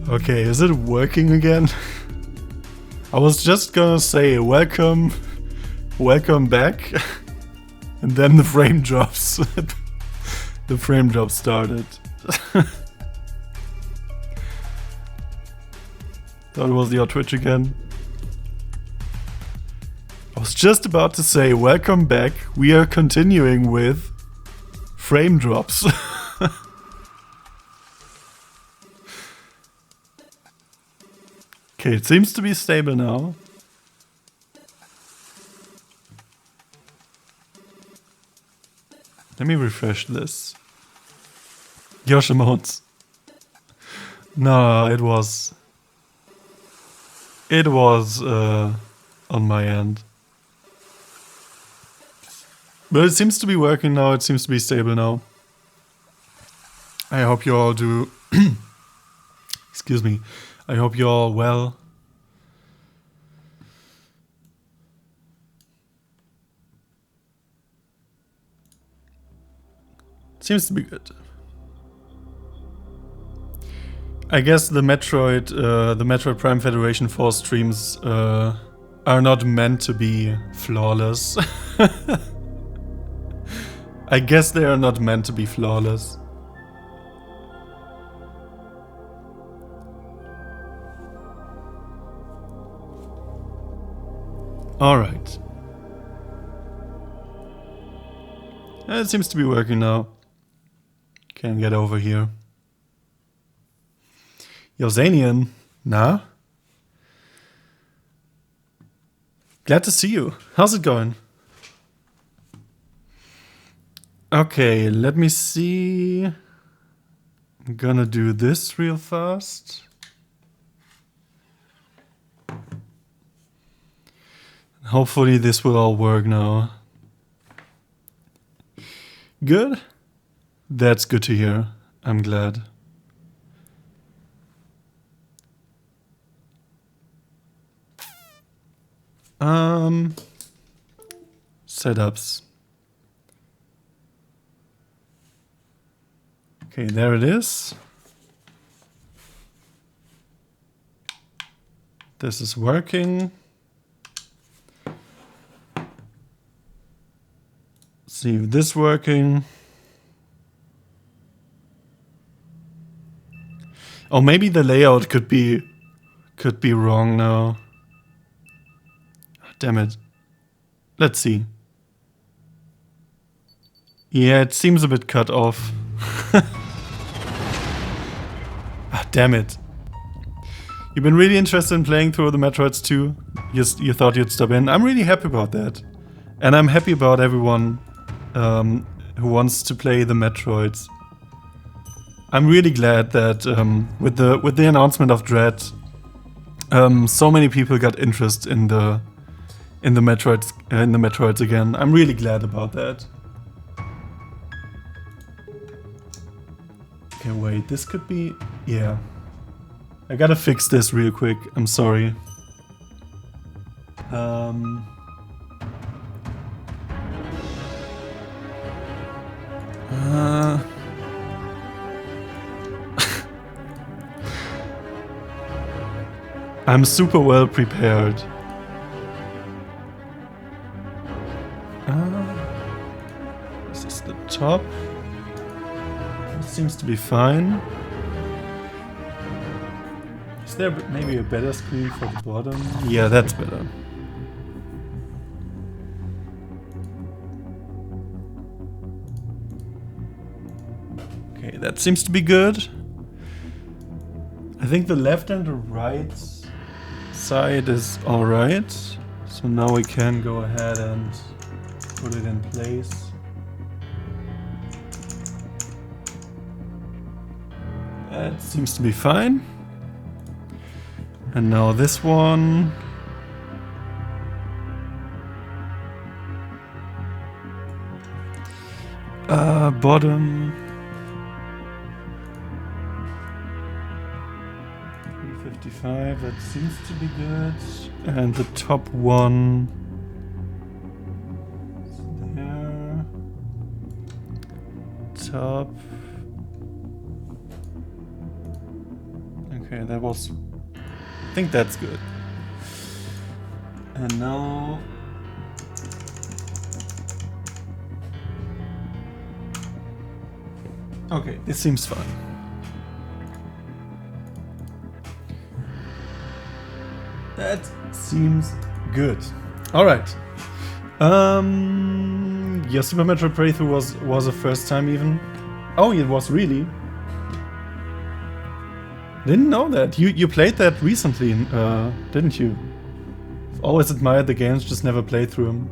Okay, is it working again? I was just gonna say welcome back, and then the frame drops. The frame drop started. Thought it was your Twitch again. I was just about to say welcome back. We are continuing with frame drops. Okay, it seems to be stable now. Let me refresh this. Yosh emotes. No, it was on my end. But it seems to be working now, it seems to be stable now. I hope you all do... Excuse me. I hope you're all well. Seems to be good. I guess the Metroid Prime Federation 4 streams are not meant to be flawless. I guess they are not meant to be flawless. Alright. It seems to be working now. Can get over here. Yo, Zanian. Nah? Glad to see you. How's it going? Okay, let me see. I'm gonna do this real fast. Hopefully this will all work now. Good? That's good to hear. I'm glad. Setups. Okay, there it is. This is working. See if this is working. Oh, maybe the layout could be wrong now. Damn it. Let's see. Yeah, it seems a bit cut off. Ah, damn it. You've been really interested in playing through the Metroids too? You thought you'd stop in? I'm really happy about that. And I'm happy about everyone who wants to play the Metroids. I'm really glad that with the announcement of Dread, so many people got interest in the Metroids again. I'm really glad about that. Okay, wait, this could be... yeah. I gotta fix this real quick, I'm sorry. I'm super well prepared. This is the top. It seems to be fine. Is there maybe a better screen for the bottom? Yeah, that's better. Okay, that seems to be good. I think the left and the right side is alright. So now we can go ahead and put it in place. That seems to be fine. And now this one. Bottom. 355, that seems to be good. And the top one. There. Top. Okay, that was... I think that's good. And now... Okay, this seems fine. That seems good. Alright. Your Super Metroid playthrough was a first time even? Oh, it was really? Didn't know that. You played that recently, didn't you? I've always admired the games, just never played through them.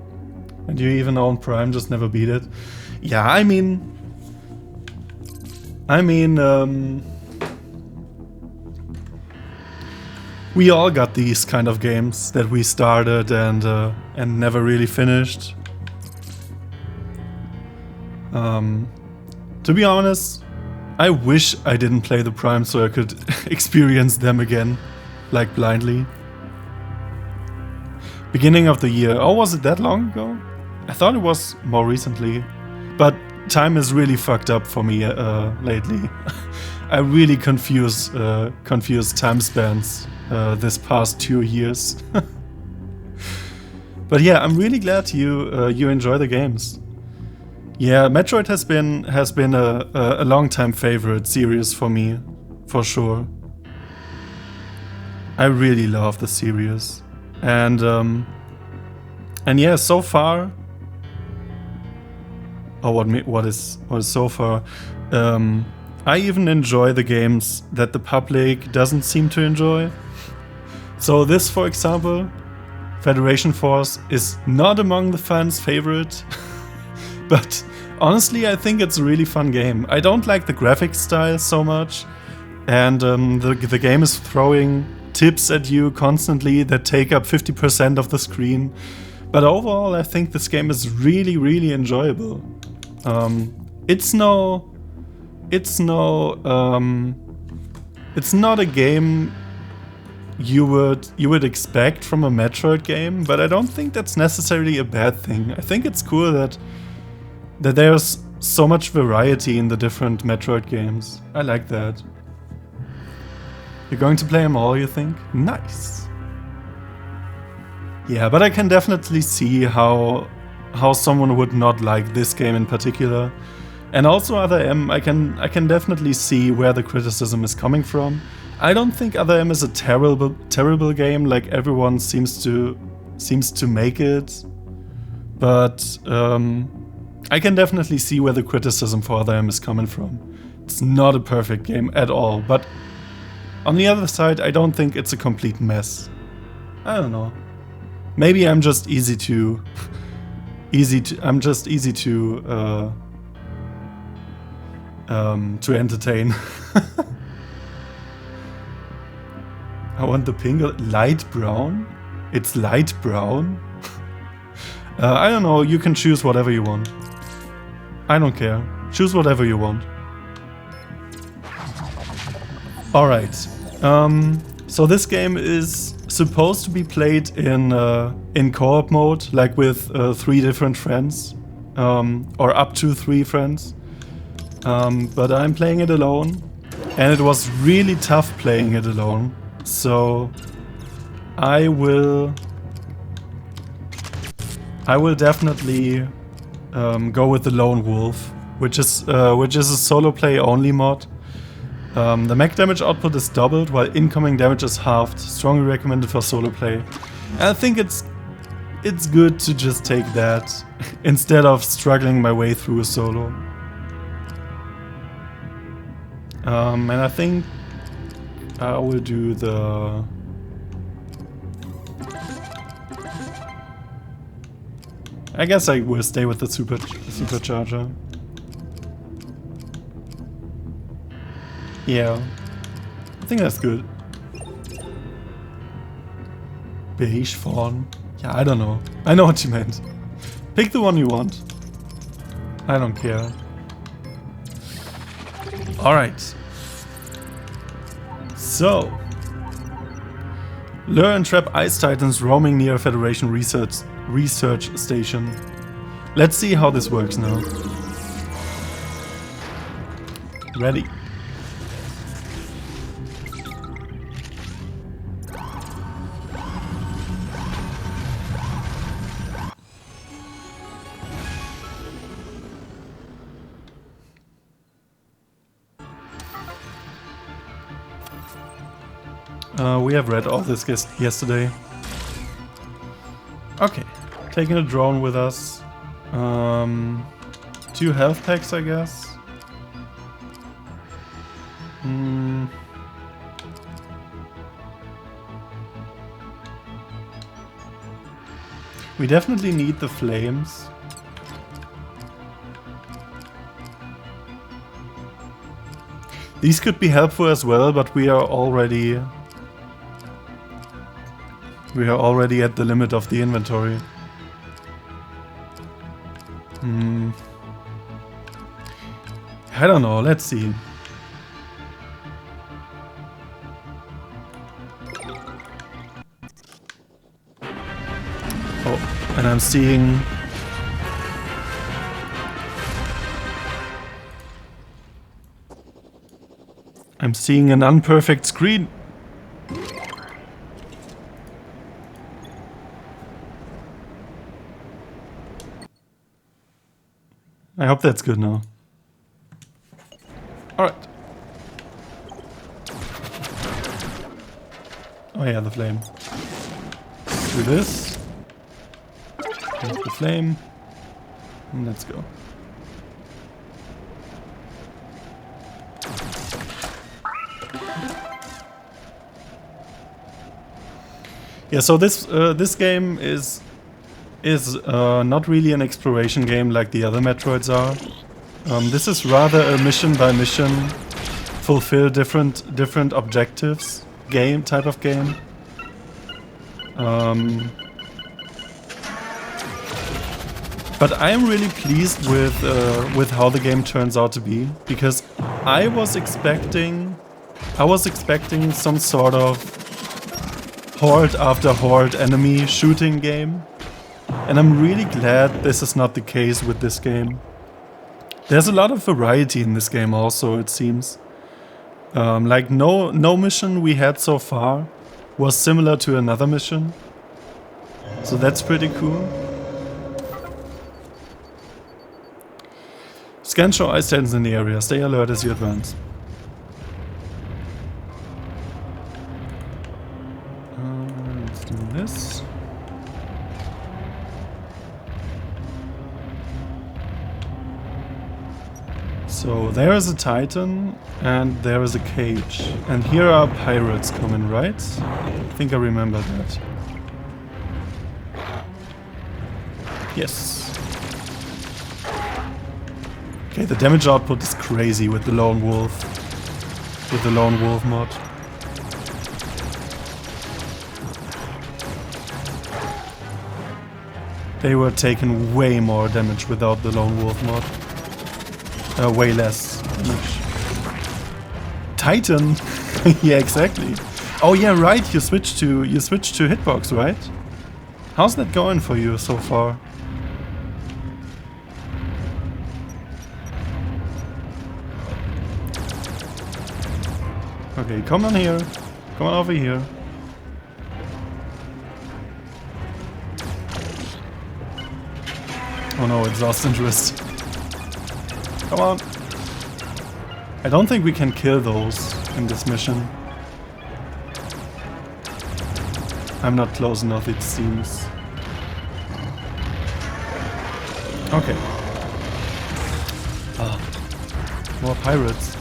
And you even own Prime, just never beat it. Yeah, I mean, we all got these kind of games that we started and never really finished. To be honest, I wish I didn't play the Prime so I could experience them again, like blindly. Beginning of the year. Oh, was it that long ago? I thought it was more recently. But time is really fucked up for me lately. I really confuse time spans this past 2 years. But yeah, I'm really glad you enjoy the games. Yeah, Metroid has been a long-time favorite series for me, for sure. I really love the series, and yeah, so far. Oh, what is so far? I even enjoy the games that the public doesn't seem to enjoy. So this, for example, Federation Force is not among the fans' favorite. But honestly, I think it's a really fun game. I don't like the graphics style so much, and the game is throwing tips at you constantly that take up 50% of the screen. But overall, I think this game is really, really enjoyable. It's not a game you would expect from a Metroid game, but I don't think that's necessarily a bad thing. I think it's cool that there's so much variety in the different Metroid games. I like that. You're going to play them all, you think? Nice. Yeah, but I can definitely see how someone would not like this game in particular. And also Other M, I can definitely see where the criticism is coming from. I don't think Other M is a terrible game like everyone seems to make it. But I can definitely see where the criticism for Other M is coming from. It's not a perfect game at all, but on the other side, I don't think it's a complete mess. I don't know. Maybe I'm just easy to entertain. I want the pink light brown. It's light brown. I don't know. You can choose whatever you want. I don't care. Choose whatever you want. All right. So this game is supposed to be played in co-op mode, like with 3 different friends, or up to 3 friends. But I'm playing it alone, and it was really tough playing it alone. So I will definitely go with the Lone Wolf, which is a solo play only mod. The mech damage output is doubled, while incoming damage is halved. Strongly recommended for solo play. And I think it's good to just take that instead of struggling my way through a solo. And I think I will do the... I guess I will stay with the supercharger. Yeah, I think that's good. Beige fawn. Yeah, I don't know. I know what you meant. Pick the one you want. I don't care. Alright. So. Lure and trap ice titans roaming near a Federation research station. Let's see how this works now. Ready. We have read all this yesterday. Okay, taking a drone with us. 2 health packs, I guess. We definitely need the flames. These could be helpful as well, but we are already at the limit of the inventory. I don't know, let's see. Oh, and I'm seeing... an unperfect screen. I hope that's good now. Alright. Oh yeah, the flame. Do this. Take the flame. And let's go. Yeah, so this game is not really an exploration game like the other Metroids are. This is rather a mission by mission, fulfill different objectives type of game. But I am really pleased with how the game turns out to be, because I was expecting some sort of horde after horde enemy shooting game, and I'm really glad this is not the case with this game. There's a lot of variety in this game also, it seems. Like no mission we had so far was similar to another mission, so that's pretty cool. Scan show ice titans in the area. Stay alert as you advance. Let's do this. So there is a titan and there is a cage. And here are pirates coming, right? I think I remember that. Yes. Okay, the damage output is crazy with the lone wolf. With the lone wolf mod. They were taking way more damage without the lone wolf mod. Way less damage. Titan? Yeah, exactly. Oh yeah, right, you switched to hitbox, right? How's that going for you so far? Okay, come on here. Come on over here. Oh no, it's lost interest. Come on. I don't think we can kill those in this mission. I'm not close enough, it seems. Okay. Ah, more pirates.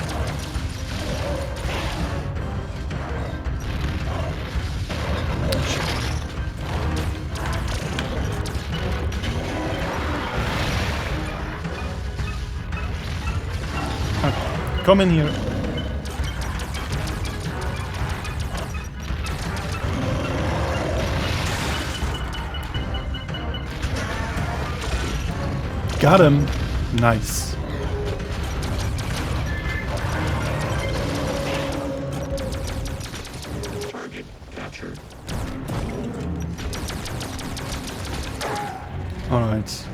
Come in here. Got him. Nice. Target captured. Alright.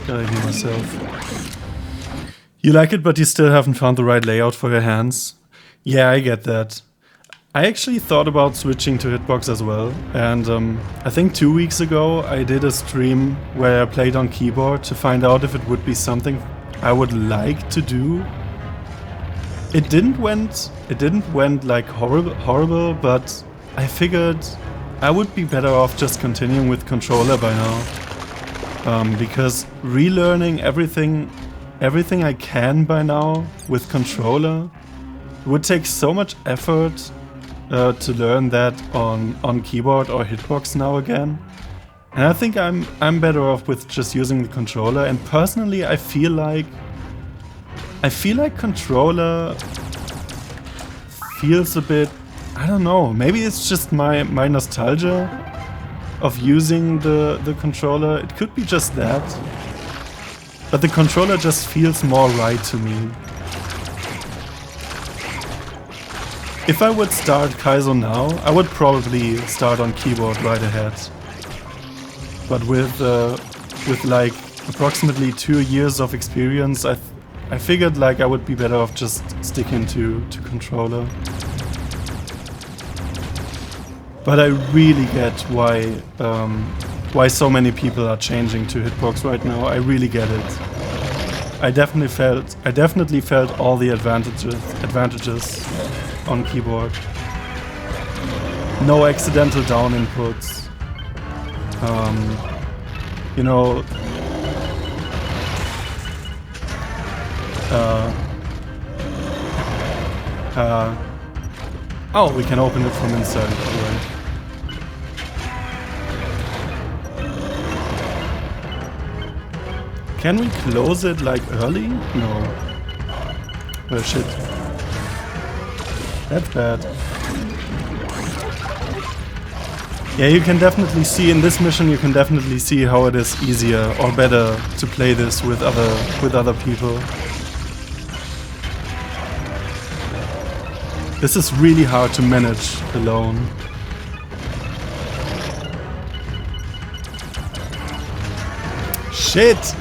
Gotta heal myself. You like it, but you still haven't found the right layout for your hands. Yeah, I get that. I actually thought about switching to hitbox as well, and I think 2 weeks ago I did a stream where I played on keyboard to find out if it would be something I would like to do. It didn't went like horrible, but I figured I would be better off just continuing with controller by now. Because relearning everything I can by now with controller would take so much effort to learn that on keyboard or hitbox now again. And I think I'm better off with just using the controller. And personally, I feel like controller feels a bit, I don't know, maybe it's just my nostalgia of using the controller. It could be just that. But the controller just feels more right to me. If I would start Kaizo now, I would probably start on keyboard right ahead. But with like approximately 2 years of experience, I figured like I would be better off just sticking to controller. But I really get why so many people are changing to hitbox right now. I really get it. I definitely felt all the advantages on keyboard. No accidental down inputs. You know, oh, we can open it from inside. Alright. Can we close it like early? No. Oh shit. That's bad. Yeah, you can definitely see in this mission, you can definitely see how it is easier or better to play this with other people. This is really hard to manage alone. Shit!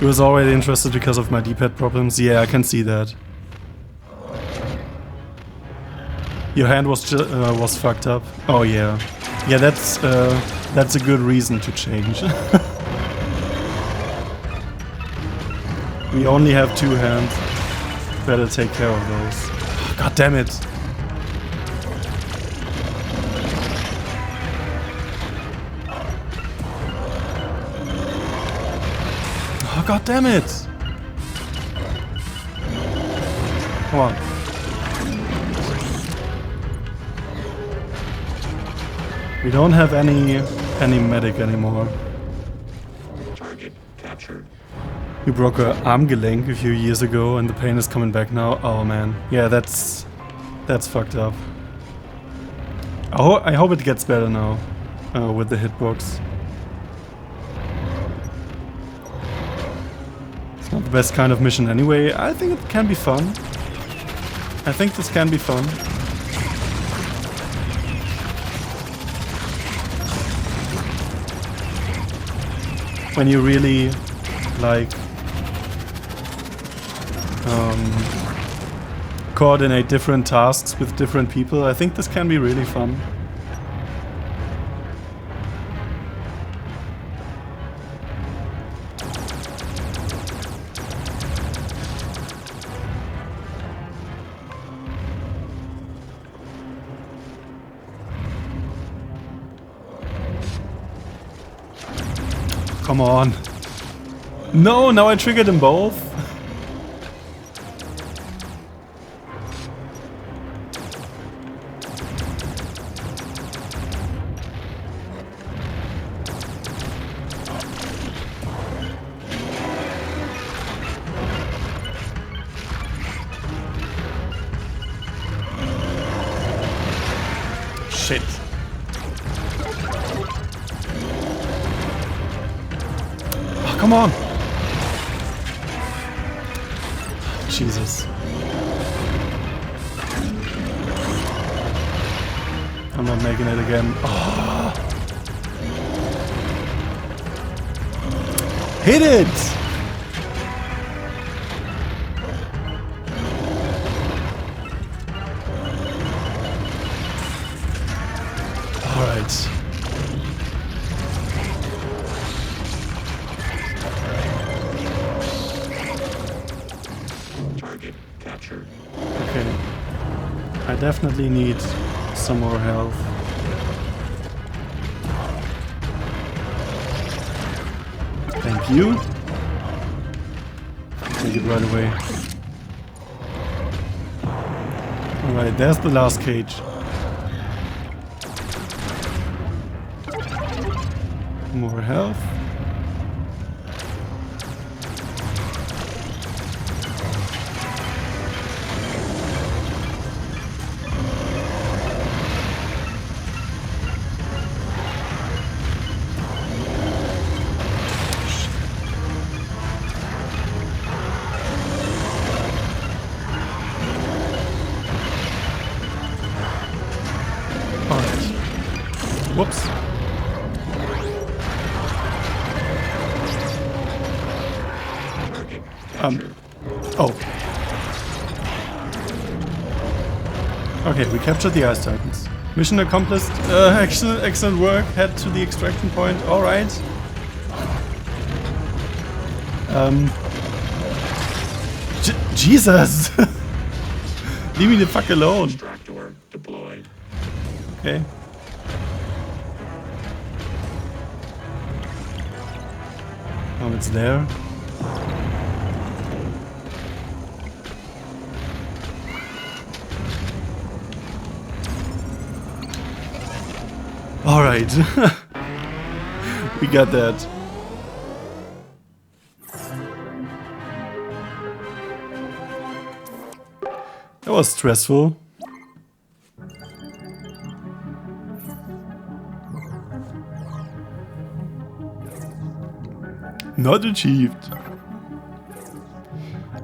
He was already interested because of my D-pad problems. Yeah, I can see that. Your hand was fucked up. Oh yeah, yeah. That's a good reason to change. We only have 2 hands. Better take care of those. God damn it! Oh god damn it! Come on. We don't have any medic anymore. Target captured. We broke our Armgelenk a few years ago and the pain is coming back now. Oh man. Yeah, that's fucked up. I hope it gets better now with the hitbox. It's not the best kind of mission anyway. I think it can be fun. I think this can be fun. When you really like coordinate different tasks with different people, I think this can be really fun. Come on. No, now I triggered them both. Shit. Come on! Jesus. I'm not making it again. Oh. Hit it! Alright. captured. Okay. I definitely need some more health. Thank you. Take it right away. Alright, there's the last cage. More health. Alright. Whoops. Oh. Okay, we captured the Ice Titans. Mission accomplished. Excellent work. Head to the extraction point. Alright. Jesus! Leave me the fuck alone. Extractor deployed. Okay. Oh, it's there. Alright. We got that. That was stressful. Not achieved.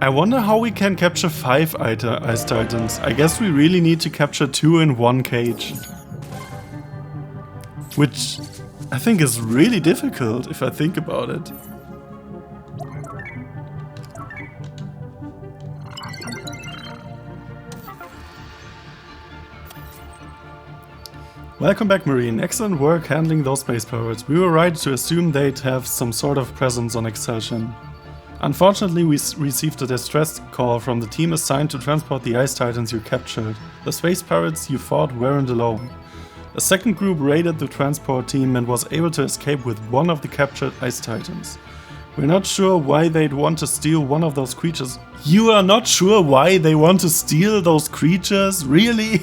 I wonder how we can capture 5 Ice Titans. I guess we really need to capture 2 in one cage. Which I think is really difficult if I think about it. Welcome back, Marine. Excellent work handling those space pirates. We were right to assume they'd have some sort of presence on Excelsior. Unfortunately, we received a distress call from the team assigned to transport the Ice Titans you captured. The space pirates you fought weren't alone. A second group raided the transport team and was able to escape with one of the captured Ice Titans. We're not sure why they'd want to steal one of those creatures. You are not sure why they want to steal those creatures? Really?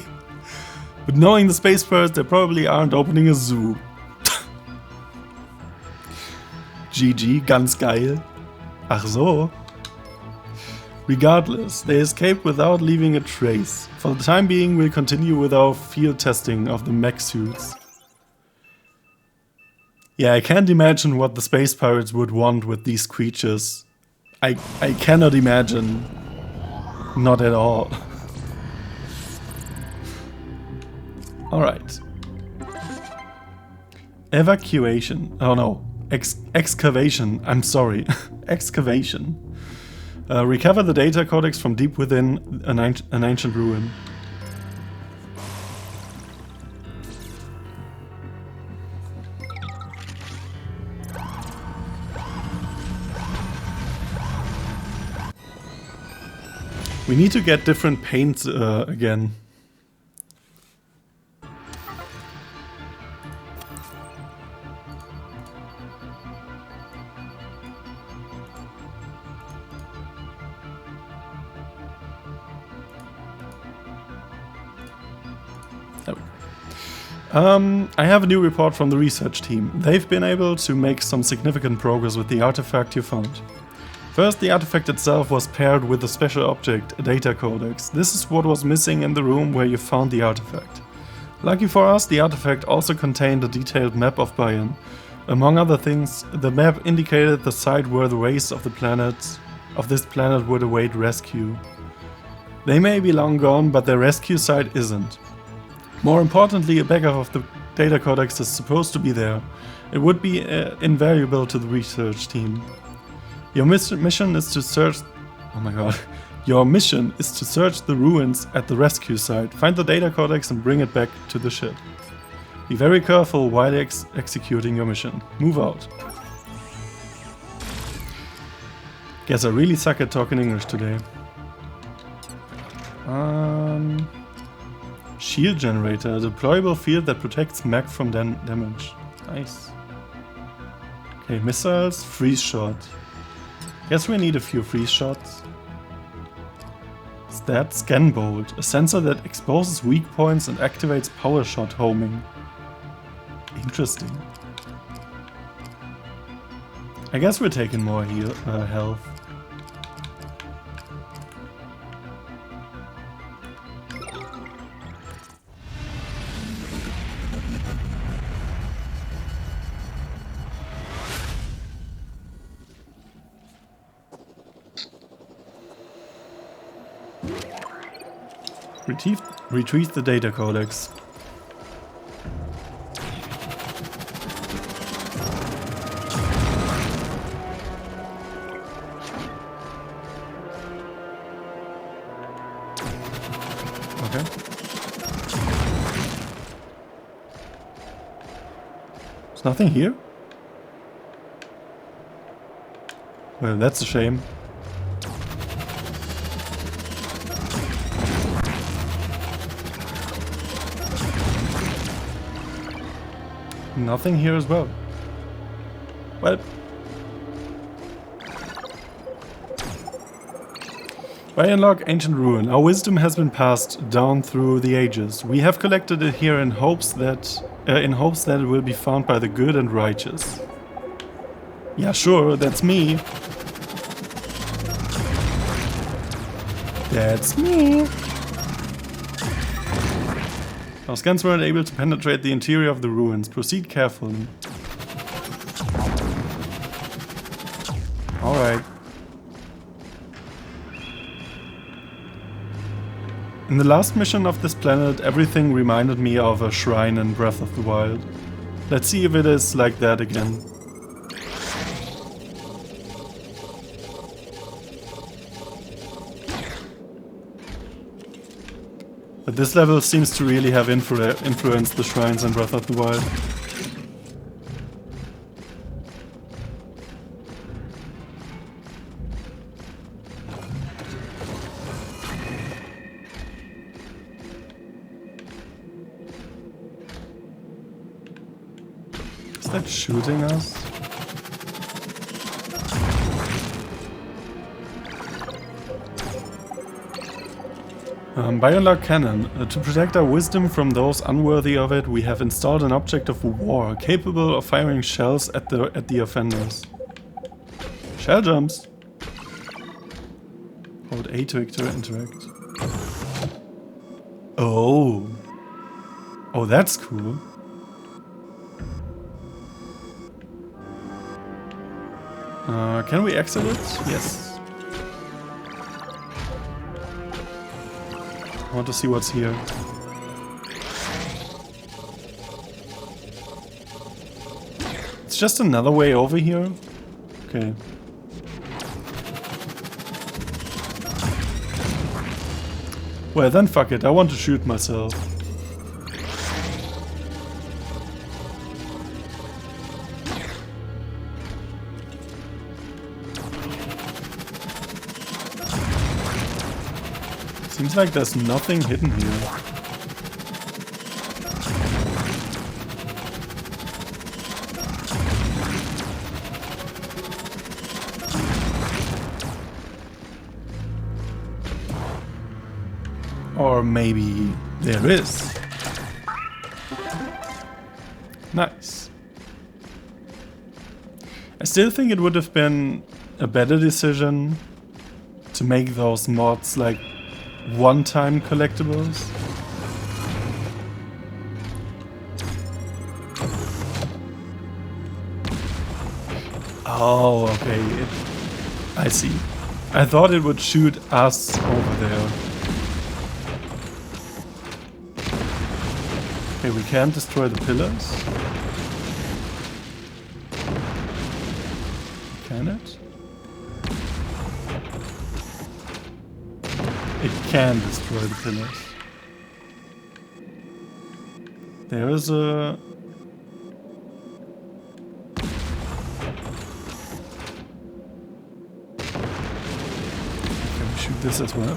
But knowing the space pirates, they probably aren't opening a zoo. GG, ganz geil. Ach so. Regardless, they escaped without leaving a trace. For the time being, we'll continue with our field testing of the mech suits. Yeah, I can't imagine what the space pirates would want with these creatures. I cannot imagine. Not at all. Alright. Evacuation. Oh no. Excavation. I'm sorry. Excavation. Recover the data codex from deep within an ancient ruin. We need to get different paints again. I have a new report from the research team. They've been able to make some significant progress with the artifact you found. First, the artifact itself was paired with a special object, a data codex. This is what was missing in the room where you found the artifact. Lucky for us, the artifact also contained a detailed map of Bayern. Among other things, the map indicated the site where the race of this planet would await rescue. They may be long gone, but their rescue site isn't. More importantly, a backup of the data codex is supposed to be there. It would be invaluable to the research team. Your mission is to search... Oh my god. Your mission is to search the ruins at the rescue site, find the data codex and bring it back to the ship. Be very careful while executing your mission. Move out. Guess I really suck at talking English today. Shield generator, a deployable field that protects mech from damage. Nice. Okay, missiles, freeze shot. Guess we need a few freeze shots. What's that? Scan bolt, a sensor that exposes weak points and activates power shot homing. Interesting. I guess we're taking more health. Retrieve the data codex. Okay. There's nothing here? Well, that's a shame. Nothing here as well. Well. By unlock Ancient Ruin, our wisdom has been passed down through the ages. We have collected it here in hopes that it will be found by the good and righteous. Yeah, sure, that's me. That's me. Our scans weren't able to penetrate the interior of the ruins. Proceed carefully. Alright. In the last mission of this planet, everything reminded me of a shrine in Breath of the Wild. Let's see if it is like that again. But this level seems to really have influenced the shrines in Breath of the Wild. Is that shooting us? Biolog cannon. To protect our wisdom from those unworthy of it, we have installed an object of war capable of firing shells at the offenders. Shell jumps. Hold A to interact. Oh. Oh, that's cool. Can we exit it? Yes. I want to see what's here. It's just another way over here? Okay. Well then fuck it, I want to shoot myself. Seems like there's nothing hidden here. Or maybe there is. Nice. I still think it would have been a better decision to make those mods like one-time collectibles. Oh, okay. I see. I thought it would shoot us over there. Okay, we can't destroy the pillars. Can it? It can destroy the pillars. There is a... Can we shoot this as well?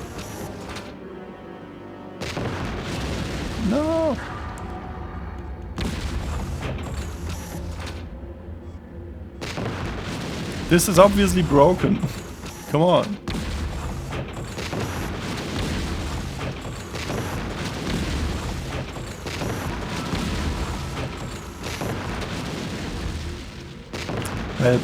No! This is obviously broken. Come on. Right.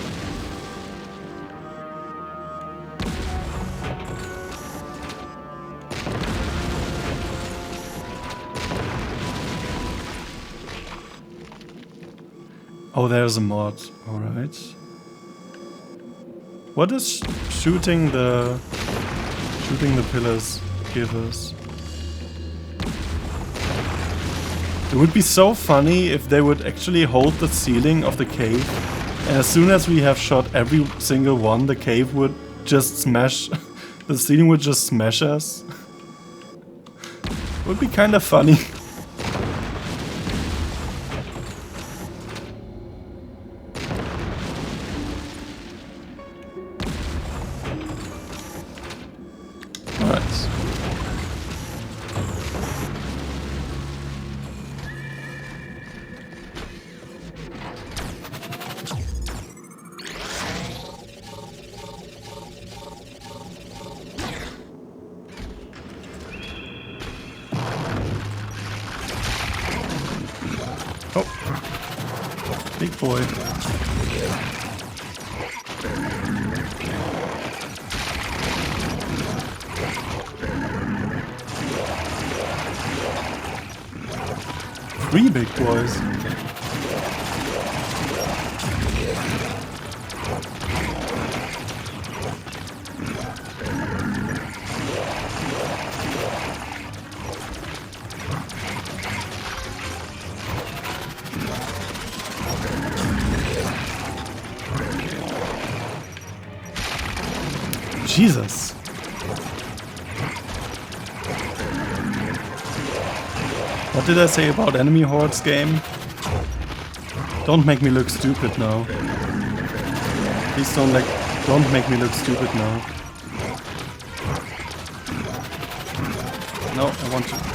Oh, there's a mod. Alright. What does shooting the pillars give us? It would be so funny if they would actually hold the ceiling of the cave, and as soon as we have shot every single one, the cave would just smash. The ceiling would just smash us. Would be kind of funny. Big boy. Three big boys. Jesus. What did I say about enemy hordes game? Don't make me look stupid now. Please don't make me look stupid now. No, I want to.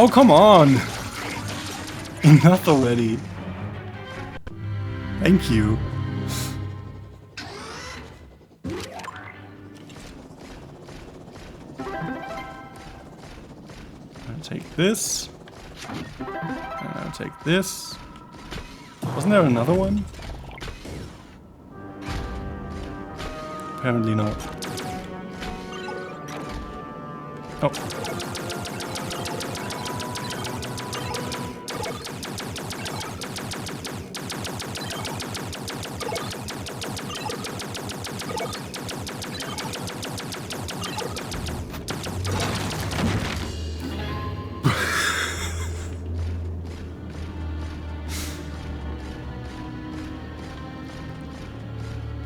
Oh, come on! Enough already. Thank you. I'll take this. And I'll take this. Wasn't there another one? Apparently not. Oh.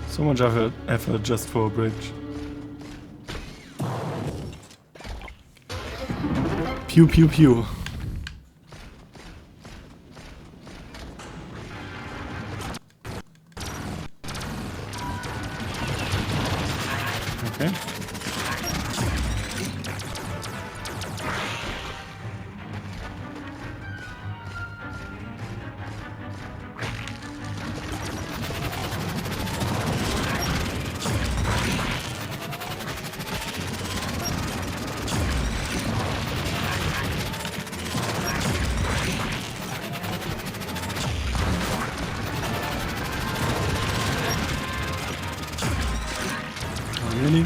So much effort just for a bridge. Pew pew pew. Okay. Really?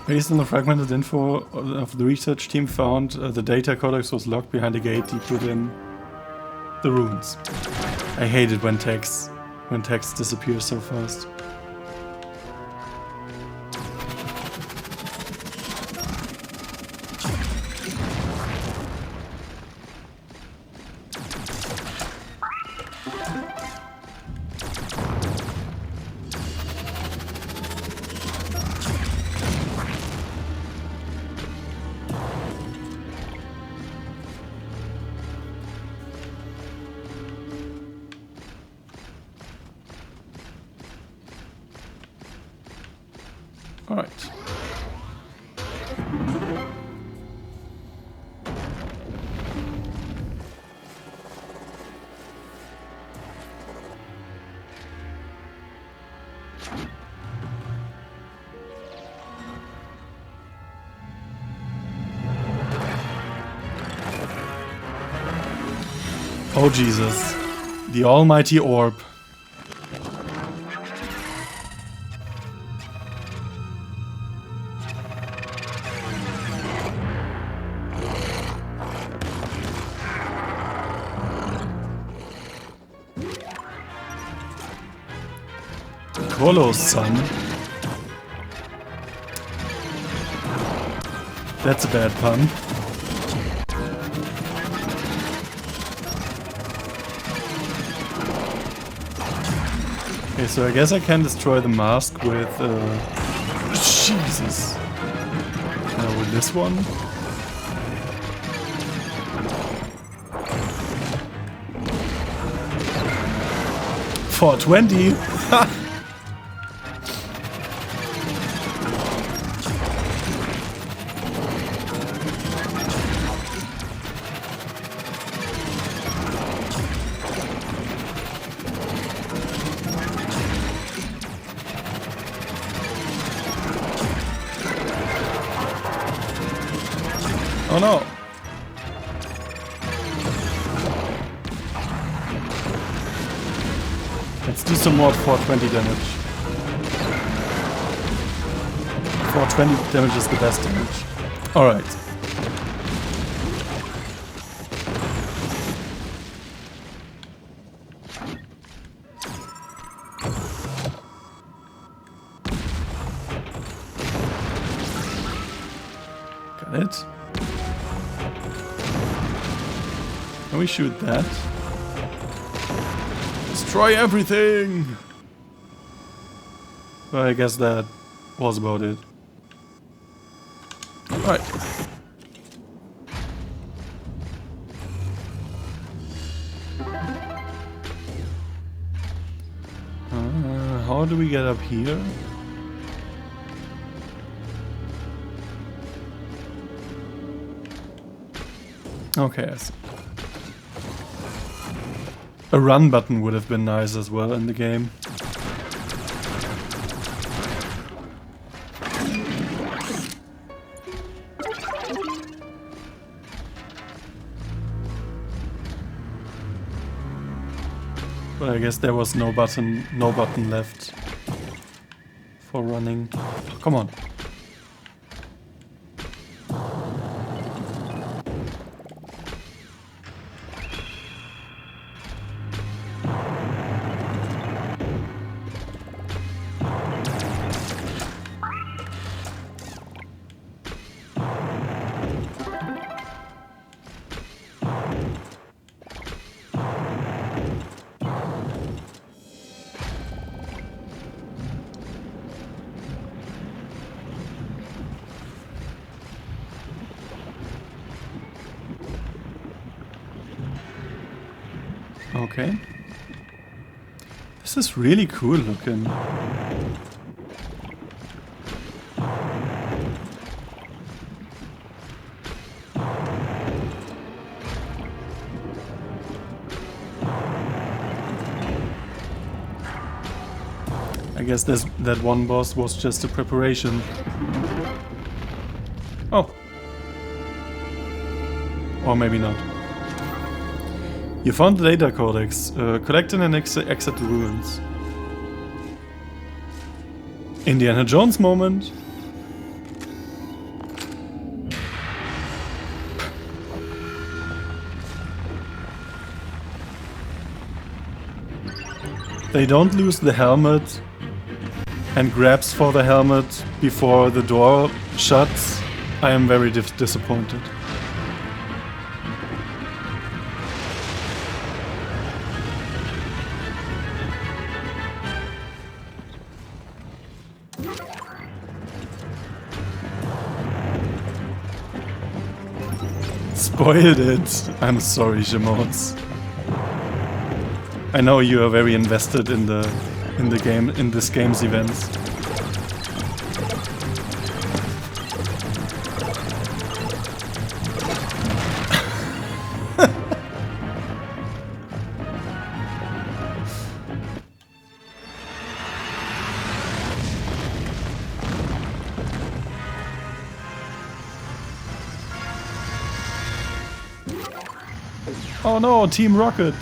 Based on the fragmented info of the research team found, the data codex was locked behind a gate deep within the ruins. I hate it when text disappears so fast. All right. Oh Jesus, the almighty orb. Kolo's son. That's a bad pun. Okay, so I guess I can destroy the mask with Jesus. With this one. 420. Oh no! Let's do some more 420 damage. 420 damage is the best damage. Alright. Got it. Can we shoot that? Destroy everything! Well, I guess that was about it. Alright. How do we get up here? Okay, I see. A run button would have been nice as well in the game. But I guess there was no button left for running. Oh, come on. Okay. This is really cool looking. I guess that one boss was just a preparation. Oh. Or maybe not. You found the data codex. Collect it and exit the ruins. Indiana Jones moment. they don't lose the helmet and grabs for the helmet before the door shuts, I am very disappointed. Spoiled it. I'm sorry, Shimots. I know you are very invested in the game, in this game's events. Oh no, Team Rocket!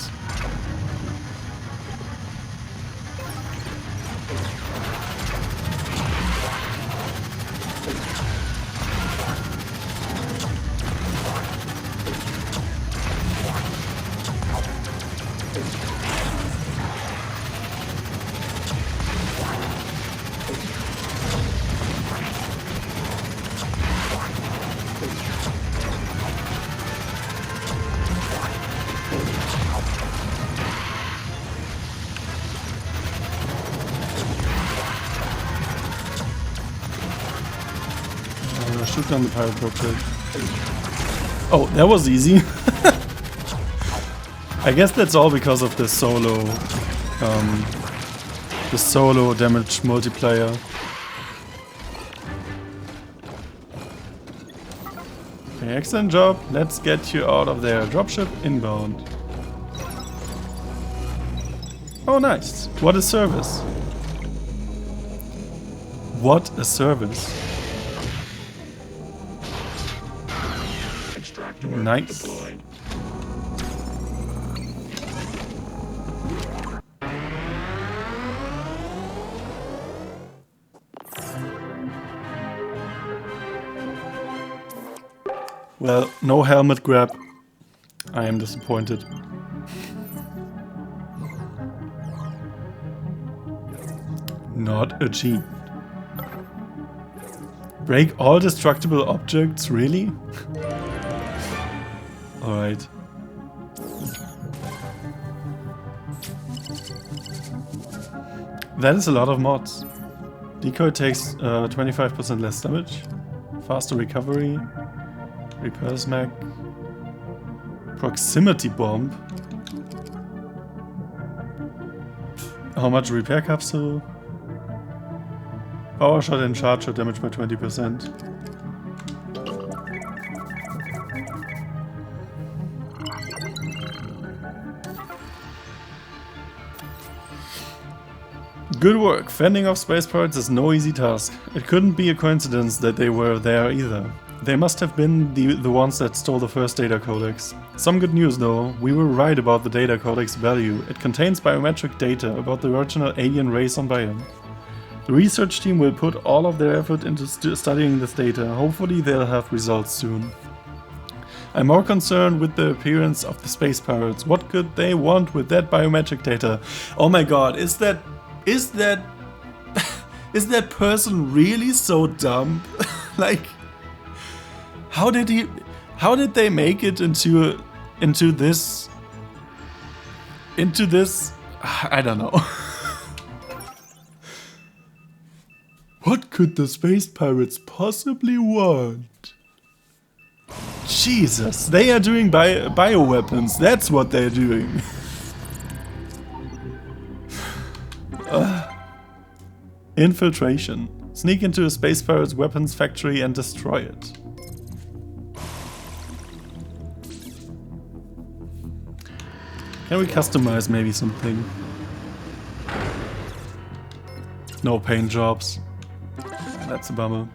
Shoot down the pirate rocket. Oh, that was easy. I guess that's all because of the solo damage multiplier. Okay, excellent job. Let's get you out of there. Dropship inbound. Oh, nice. What a service. What a service. Nice. Deployed. Well, no helmet grab. I am disappointed. Not a gene. Break all destructible objects, really? Alright. That is a lot of mods. Decoy takes 25% less damage. Faster recovery. Repair smack. Proximity bomb. How much repair capsule? Power shot and charge shot damage by 20%. Good work. Fending off space pirates is no easy task. It couldn't be a coincidence that they were there either. They must have been the ones that stole the first data codex. Some good news though, we were right about the data codex value. It contains biometric data about the original alien race on Biome. The research team will put all of their effort into studying this data. Hopefully they'll have results soon. I'm more concerned with the appearance of the space pirates. What could they want with that biometric data? Oh my god, is that person really so dumb? Like, how did they make it into this, I don't know. What could the space pirates possibly want? Jesus, they are doing bioweapons, that's what they're doing. Infiltration. Sneak into a space pirate's weapons factory and destroy it. Can we customize maybe something? No paint jobs. That's a bummer.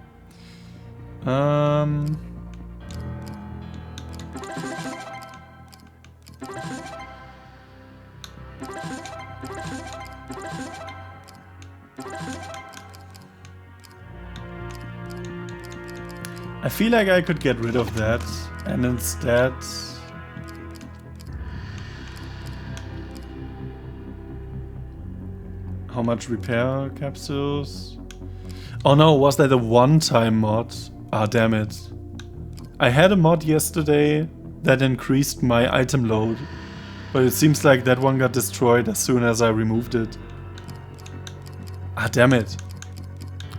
I feel like I could get rid of that and instead How much repair capsules? Oh no, was that a one-time mod? Ah, damn it. I had a mod yesterday that increased my item load, but it seems like that one got destroyed as soon as I removed it. Ah, damn it.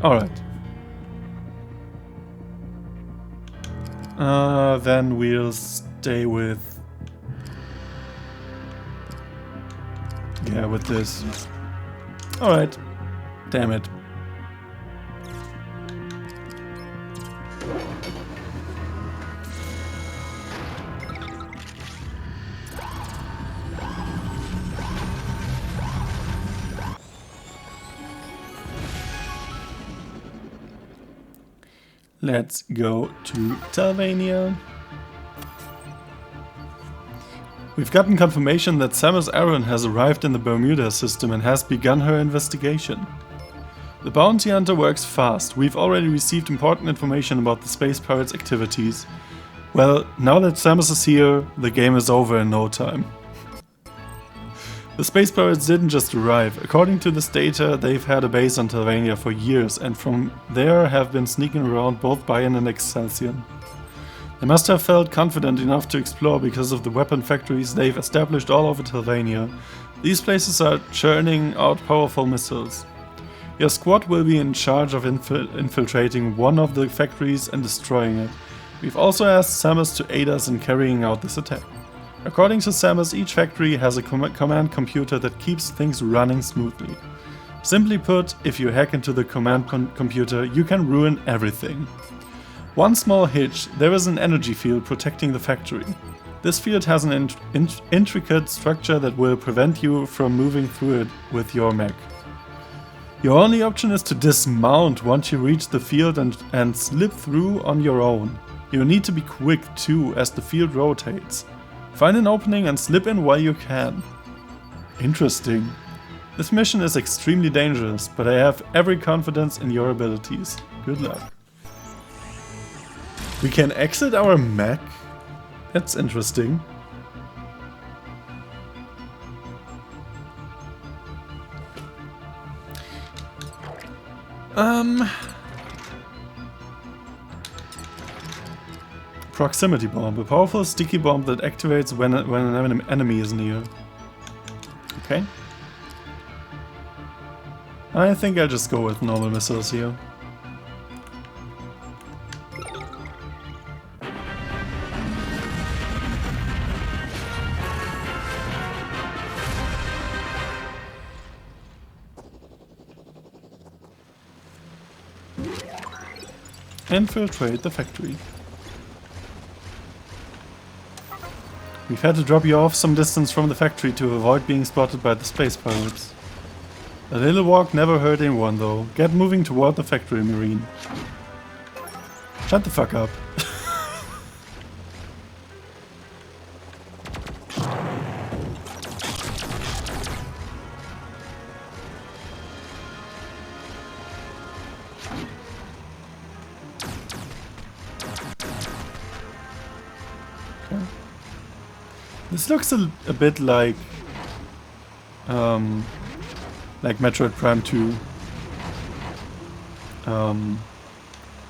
Alright. Then we'll stay with... yeah, with this. Alright. Damn it. Let's go to Talvania. We've gotten confirmation that Samus Aran has arrived in the Bermuda system and has begun her investigation. The bounty hunter works fast. We've already received important information about the space pirates' activities. Well, now that Samus is here, the game is over in no time. The space pirates didn't just arrive. According to this data, they've had a base on Talvania for years, and from there have been sneaking around both Bayern and Excelsior. They must have felt confident enough to explore because of the weapon factories they've established all over Talvania. These places are churning out powerful missiles. Your squad will be in charge of infiltrating one of the factories and destroying it. We've also asked Samus to aid us in carrying out this attack. According to Samus, each factory has a command computer that keeps things running smoothly. Simply put, if you hack into the command computer, you can ruin everything. One small hitch, there is an energy field protecting the factory. This field has an intricate structure that will prevent you from moving through it with your mech. Your only option is to dismount once you reach the field and slip through on your own. You need to be quick too, as the field rotates. Find an opening and slip in while you can. Interesting. This mission is extremely dangerous, but I have every confidence in your abilities. Good luck. We can exit our mech? That's interesting. Proximity bomb, a powerful sticky bomb that activates when an enemy is near. Okay. I think I'll just go with normal missiles here. Infiltrate the factory. We've had to drop you off some distance from the factory to avoid being spotted by the space pirates. A little walk never hurt anyone though. Get moving toward the factory, Marine. Shut the fuck up. This looks a bit like Metroid Prime 2.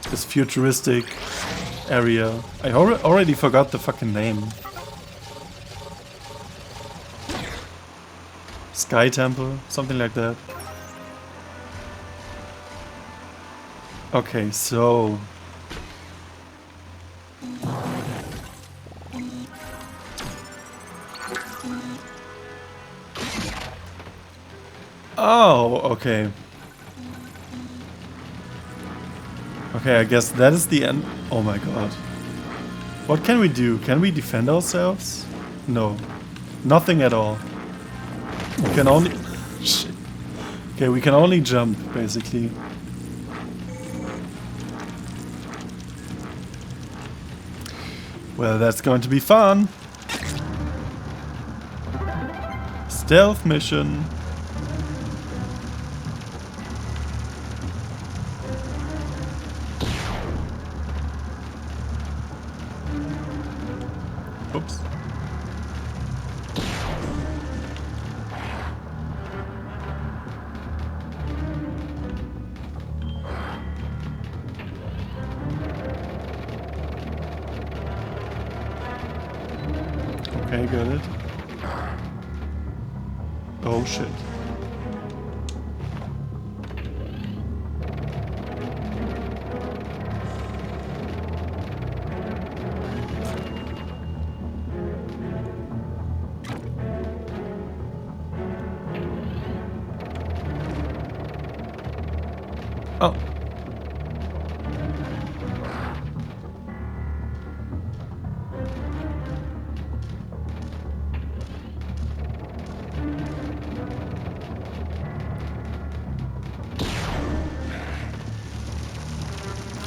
This futuristic area. I already forgot the fucking name. Sky Temple, something like that. Okay, so... Oh, okay. Okay, I guess that is the end. Oh my god. What can we do? Can we defend ourselves? No. Nothing at all. We can only... Shit. Okay, we can only jump, basically. Well, that's going to be fun. Stealth mission. Oops. Okay, got it. Oh shit. Oh.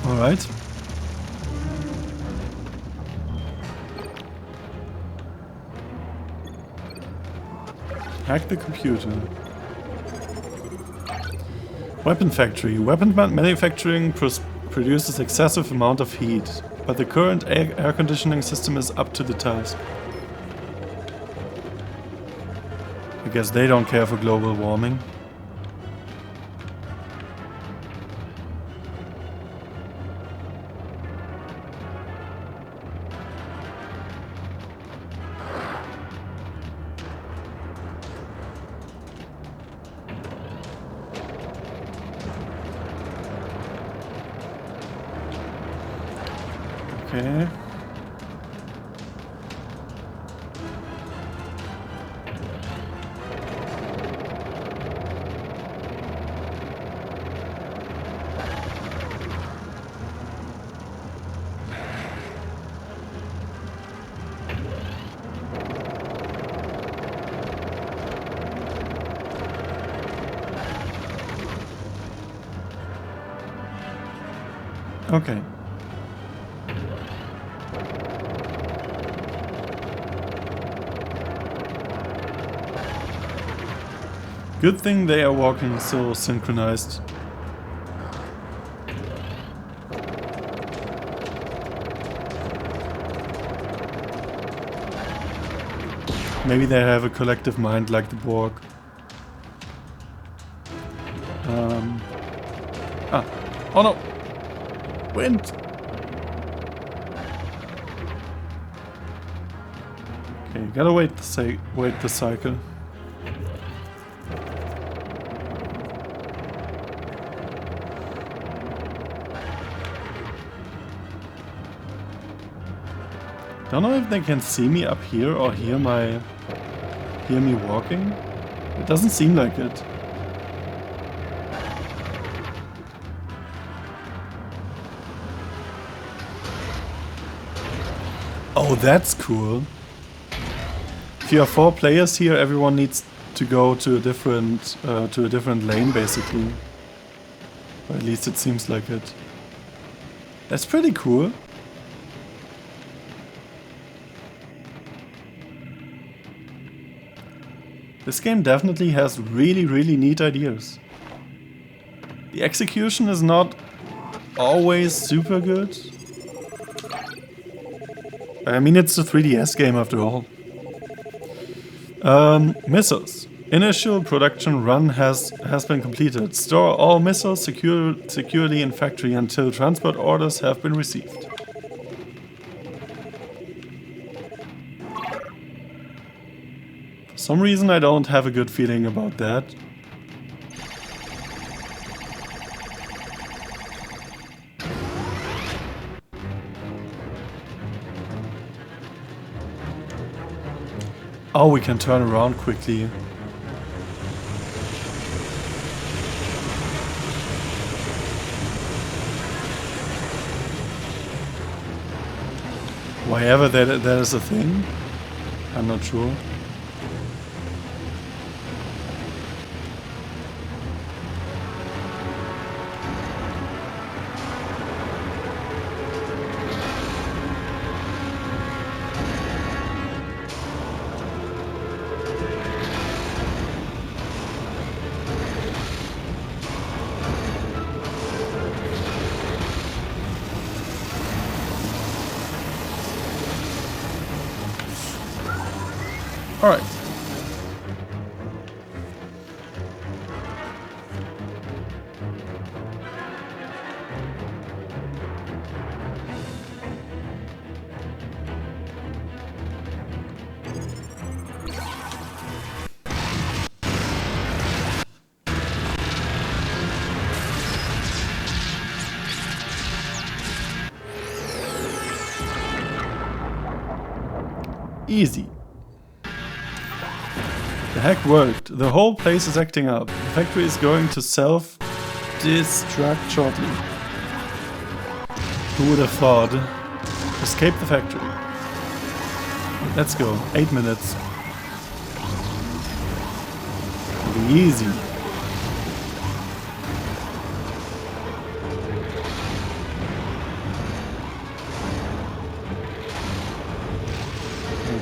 All right. Hack the computer. Weapon factory. Weapon manufacturing produces excessive amount of heat, but the current air conditioning system is up to the task. I guess they don't care for global warming. Okay. Okay. Good thing they are walking so synchronized. Maybe they have a collective mind like the Borg. Oh no! Wind! Okay, gotta wait the cycle. Don't know if they can see me up here or hear me walking. It doesn't seem like it. Oh, that's cool. If you have 4 players here, everyone needs to go to a different lane, basically. Or at least it seems like it. That's pretty cool. This game definitely has really, really neat ideas. The execution is not always super good. I mean, it's a 3DS game after all. Missiles. Initial production run has been completed. Store all missiles securely in factory until transport orders have been received. For some reason I don't have a good feeling about that. Oh, we can turn around quickly. Why ever that is a thing? I'm not sure. Alright. Easy. The hack worked. The whole place is acting up. The factory is going to self-destruct shortly. Who would have thought? Escape the factory. Let's go. 8 minutes. It'll be easy.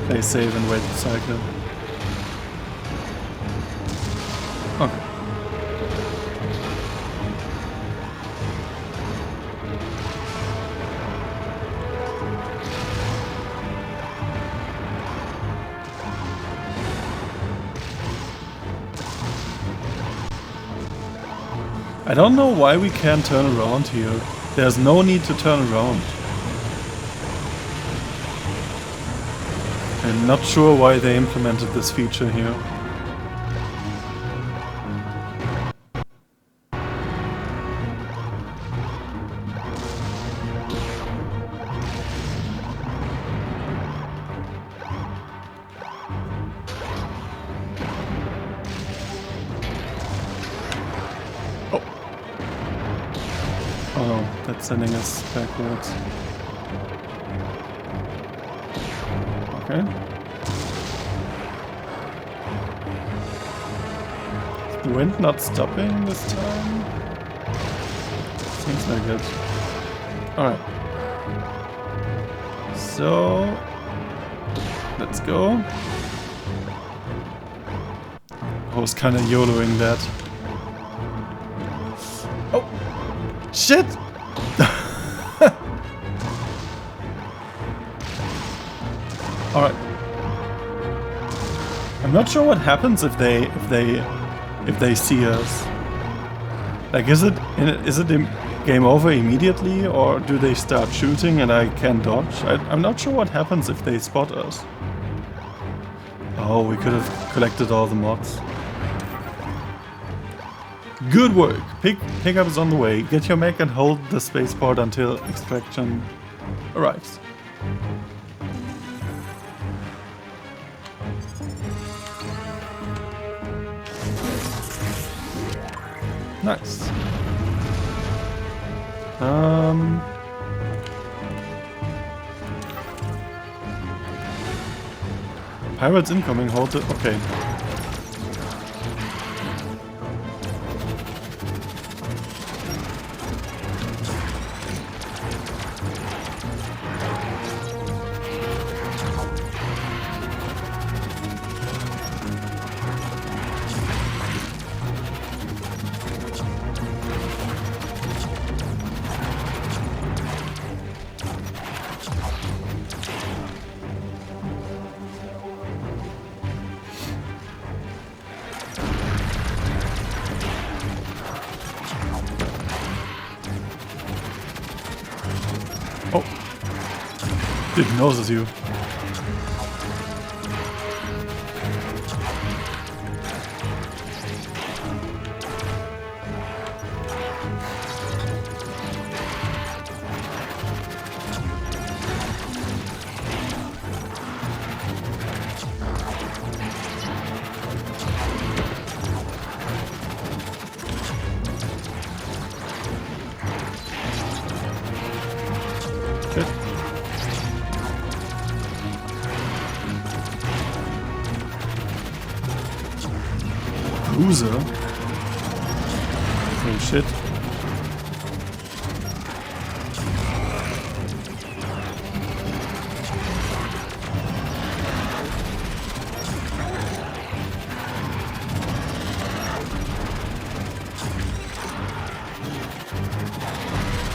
Play save and wait the cycle. Okay. I don't know why we can't turn around here. There's no need to turn around. I'm not sure why they implemented this feature here. Oh no, that's sending us backwards. Okay. Is the wind not stopping this time? Seems like it. Alright. So... let's go. I was kinda YOLOing that. Oh! Shit! Alright. I'm not sure what happens if they see us. Like, is it game over immediately, or do they start shooting and I can dodge? I'm not sure what happens if they spot us. Oh, we could have collected all the mods. Good work! Pickup is on the way. Get your mech and hold the spaceport until extraction arrives. Nice. Pirates incoming, hold it. Okay. Oh. Didn't notice you. Cruiser? Oh shit.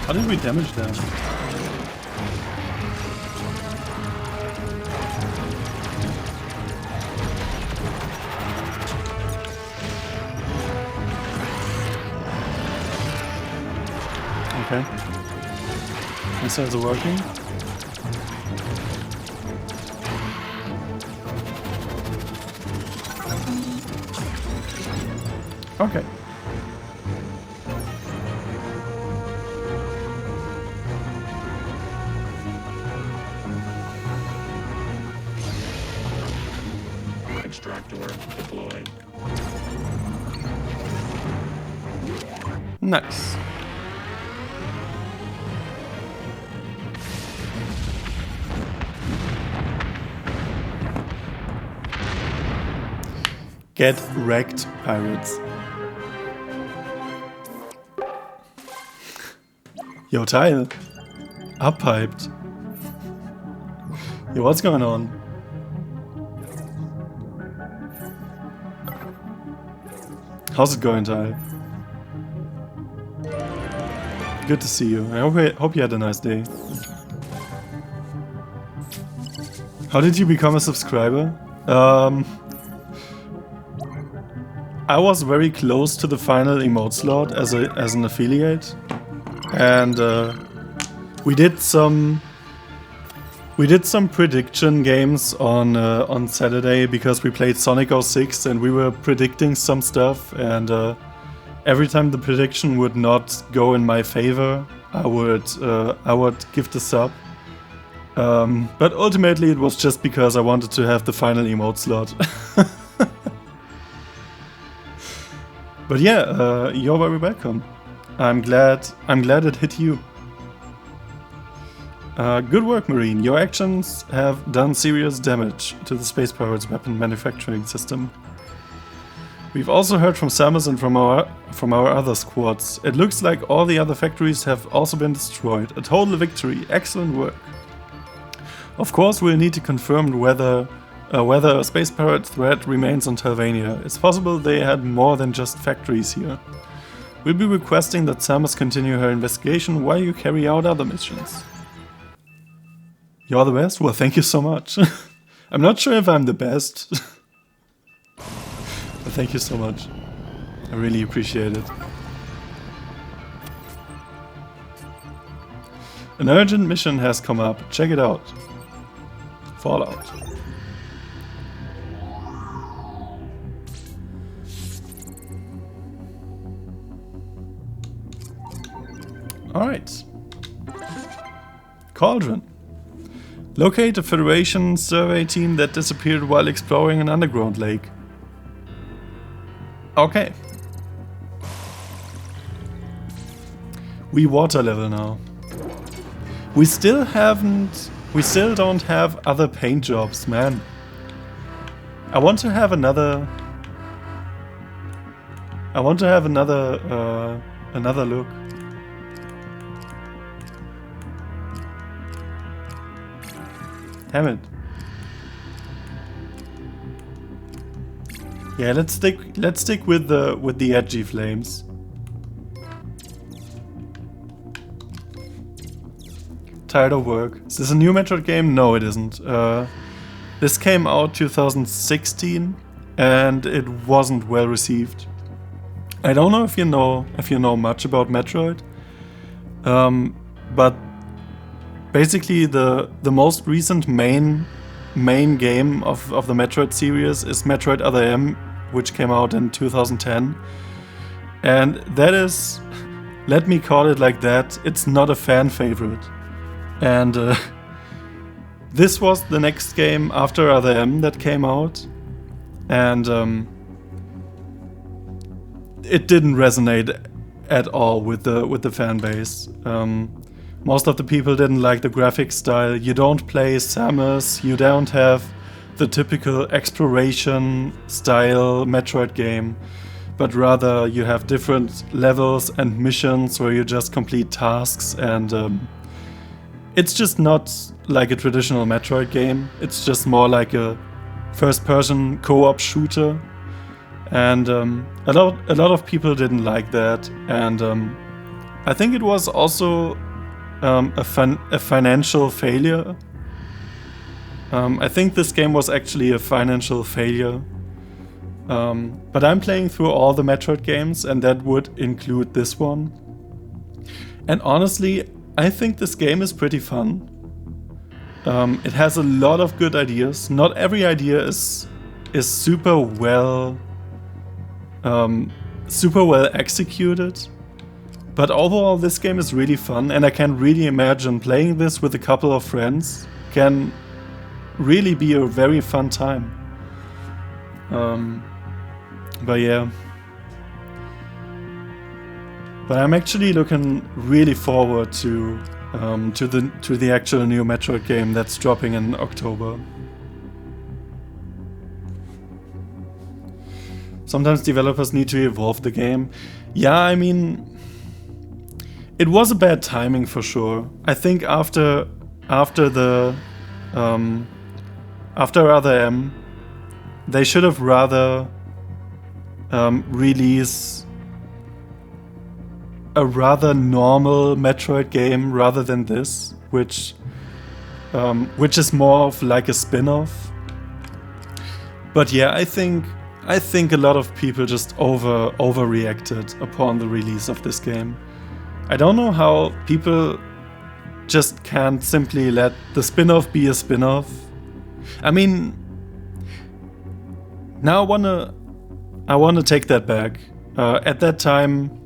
How did we damage them? Okay. Missiles are working. Okay. Extractor deployed. Nice. Get wrecked, pirates. Yo, Tile. Uppiped. Yo, what's going on? How's it going, Tile? Good to see you. I hope you had a nice day. How did you become a subscriber? I was very close to the final emote slot as an affiliate, and we did some prediction games on Saturday because we played Sonic 06 and we were predicting some stuff, and every time the prediction would not go in my favor, I would give the sub. But ultimately it was just because I wanted to have the final emote slot. But yeah, you're very welcome. I'm glad it hit you. Good work, Marine. Your actions have done serious damage to the Space Pirates weapon manufacturing system. We've also heard from Samus and from our other squads. It looks like all the other factories have also been destroyed. A total victory. Excellent work. Of course, we'll need to confirm whether a space pirate threat remains on Talvania. It's possible they had more than just factories here. We'll be requesting that Samus continue her investigation while you carry out other missions. You're the best? Well, thank you so much. I'm not sure if I'm the best. But thank you so much. I really appreciate it. An urgent mission has come up. Check it out. Fallout. Alright. Cauldron. Locate a Federation survey team that disappeared while exploring an underground lake. Okay. We water level now. We still don't have other paint jobs, man. I want to have another look. Damn it. Yeah, let's stick with the edgy flames. Tired of work. Is this a new Metroid game? No, it isn't. This came out 2016 and it wasn't well received. I don't know if you know much about Metroid, but basically the most recent main game of the Metroid series is Metroid Other M, which came out in 2010, and that is, let me call it like that, it's not a fan favorite. And this was the next game after Other M that came out, and it didn't resonate at all with the fan base. Most of the people didn't like the graphic style. You don't play Samus, you don't have the typical exploration style Metroid game, but rather you have different levels and missions where you just complete tasks, and it's just not like a traditional Metroid game. It's just more like a first-person co-op shooter, and a lot of people didn't like that, and I think it was also a financial failure. I think this game was actually a financial failure. But I'm playing through all the Metroid games, and that would include this one. And honestly, I think this game is pretty fun. It has a lot of good ideas. Not every idea is super well executed. But overall, this game is really fun, and I can really imagine playing this with a couple of friends can really be a very fun time. But yeah. But I'm actually looking really forward to the actual new Metroid game that's dropping in October. Sometimes developers need to evolve the game. Yeah, I mean, it was a bad timing for sure. I think after Other M, they should have rather release a rather normal Metroid game rather than this, which is more of like a spin-off. But yeah, I think a lot of people just overreacted upon the release of this game. I don't know how people just can't simply let the spin-off be a spin-off. I mean, now I wanna take that back. At that time,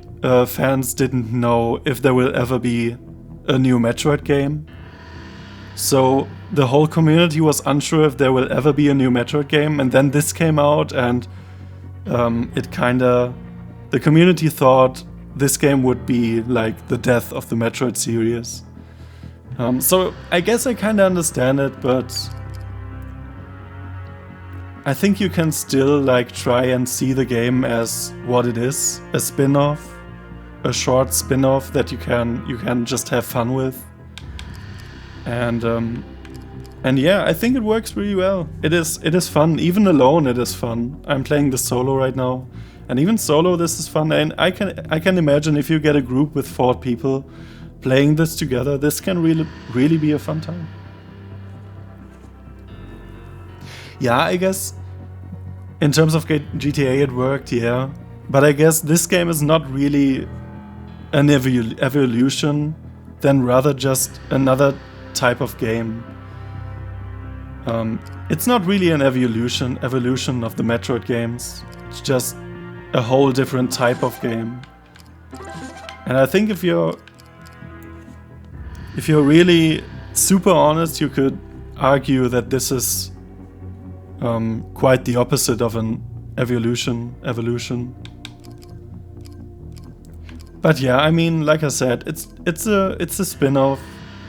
fans didn't know if there will ever be a new Metroid game. So the whole community was unsure if there will ever be a new Metroid game, and then this came out, and the community thought this game would be like the death of the Metroid series. So I guess I kinda understand it, but I think you can still like try and see the game as what it is, a spin-off, a short spin-off that you can just have fun with. And yeah, I think it works really well. It is fun. Even alone it is fun. I'm playing this solo right now. And even solo this is fun. And I can imagine if you get a group with 4 people playing this together, this can really be a fun time. Yeah, I guess in terms of GTA it worked, yeah. But I guess this game is not really an evolution, then rather just another type of game. It's not really an evolution of the Metroid games. It's just a whole different type of game. And I think if you're really super honest, you could argue that this is quite the opposite of an evolution. But yeah, I mean, like I said, it's a spin-off.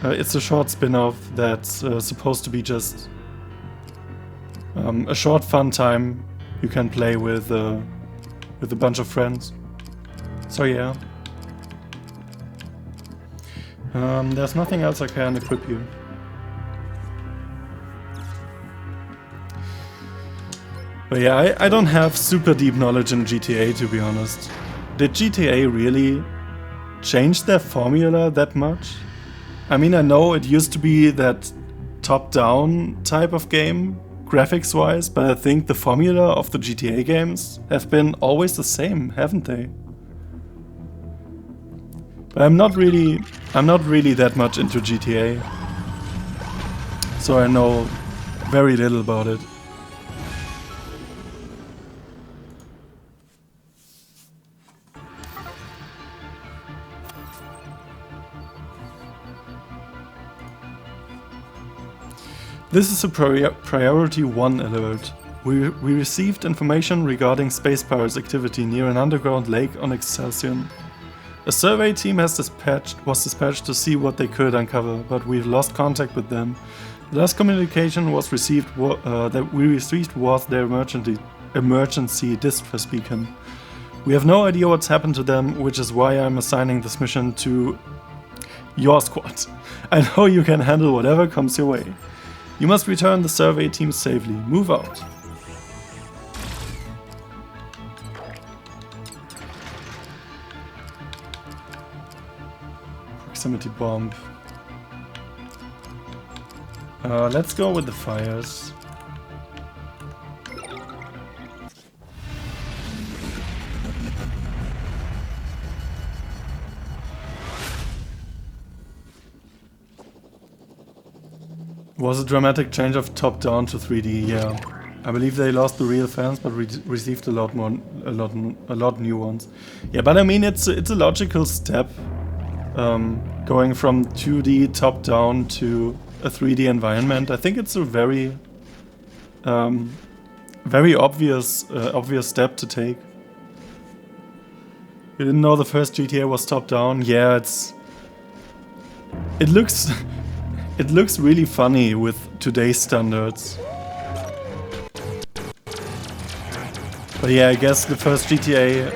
It's a short spin-off that's supposed to be just a short fun time you can play with a bunch of friends. So yeah. There's nothing else I can equip you. But yeah, I don't have super deep knowledge in GTA, to be honest. Did GTA really change their formula that much? I mean, I know it used to be that top-down type of game, graphics-wise, but I think the formula of the GTA games have been always the same, haven't they? But I'm not really that much into GTA, so I know very little about it. This is a priority 1 alert. We received information regarding space pirates activity near an underground lake on Excelsior. A survey team was dispatched to see what they could uncover, but we've lost contact with them. The last communication was that we received was their emergency distress beacon. We have no idea what's happened to them, which is why I'm assigning this mission to your squad. I know you can handle whatever comes your way. You must return the survey team safely. Move out. Proximity bomb. Let's go with the fires. Was a dramatic change of top-down to 3D, yeah. I believe they lost the real fans, but received a lot new ones. Yeah, but I mean, it's a logical step, going from 2D top-down to a 3D environment. I think it's a very very obvious step to take. You didn't know the first GTA was top-down? Yeah, it looks it looks really funny with today's standards. But yeah, I guess the first GTA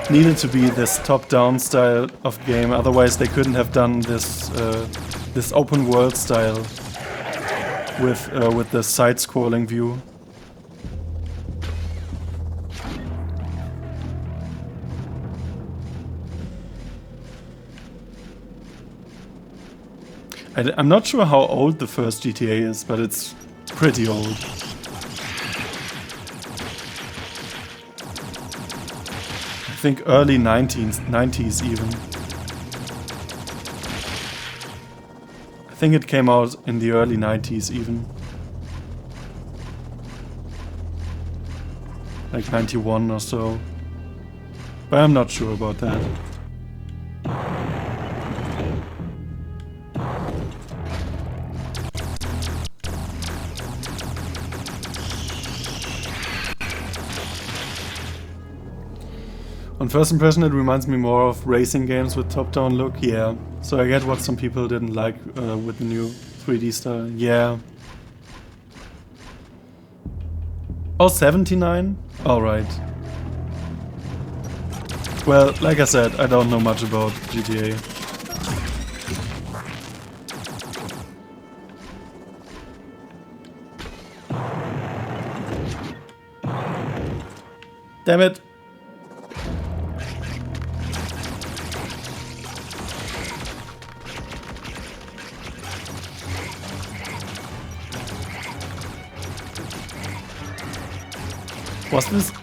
needed to be this top-down style of game, otherwise they couldn't have done this this open world style with the side-scrolling view. I'm not sure how old the first GTA is, but it's pretty old. I think early 90s even. I think it came out in the early 90s even. Like 91 or so. But I'm not sure about that. On first impression, it reminds me more of racing games with top-down look. Yeah, so I get what some people didn't like with the new 3D style. Yeah. Oh, 79? Alright. Well, like I said, I don't know much about GTA. Damn it!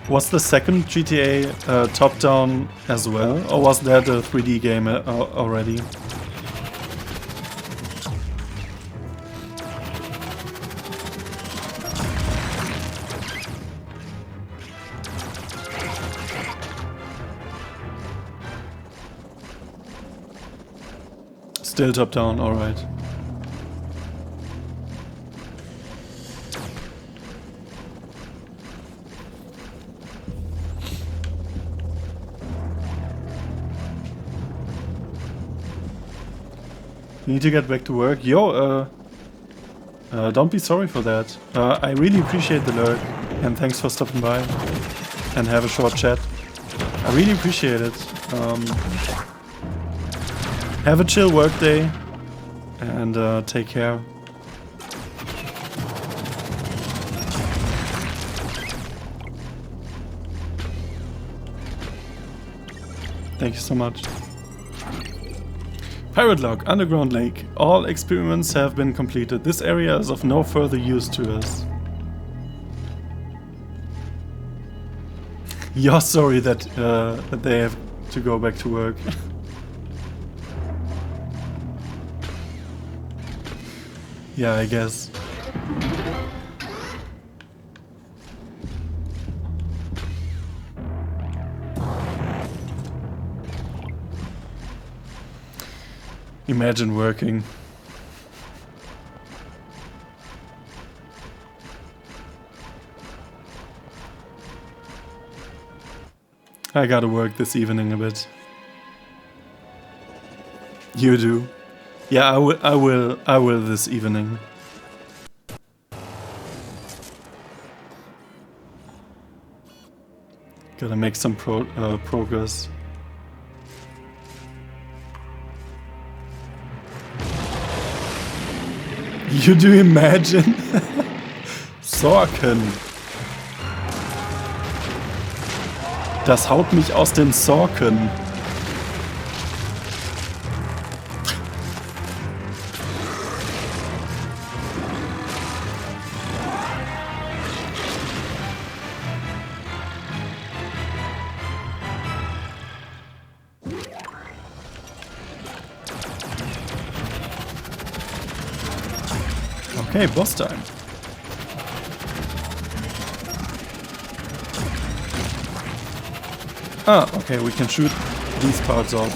Was the second GTA top-down as well, or was that a 3D game already? Still top-down, alright. Need to get back to work. Yo, don't be sorry for that. I really appreciate the lurk, and thanks for stopping by and have a short chat. I really appreciate it. Have a chill work day, and take care. Thank you so much. Pirate log, underground lake. All experiments have been completed. This area is of no further use to us. You're sorry that they have to go back to work. Yeah, I guess. Imagine working. I gotta work this evening a bit. You do? Yeah, I will this evening. Gotta make some progress. You do imagine? Sorken. Das haut mich aus den Sorken. Okay, boss time. Ah, okay, we can shoot these parts off.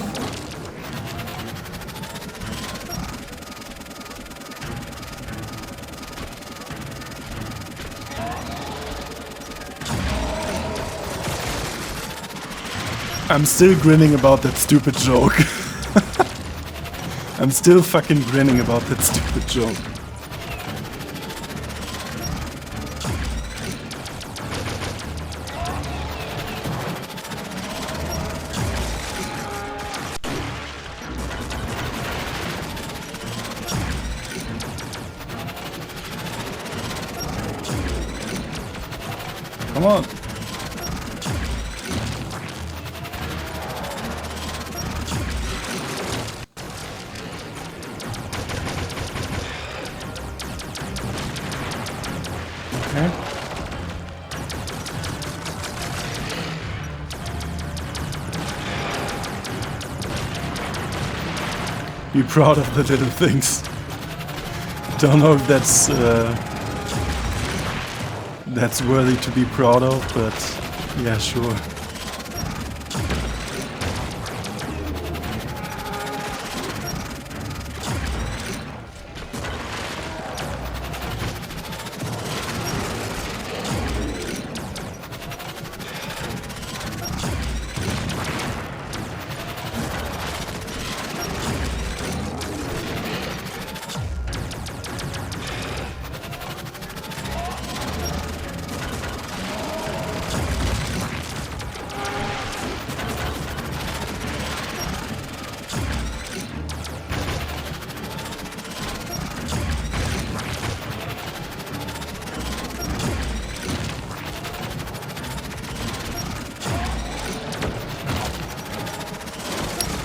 I'm still grinning about that stupid joke. I'm still fucking grinning about that stupid joke. Come on. Okay. Be proud of the little things. Don't know if that's worthy to be proud of, but yeah, sure.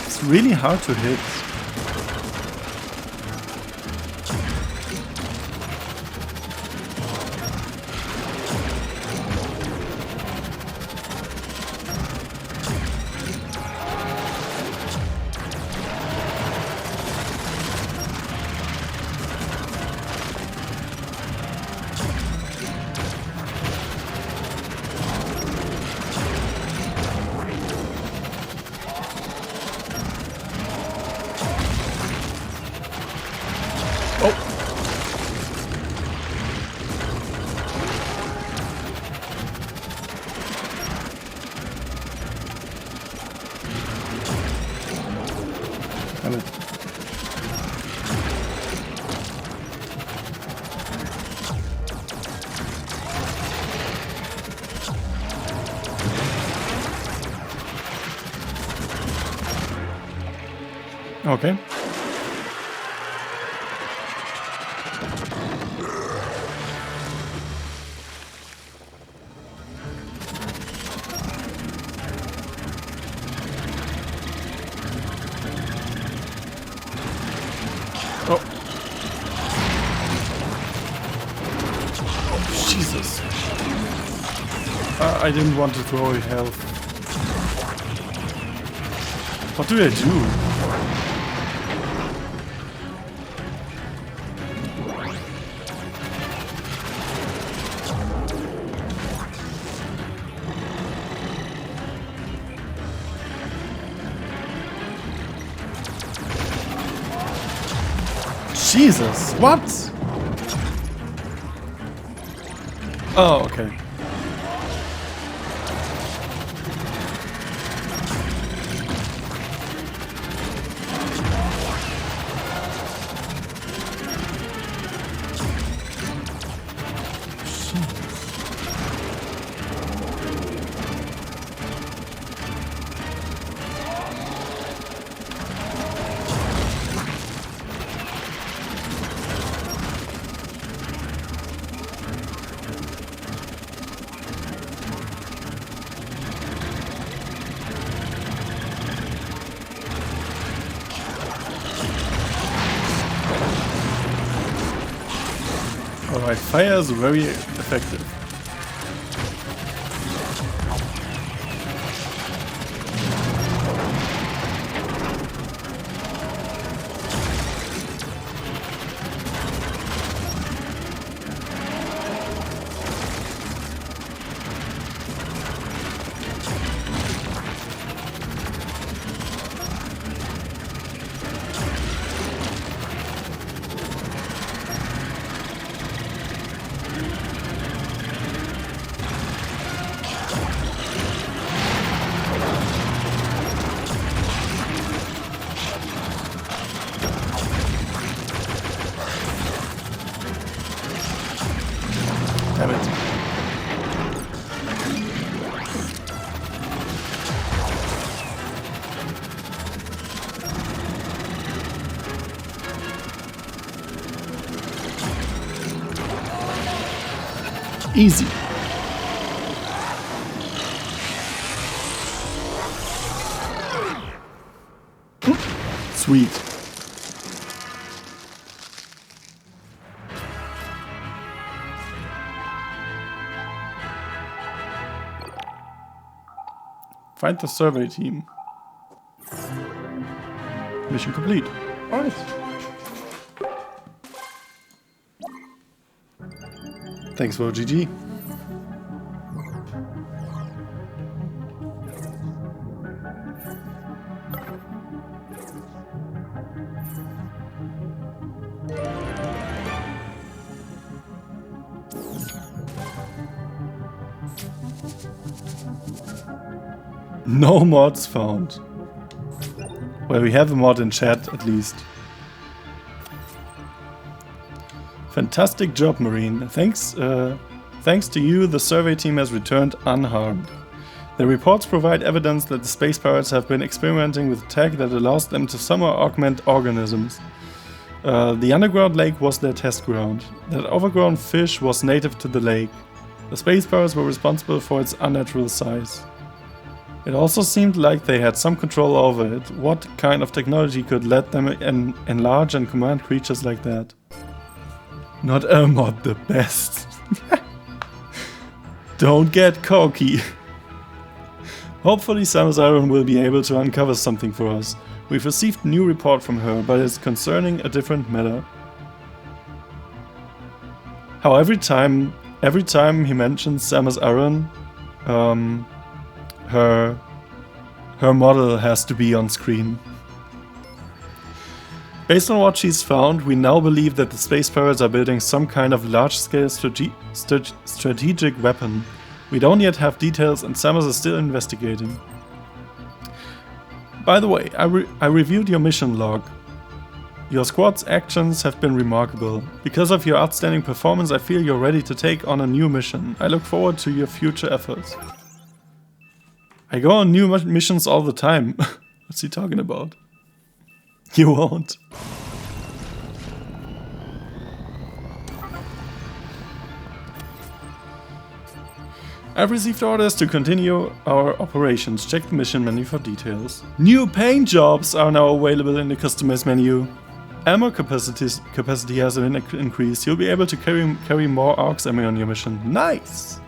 It's really hard to hit. Damn it. Okay. Oh. Oh, Jesus. I didn't want to throw away health. What do I do? Jesus, what? Oh, okay. Alright, fire is very effective. Damn it. Easy. Sweet. Find the survey team. Mission complete. Alright. Thanks for GG. No mods found. Well, we have a mod in chat at least. Fantastic job, Marine. Thanks to you, the survey team has returned unharmed. The reports provide evidence that the space pirates have been experimenting with tech that allows them to somehow augment organisms. The underground lake was their test ground. That overgrown fish was native to the lake. The space pirates were responsible for its unnatural size. It also seemed like they had some control over it. What kind of technology could let them enlarge and command creatures like that? Not mod the best. Don't get cocky. Hopefully Samus Aran will be able to uncover something for us. We've received a new report from her, but it's concerning a different matter. How every time he mentions Samus Aran, her model has to be on screen. Based on what she's found, we now believe that the space pirates are building some kind of large-scale strategic weapon. We don't yet have details and Samus is still investigating. By the way, I reviewed your mission log. Your squad's actions have been remarkable. Because of your outstanding performance, I feel you're ready to take on a new mission. I look forward to your future efforts. I go on new missions all the time. What's he talking about? You won't. I've received orders to continue our operations. Check the mission menu for details. New paint jobs are now available in the customize menu. Ammo capacity has been increased. You'll be able to carry more AUX ammo on your mission. Nice!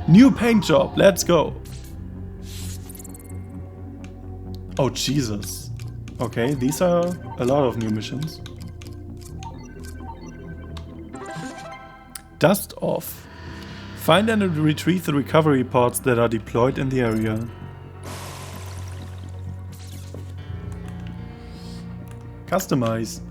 New paint job, let's go! Oh Jesus. Okay, these are a lot of new missions. Dust off. Find and retrieve the recovery pods that are deployed in the area. Customize.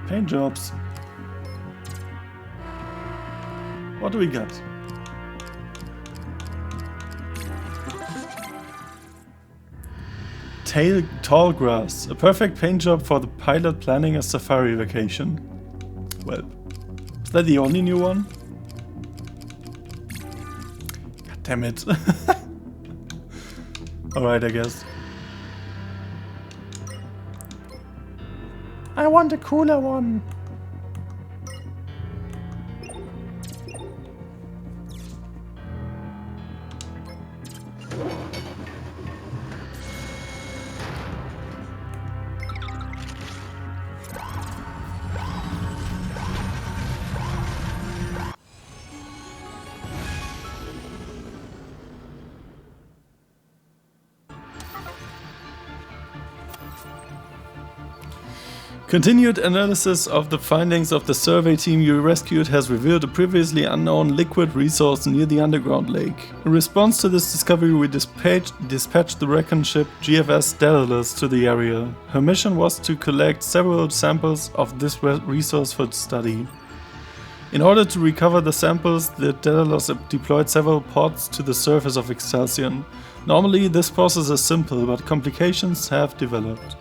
Paint jobs. What do we got? Tall grass. A perfect paint job for the pilot planning a safari vacation. Well, is that the only new one? God damn it. Alright, I guess. I want a cooler one. Continued analysis of the findings of the survey team you rescued has revealed a previously unknown liquid resource near the underground lake. In response to this discovery, we dispatched the recon ship GFS Daedalus to the area. Her mission was to collect several samples of this resource for study. In order to recover the samples, the Daedalus deployed several pods to the surface of Excelsior. Normally this process is simple, but complications have developed.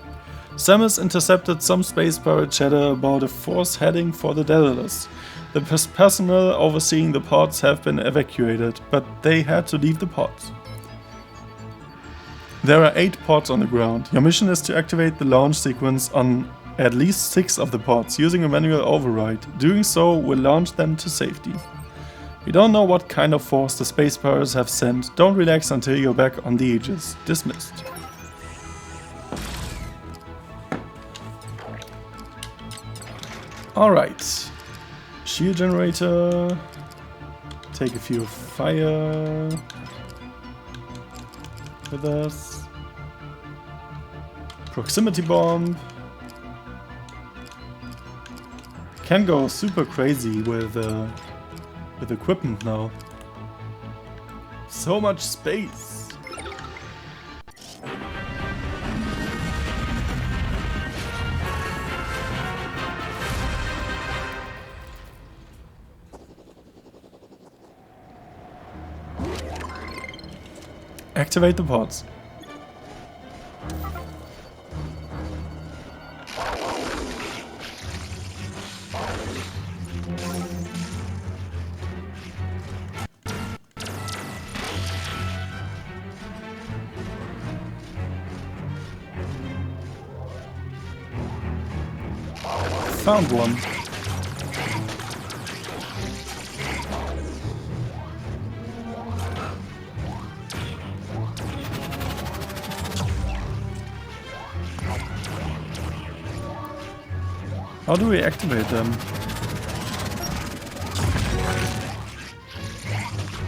Samus intercepted some space pirate chatter about a force heading for the Daedalus. The personnel overseeing the pods have been evacuated, but they had to leave the pods. There are 8 pods on the ground. Your mission is to activate the launch sequence on at least 6 of the pods using a manual override. Doing so will launch them to safety. We don't know what kind of force the space pirates have sent. Don't relax until you're back on the Aegis. Dismissed. Alright. Shield generator. Take a few fire with us. Proximity bomb. Can go super crazy with equipment now. So much space. Activate the pods. Found one. How do we activate them?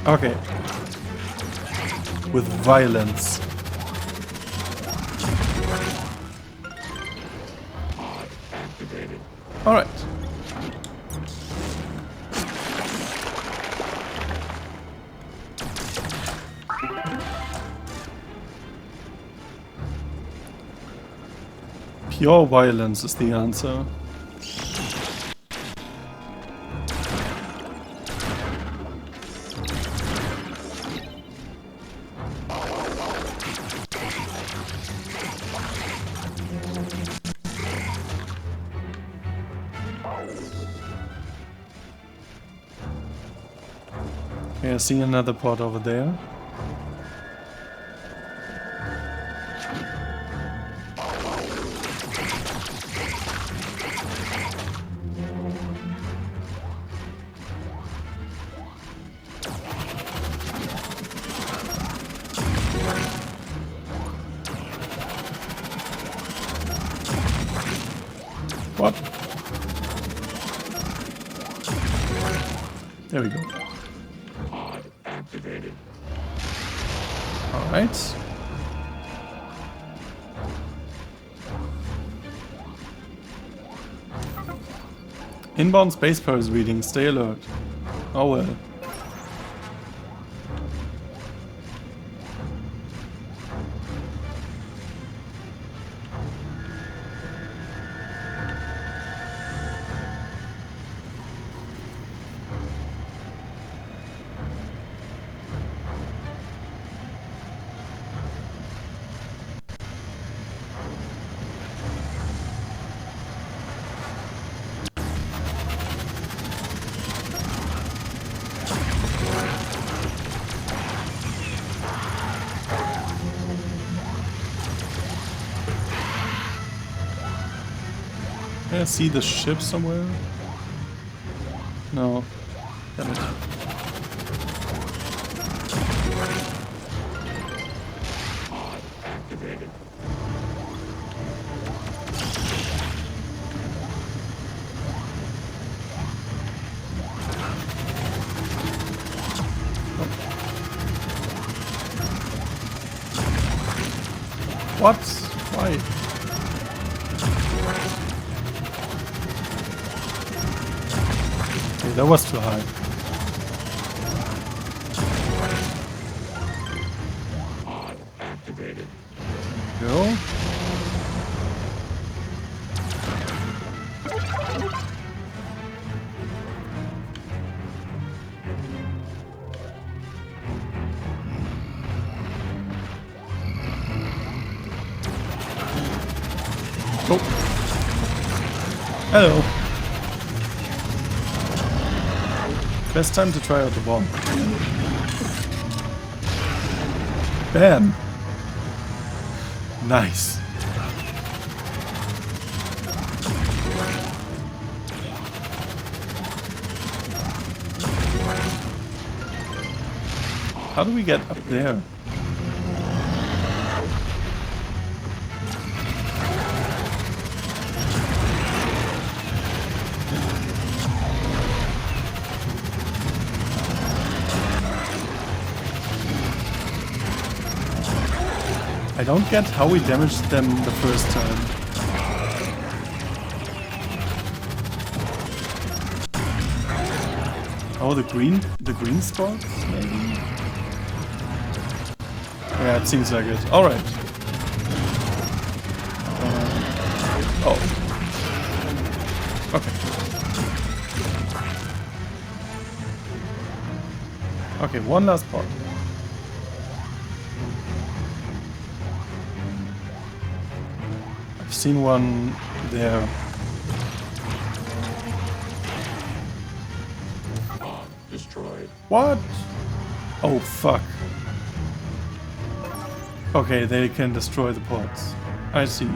Okay. With violence. Alright. Pure violence is the answer. Okay, I see another pod over there. What? There we go. Activated. Alright. Inbound space pirates reading, stay alert. Oh well. Can I see the ship somewhere? No. Damn it. Activated. What? Why? Okay, that was too high. Activated. Go. Oh. Hello. Best time to try out the bomb. Bam. Nice. How do we get up there? I don't get how we damaged them the first time. Oh, the green spots, maybe? Yeah, it seems like it. Alright. Oh. Okay. Okay, one last part. I've seen one there. Bomb destroyed. What? Oh, fuck. Okay, they can destroy the pods. I see.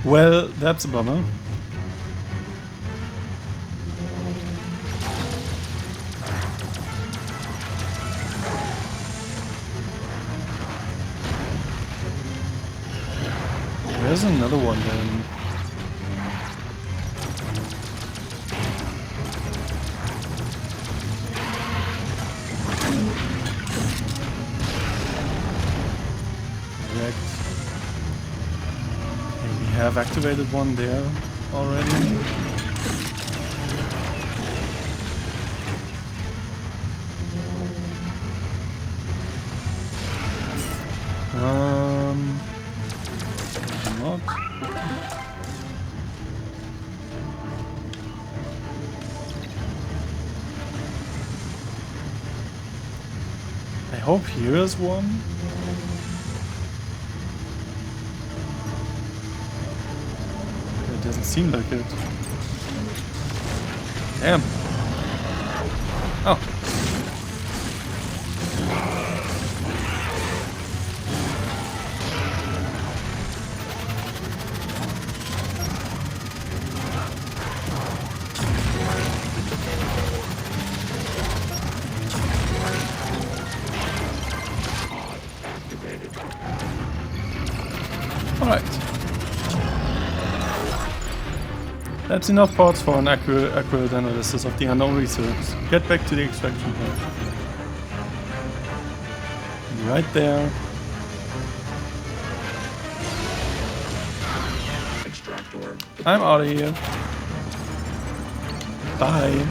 Well, that's a bummer. There's another one then. Correct. Okay, we have activated one there already. Not. I hope here is one. It doesn't seem like it. Damn. Oh. Alright. That's enough parts for an accurate analysis of the unknown resource. Get back to the extraction point. Right there. Extractor. I'm out of here. Bye.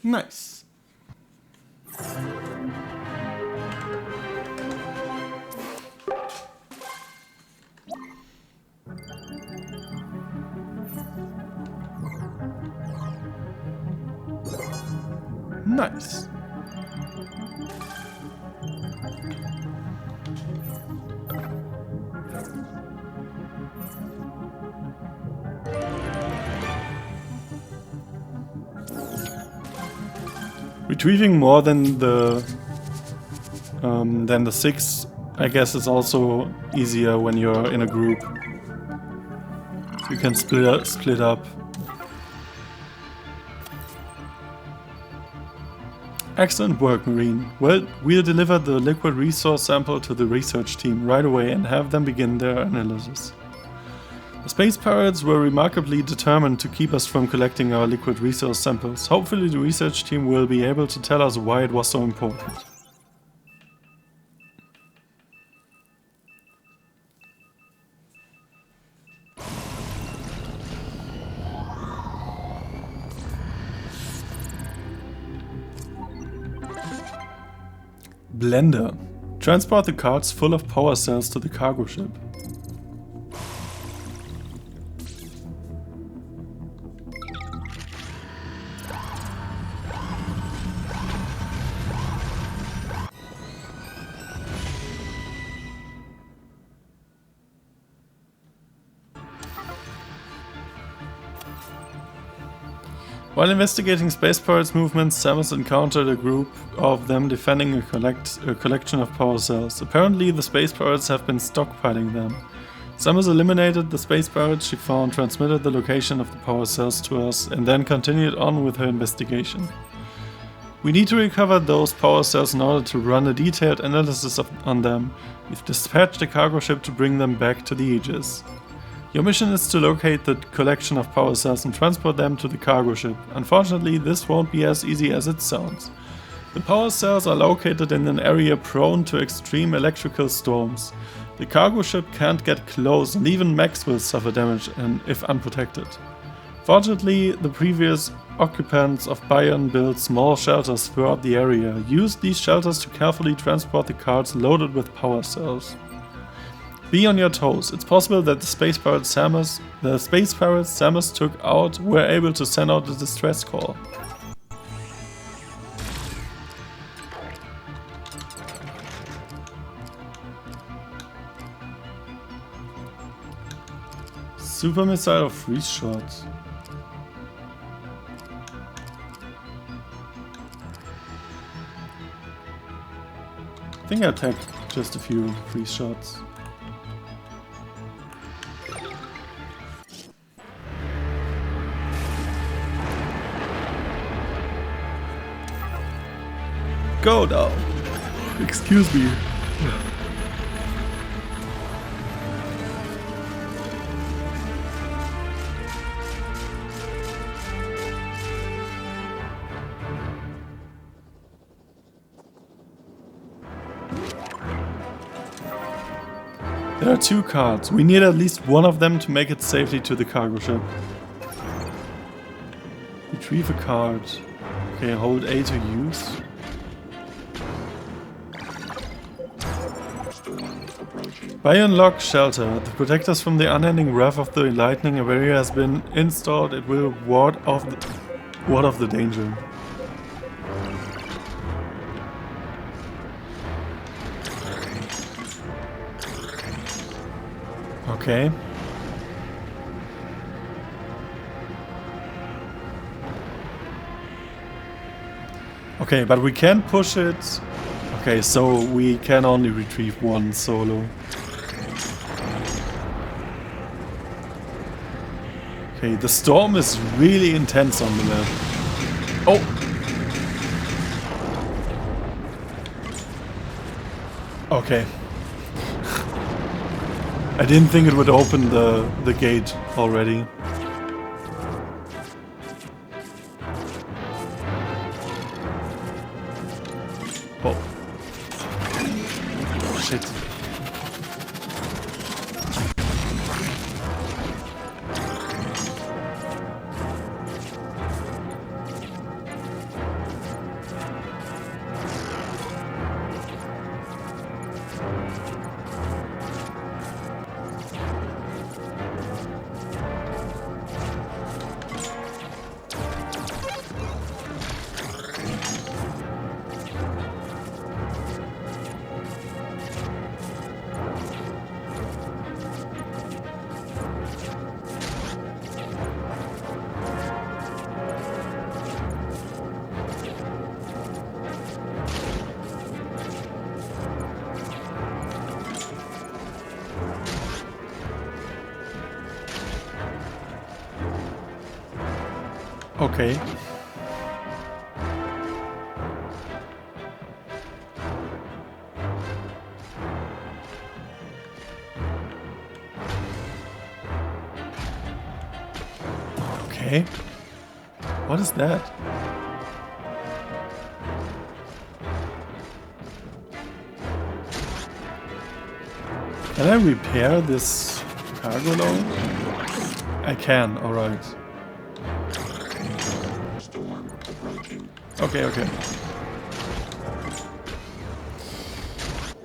Nice. Nice. Retrieving more than the 6, I guess, is also easier when you're in a group. So you can split up. Excellent work, Marine. Well, we'll deliver the liquid resource sample to the research team right away and have them begin their analysis. The space pirates were remarkably determined to keep us from collecting our liquid resource samples. Hopefully the research team will be able to tell us why it was so important. Blender. Transport the carts full of power cells to the cargo ship. While investigating space pirates' movements, Samus encountered a group of them defending a collection of power cells. Apparently, the space pirates have been stockpiling them. Samus eliminated the space pirates she found, transmitted the location of the power cells to us, and then continued on with her investigation. We need to recover those power cells in order to run a detailed analysis on them. We've dispatched a cargo ship to bring them back to the Aegis. Your mission is to locate the collection of power cells and transport them to the cargo ship. Unfortunately, this won't be as easy as it sounds. The power cells are located in an area prone to extreme electrical storms. The cargo ship can't get close, and even mechs will suffer damage if unprotected. Fortunately, the previous occupants of Bayern built small shelters throughout the area. Use these shelters to carefully transport the carts loaded with power cells. Be on your toes. It's possible that the space pirates Samus took out were able to send out a distress call. Super missile or freeze shot? I think I'll take just a few freeze shots. Go now! Excuse me. There are 2 cards. We need at least one of them to make it safely to the cargo ship. Retrieve a card. Okay, hold A to use. By unlock shelter, the protectors from the unending wrath of the lightning barrier has been installed. It will ward off the danger. Okay. Okay, but we can push it. Okay, so we can only retrieve one solo. Okay, the storm is really intense on the map. Oh! Okay. I didn't think it would open the gate already. Oh. Shit. Okay. Okay. What is that? Can I repair this cargo load? I can, alright. Okay, okay.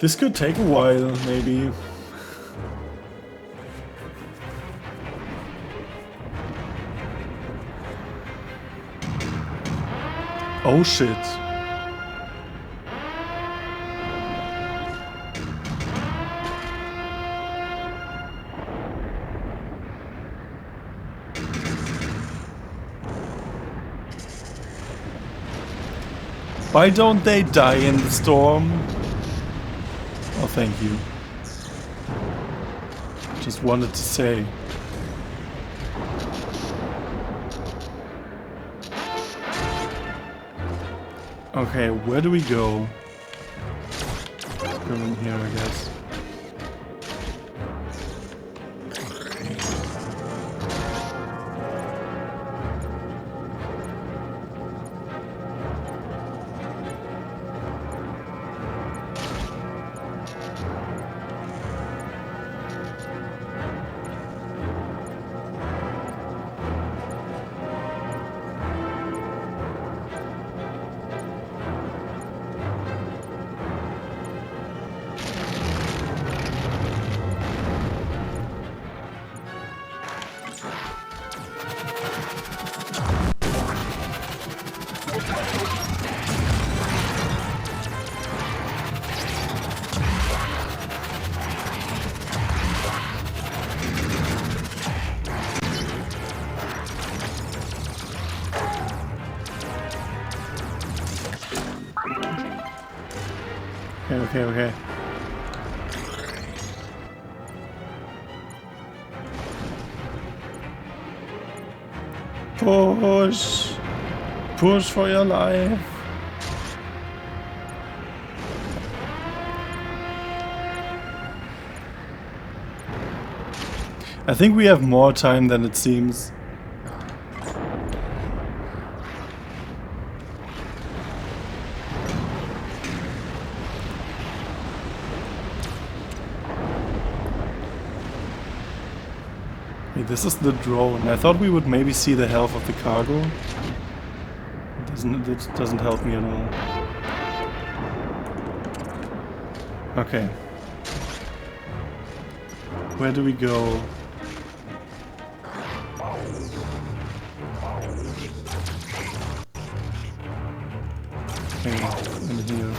This could take a while, maybe. Oh shit. Why don't they die in the storm? Oh, thank you. Just wanted to say. Okay, where do we go? Go in here, I guess. Okay. Push! Push for your life! I think we have more time than it seems. This is the drone. I thought we would maybe see the health of the cargo. It doesn't help me at all. Okay. Where do we go? Okay, in here.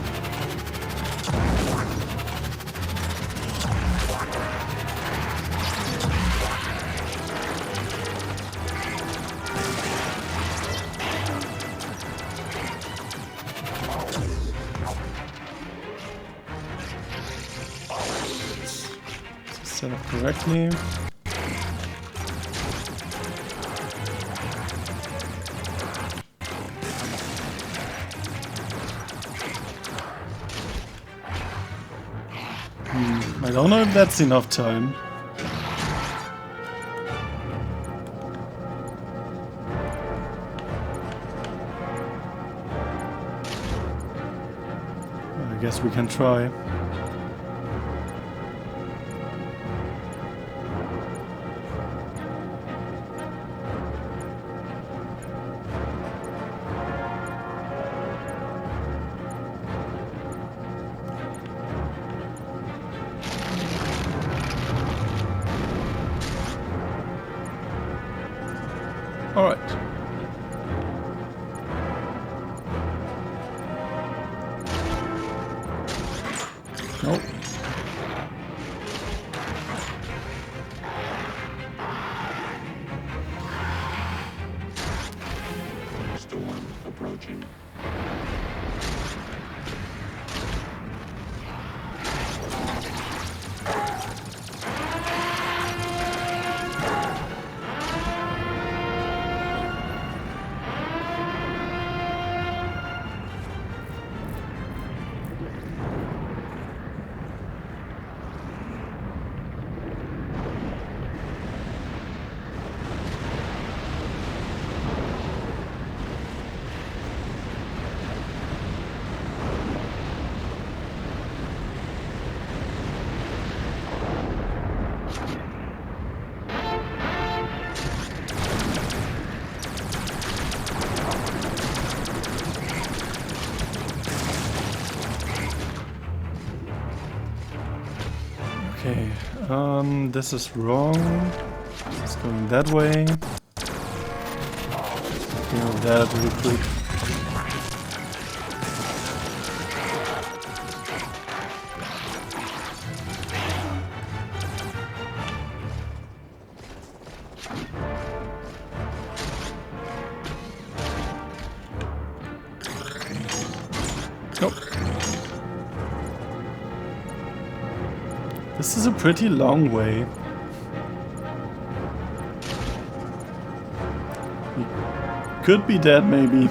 Set up correctly. I don't know if that's enough time. I guess we can try. Alright. Nope. Storm approaching. Okay, this is wrong. It's going that way. Deal with that real quick. This is a pretty long way. We could be dead, maybe.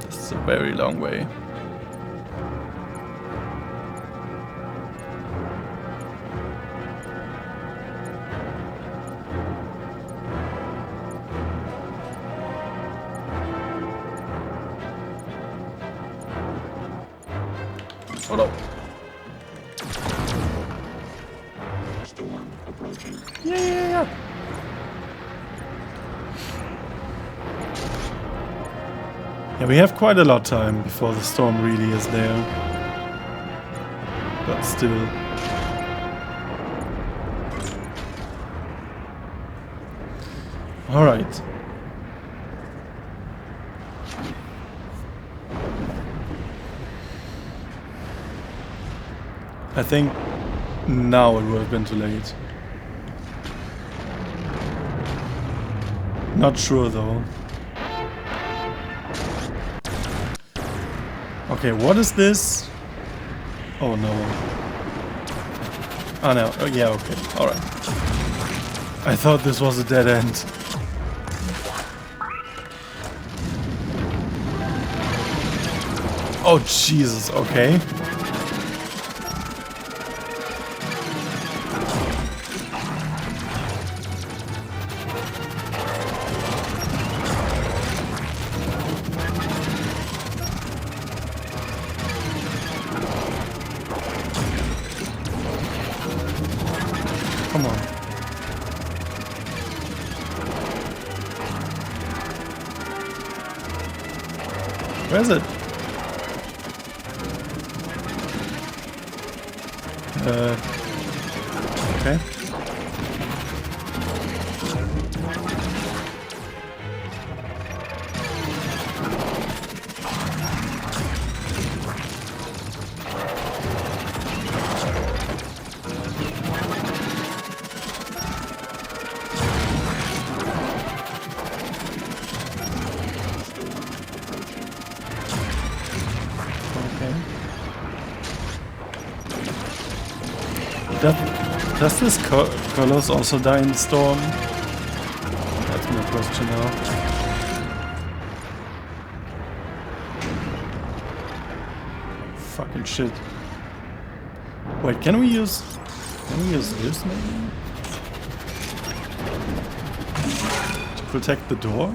This is a very long way. Oh no. Storm approaching. Yeah. Yeah, we have quite a lot of time before the storm really is there. But still. Alright. I think now it would have been too late. Not sure though. Okay, what is this? Oh no. Ah no, oh, yeah, okay, alright. I thought this was a dead end. Oh Jesus, okay. Come on. Where is it? Okay. Does this Colossus also die in the storm? That's my question now. Fucking shit. Wait, can we use this maybe? To protect the door?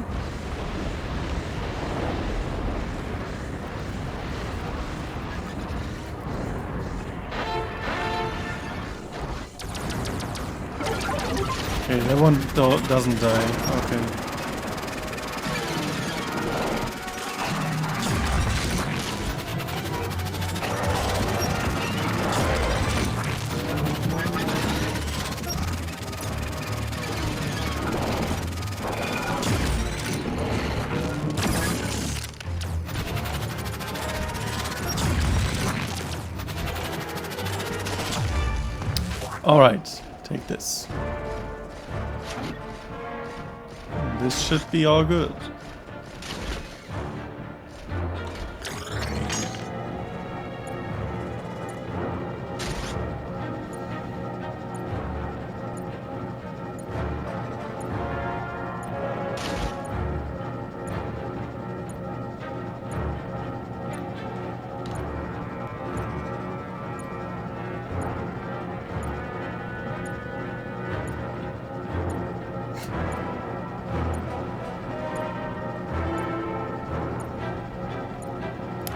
Okay, that one doesn't die. Okay. All right, take this. This should be all good.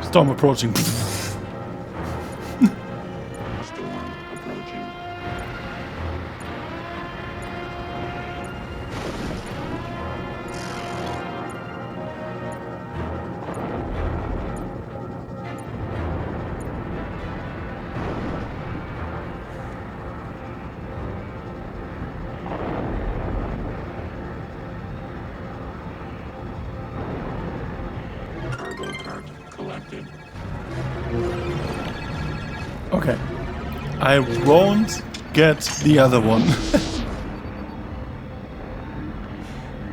Storm approaching. Storm approaching. Cargo cart collected. Okay. I won't get the other one.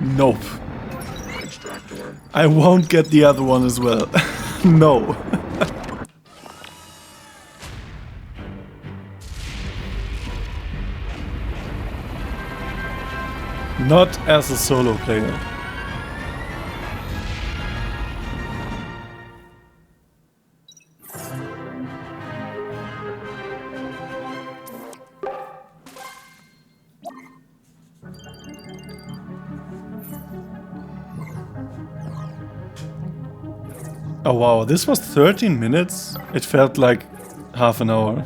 Nope. Extractor. I won't get the other one as well. No. Not as a solo player. Oh wow, this was 13 minutes? It felt like half an hour.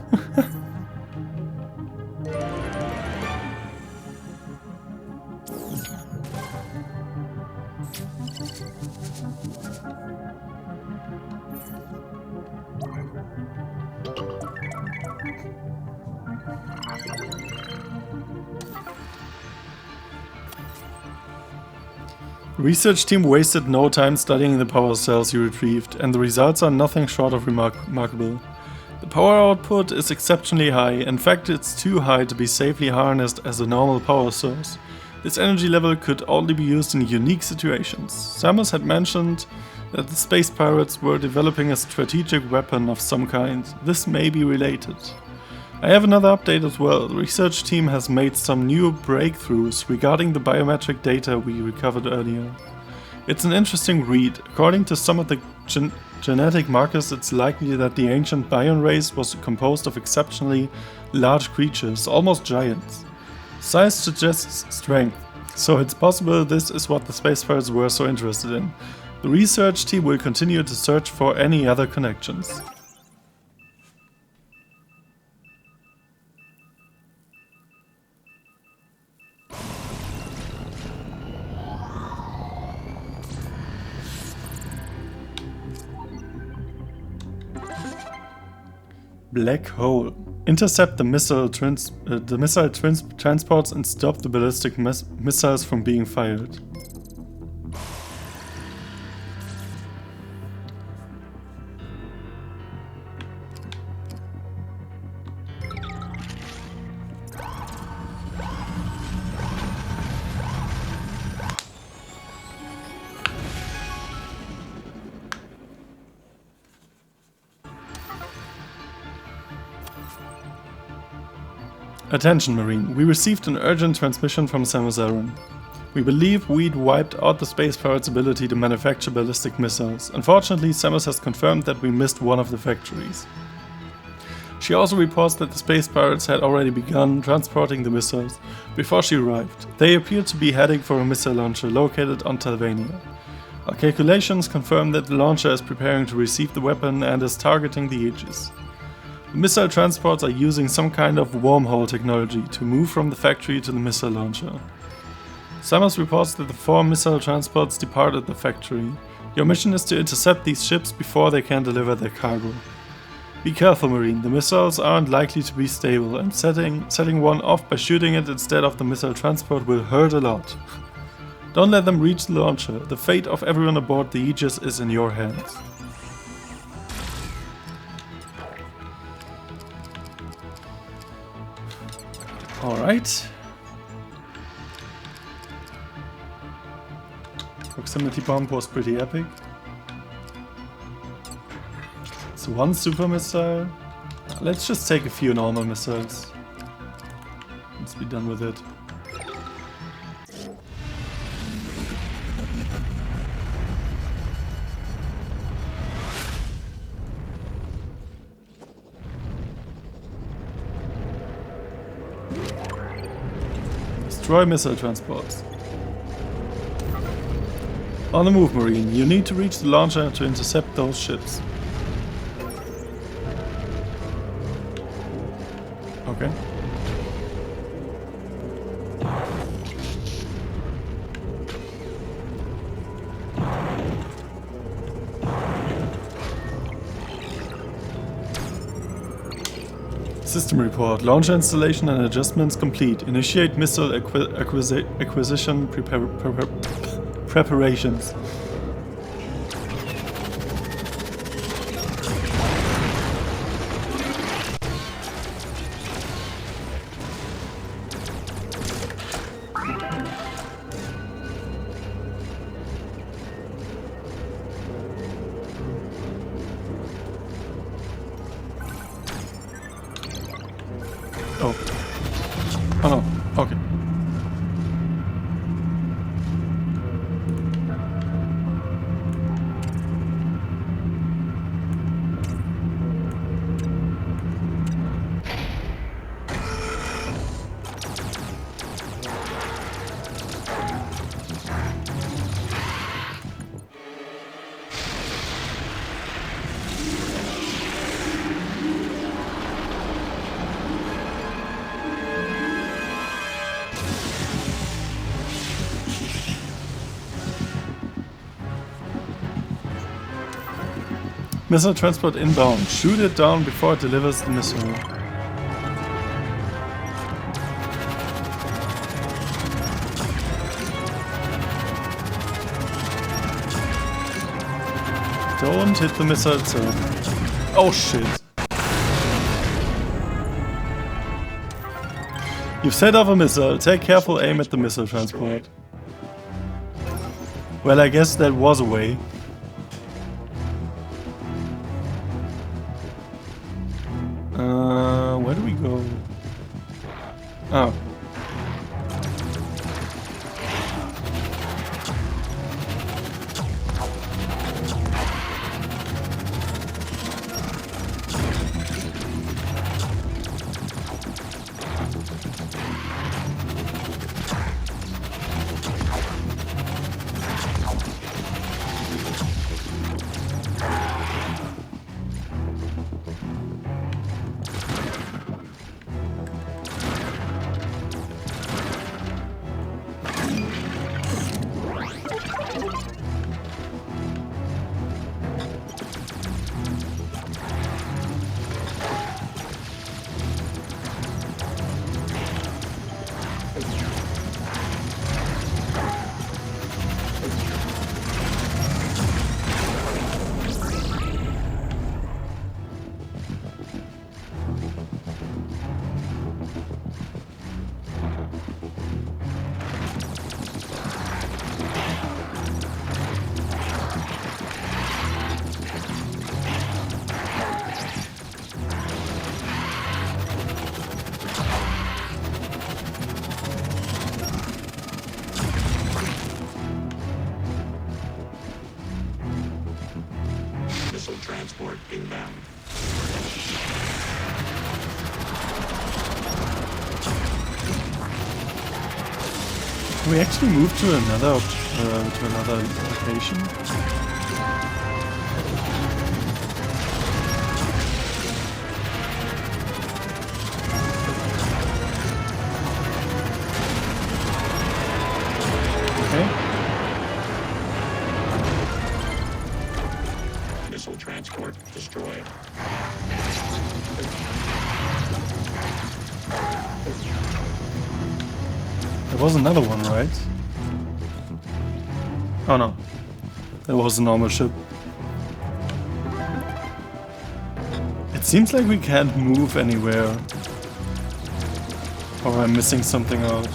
Research team wasted no time studying the power cells you retrieved, and the results are nothing short of remarkable. The power output is exceptionally high, in fact it's too high to be safely harnessed as a normal power source. This energy level could only be used in unique situations. Samus had mentioned that the space pirates were developing a strategic weapon of some kind. This may be related. I have another update as well. The research team has made some new breakthroughs regarding the biometric data we recovered earlier. It's an interesting read. According to some of the genetic markers, it's likely that the ancient Bion race was composed of exceptionally large creatures, almost giants. Size suggests strength, so it's possible this is what the space pirates were so interested in. The research team will continue to search for any other connections. Black hole. Intercept the missile transports and stop the ballistic missiles from being fired. Attention Marine, we received an urgent transmission from Samus Aran. We believe we'd wiped out the space pirates' ability to manufacture ballistic missiles. Unfortunately, Samus has confirmed that we missed one of the factories. She also reports that the space pirates had already begun transporting the missiles before she arrived. They appear to be heading for a missile launcher located on Talvania. Our calculations confirm that the launcher is preparing to receive the weapon and is targeting the Aegis. The missile transports are using some kind of wormhole technology to move from the factory to the missile launcher. Samus reports that the 4 missile transports departed the factory. Your mission is to intercept these ships before they can deliver their cargo. Be careful, Marine, the missiles aren't likely to be stable, and setting one off by shooting it instead of the missile transport will hurt a lot. Don't let them reach the launcher. The fate of everyone aboard the Aegis is in your hands. Alright. Proximity bomb was pretty epic. So 1 super missile. Let's just take a few normal missiles. Let's be done with it. Destroy missile transports. On the move, Marine. You need to reach the launcher to intercept those ships. Okay. System report. Launcher installation and adjustments complete. Initiate missile acquisition preparations. Oh. Oh no. Okay. Missile transport inbound. Shoot it down before it delivers the missile. Don't hit the missile itself. Oh shit. You've set off a missile. Take careful aim at the missile transport. Well, I guess that was a way. Where do we go? Oh. Missile transport inbound. We actually moved to another location. Okay. Missile transport destroyed. There was another one, right? Oh no. That was a normal ship. It seems like we can't move anywhere. Or I'm missing something out.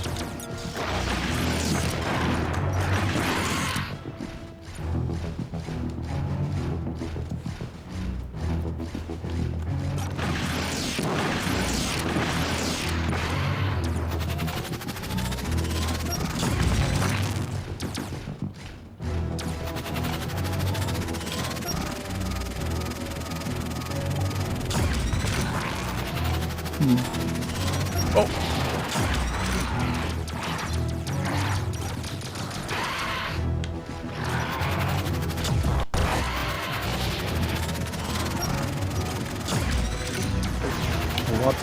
Oh! What?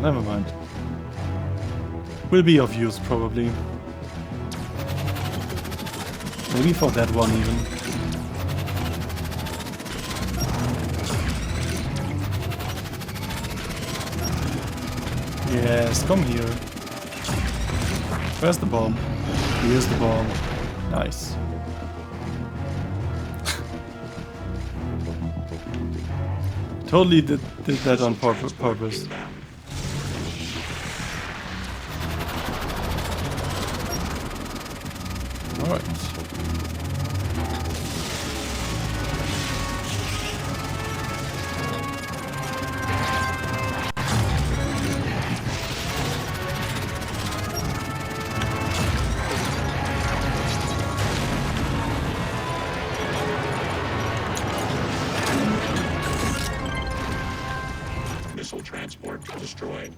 Never mind. Will be of use, probably. Maybe for that one, even. Yes, come here. Where's the bomb? Here's the bomb. Nice. Totally did that on purpose. Alright. Missile transport destroyed.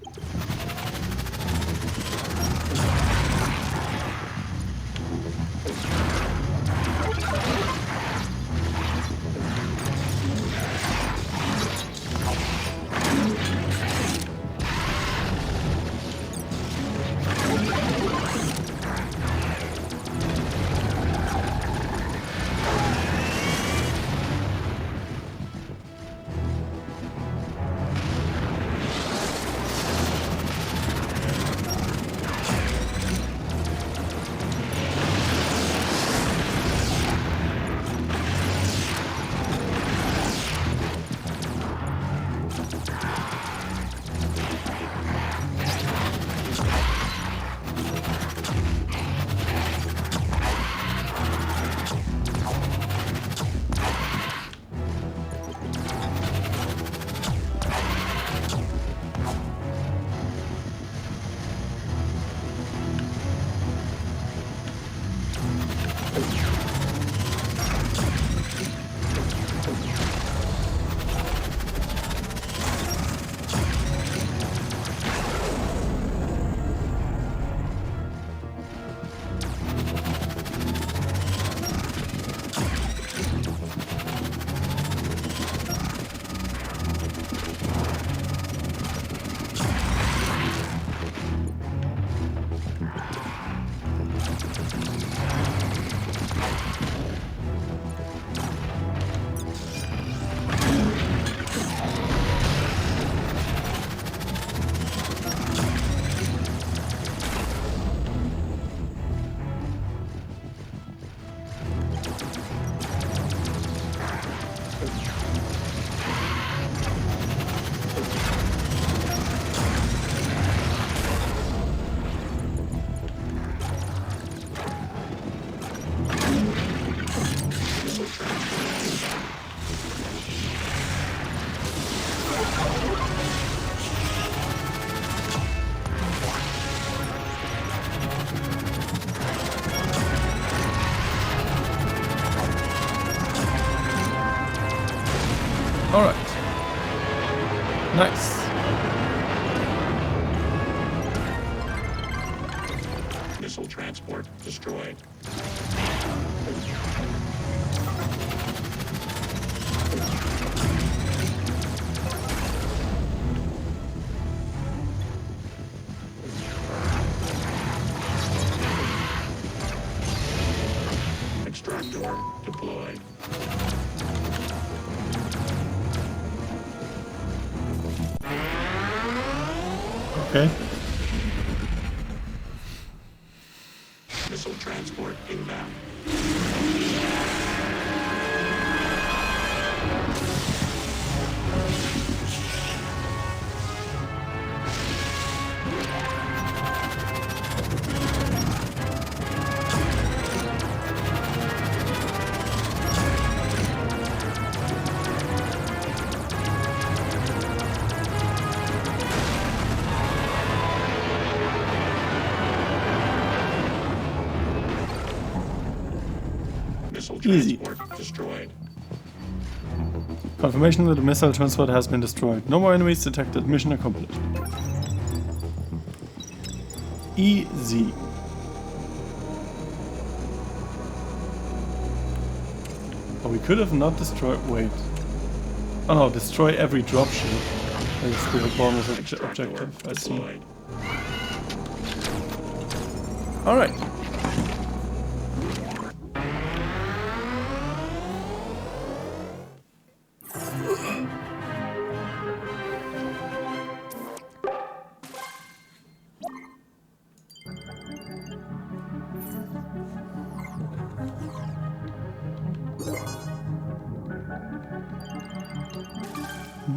Alright. Nice. Missile transport destroyed. Extractor deployed. Okay. Missile transport inbound. Missile Easy. transport destroyed. Confirmation that the missile transport has been destroyed. No more enemies detected. Mission accomplished. Easy. Oh, we could have not destroyed. Wait. Oh no, destroy every dropship. That is the bonus objective. I see. Deployed. Alright.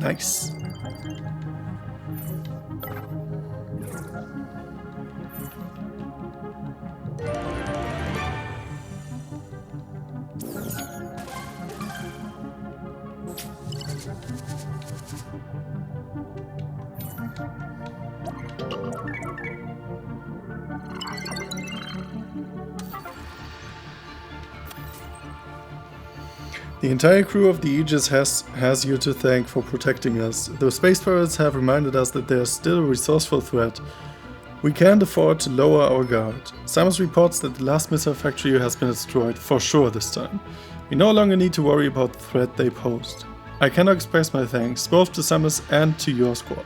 Nice. The entire crew of the Aegis has you to thank for protecting us. The space pirates have reminded us that they are still a resourceful threat. We can't afford to lower our guard. Samus reports that the last missile factory has been destroyed, for sure this time. We no longer need to worry about the threat they posed. I cannot express my thanks, both to Samus and to your squad.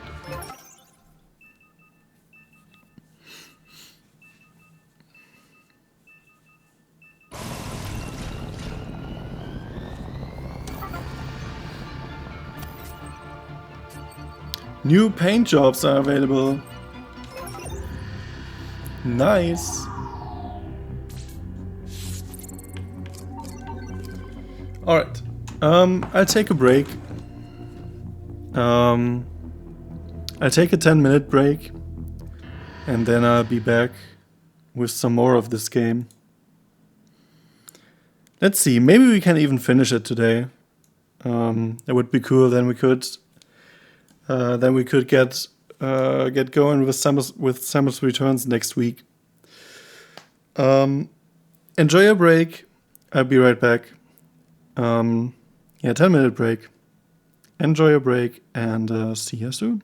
New paint jobs are available. Nice. Alright. I'll take a break. I'll take a 10-minute break. And then I'll be back with some more of this game. Let's see, maybe we can even finish it today. That would be cool. Then we could get going with Samus Returns next week. Enjoy your break. I'll be right back. 10-minute break. Enjoy your break and see you soon.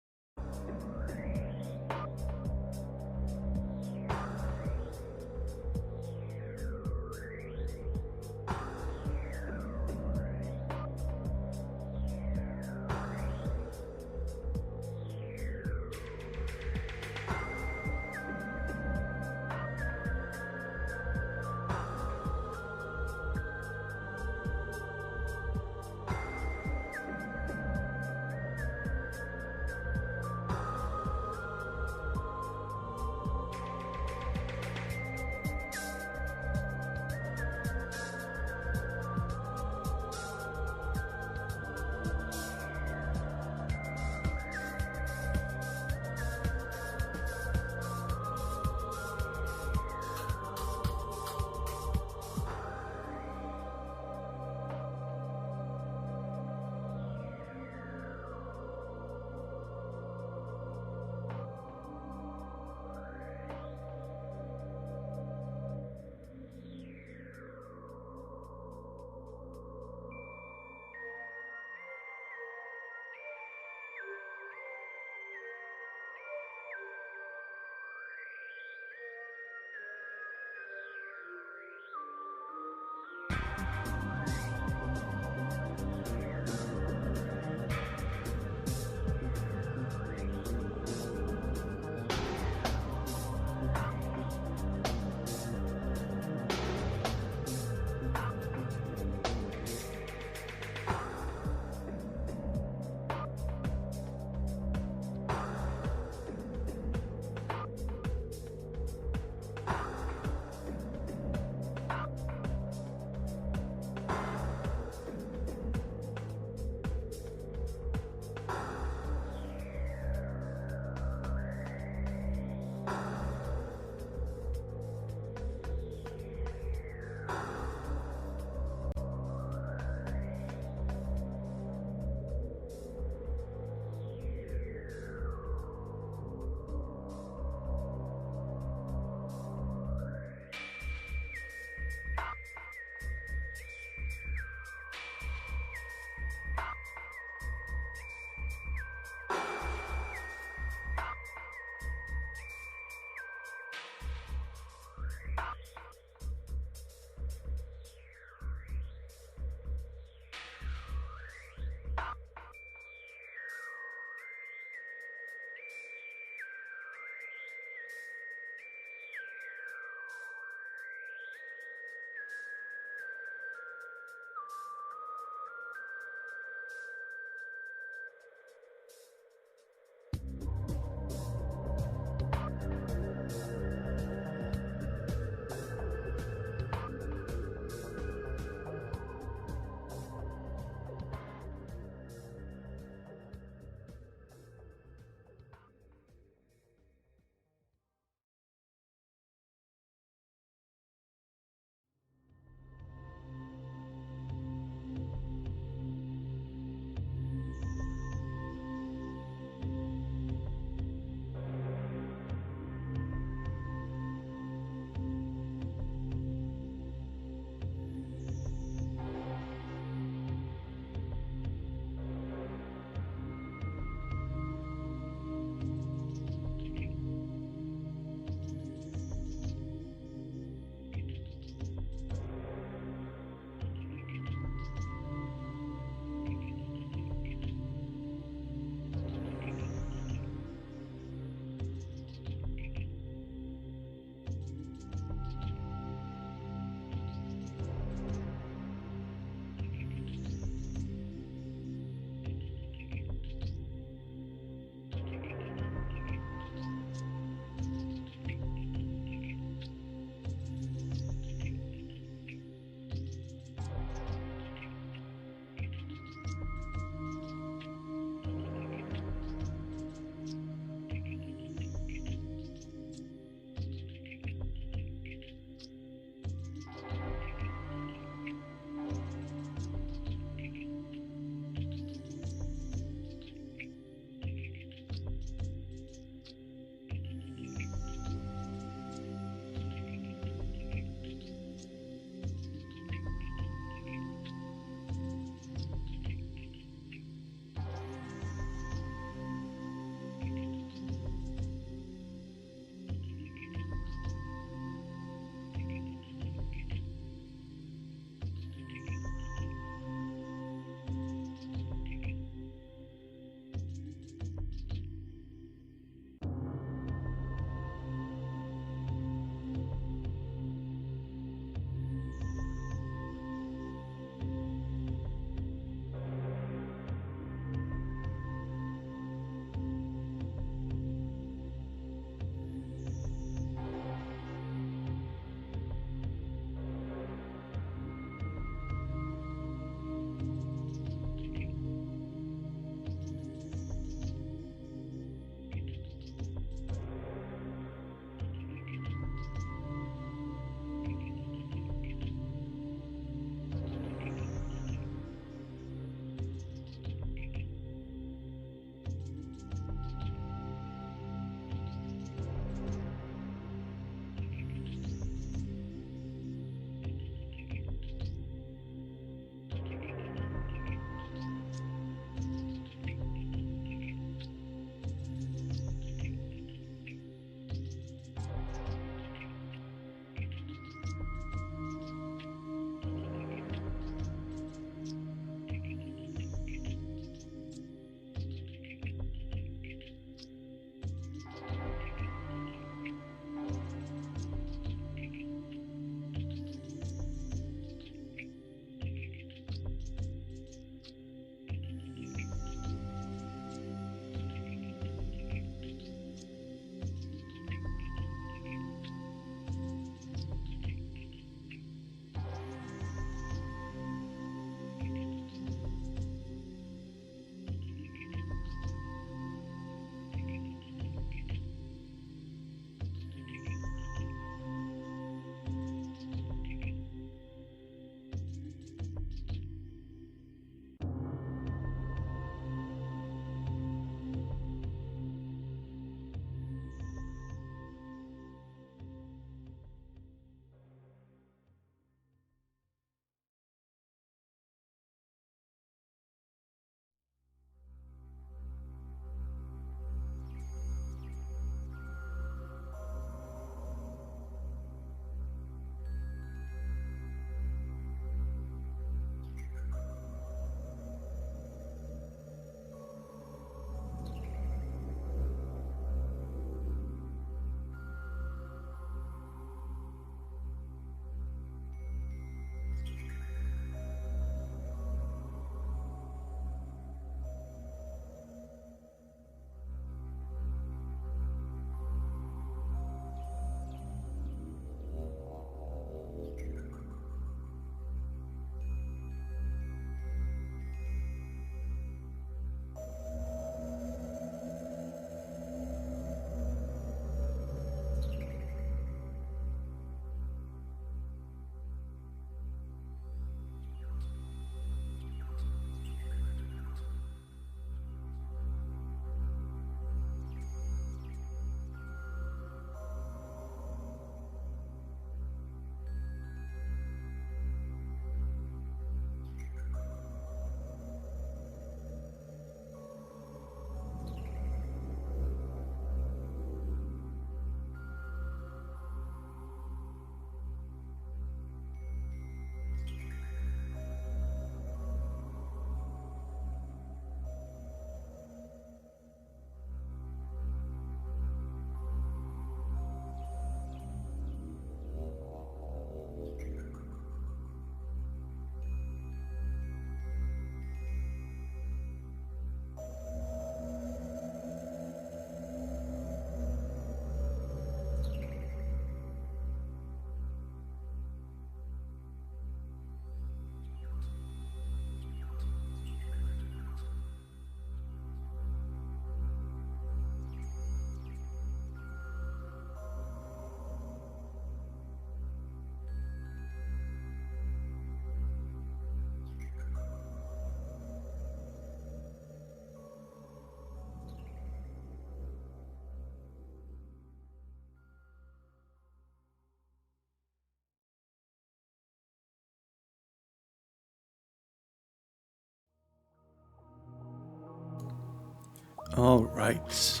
Alright.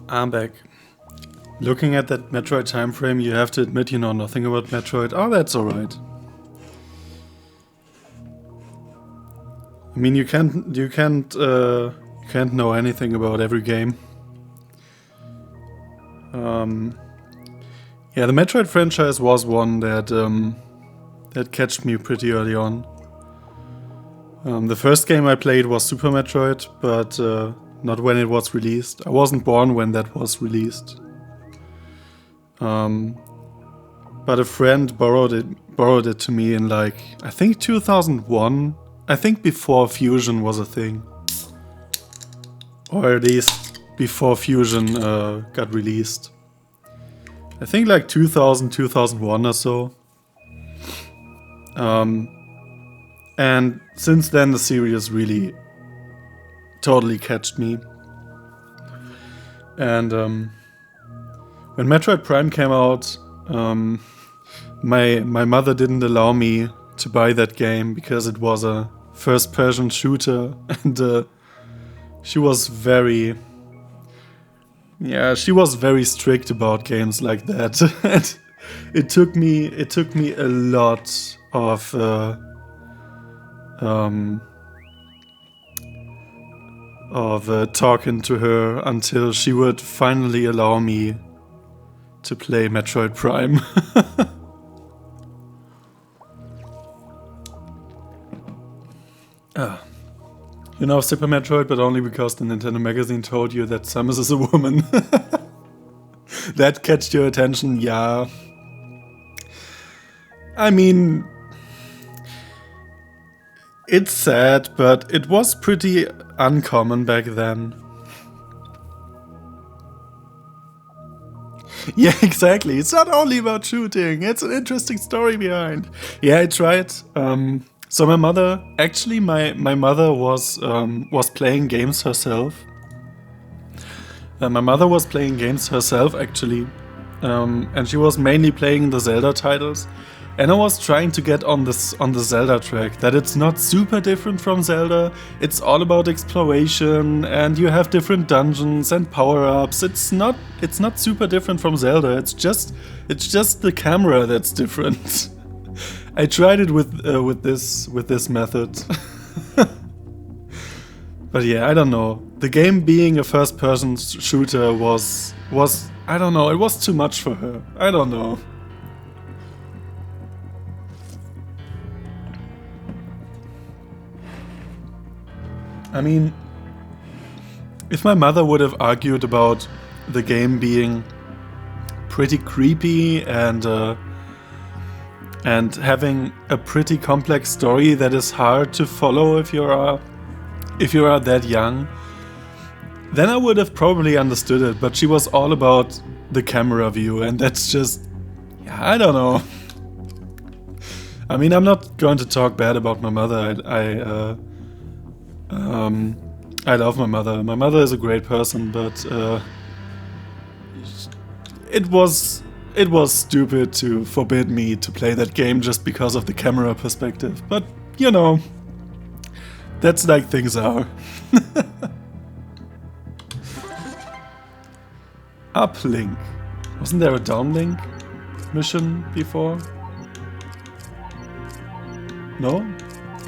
I'm back. Looking at that Metroid time frame, you have to admit you know nothing about Metroid. Oh, that's alright. I mean, you can't know anything about every game. Yeah, the Metroid franchise was one that that catched me pretty early on. The first game I played was Super Metroid, but not when it was released. I wasn't born when that was released. But a friend borrowed it to me in like, I think 2001. I think before Fusion was a thing. Or at least before Fusion got released. I think like 2000, 2001 or so. And since then the series really totally catched me. And when Metroid Prime came out, my mother didn't allow me to buy that game because it was a first-person shooter, and she was very strict about games like that. And it took me a lot of talking to her until she would finally allow me to play Metroid Prime. You know Super Metroid, but only because the Nintendo magazine told you that Samus is a woman. That catched your attention, yeah. I mean, it's sad, but it was pretty uncommon back then. Yeah, exactly. It's not only about shooting. It's an interesting story behind. Yeah, I tried. So my mother was playing games herself. My mother was playing games herself actually, and she was mainly playing the Zelda titles. And I was trying to get on the Zelda track, that it's not super different from Zelda. It's all about exploration, and you have different dungeons and power-ups. It's not super different from Zelda. It's just the camera that's different. I tried it with this method. But yeah, I don't know. The game being a first-person shooter was I don't know. It was too much for her. I don't know. I mean, if my mother would have argued about the game being pretty creepy and having a pretty complex story that is hard to follow if you are that young, then I would have probably understood it. But she was all about the camera view, and that's just, yeah, I don't know. I mean, I'm not going to talk bad about my mother. I love my mother. My mother is a great person, but it was stupid to forbid me to play that game just because of the camera perspective. But, you know, that's like things are. Uplink. Wasn't there a downlink mission before? No?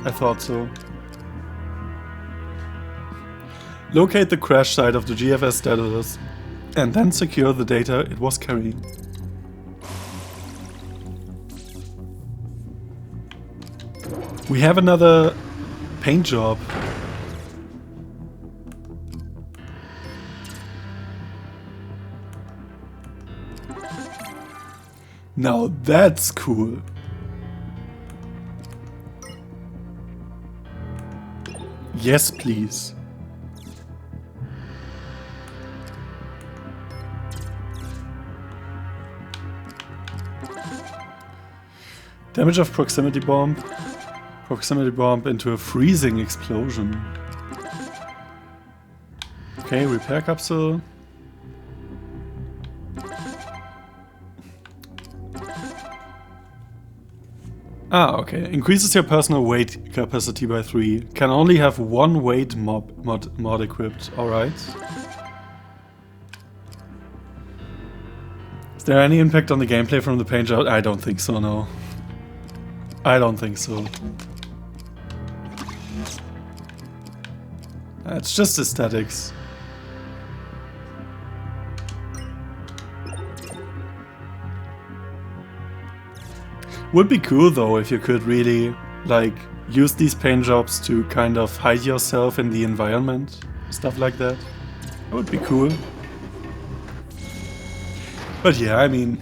I thought so. Locate the crash site of the GFS status and then secure the data it was carrying. We have another paint job. Now that's cool. Yes, please. Damage of proximity bomb. Proximity bomb into a freezing explosion. Okay, repair capsule. Ah, okay. Increases your personal weight capacity by 3. Can only have one weight mod equipped. Alright. Is there any impact on the gameplay from the paint job? I don't think so, no. I don't think so. It's just aesthetics. Would be cool though if you could really, like, use these paint jobs to kind of hide yourself in the environment. Stuff like that. That would be cool. But yeah, I mean...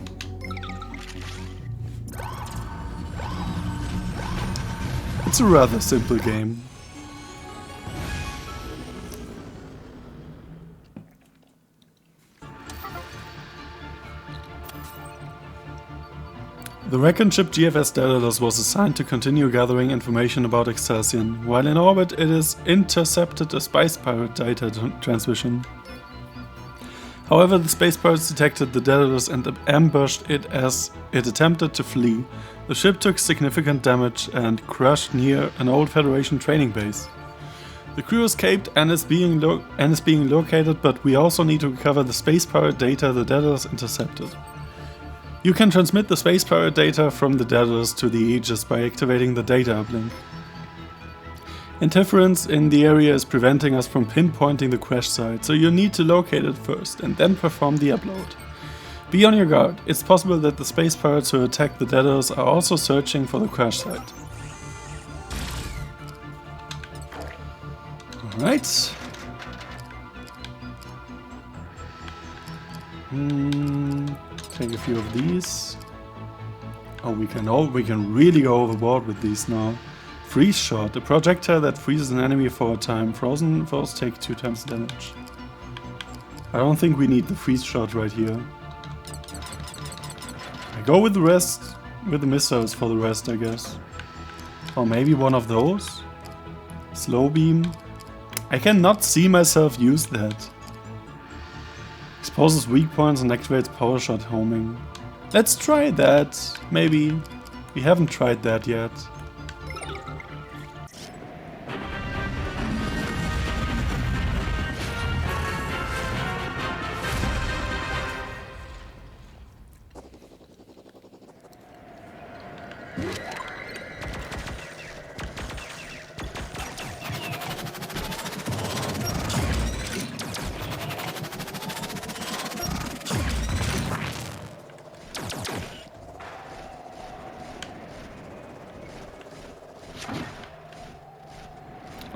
it's a rather simple game. The Recon-ship GFS Daedalus was assigned to continue gathering information about Excelsior. While in orbit, it is intercepted a space pirate data transmission. However, the space pirates detected the Daedalus and ambushed it as it attempted to flee. The ship took significant damage and crashed near an old Federation training base. The crew escaped and is being located, but we also need to recover the space pirate data the Daedalus intercepted. You can transmit the space pirate data from the Daedalus to the Aegis by activating the data uplink. Interference in the area is preventing us from pinpointing the crash site, so you need to locate it first and then perform the upload. Be on your guard. It's possible that the space pirates who attacked the Daedalus are also searching for the crash site. Alright. Take a few of these. Oh, we can really go overboard with these now. Freeze shot, a projectile that freezes an enemy for a time. Frozen foes take 2 times damage. I don't think we need the freeze shot right here. I go with the rest, with the missiles for the rest, I guess. Or maybe one of those? Slow beam. I cannot see myself use that. Exposes weak points and activates power shot homing. Let's try that, maybe. We haven't tried that yet.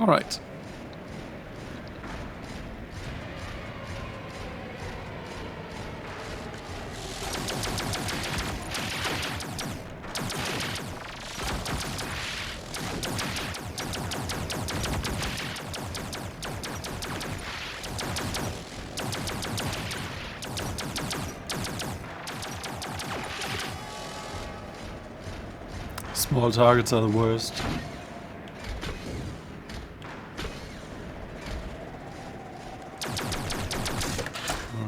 Alright. Small targets are the worst.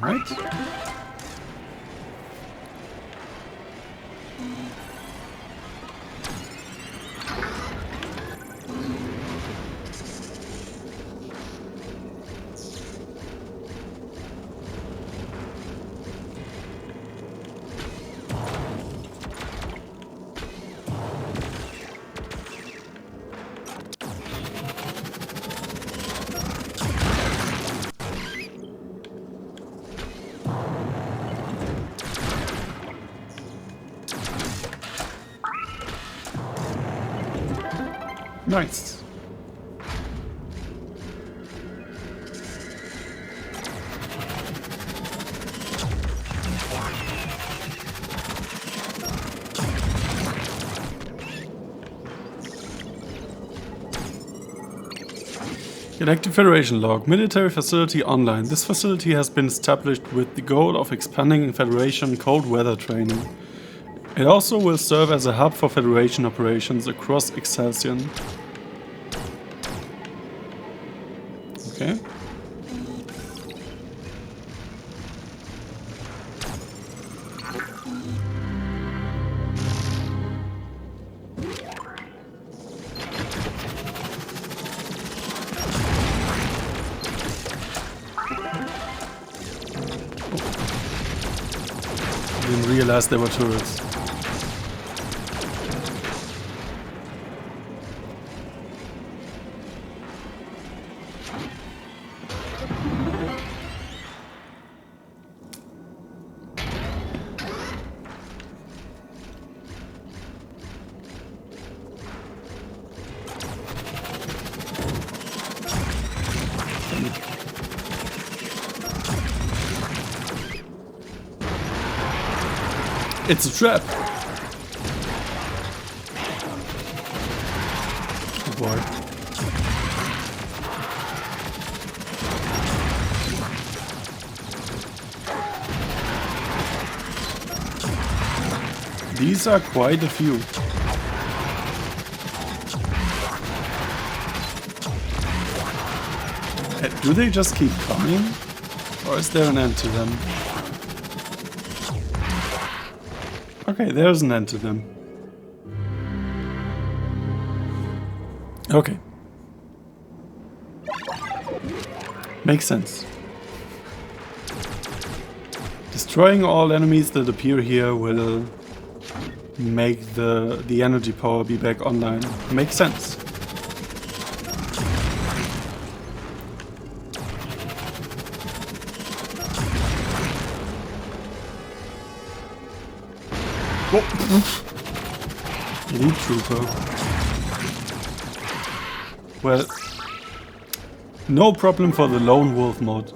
Alright. Nice. Galactic Federation log. Military facility online. This facility has been established with the goal of expanding Federation cold weather training. It also will serve as a hub for Federation operations across Excelsior. Okay. Didn't realize there were turrets. It's a trap! Oh boy. These are quite a few. Do they just keep coming? Or is there an end to them? Okay, there's an end to them. Okay. Makes sense. Destroying all enemies that appear here will make the energy power be back online. Makes sense. Elite Trooper. Well, no problem for the Lone Wolf mod.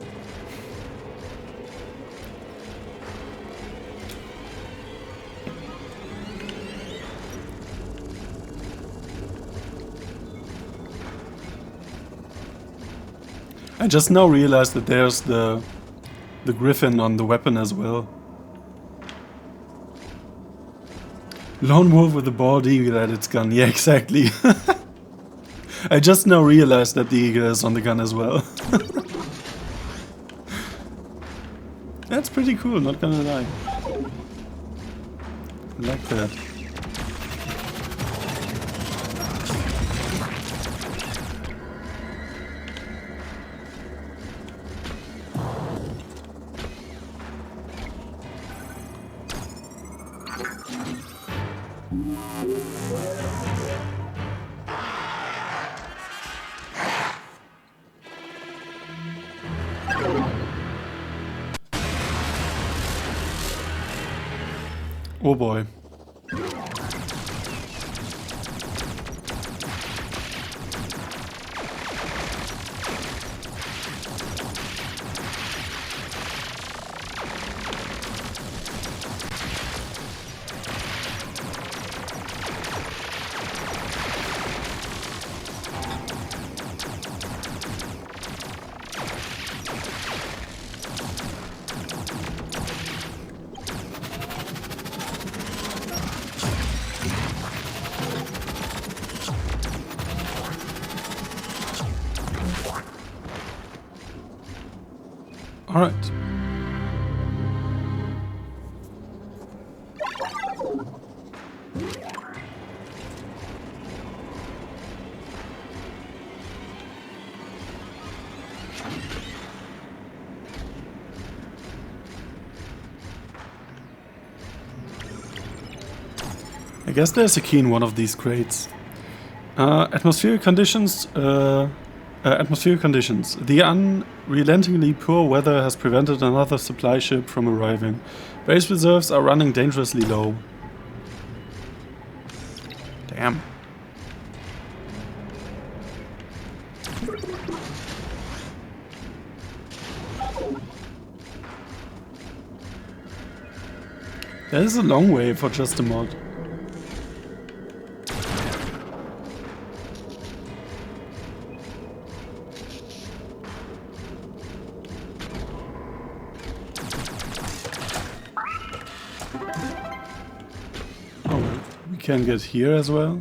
I just now realized that there's the griffin on the weapon as well. Lone wolf with a bald eagle at its gun. Yeah, exactly. I just now realized that the eagle is on the gun as well. That's pretty cool, not gonna lie. I like that. Oh boy. All right. I guess there's a key in one of these crates. Atmospheric conditions. Atmospheric conditions. The unrelentingly poor weather has prevented another supply ship from arriving. Base reserves are running dangerously low. Damn. That is a long way for just a mod. Can get here as well.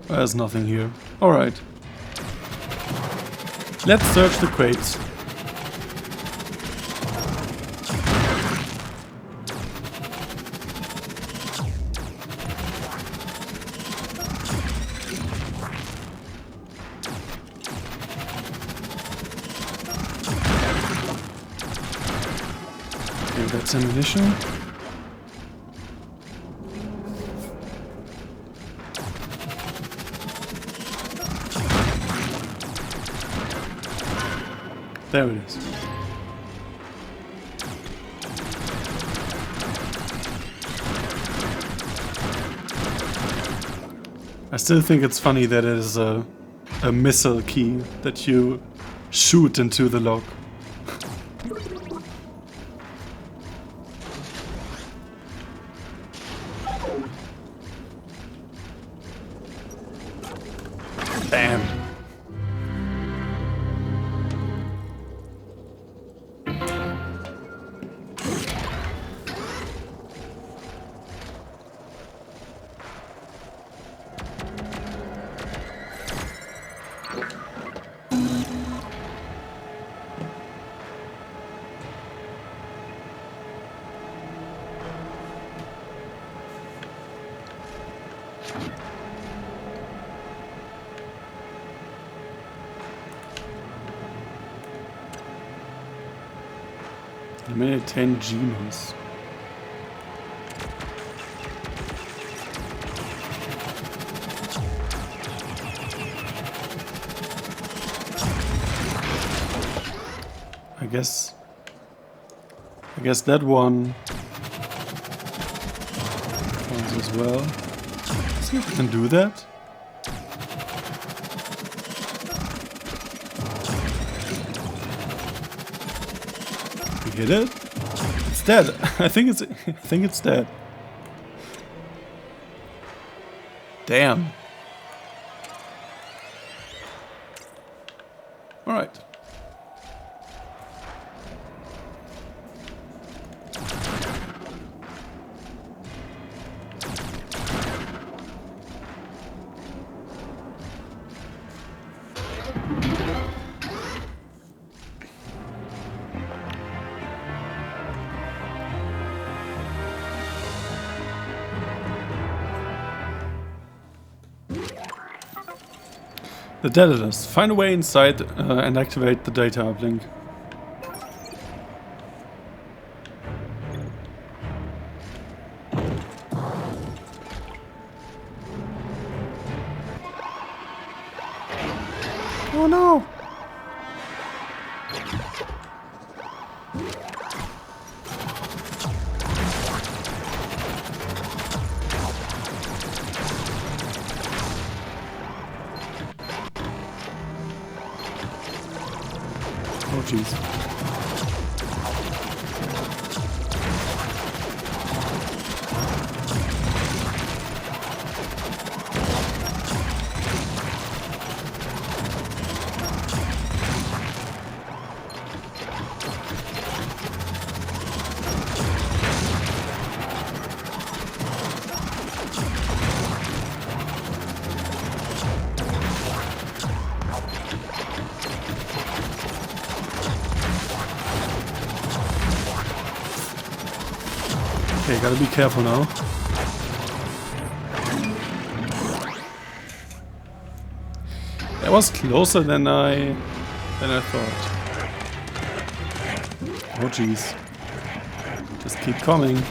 There's nothing here. Alright. Let's search the crates. Okay, that's ammunition. There it is. I still think it's funny that it is a missile key that you shoot into the lock. Bam. Eliminate 10 genies. I guess that one counts as well. Let's see if we can do that. We hit it. It's dead. I think it's dead. Damn. All right. The Daedalus. Find a way inside and activate the data uplink. Oh no! Oh jeez. Okay, gotta be careful now. That was closer than I thought. Oh jeez. Just keep coming.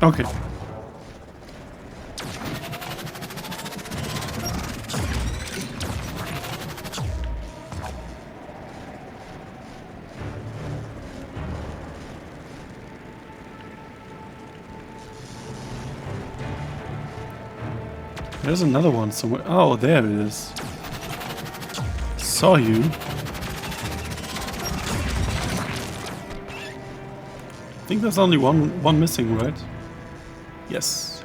Okay. There's another one somewhere. Oh, there it is. Saw you. I think there's only one missing, right? Yes.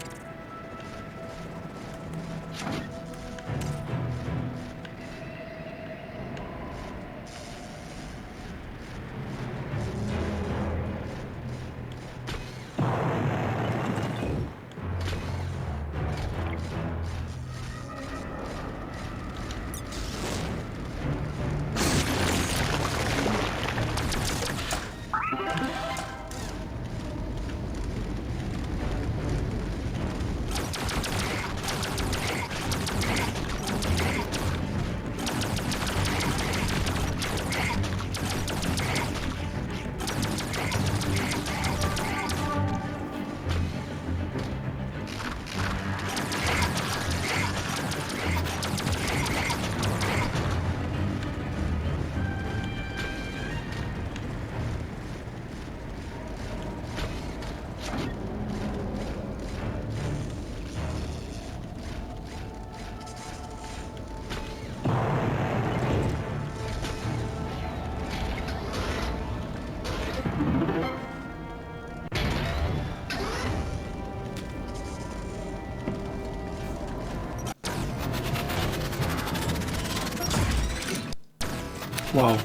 Wow.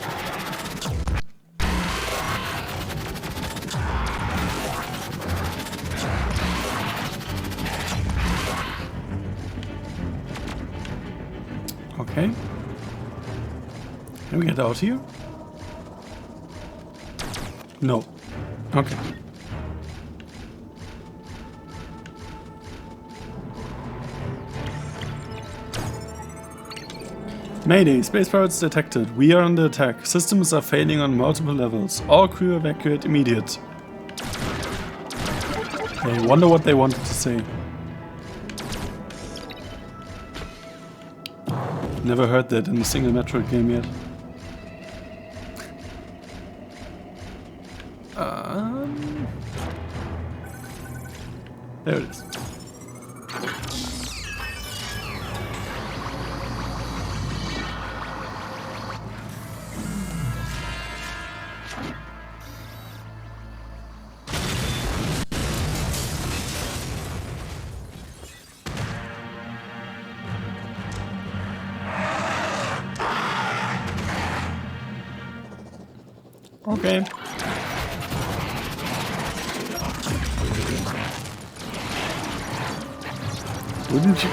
Okay. Can we get out here? No. Okay. Mayday, space pirates detected. We are under attack. Systems are failing on multiple levels. All crew evacuate immediate. I wonder what they wanted to say. Never heard that in a single Metroid game yet. There it is. Okay.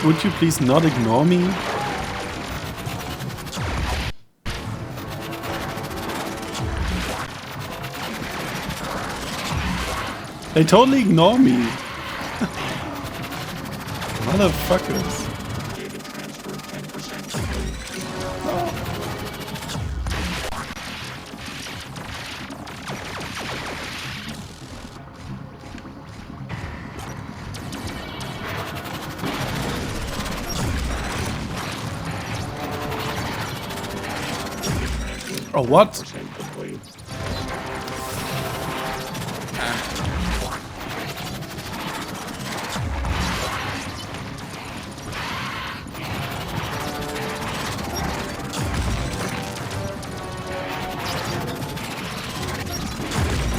Would you please not ignore me? They totally ignore me. Motherfuckers. Oh, what?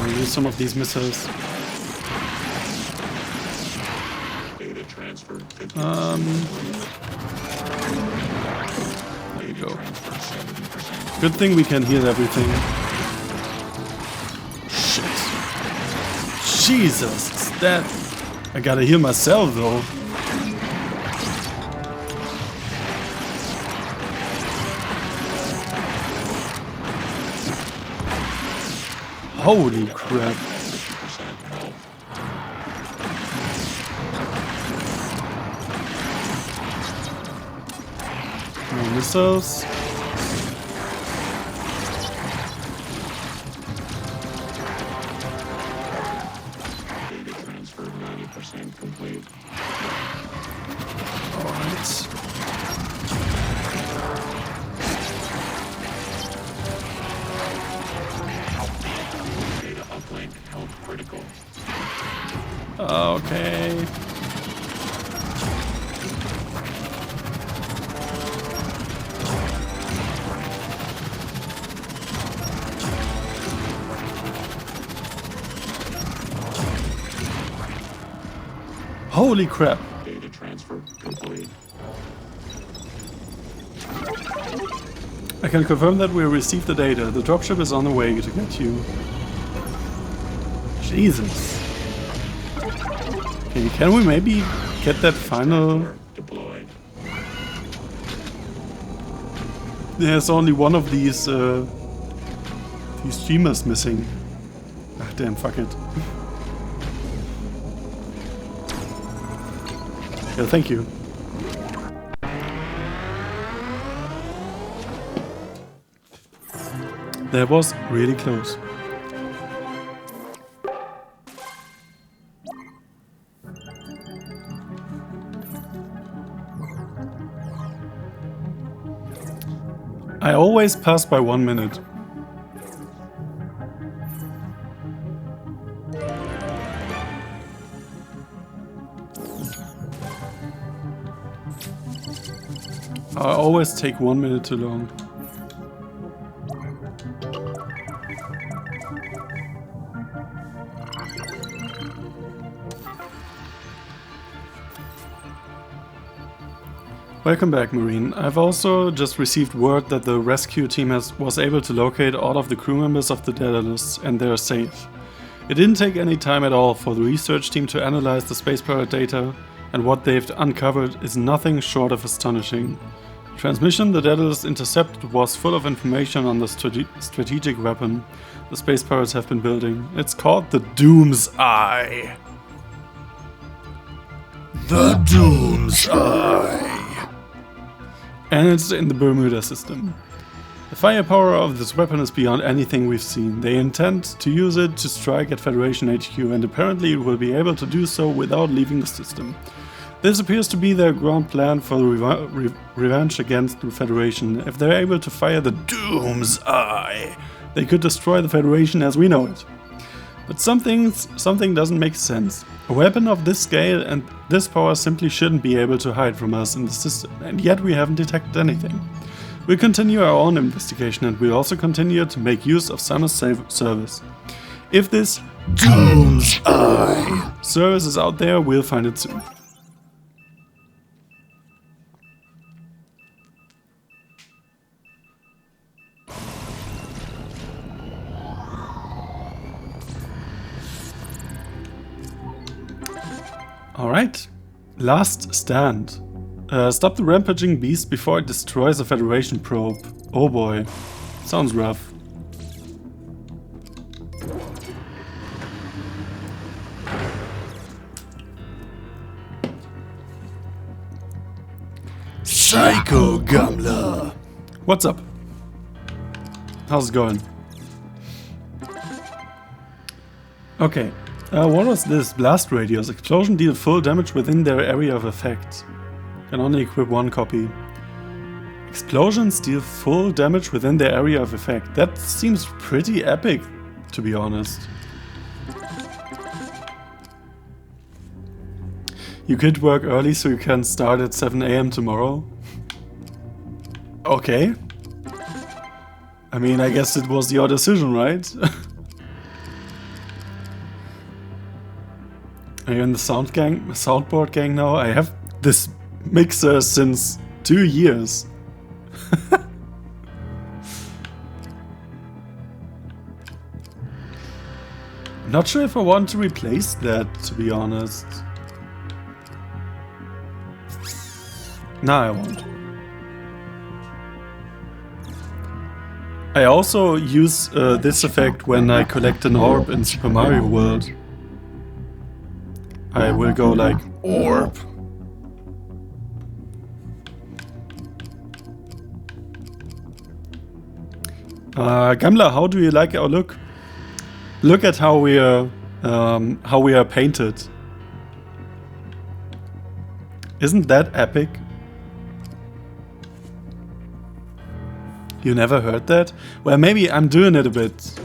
I'll use some of these missiles. Data transfer. There you go. Good thing we can heal everything. Shit. Jesus, it's that. I gotta heal myself though. Holy crap. No missiles. Complete. Alright. Data uplink held critical. Okay. Holy crap. Data transfer complete. I can confirm that we received the data. The dropship is on the way to get you. Jesus. Okay, can we maybe get that final... Deployed. There's only one of these streamers missing. Ah, damn, fuck it. Yeah, thank you. That was really close. I always pass by 1 minute. I always take 1 minute too long. Welcome back, Marine. I've also just received word that the rescue team was able to locate all of the crew members of the Daedalus, and they're safe. It didn't take any time at all for the research team to analyze the space pirate data, and what they've uncovered is nothing short of astonishing. The transmission the Daedalus intercepted was full of information on the strategic weapon the space pirates have been building. It's called the Doom's Eye. The Doom's Eye. And it's in the Bermuda system. The firepower of this weapon is beyond anything we've seen. They intend to use it to strike at Federation HQ, and apparently it will be able to do so without leaving the system. This appears to be their grand plan for the revenge against the Federation. If they're able to fire the Doom's Eye, they could destroy the Federation as we know it. But something doesn't make sense. A weapon of this scale and this power simply shouldn't be able to hide from us in the system, and yet we haven't detected anything. We'll continue our own investigation, and we'll also continue to make use of Summer's service. If this Doom's Eye service is out there, we'll find it soon. Alright, last stand. Stop the rampaging beast before it destroys a Federation probe. Oh boy, sounds rough. Psycho Gumler. What's up? How's it going? Okay. What was this? Blast radius. Explosion deal full damage within their area of effect. Can only equip one copy. Explosions deal full damage within their area of effect. That seems pretty epic, to be honest. You could work early so you can start at 7 AM tomorrow. Okay. I mean, I guess it was your decision, right? Are you in the soundboard gang now? I have this mixer since 2 years. I'm not sure if I want to replace that, to be honest. Nah, I won't. I also use this effect when I collect an orb in Super Mario World. I will go like, orb. Gamla, how do you like our look? Look at how we are painted. Isn't that epic? You never heard that? Well, maybe I'm doing it a bit.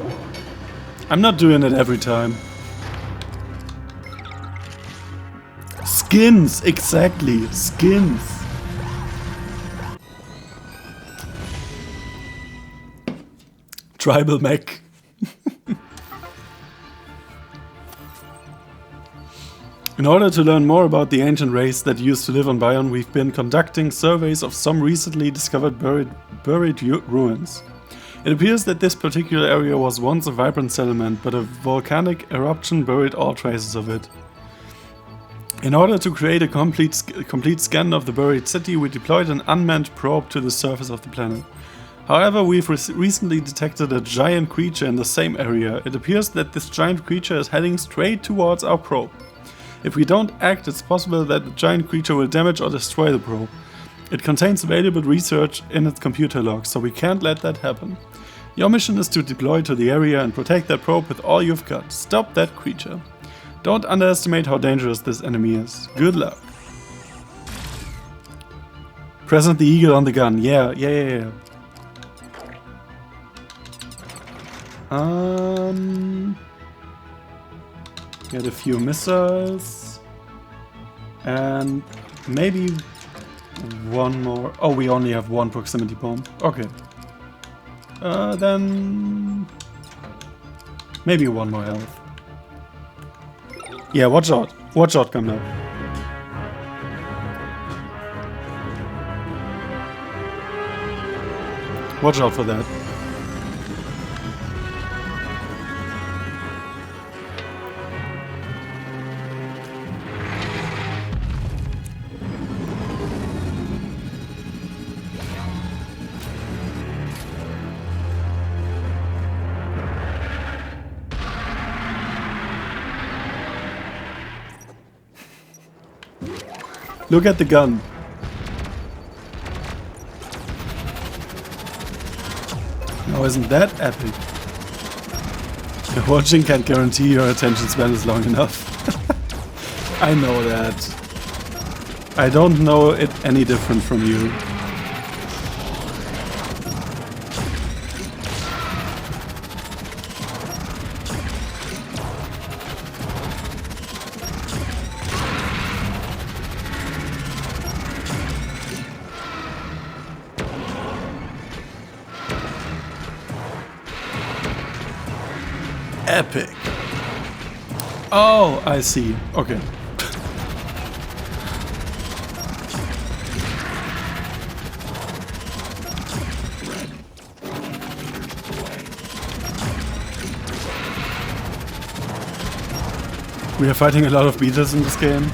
I'm not doing it every time. Skins, exactly, skins. Tribal mech. In order to learn more about the ancient race that used to live on Bion, we've been conducting surveys of some recently discovered buried ruins. It appears that this particular area was once a vibrant settlement, but a volcanic eruption buried all traces of it. In order to create a complete scan of the buried city, we deployed an unmanned probe to the surface of the planet. However, we've recently detected a giant creature in the same area. It appears that this giant creature is heading straight towards our probe. If we don't act, it's possible that the giant creature will damage or destroy the probe. It contains valuable research in its computer logs, so we can't let that happen. Your mission is to deploy to the area and protect that probe with all you've got. Stop that creature. Don't underestimate how dangerous this enemy is. Good luck. Present the eagle on the gun. Yeah. Get a few missiles. And maybe one more. Oh, we only have one proximity bomb. Okay. Then maybe one more health. Yeah, watch out. Watch out, come now. Watch out for that. Look at the gun. Now isn't that epic? Watching can't guarantee your attention span is long enough. I know that. I don't know it any different from you. Epic. Oh, I see. Okay. We are fighting a lot of beetles in this game.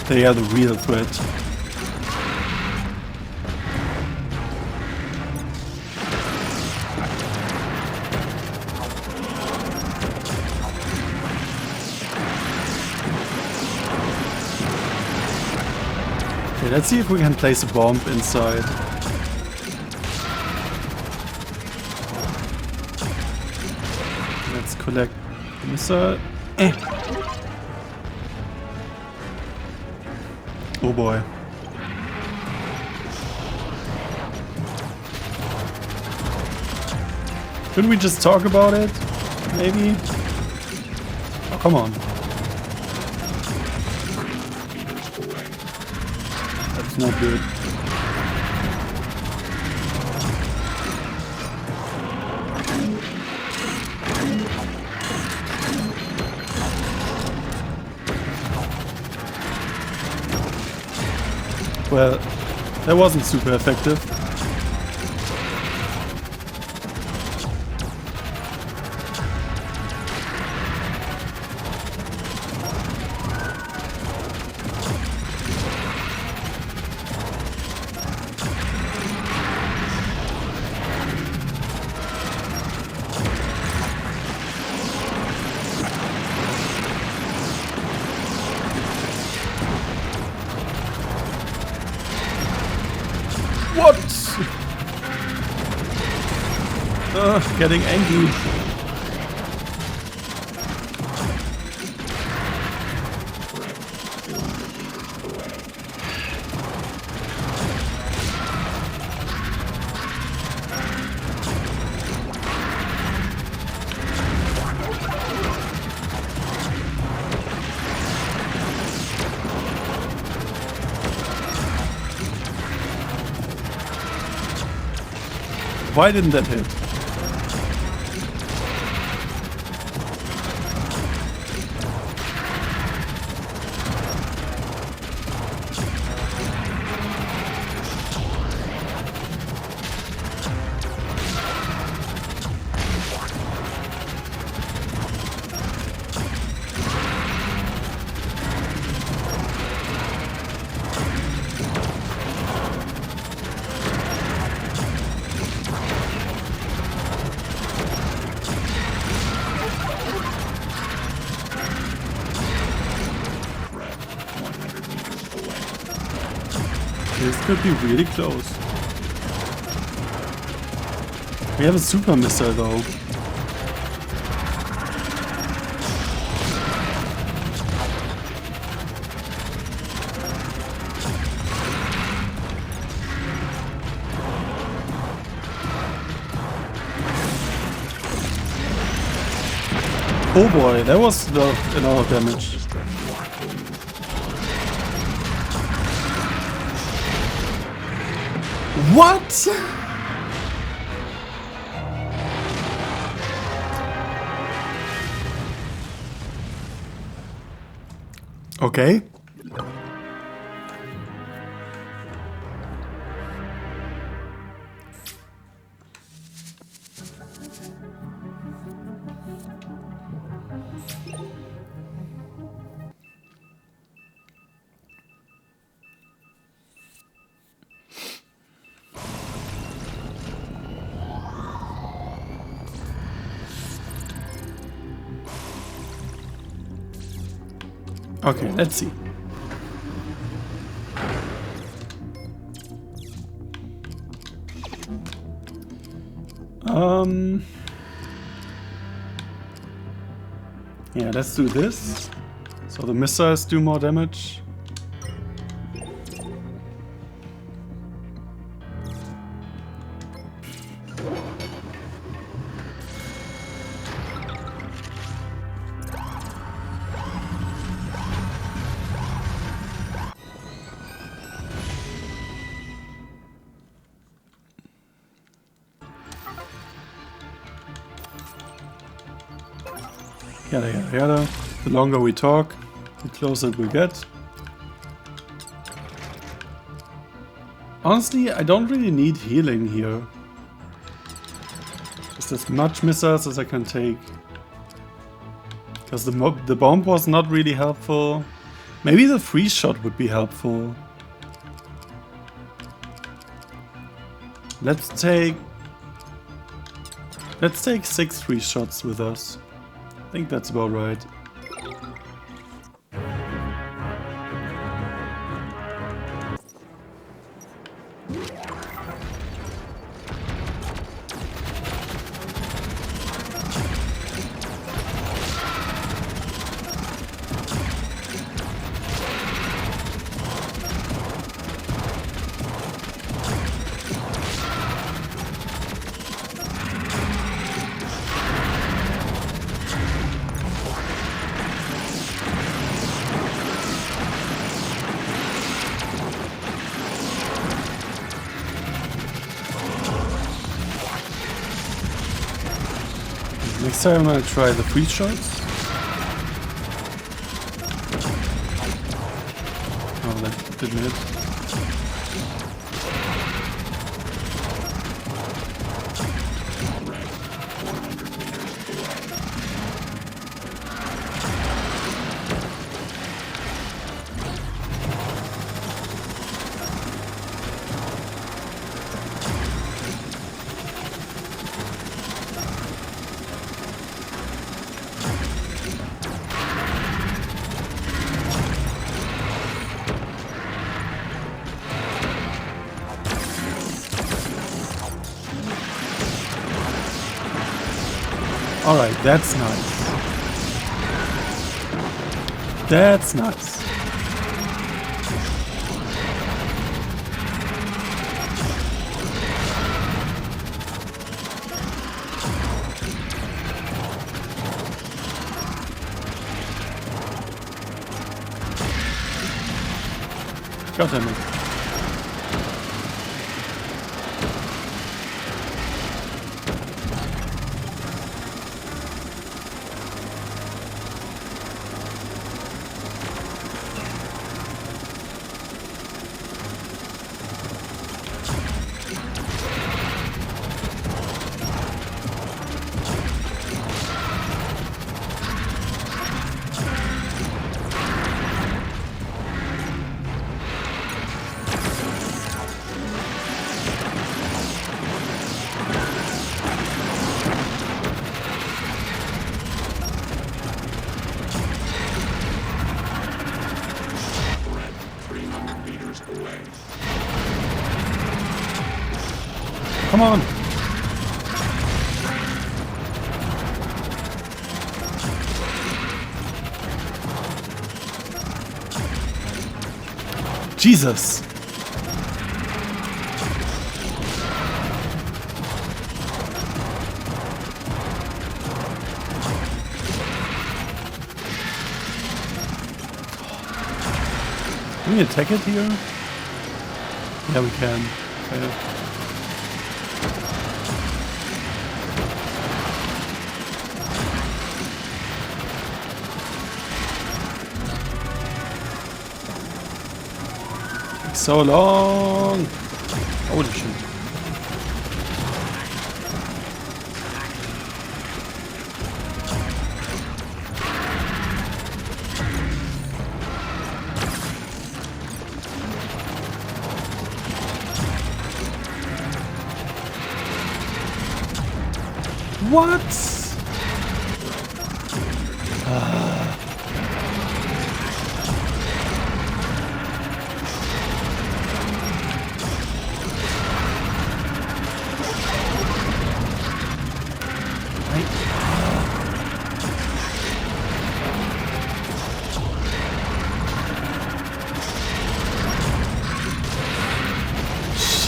They are the real threat. Okay, let's see if we can place a bomb inside. Let's collect the missile. Oh boy. Couldn't we just talk about it? Maybe? Oh, come on. That's not good. Well, that wasn't super effective. What? Getting angry. Why didn't that hit? This could be really close. We have a super missile though. Oh boy, that was a lot of damage. What? Okay. Okay, let's see. Yeah, let's do this. So the missiles do more damage. Yada yada yada. The longer we talk, the closer it will get. Honestly, I don't really need healing here. Just as much missiles as I can take. Because the bomb was not really helpful. Maybe the freeze shot would be helpful. Let's take 6 freeze shots with us. I think that's about right. Next time I'm gonna try the freeze shots. Oh, that didn't hit. Alright, that's nice. That's nice. God damn it. Come on! Jesus! Can we attack it here? Yeah, we can. Okay. So long! Holy shit. What?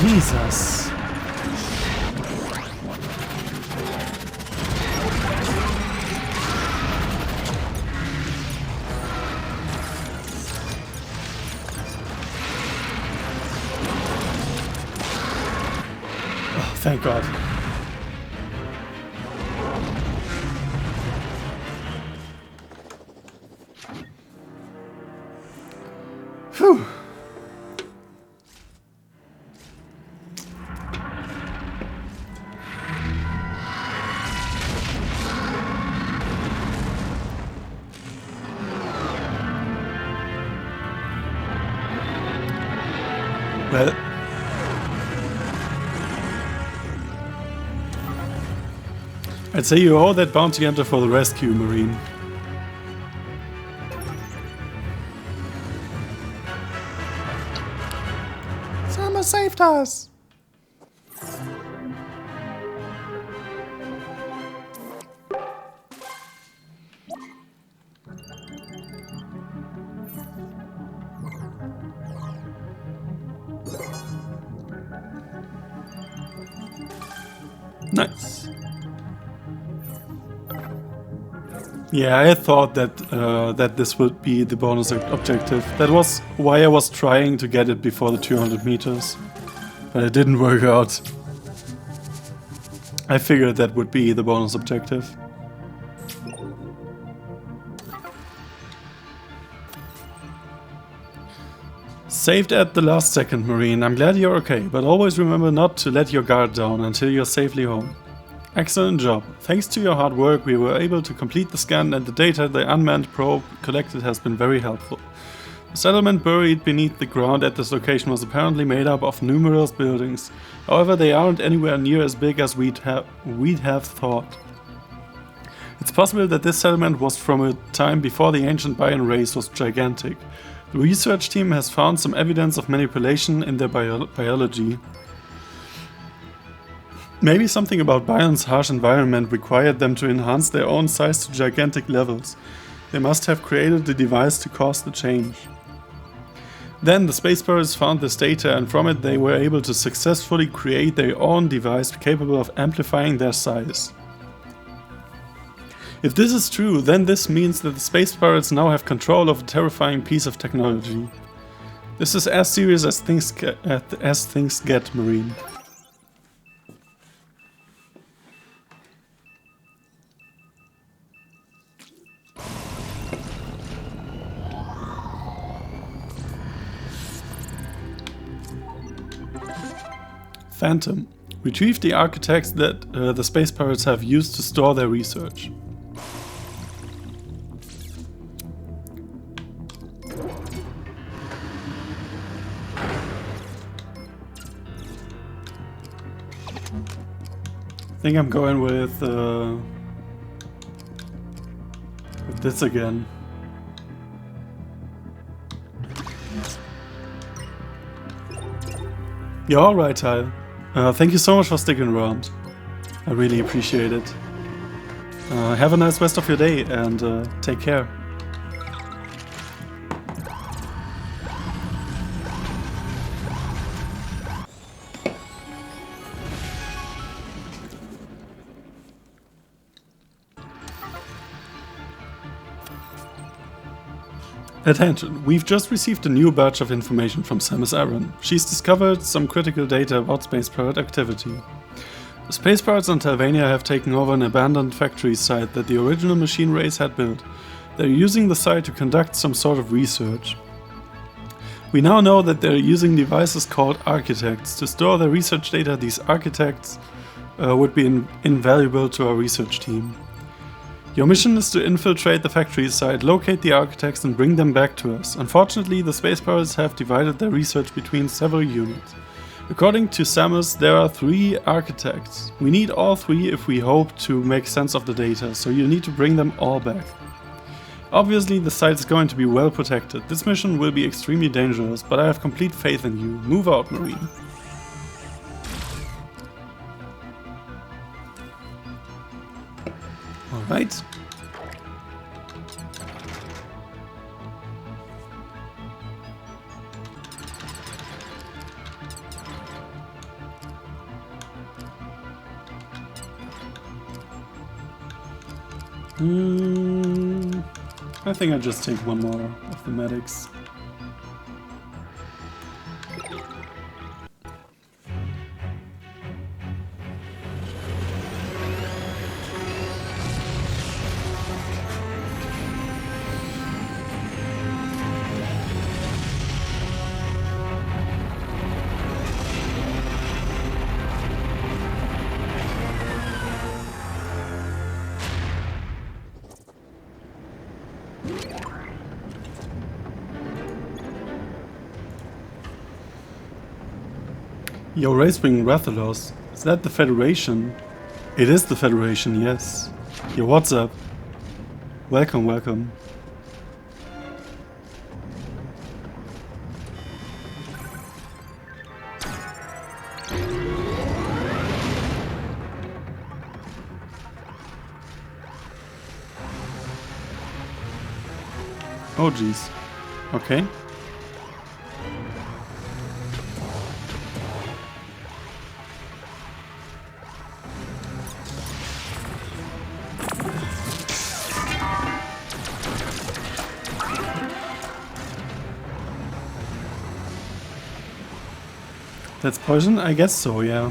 Jesus. Oh, thank God. Phew. Well, I'd say you owe that bounty hunter for the rescue, Marine. Someone saved us! Nice. Yeah, I thought that that this would be the bonus objective. That was why I was trying to get it before the 200 meters. But it didn't work out. I figured that would be the bonus objective. Saved at the last second, Marine. I'm glad you're okay, but always remember not to let your guard down until you're safely home. Excellent job. Thanks to your hard work, we were able to complete the scan, and the data the unmanned probe collected has been very helpful. The settlement buried beneath the ground at this location was apparently made up of numerous buildings. However, they aren't anywhere near as big as we'd have thought. It's possible that this settlement was from a time before the ancient Bayan race was gigantic. The research team has found some evidence of manipulation in their biology. Maybe something about Bayern's harsh environment required them to enhance their own size to gigantic levels. They must have created the device to cause the change. Then the Space Pirates found this data, and from it they were able to successfully create their own device capable of amplifying their size. If this is true, then this means that the Space Pirates now have control of a terrifying piece of technology. This is as serious as things get, Marine. Phantom. Retrieve the architects that the Space Pirates have used to store their research. I think I'm going with this again. You're alright, Tile. Thank you so much for sticking around. I really appreciate it. Have a nice rest of your day and take care. Attention, we've just received a new batch of information from Samus Aran. She's discovered some critical data about Space Pirate activity. The Space Pirates on Talvania have taken over an abandoned factory site that the original machine race had built. They're using the site to conduct some sort of research. We now know that they're using devices called architects to store their research data. These architects would be invaluable to our research team. Your mission is to infiltrate the factory site, locate the architects and bring them back to us. Unfortunately, the Space Pirates have divided their research between several units. According to Samus, there are 3 architects. We need all 3 if we hope to make sense of the data, so you need to bring them all back. Obviously, the site is going to be well protected. This mission will be extremely dangerous, but I have complete faith in you. Move out, Marine. Alright. I think I just take one more of the medics. Yo, Racewing Rathalos, is that the Federation? It is the Federation, yes. Yo, what's up? Welcome, welcome. Oh jeez. Okay. That's poison? I guess so, yeah.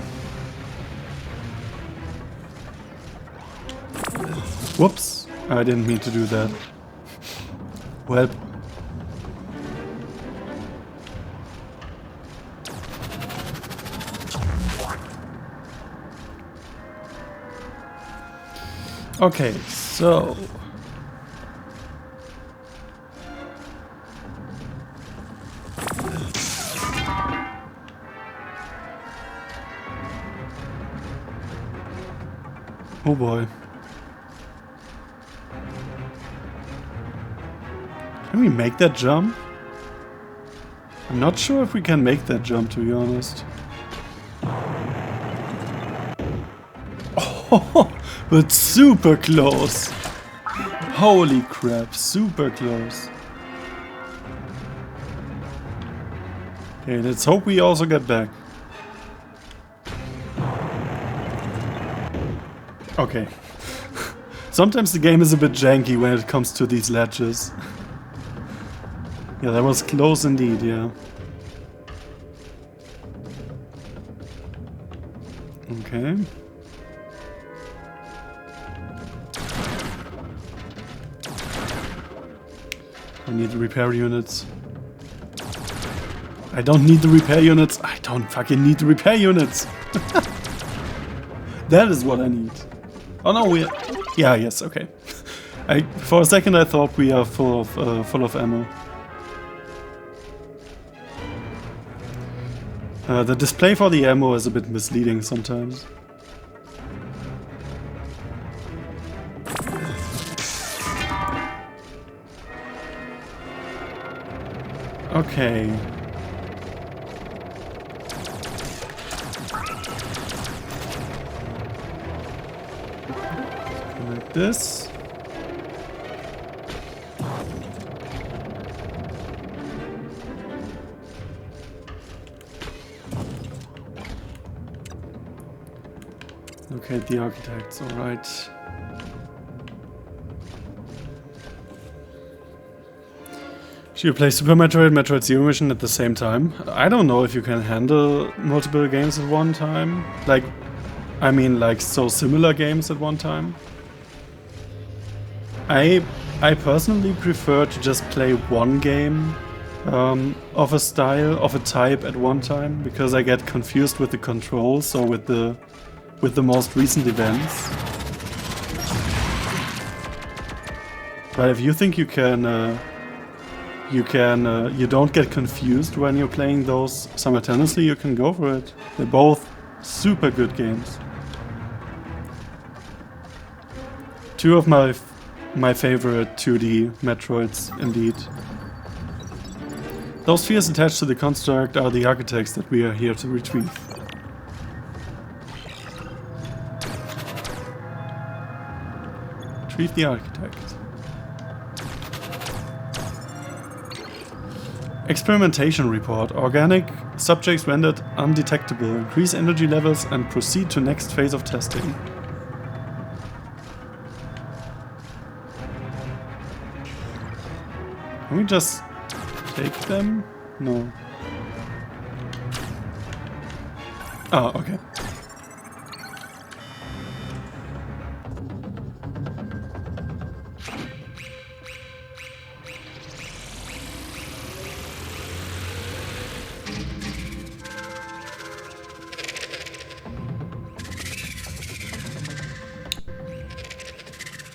Whoops. I didn't mean to do that. Well. Okay, so... Oh boy. Can we make that jump? I'm not sure if we can make that jump, to be honest. Oh, but super close! Holy crap, super close. Okay, let's hope we also get back. Okay. Sometimes the game is a bit janky when it comes to these ledges. Yeah, that was close indeed, yeah. Okay. I need the repair units. I don't need the repair units. I don't fucking need the repair units. That is what I need. Oh no, we are... Yeah, yes, okay. For a second I thought we are full of ammo. The display for the ammo is a bit misleading sometimes. Okay. Like this. Locate the architects, alright. Should you play Super Metroid and Metroid Zero Mission at the same time? I don't know if you can handle multiple games at one time. Like, I mean, like, so similar games at one time. I personally prefer to just play one game of a style, of a type at one time, because I get confused with the controls or with the most recent events. But if you think you don't get confused when you're playing those simultaneously, you can go for it. They're both super good games. Two of my favorite 2D Metroids, indeed. Those spheres attached to the construct are the architects that we are here to retrieve. Retrieve the architect. Experimentation report. Organic subjects rendered undetectable. Increase energy levels and proceed to next phase of testing. Can we just take them? No. Oh, okay.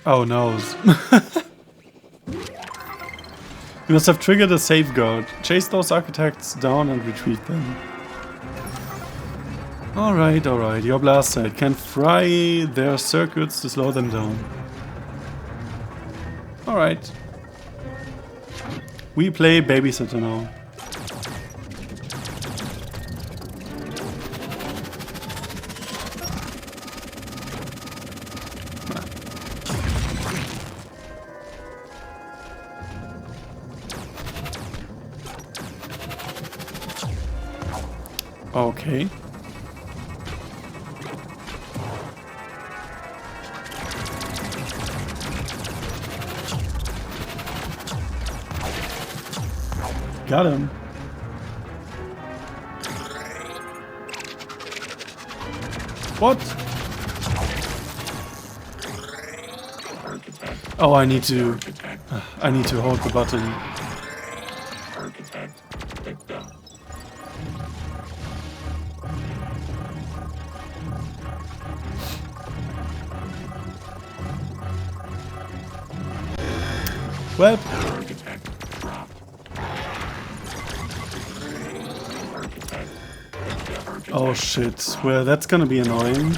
Oh no. You must have triggered a safeguard. Chase those architects down and retrieve them. Alright, alright. Your blast site can fry their circuits to slow them down. Alright. We play babysitter now. Okay. Got him. What? Oh, I need to hold the button. Architect picked up. Well, Architect dropped. Architect picked up. Architect oh shit. Well, that's gonna be annoying.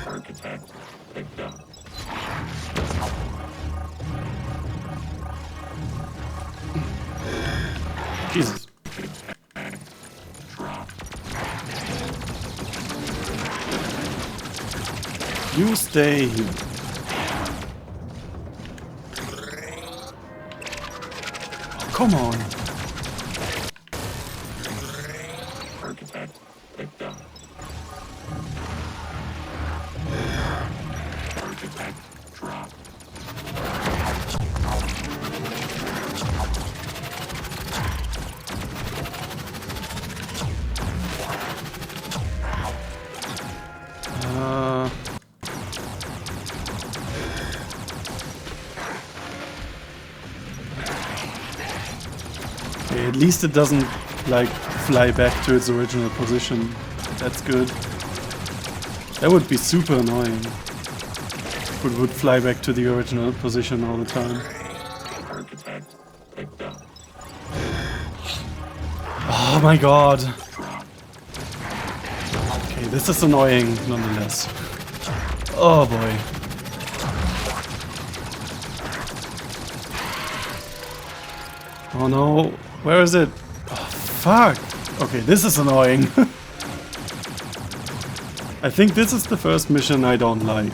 Architect picked up. Jesus. Dropped. You stay here. Oh, come on. Architect picked up. Architect dropped. Okay, at least it doesn't, like, fly back to its original position. That's good. That would be super annoying. If it would fly back to the original position all the time. Architect picked up. Oh my god. Okay, this is annoying nonetheless. Oh boy. Oh no. Where is it? Oh, fuck. Okay, this is annoying. I think this is the first mission I don't like.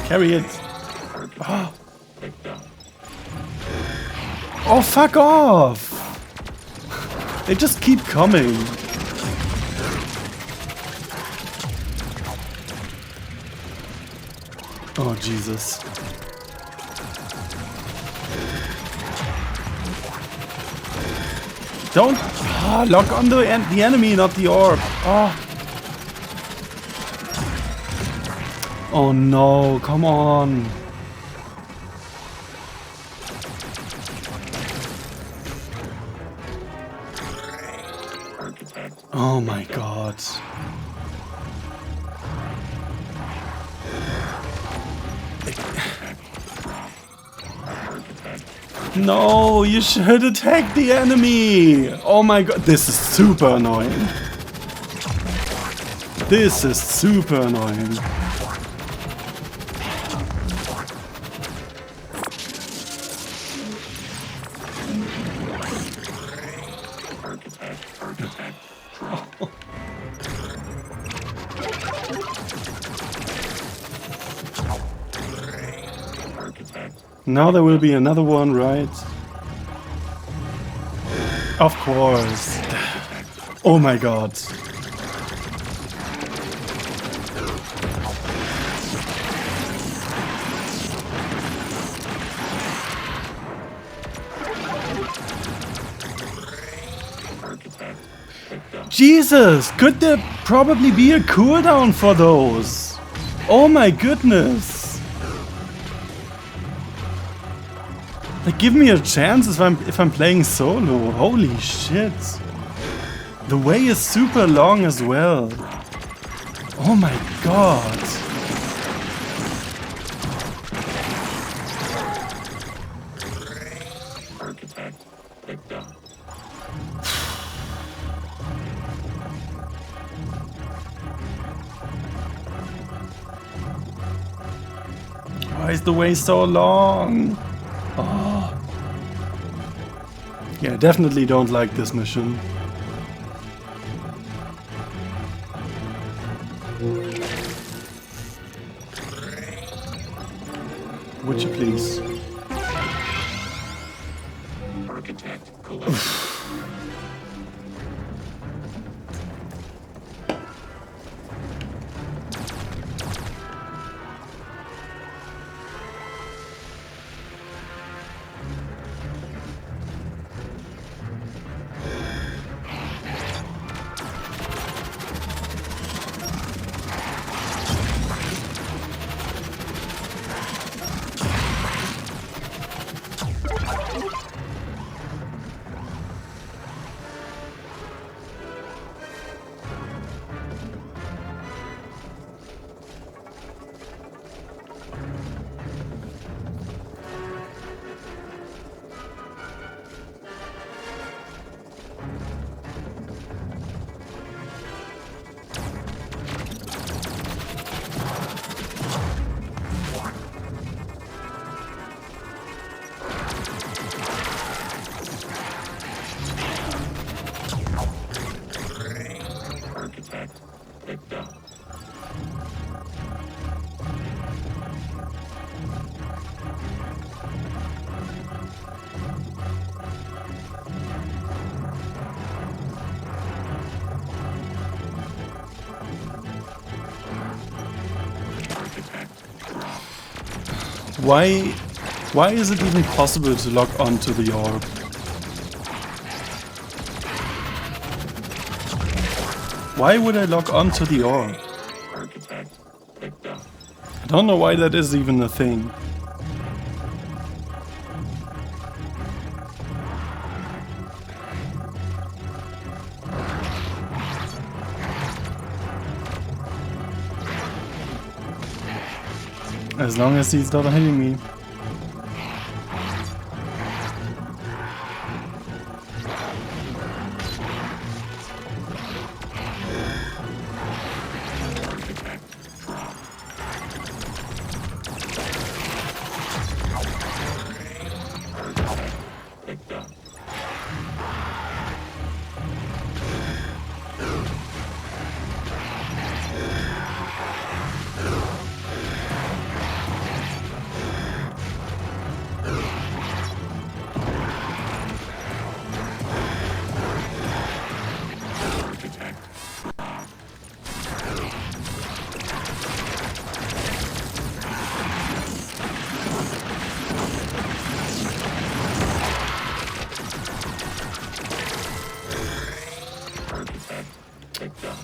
Carry it. Oh. Oh, fuck off! They just keep coming. Oh, Jesus. Don't lock on the enemy, not the orb. Oh. Oh no, come on. Oh my god. No, you should attack the enemy! Oh my god, this is super annoying. This is super annoying. Now there will be another one, right? Of course. Oh my god. Jesus! Could there probably be a cooldown for those? Oh my goodness! Like, give me a chance if I'm playing solo. Holy shit! The way is super long as well. Oh my god! Architect victim. Why is the way so long? Oh. Yeah, definitely don't like this mission. Would you please? Architect collapse. Architect victim. Architect drop. Why is it even possible to lock onto the orb? Why would I lock onto the orb? Architect victim. I don't know why that is even a thing. As long as he's not hitting me. Victim. Architect. Architect victim.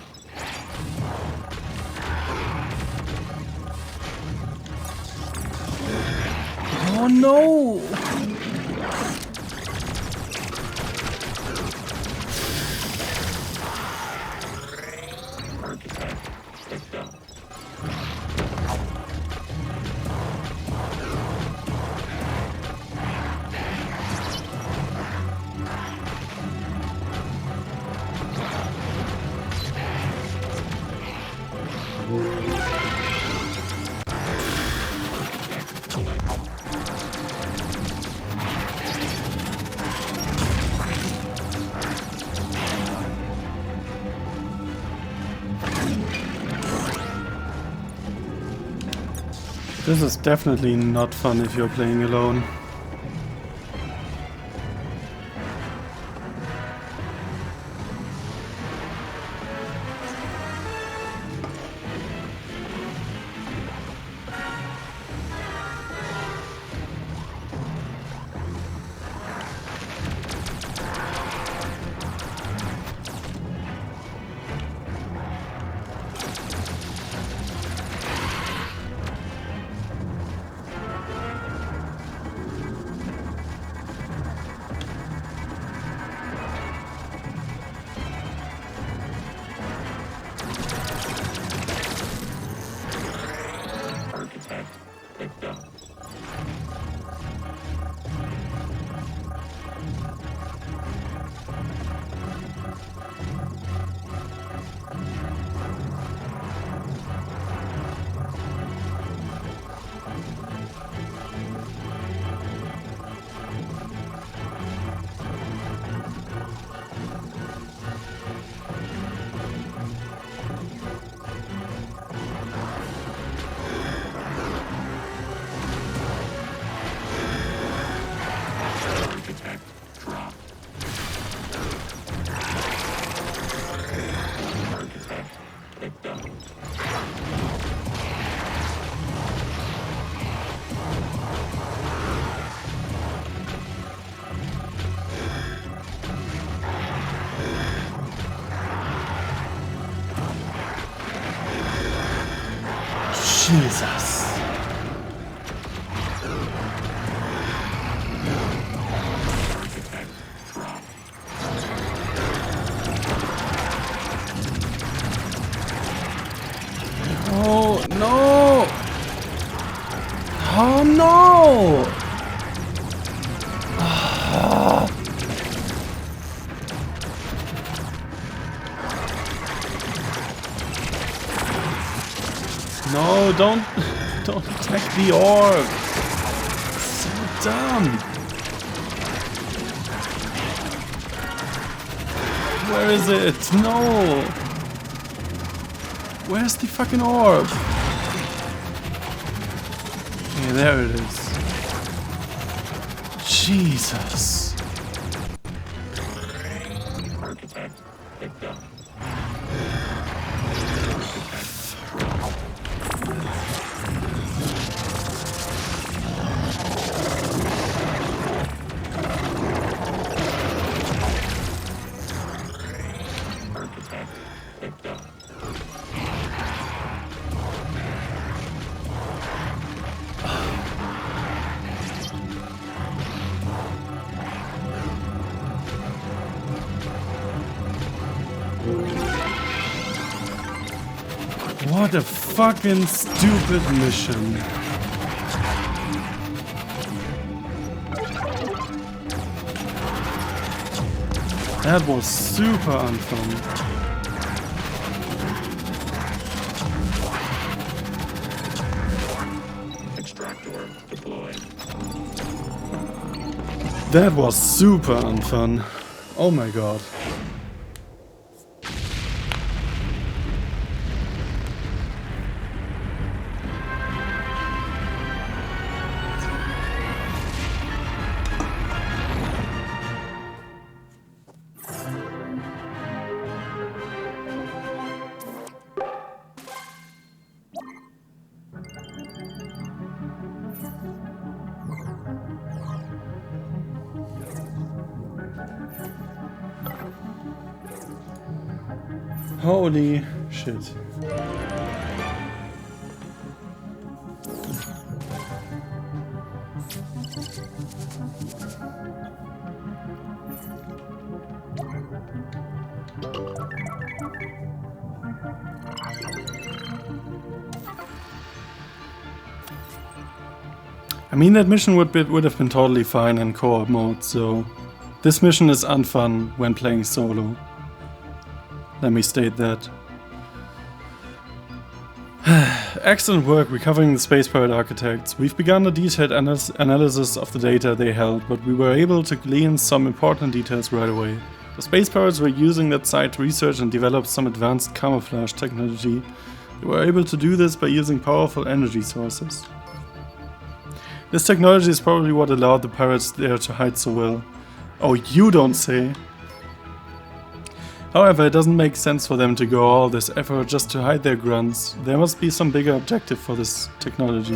Oh no! Architect victim. This is definitely not fun if you're playing alone. Jesus. Oh no! Oh no! No, don't attack the orb. So dumb. Where is it? No. Where's the fucking orb? Okay, there it is. Jesus. Architect, victim. Architect, victim. What a fucking stupid mission. That was super unfun. Extractor deployed. That was super unfun. Oh my god. Holy shit. I mean, that mission would have been totally fine in co-op mode, so this mission is unfun when playing solo. Let me state that. Excellent work recovering the Space Pirate architects. We've begun a detailed analysis of the data they held, but we were able to glean some important details right away. The Space Pirates were using that site to research and develop some advanced camouflage technology. They were able to do this by using powerful energy sources. This technology is probably what allowed the pirates there to hide so well. Oh, you don't say! However, it doesn't make sense for them to go all this effort just to hide their grunts. There must be some bigger objective for this technology.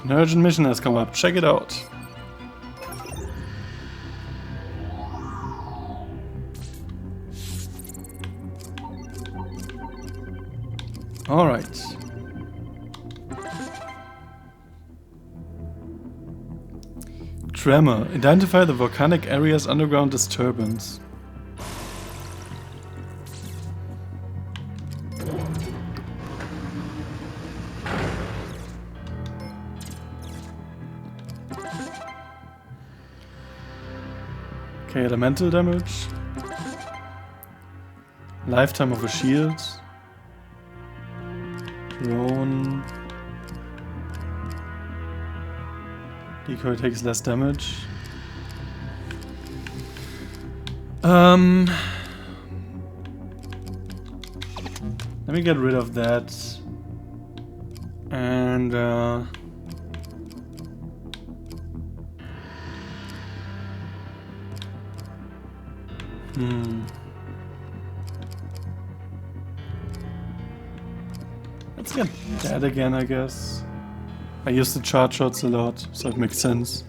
An urgent mission has come up. Check it out. Alright. Tremor. Identify the volcanic area's underground disturbance. Okay, elemental damage. Lifetime of a shield. Drone. Decoy takes less damage. Let me get rid of that. And let's get that again, I guess. I use the charge shots a lot, so it makes sense.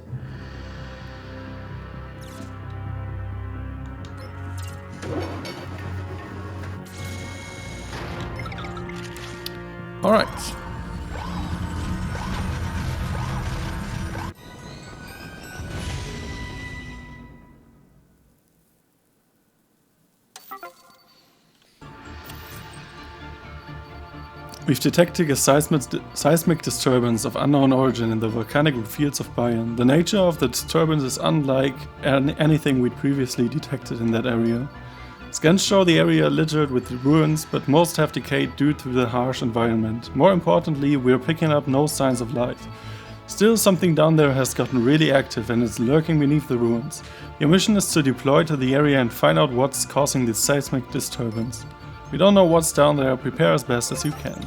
Alright. We've detected a seismic disturbance of unknown origin in the volcanic fields of Bayern. The nature of the disturbance is unlike anything we'd previously detected in that area. Scans show the area littered with ruins, but most have decayed due to the harsh environment. More importantly, we're picking up no signs of life. Still, something down there has gotten really active and is lurking beneath the ruins. Your mission is to deploy to the area and find out what's causing this seismic disturbance. We don't know what's down there, prepare as best as you can.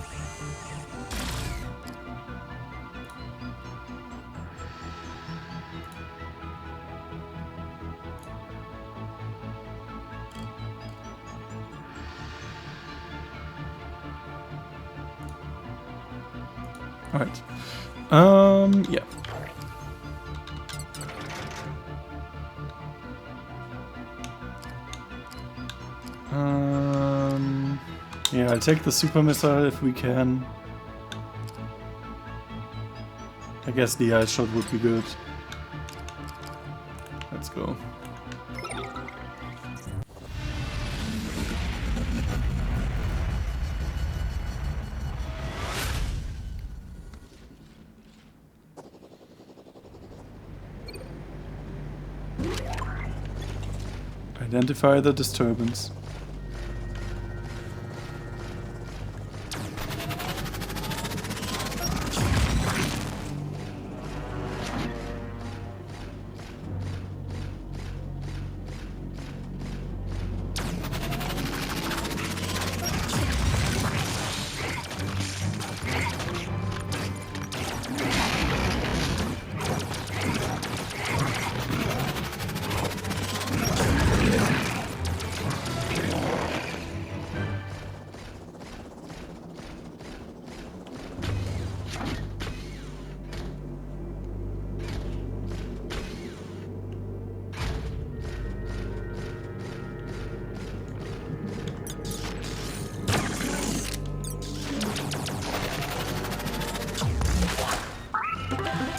Alright. Yeah. Yeah, I'll take the super missile if we can. I guess the ice shot would be good. Let's go. Identify the disturbance.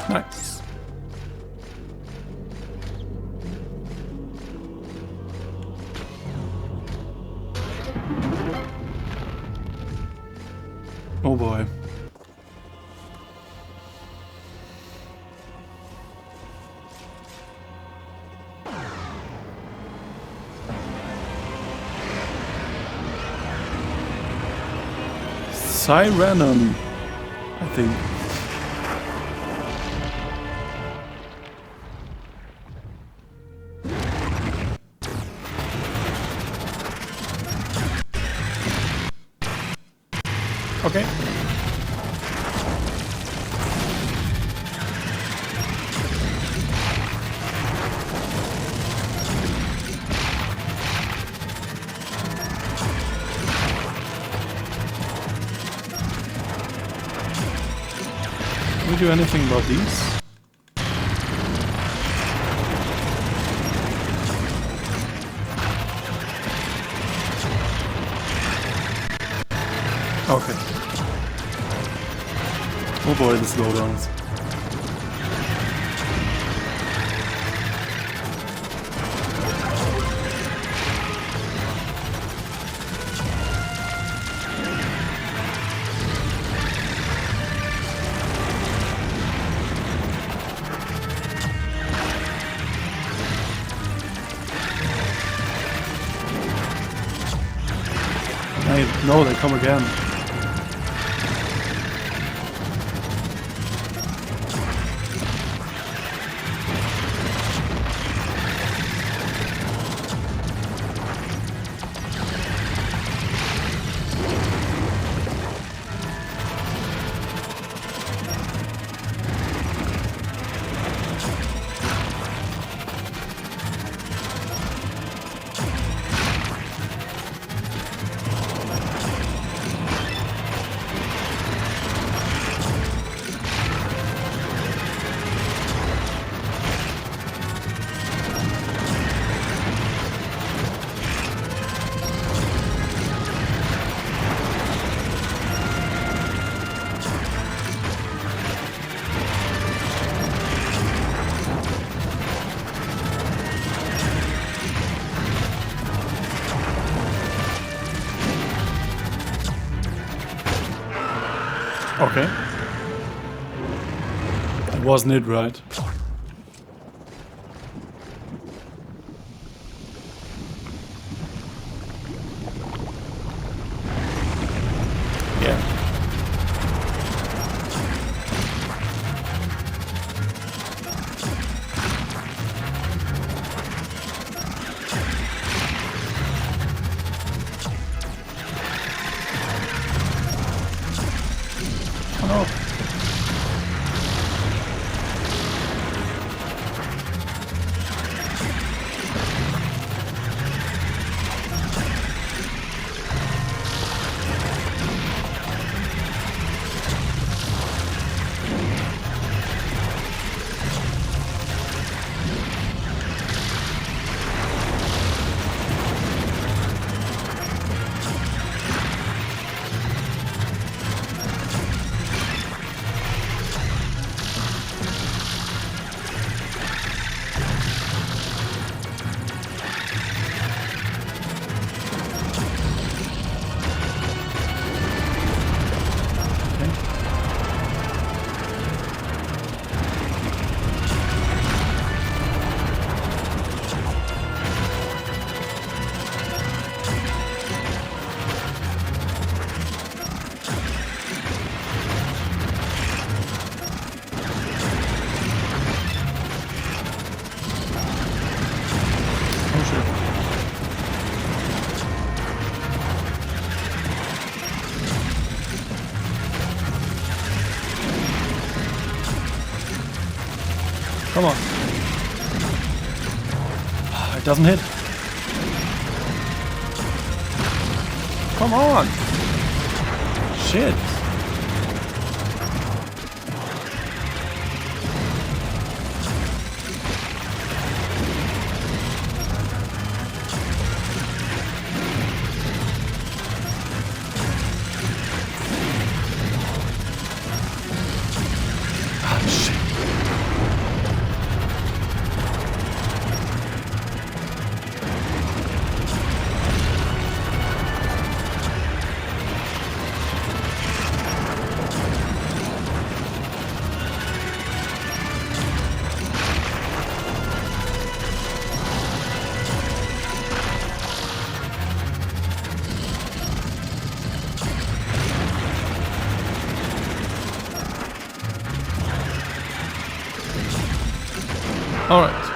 Nice. Oh boy. Sirenum, I think. Okay. Can we do anything about these? Okay. Oh boy, the slowdowns. No, they come again. Okay. That wasn't it, right? Yeah. Oh no. Oh shit. Come on. It doesn't hit. Come on. Shit. Ah, shit. All right.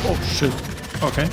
Oh shit. Okay.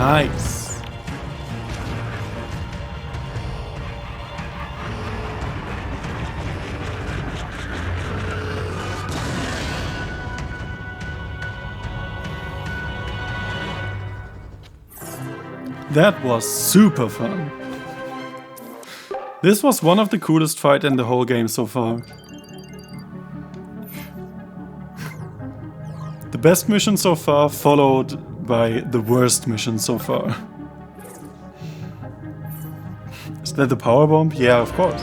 Nice. That was super fun. This was one of the coolest fights in the whole game so far. The best mission so far, followed by the worst mission so far. Is that the power bomb? Yeah, of course.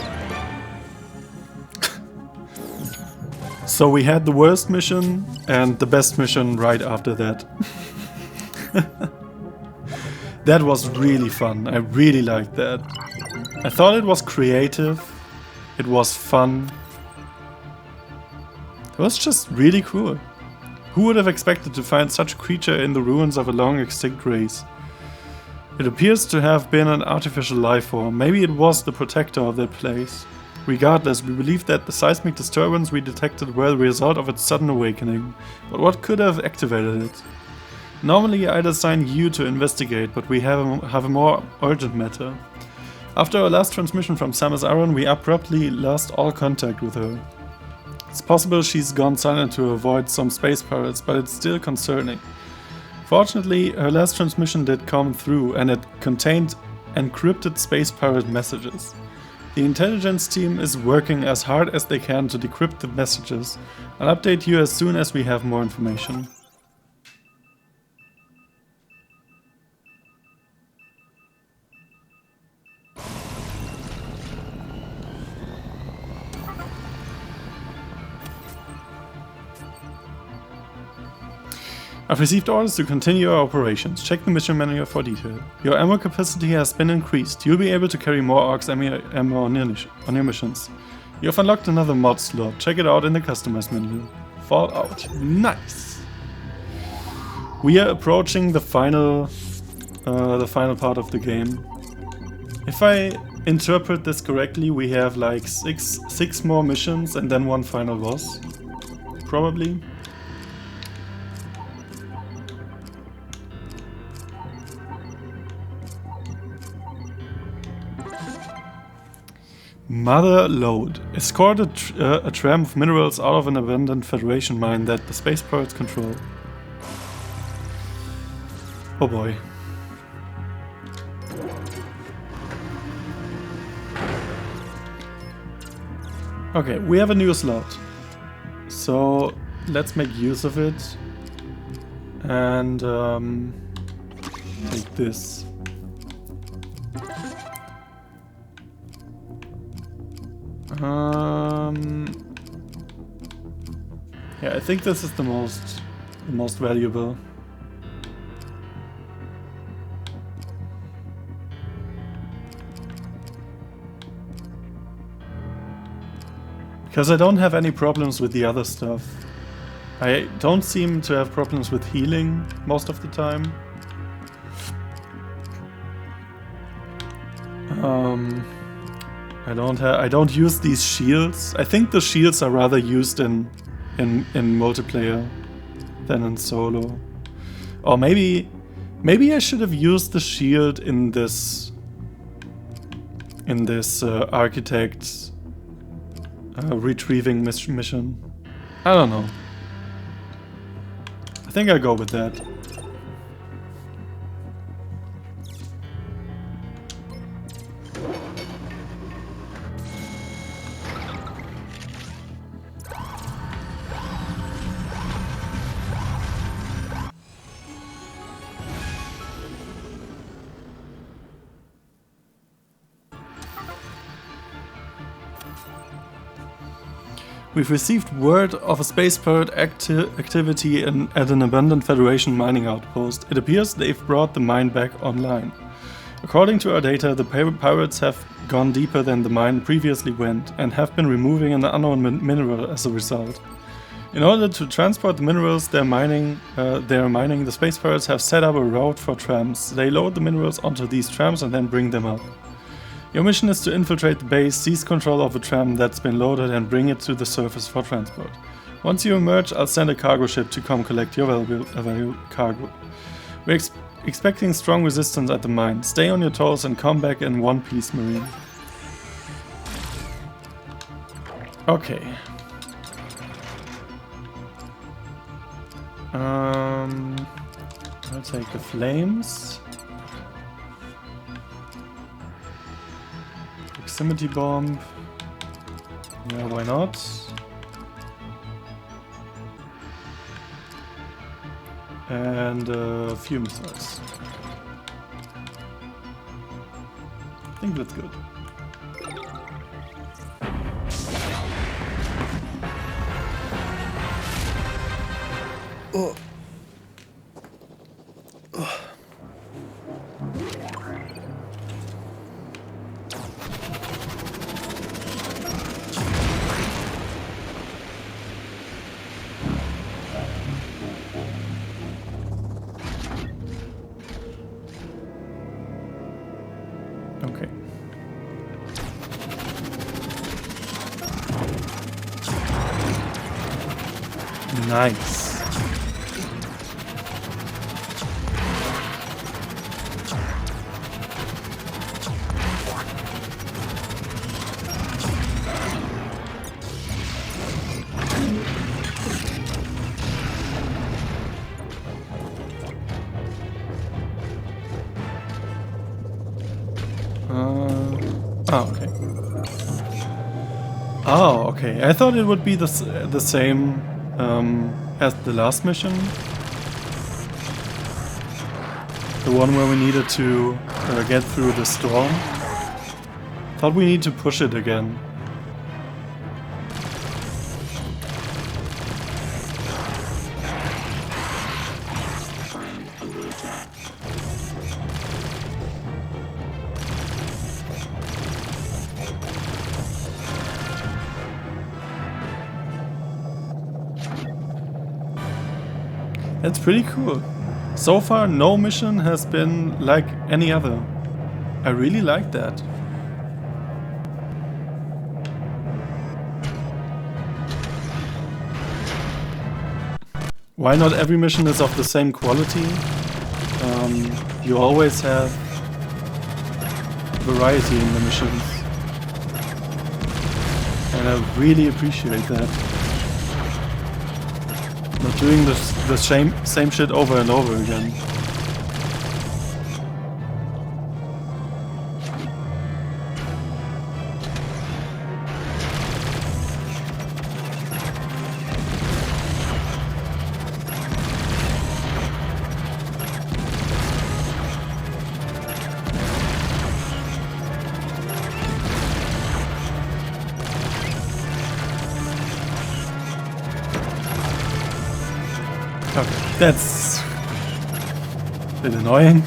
So we had the worst mission and the best mission right after that. That was really fun. I really liked that. I thought it was creative. It was fun. It was just really cool. Who would have expected to find such a creature in the ruins of a long extinct race? It appears to have been an artificial life form. Maybe it was the protector of that place. Regardless, we believe that the seismic disturbance we detected were the result of its sudden awakening. But what could have activated it? Normally I'd assign you to investigate, but we have a more urgent matter. After our last transmission from Samus Aran, we abruptly lost all contact with her. It's possible she's gone silent to avoid some space pirates, but it's still concerning. Fortunately, her last transmission did come through, and it contained encrypted space pirate messages. The intelligence team is working as hard as they can to decrypt the messages. I'll update you as soon as we have more information. I've received orders to continue our operations. Check the mission manual for detail. Your ammo capacity has been increased. You'll be able to carry more AUX ammo on your missions. You have unlocked another mod slot. Check it out in the customize menu. Fallout. Nice! We are approaching the final part of the game. If I interpret this correctly, we have like six more missions and then one final boss. Probably. Mother Lode. Escort a tram of minerals out of an abandoned Federation mine that the space pirates control. Oh boy. Okay, we have a new slot. So let's make use of it. And take this. Yeah, I think this is the most valuable. Because I don't have any problems with the other stuff. I don't seem to have problems with healing most of the time. I don't use these shields. I think the shields are rather used in multiplayer than in solo. Or maybe I should have used the shield in this architect retrieving mission. I don't know. I think I'll go with that. We've received word of a space pirate activity at an abandoned Federation mining outpost. It appears they've brought the mine back online. According to our data, the pirates have gone deeper than the mine previously went and have been removing an unknown mineral as a result. In order to transport the minerals they are mining, the space pirates have set up a route for trams. They load the minerals onto these trams and then bring them up. Your mission is to infiltrate the base, seize control of a tram that's been loaded and bring it to the surface for transport. Once you emerge, I'll send a cargo ship to come collect your valuable cargo. We Expecting strong resistance at the mine. Stay on your toes and come back in one piece, Marine. Okay. I'll take the flames. Proximity bomb. Yeah, why not? And a few missiles. I think that's good. Oh. Okay. Nice. Okay. Oh, okay. I thought it would be the same as the last mission. The one where we needed to get through the storm. Thought we need to push it again. That's pretty cool. So far, no mission has been like any other. I really like that. Why not every mission is of the same quality? You always have variety in the missions. And I really appreciate that. Not doing the same shit over and over again. Okay, that's a bit annoying.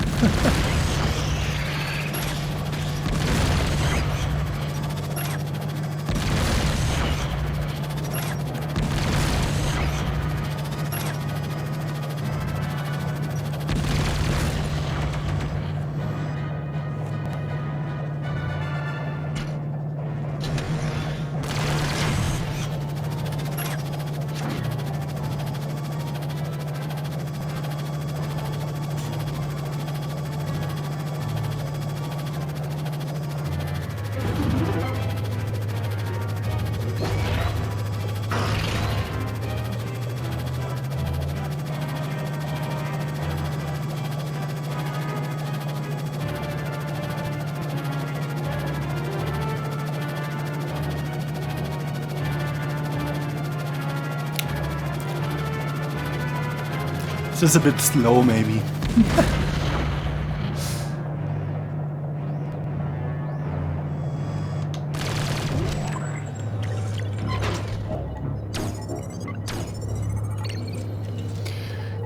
Just a bit slow, maybe.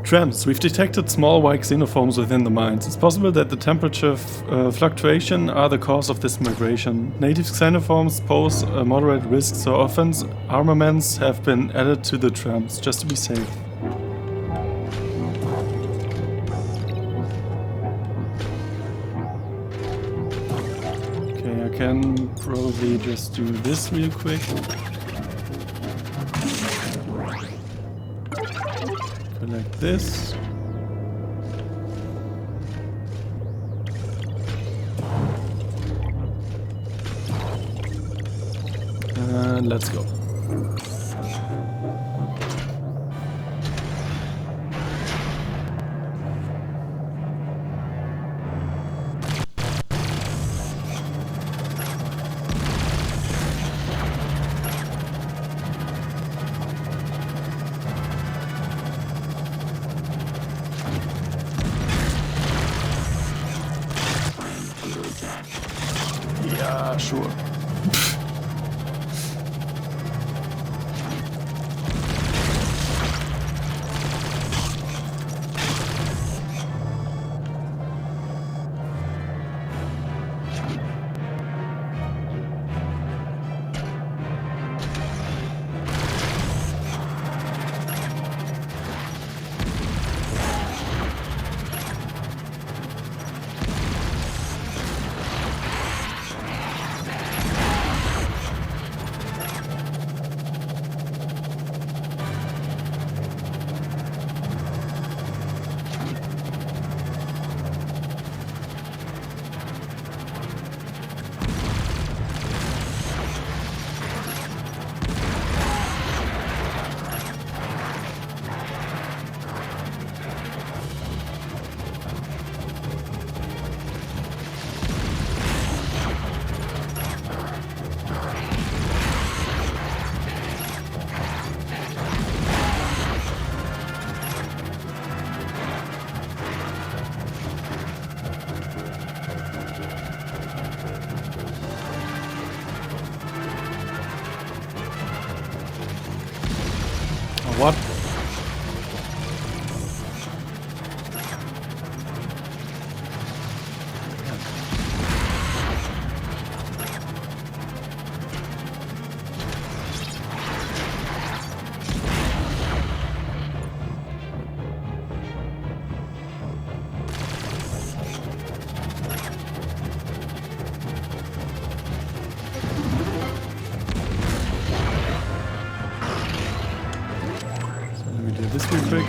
Tramps. We've detected small white xenoforms within the mines. It's possible that the temperature fluctuation are the cause of this migration. Native xenoforms pose a moderate risk, so offense armaments have been added to the tramps, just to be safe. Okay, I can probably just do this real quick. Collect this. And let's go. Yeah, sure. What? Let me do this real quick.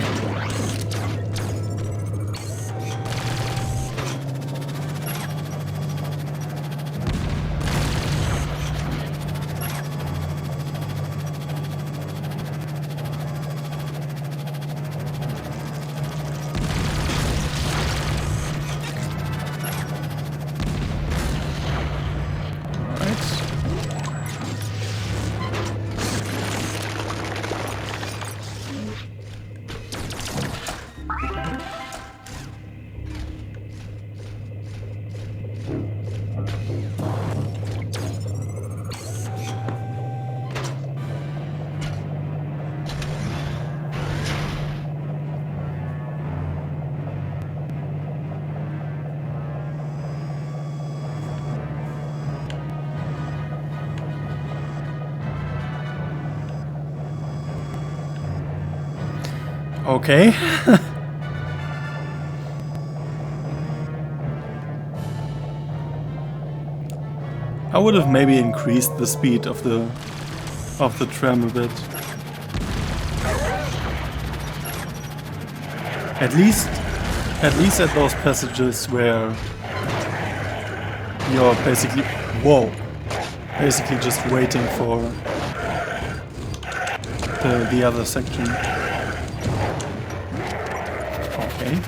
Okay. I would have maybe increased the speed of the tram a bit. At least at those passages where you're basically basically just waiting for the other section. Okay.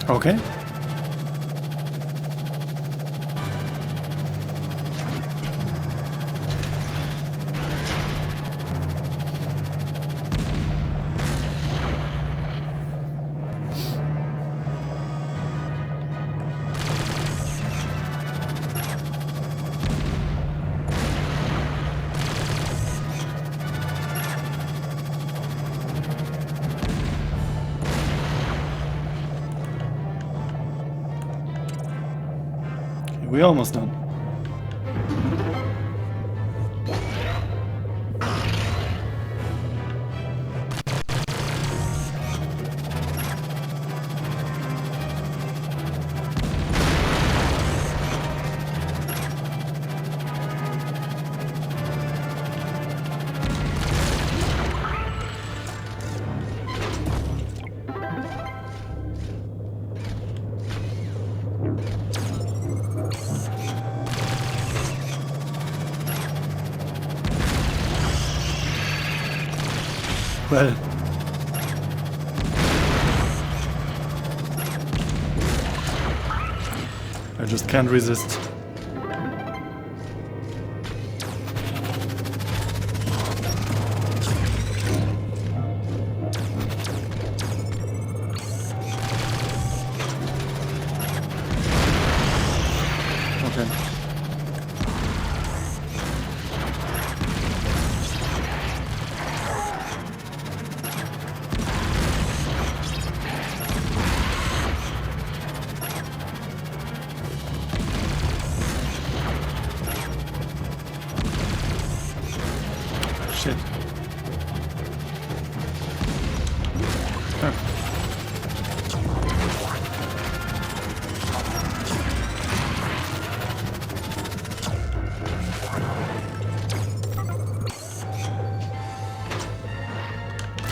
Okay. We're almost done. Well, I just can't resist. Okay. Shit. Ah.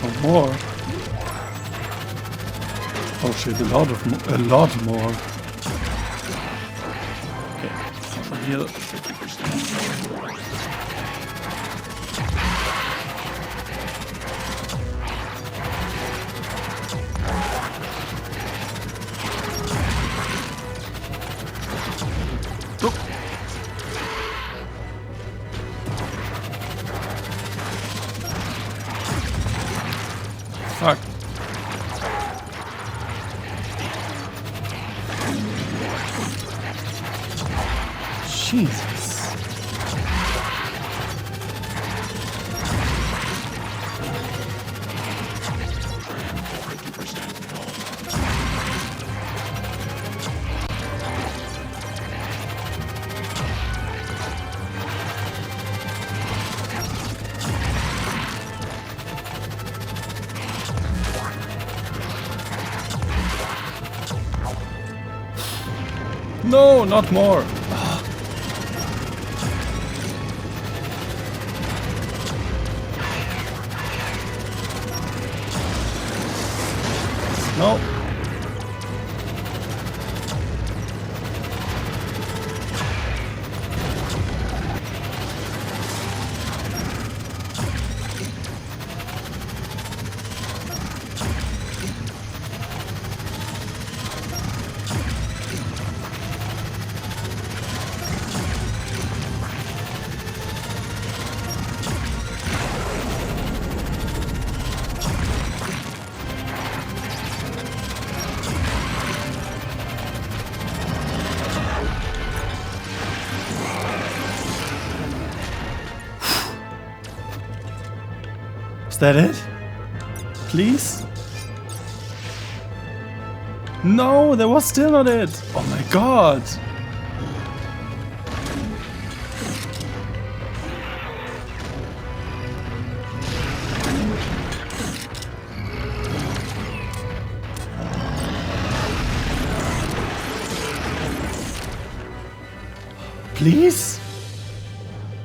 Oh, more. Oh shit, a lot more. Okay. Here. Fuck. Jesus. No, not more. No. Is that it? Please? No, that was still not it. Oh my god. Please?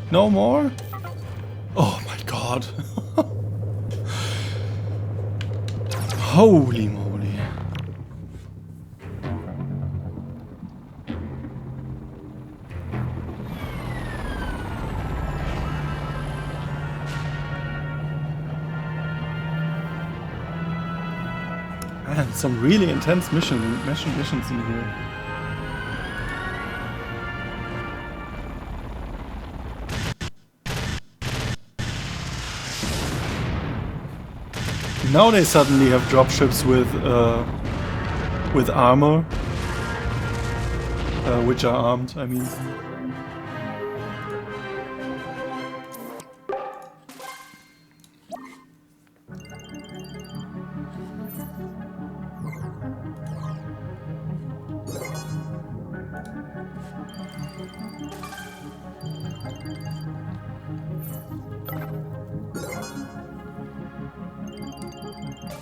No more? Oh my god. Holy moly. Man, some really intense missions in here. Now they suddenly have dropships with armor, which are armed, I mean.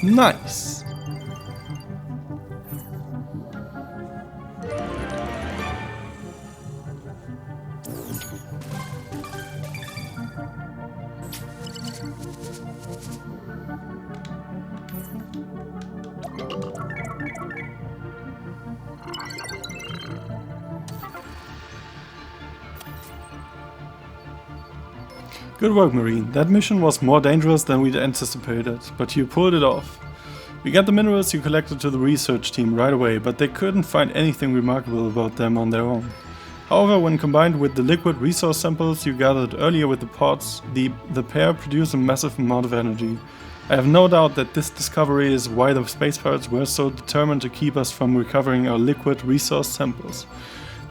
Nice. Good work, Marine. That mission was more dangerous than we'd anticipated, but you pulled it off. We got the minerals you collected to the research team right away, but they couldn't find anything remarkable about them on their own. However, when combined with the liquid resource samples you gathered earlier with the pods, the pair produce a massive amount of energy. I have no doubt that this discovery is why the space pirates were so determined to keep us from recovering our liquid resource samples.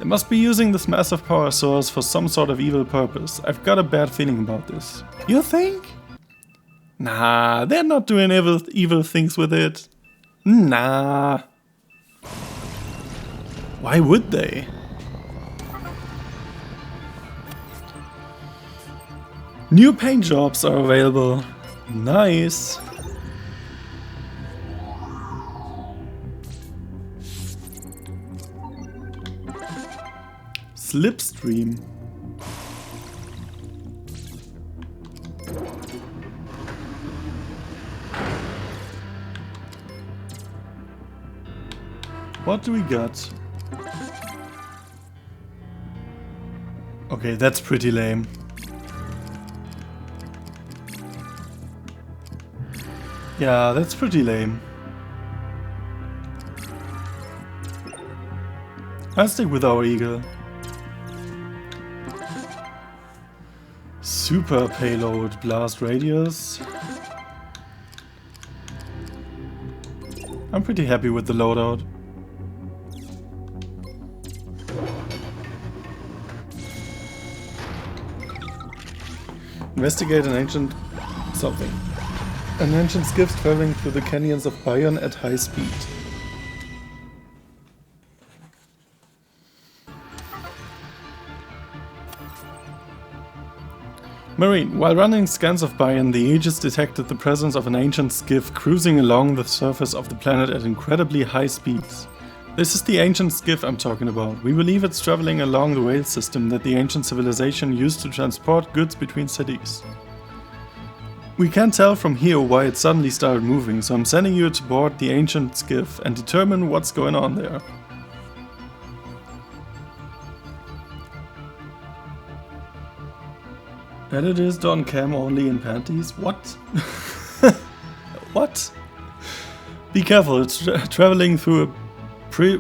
They must be using this massive power source for some sort of evil purpose. I've got a bad feeling about this. You think? Nah, they're not doing evil things with it. Nah. Why would they? New paint jobs are available. Nice. Slipstream. What do we got? Okay, that's pretty lame. Yeah, that's pretty lame. I'll stick with our eagle. Super payload, blast radius. I'm pretty happy with the loadout. Investigate an ancient something. An ancient skiff traveling through the canyons of Bayern at high speed. Marine, while running scans of Bayern, the Aegis detected the presence of an ancient skiff cruising along the surface of the planet at incredibly high speeds. This is the ancient skiff I'm talking about. We believe it's traveling along the rail system that the ancient civilization used to transport goods between cities. We can't tell from here why it suddenly started moving, so I'm sending you to board the ancient skiff and determine what's going on there. And it is Don Cam only in panties? What? What? Be careful, it's traveling through a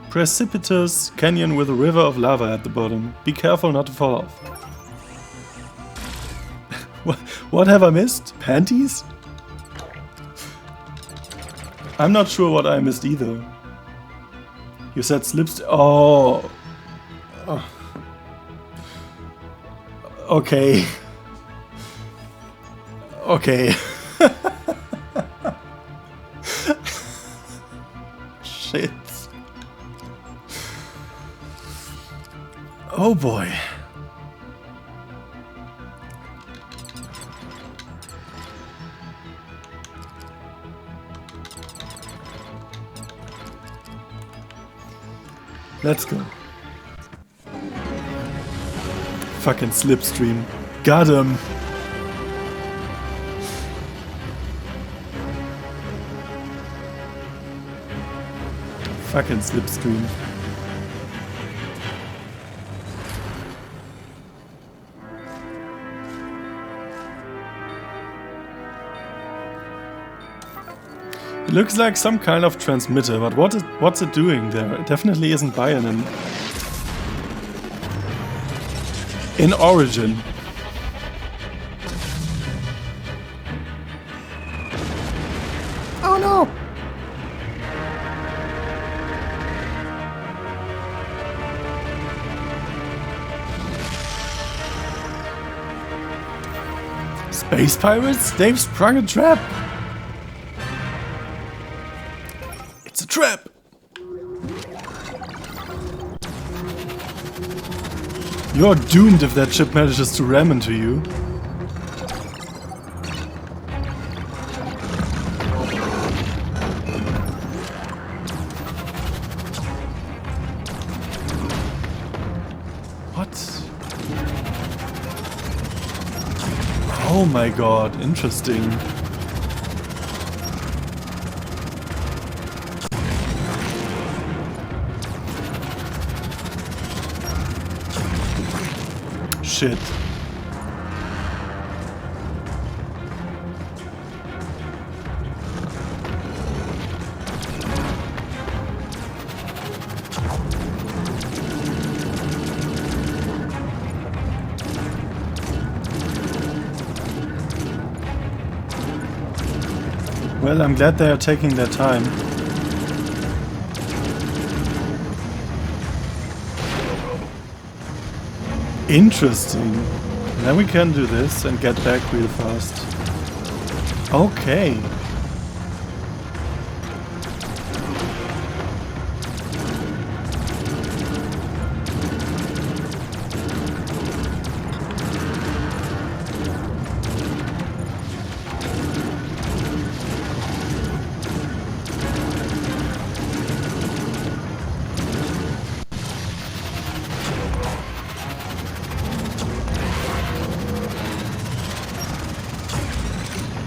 precipitous canyon with a river of lava at the bottom. Be careful not to fall off. What have I missed? Panties? I'm not sure what I missed either. You said slips. Oh. Okay. Okay. Shit. Oh boy. Let's go. Fucking slipstream. Got him. Fucking slipstream. It looks like some kind of transmitter, but what's it doing there? It definitely isn't Bayern in origin. Oh no! Space pirates? They've sprung a trap! It's a trap! You're doomed if that ship manages to ram into you. What? Oh my god, interesting. Shit. Well, I'm glad they are taking their time. Interesting. Now we can do this and get back real fast. Okay.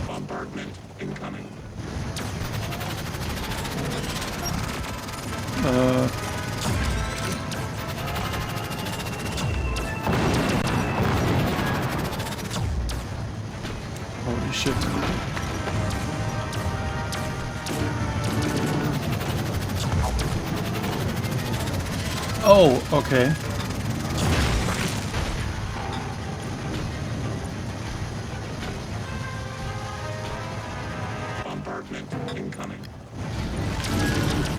Bombardment incoming. Holy shit. Oh, okay. Bombardment incoming.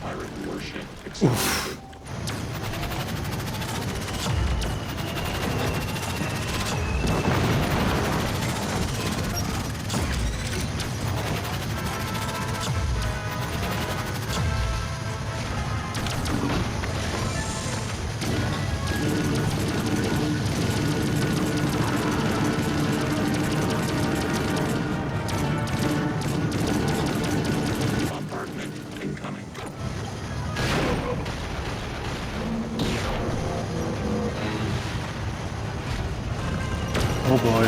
Pirate warship exploded. Bombardment incoming. Oh boy.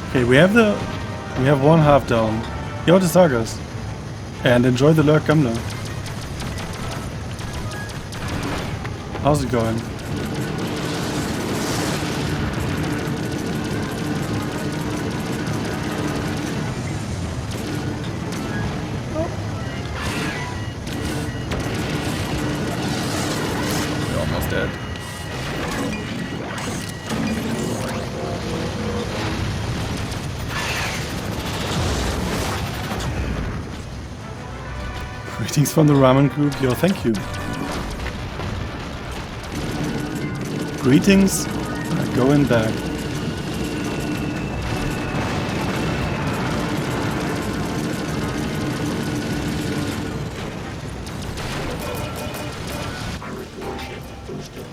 Okay, we have one half down. Yo, the sagas. And enjoy the lurk Gambler. How's it going? You're almost dead. Greetings from the ramen group. Yo, thank you. Greetings are going back. Pirate warship boosted.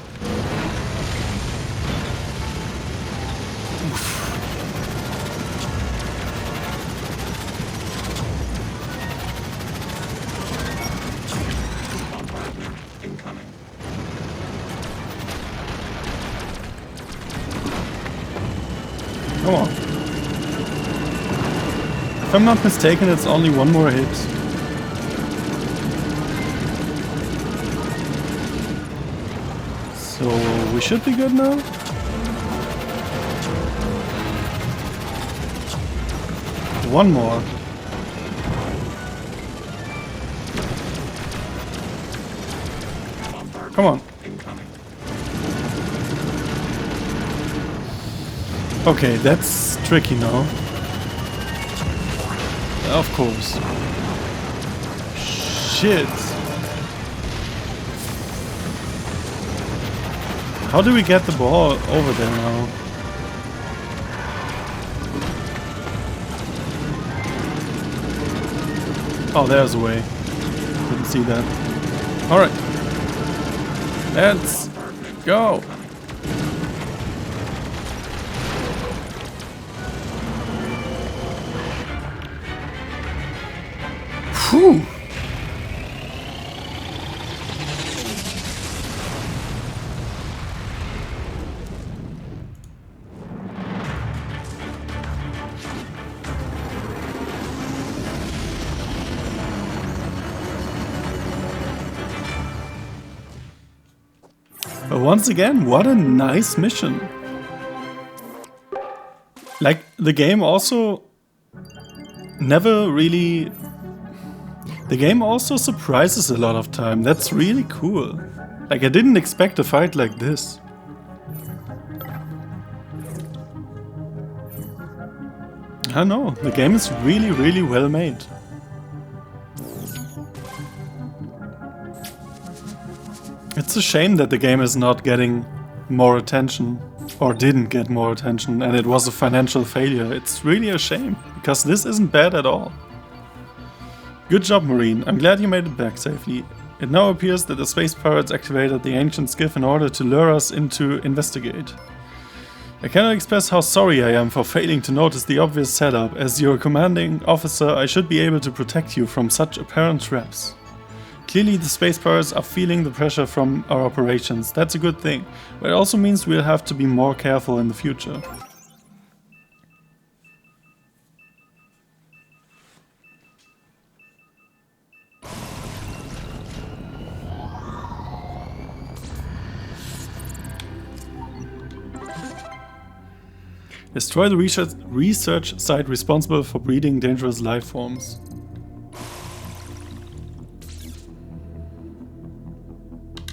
Bombardment incoming. Come on. If I'm not mistaken, it's only one more hit. So we should be good now? One more. Bombardment Come on. incoming. Okay, that's tricky now. Of course. Shit. How do we get the ball over there now? Oh, there's a way. Didn't see that. Alright. Let's go. Whew. But once again, what a nice mission. Like, the game also never really... The game also surprises a lot of time. That's really cool. Like, I didn't expect a fight like this. I don't know, the game is really, really well made. It's a shame that the game is not getting more attention, or didn't get more attention, and it was a financial failure. It's really a shame, because this isn't bad at all. Good job, Marine. I'm glad you made it back safely. It now appears that the space pirates activated the ancient skiff in order to lure us in to investigate. I cannot express how sorry I am for failing to notice the obvious setup. As your commanding officer, I should be able to protect you from such apparent traps. Clearly the space pirates are feeling the pressure from our operations. That's a good thing, but it also means we'll have to be more careful in the future. Destroy the research site responsible for breeding dangerous life forms.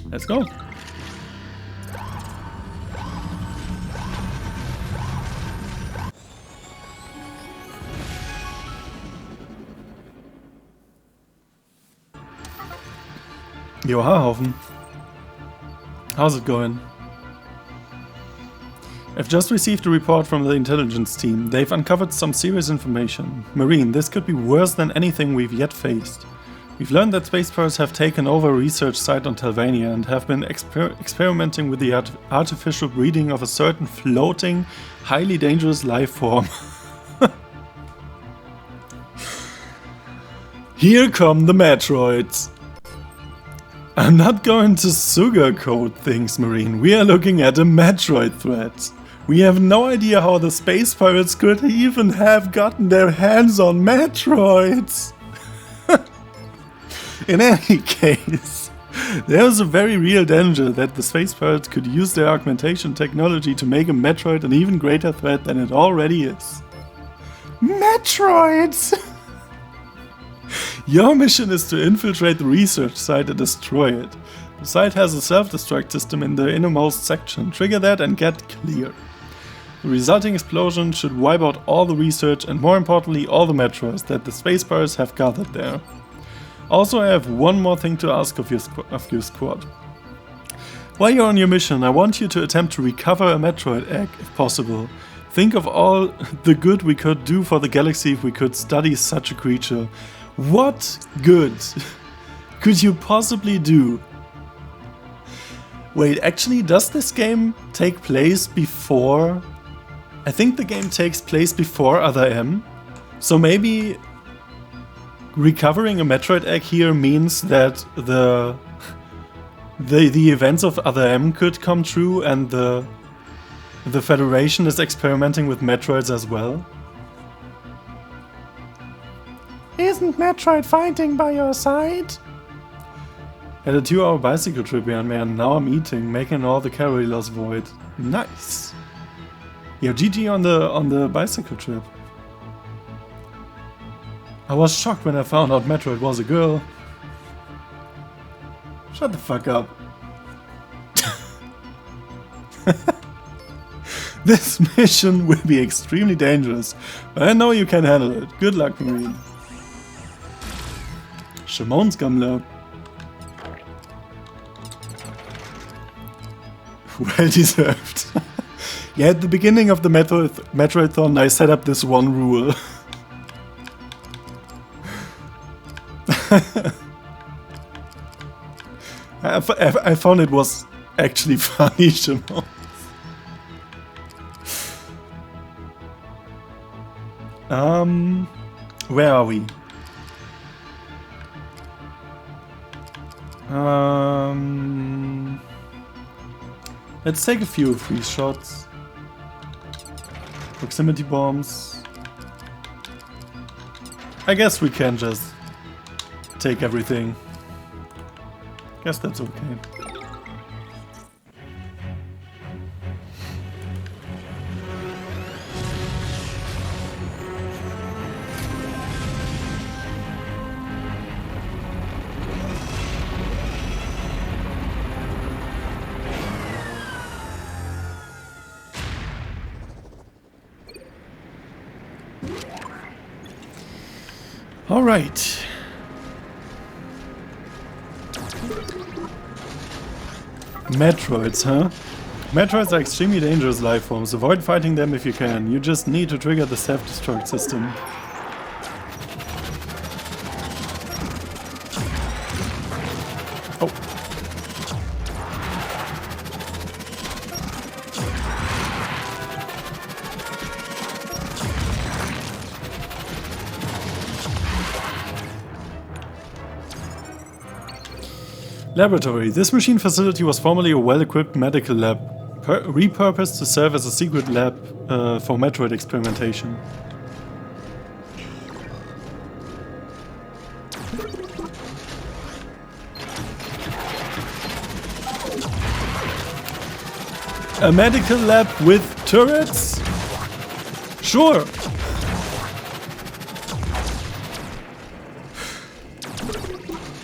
Let's go. Yo, Haarhaufen. How's it going? I've just received a report from the intelligence team. They've uncovered some serious information. Marine, this could be worse than anything we've yet faced. We've learned that space pirates have taken over a research site on Talvania and have been experimenting with the artificial breeding of a certain floating, highly dangerous life form. Here come the Metroids. I'm not going to sugarcoat things, Marine. We are looking at a Metroid threat. We have no idea how the space pirates could even have gotten their hands on Metroids. In any case, there is a very real danger that the space pirates could use their augmentation technology to make a Metroid an even greater threat than it already is. Metroids! Your mission is to infiltrate the research site and destroy it. The site has a self-destruct system in the innermost section. Trigger that and get clear. The resulting explosion should wipe out all the research and, more importantly, all the Metroids that the space pirates have gathered there. Also, I have one more thing to ask of your squad. While you're on your mission, I want you to attempt to recover a Metroid egg, if possible. Think of all the good we could do for the galaxy if we could study such a creature. What good could you possibly do? Wait, actually, does this game take place before... I think the game takes place before Other M. So maybe recovering a Metroid egg here means that the events of Other M could come true and the Federation is experimenting with Metroids as well. Isn't Metroid fighting by your side? Had a 2-hour bicycle trip behind me and now I'm eating, making all the calorie loss void. Nice! Yo, GG on the bicycle trip. I was shocked when I found out Metroid was a girl. Shut the fuck up. This mission will be extremely dangerous, but I know you can handle it. Good luck, Marine. Shimon's Gammler. Well deserved. Yeah, at the beginning of the Metroidthon I set up this one rule. I found it was actually funny, Shimon. Where are we? Let's take a few free shots. Proximity bombs. I guess we can just take everything. Guess that's okay. All right. Metroids, huh? Metroids are extremely dangerous life forms. Avoid fighting them if you can. You just need to trigger the self-destruct system. Oh. Laboratory. This machine facility was formerly a well-equipped medical lab, repurposed to serve as a secret lab for Metroid experimentation. A medical lab with turrets? Sure!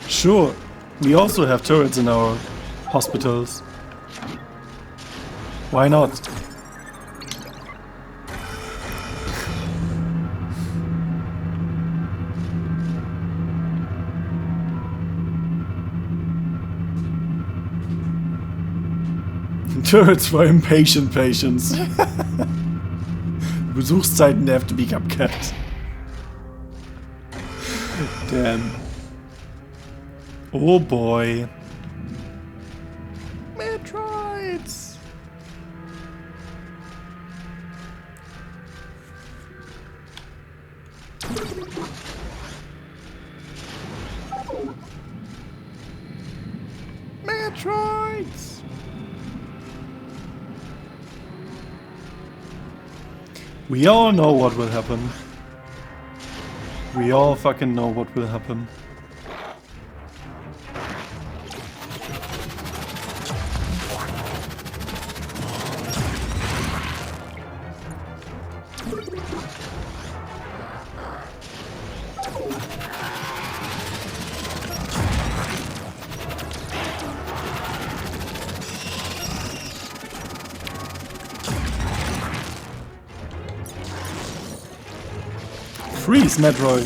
Sure. We also have turrets in our hospitals. Why not? Turrets for impatient patients. Besuchszeiten have to be kept. Damn. Oh boy. Metroids! Metroids! We all know what will happen. We all fucking know what will happen. Freeze, Metroid!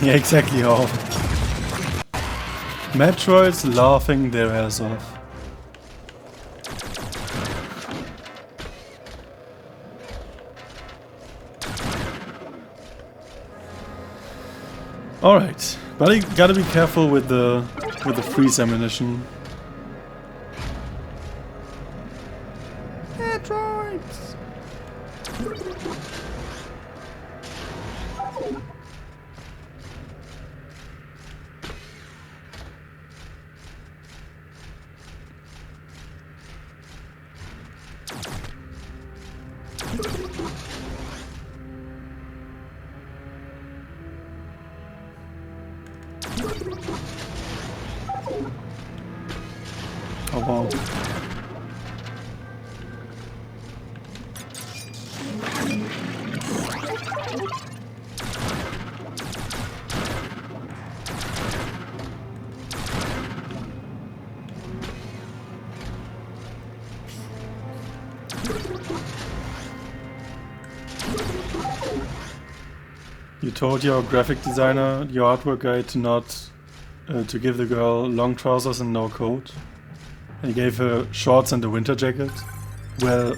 Yeah, exactly how. Metroids laughing their ass off. Alright, but you gotta be careful with the freeze ammunition. Metroids! Oh wow. You told your graphic designer, your artwork guy, to not to give the girl long trousers and no coat. And he gave her shorts and a winter jacket. Well,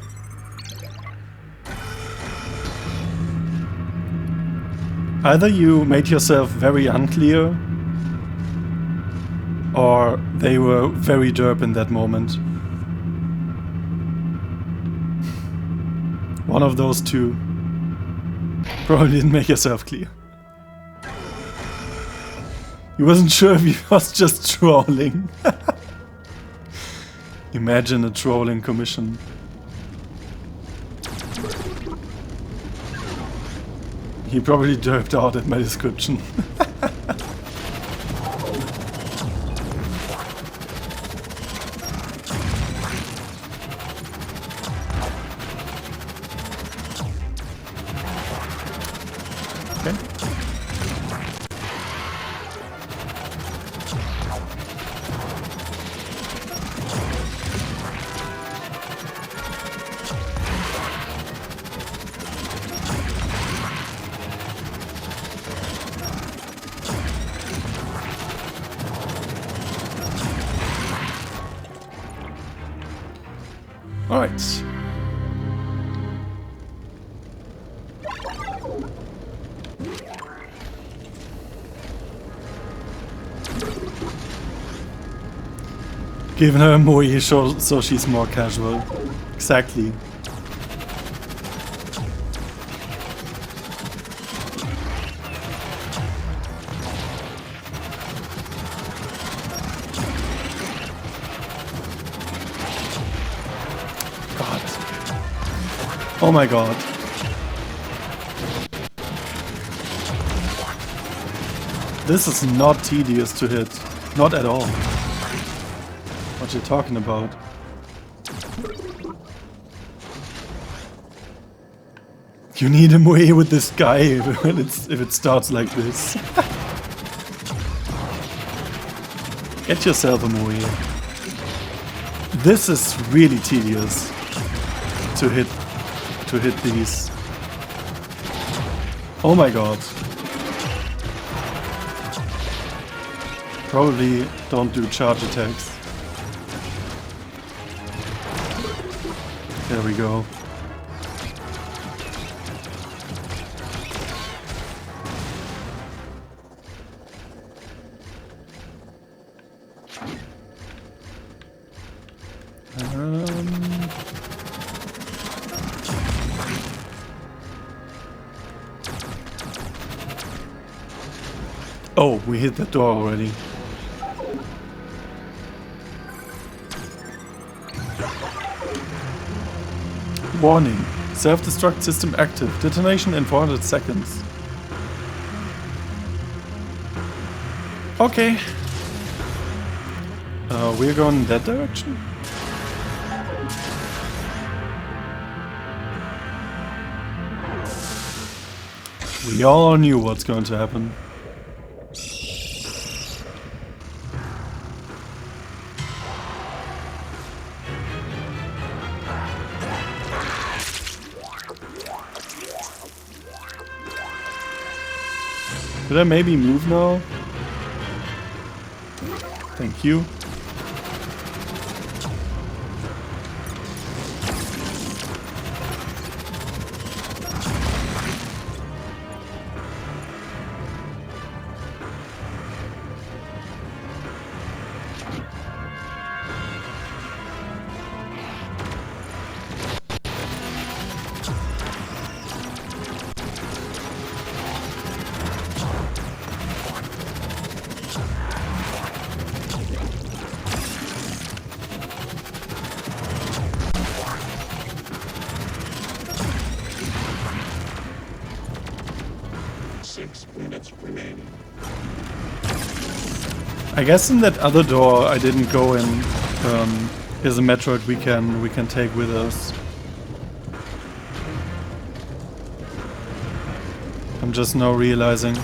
Either you made yourself very unclear, or they were very derp in that moment. One of those two. Probably didn't make yourself clear. He wasn't sure if he was just trolling. Imagine a trolling commission. He probably derped out at my description. Okay. All right. Giving her a moe so she's more casual. Exactly. God. Oh my god. This is not tedious to hit. Not at all. What you talking about? You need a moe with this guy if it starts like this. Get yourself a moe. This is really tedious to hit these. Oh my god. Probably don't do charge attacks. There we go. Oh, we hit the door already. Warning. Self-destruct system active. Detonation in 400 seconds. Okay. We're going in that direction? We all knew what's going to happen. Could I maybe move now? Thank you. I guess in that other door I didn't go in. Is a Metroid we can take with us. I'm just now realizing.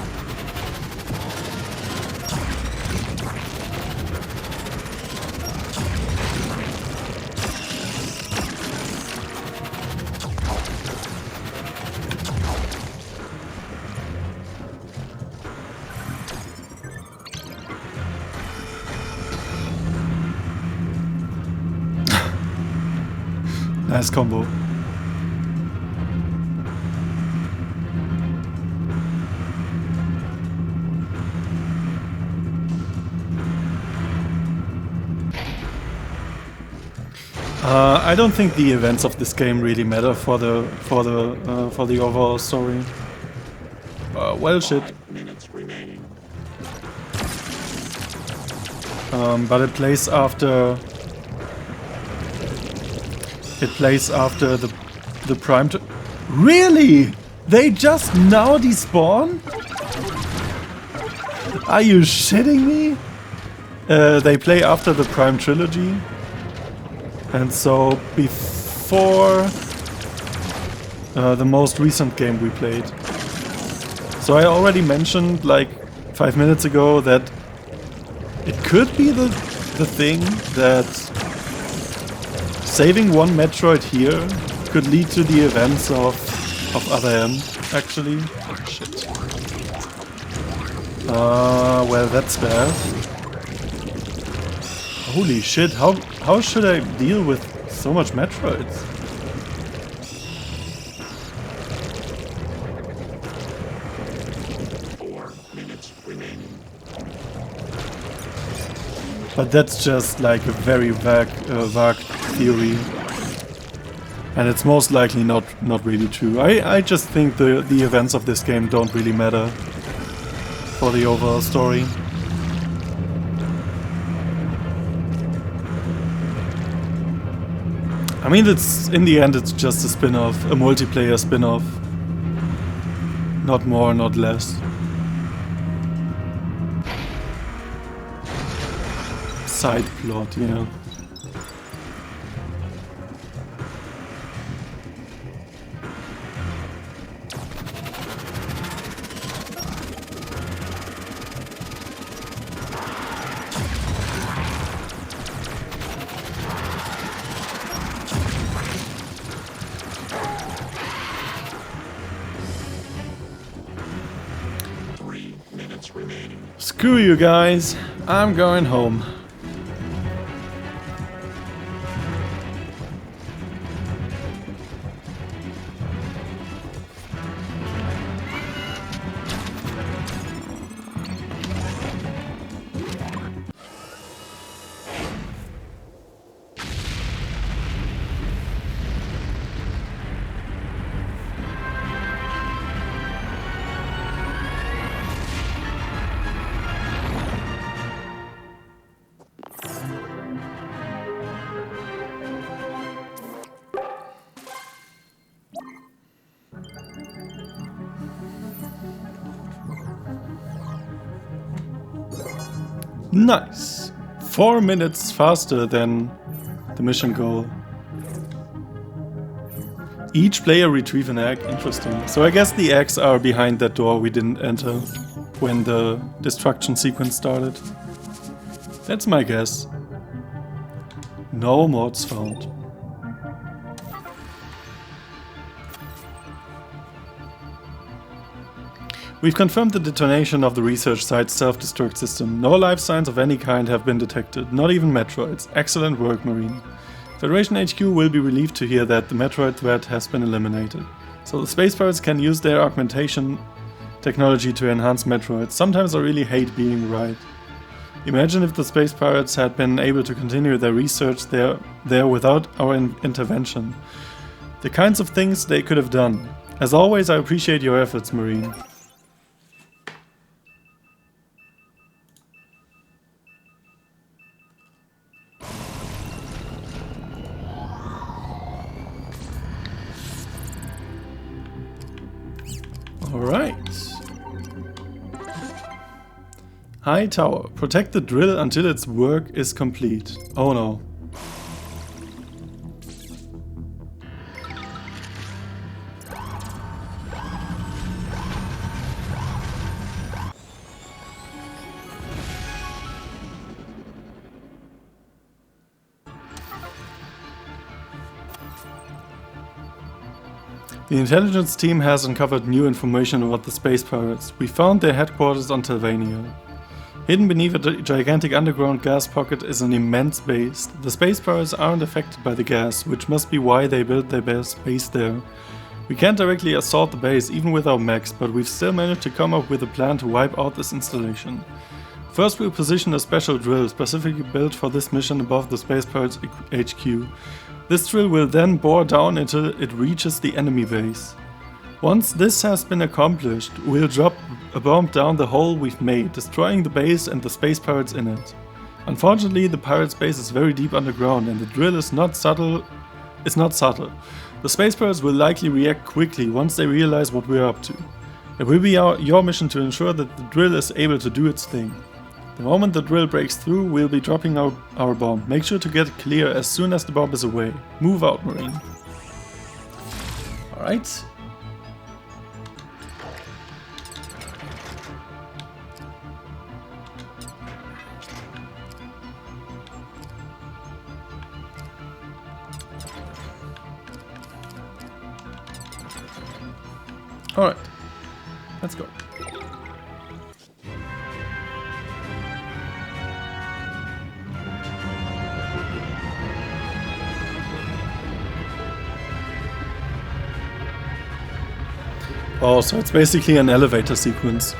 Nice combo. I don't think the events of this game really matter for the overall story. Well, shit. 5 minutes remaining. But it plays after. It plays after the prime. Really? They just now despawn? Are you shitting me? They play after the Prime trilogy. And so before the most recent game we played. So I already mentioned like 5 minutes ago that it could be the thing that saving one Metroid here could lead to the events of Other M, actually. Shit. Well, that's bad. Holy shit, how should I deal with so much Metroids? But that's just like a very vague theory. And it's most likely not really true. I just think the events of this game don't really matter for the overall story. I mean, it's in the end it's just a spin-off, a multiplayer spin-off. Not more, not less. Side plot, yeah. Screw you guys, I'm going home. Nice! 4 minutes faster than the mission goal. Each player retrieve an egg. Interesting. So I guess the eggs are behind that door we didn't enter when the destruction sequence started. That's my guess. No mods found. We've confirmed the detonation of the research site's self-destruct system. No life signs of any kind have been detected, not even Metroids. Excellent work, Marine. Federation HQ will be relieved to hear that the Metroid threat has been eliminated. So the space pirates can use their augmentation technology to enhance Metroids. Sometimes I really hate being right. Imagine if the space pirates had been able to continue their research there without our intervention. The kinds of things they could have done. As always, I appreciate your efforts, Marine. Alright. High tower. Protect the drill until its work is complete. Oh no. The intelligence team has uncovered new information about the space pirates. We found their headquarters on Telvania. Hidden beneath a gigantic underground gas pocket is an immense base. The space pirates aren't affected by the gas, which must be why they built their base there. We can't directly assault the base even with our mechs, but we've still managed to come up with a plan to wipe out this installation. First we'll position a special drill specifically built for this mission above the Space Pirates HQ. This drill will then bore down until it reaches the enemy base. Once this has been accomplished, we'll drop a bomb down the hole we've made, destroying the base and the Space Pirates in it. Unfortunately, the pirates' base is very deep underground and the drill is not subtle. The Space Pirates will likely react quickly once they realize what we're up to. It will be your mission to ensure that the drill is able to do its thing. The moment the drill breaks through, we'll be dropping our bomb. Make sure to get clear as soon as the bomb is away. Move out, Marine. Alright. Alright. Let's go. Oh, so it's basically an elevator sequence.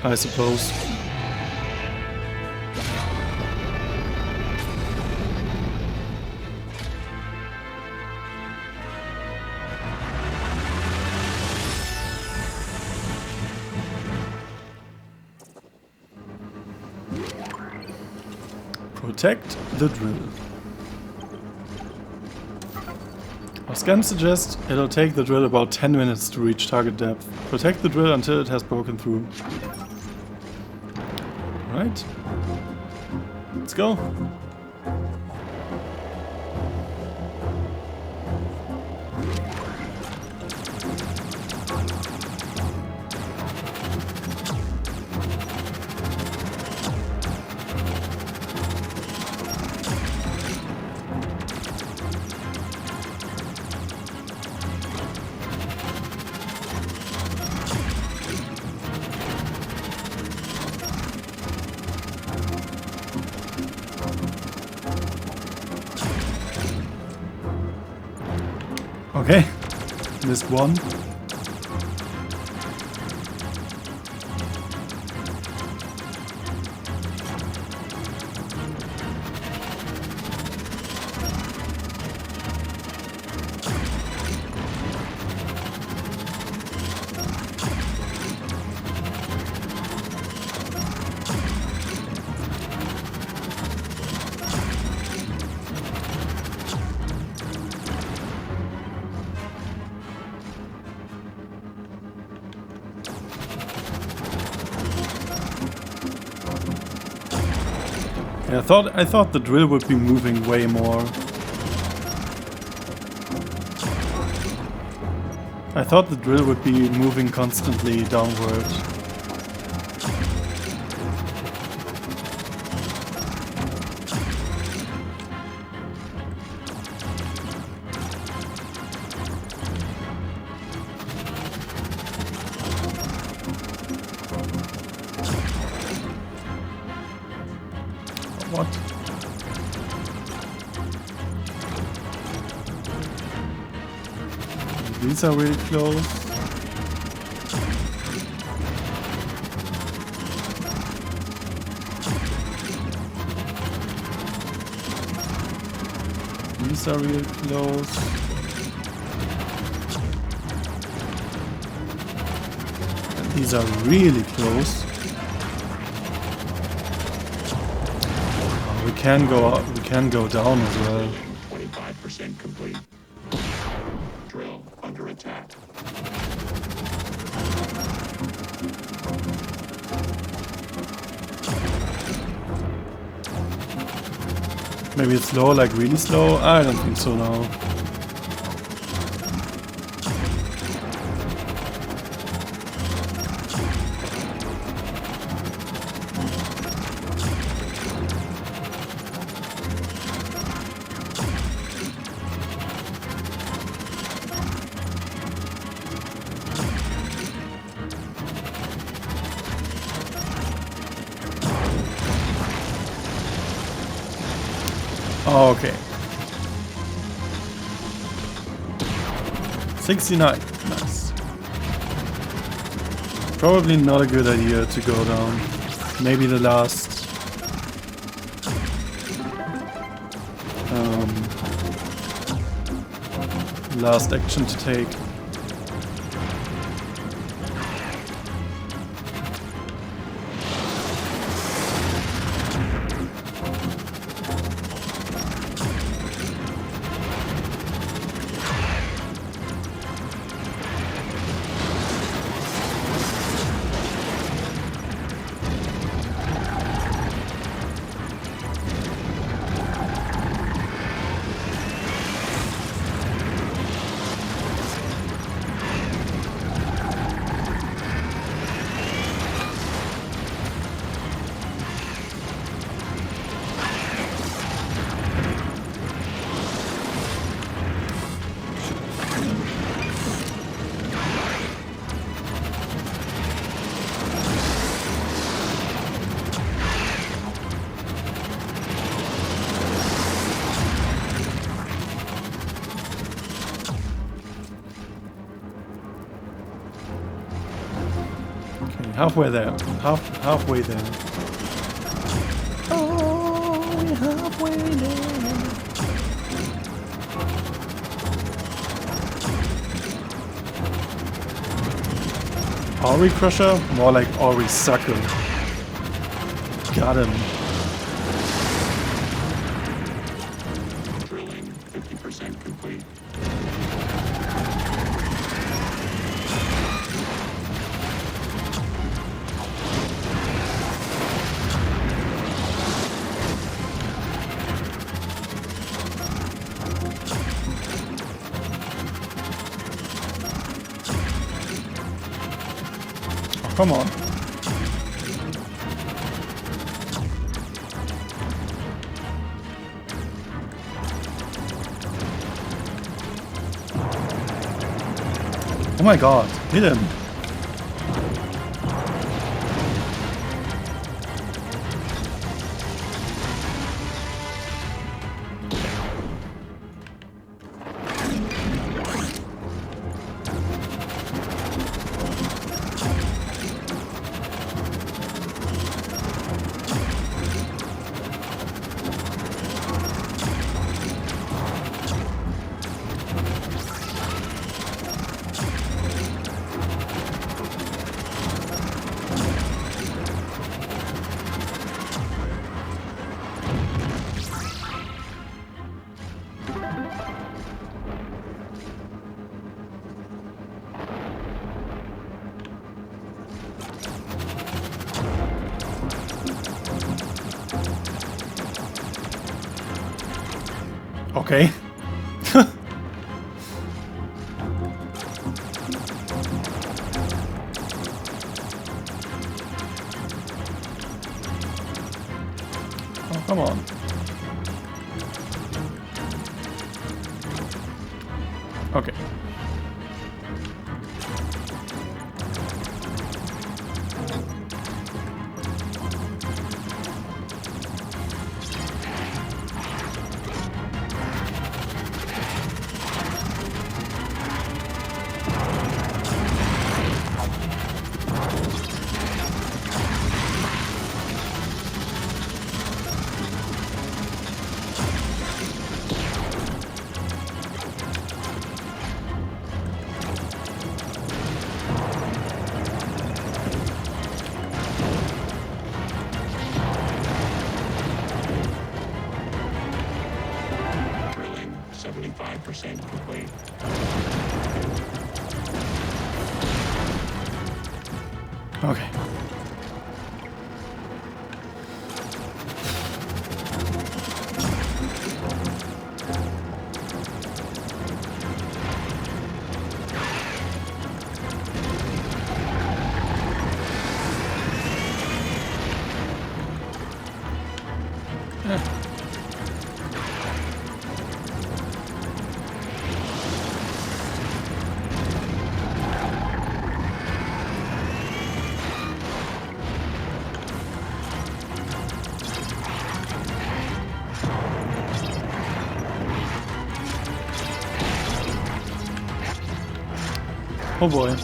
I suppose. Protect the drill. Our scans suggest it'll take the drill about 10 minutes to reach target depth. Protect the drill until it has broken through. Right. Let's go. Okay, missed one. Yeah, I thought the drill would be moving way more. I thought the drill would be moving constantly downward. What? These are really close. These are real close. And these are really close. We can go down as well. 25% complete. Drill under attack. Maybe it's slow, like really slow? I don't think so now. Oh, okay. 69. Nice. Probably not a good idea to go down. Maybe the last last action to take. Halfway there. Halfway there. Oh, we're halfway there. Ori Crusher? More like Ori Sucker. Got him. Drilling 50% complete. Come on. Oh my god, hit him. Okay. Oh, come on. Okay. Drilling 75% complete. Okay. Oh boy.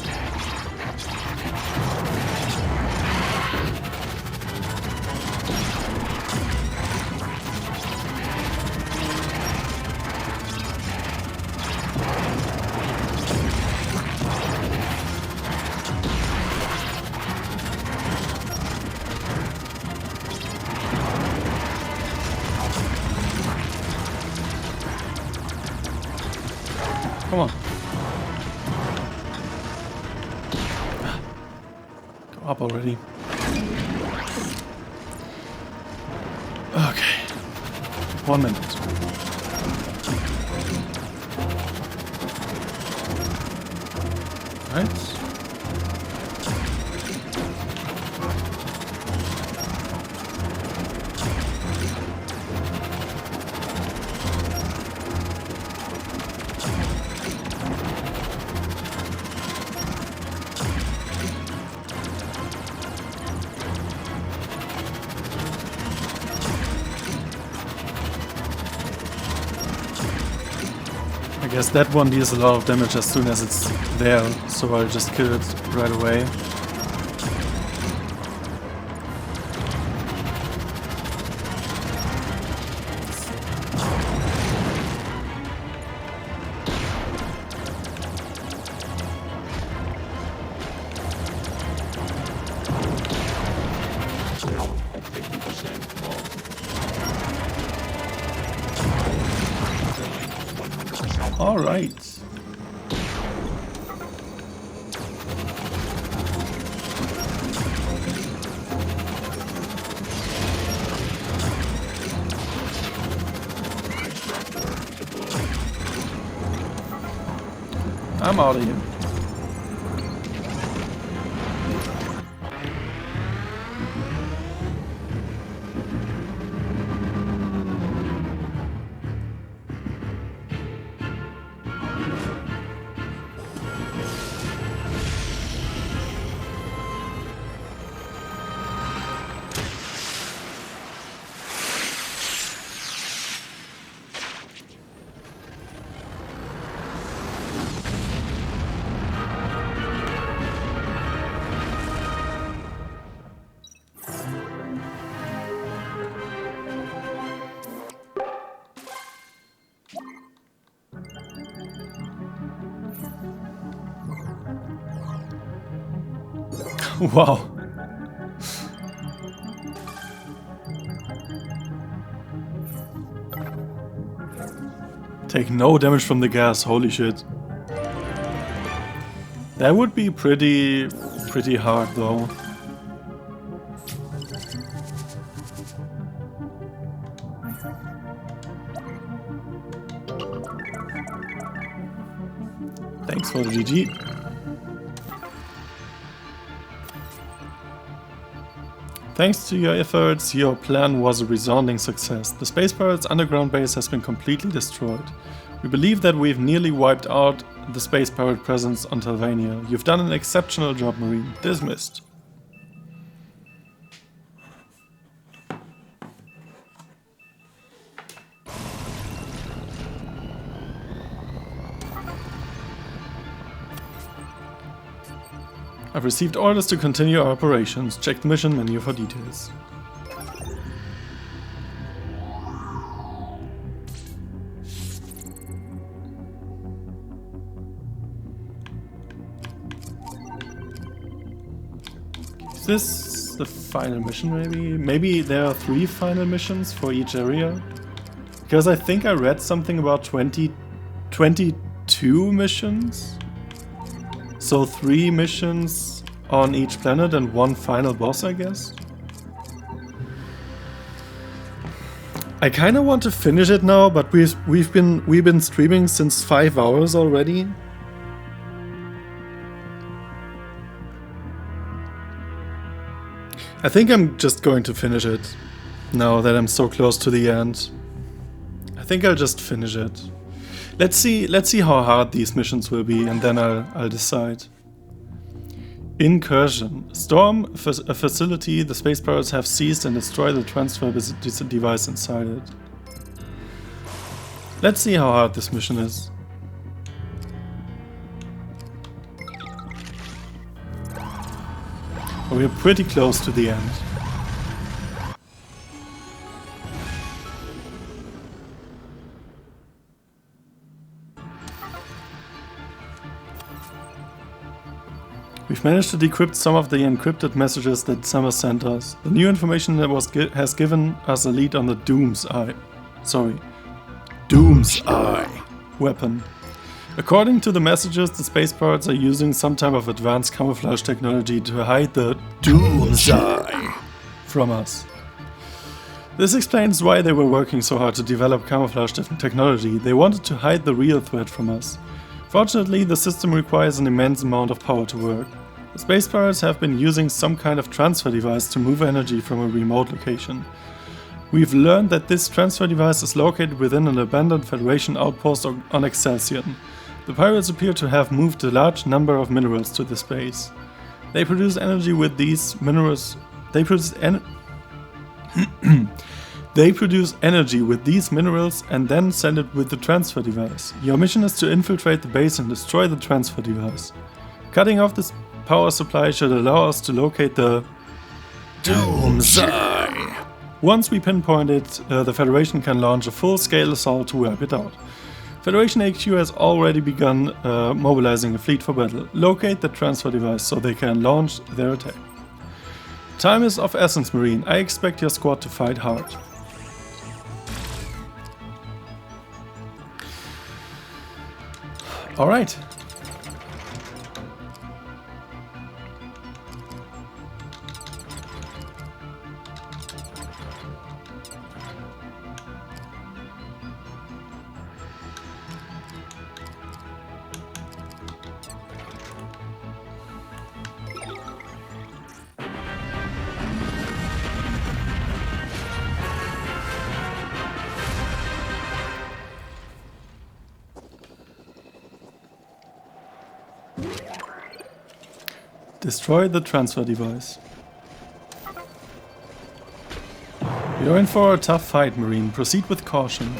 Come on. Go up already. Okay. 1 minute. Right. I guess that one deals a lot of damage as soon as it's there, so I'll just kill it right away. All right. I'm out of here. Wow. Take no damage from the gas, holy shit. That would be pretty hard though. Thanks for the GG. Thanks to your efforts, your plan was a resounding success. The Space Pirates' underground base has been completely destroyed. We believe that we've nearly wiped out the Space Pirate presence on Talvania. You've done an exceptional job, Marine. Dismissed. I've received orders to continue our operations. Check the mission menu for details. Is this the final mission maybe? Maybe there are 3 final missions for each area? Because I think I read something about 22 missions? So 3 missions on each planet and 1 final boss, I guess? I kinda want to finish it now, but we've been streaming since 5 hours already. I think I'm just going to finish it now that I'm so close to the end. I think I'll just finish it. Let's see how hard these missions will be, and then I'll decide. Incursion. Storm a facility. The Space Pirates have seized and destroyed the transfer device inside it. Let's see how hard this mission is. We're pretty close to the end. We've managed to decrypt some of the encrypted messages that Summer sent us. The new information that has given us a lead on the Doom's Eye weapon. According to the messages, the space pirates are using some type of advanced camouflage technology to hide the Doom's Eye. from us. This explains why they were working so hard to develop camouflage technology. They wanted to hide the real threat from us. Fortunately, the system requires an immense amount of power to work. The space pirates have been using some kind of transfer device to move energy from a remote location. We've learned that this transfer device is located within an abandoned Federation outpost on Excelsior. The pirates appear to have moved a large number of minerals to this base. They produce energy with these minerals. They produce energy with these minerals and then send it with the transfer device. Your mission is to infiltrate the base and destroy the transfer device. Cutting off this power supply should allow us to locate the Doom's Eye. Once we pinpoint it, the Federation can launch a full-scale assault to wipe it out. Federation HQ has already begun mobilizing a fleet for battle. Locate the transfer device so they can launch their attack. Time is of essence, Marine. I expect your squad to fight hard. Alright. Destroy the transfer device. You're in for a tough fight, Marine. Proceed with caution.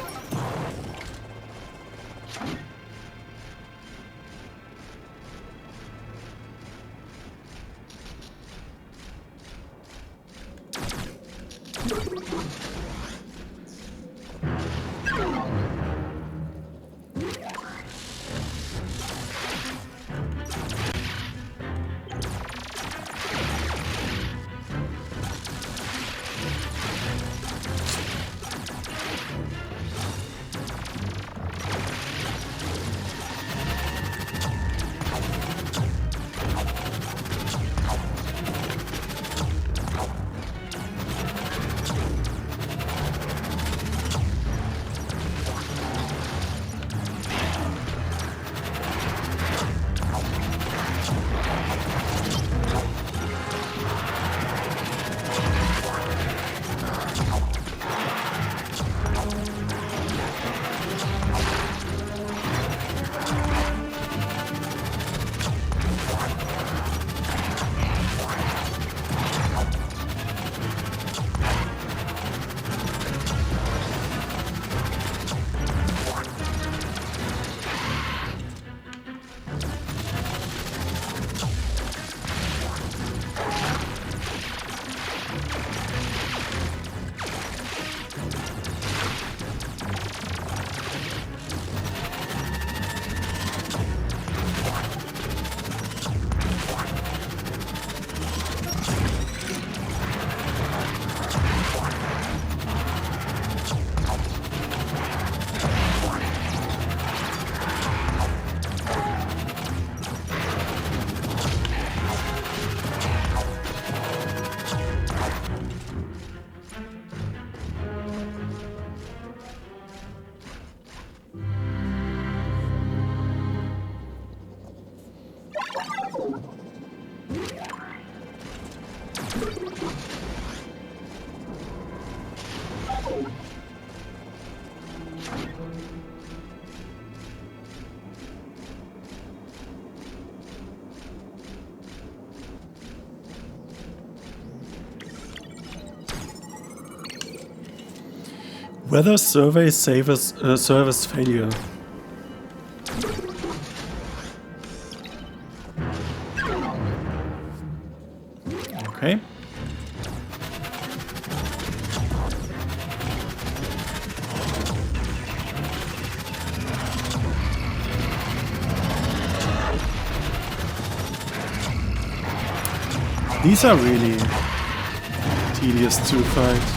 Weather survey service failure. Okay. These are really tedious to fight.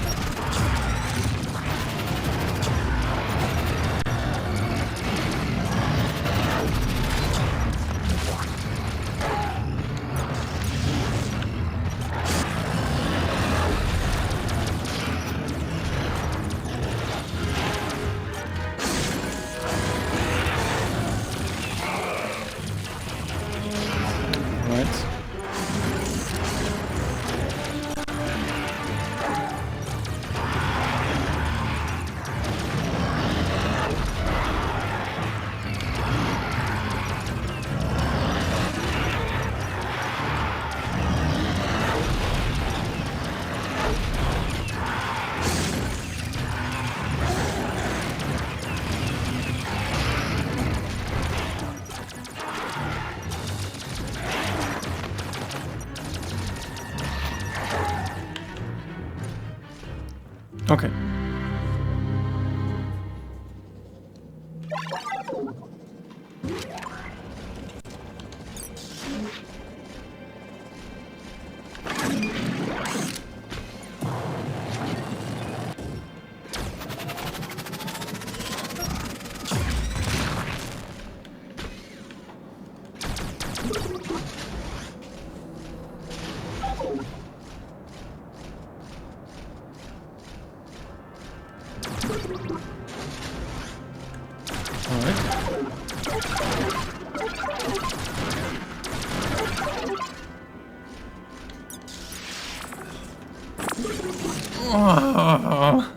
Okay.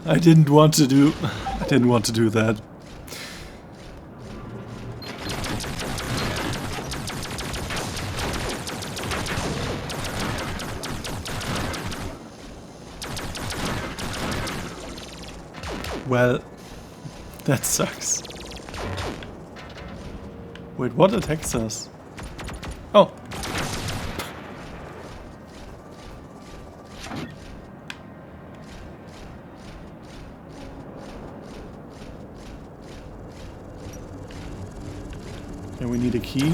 I didn't want to do that. Well, that sucks. Wait, what attacks us? Oh. Okay, we need a key.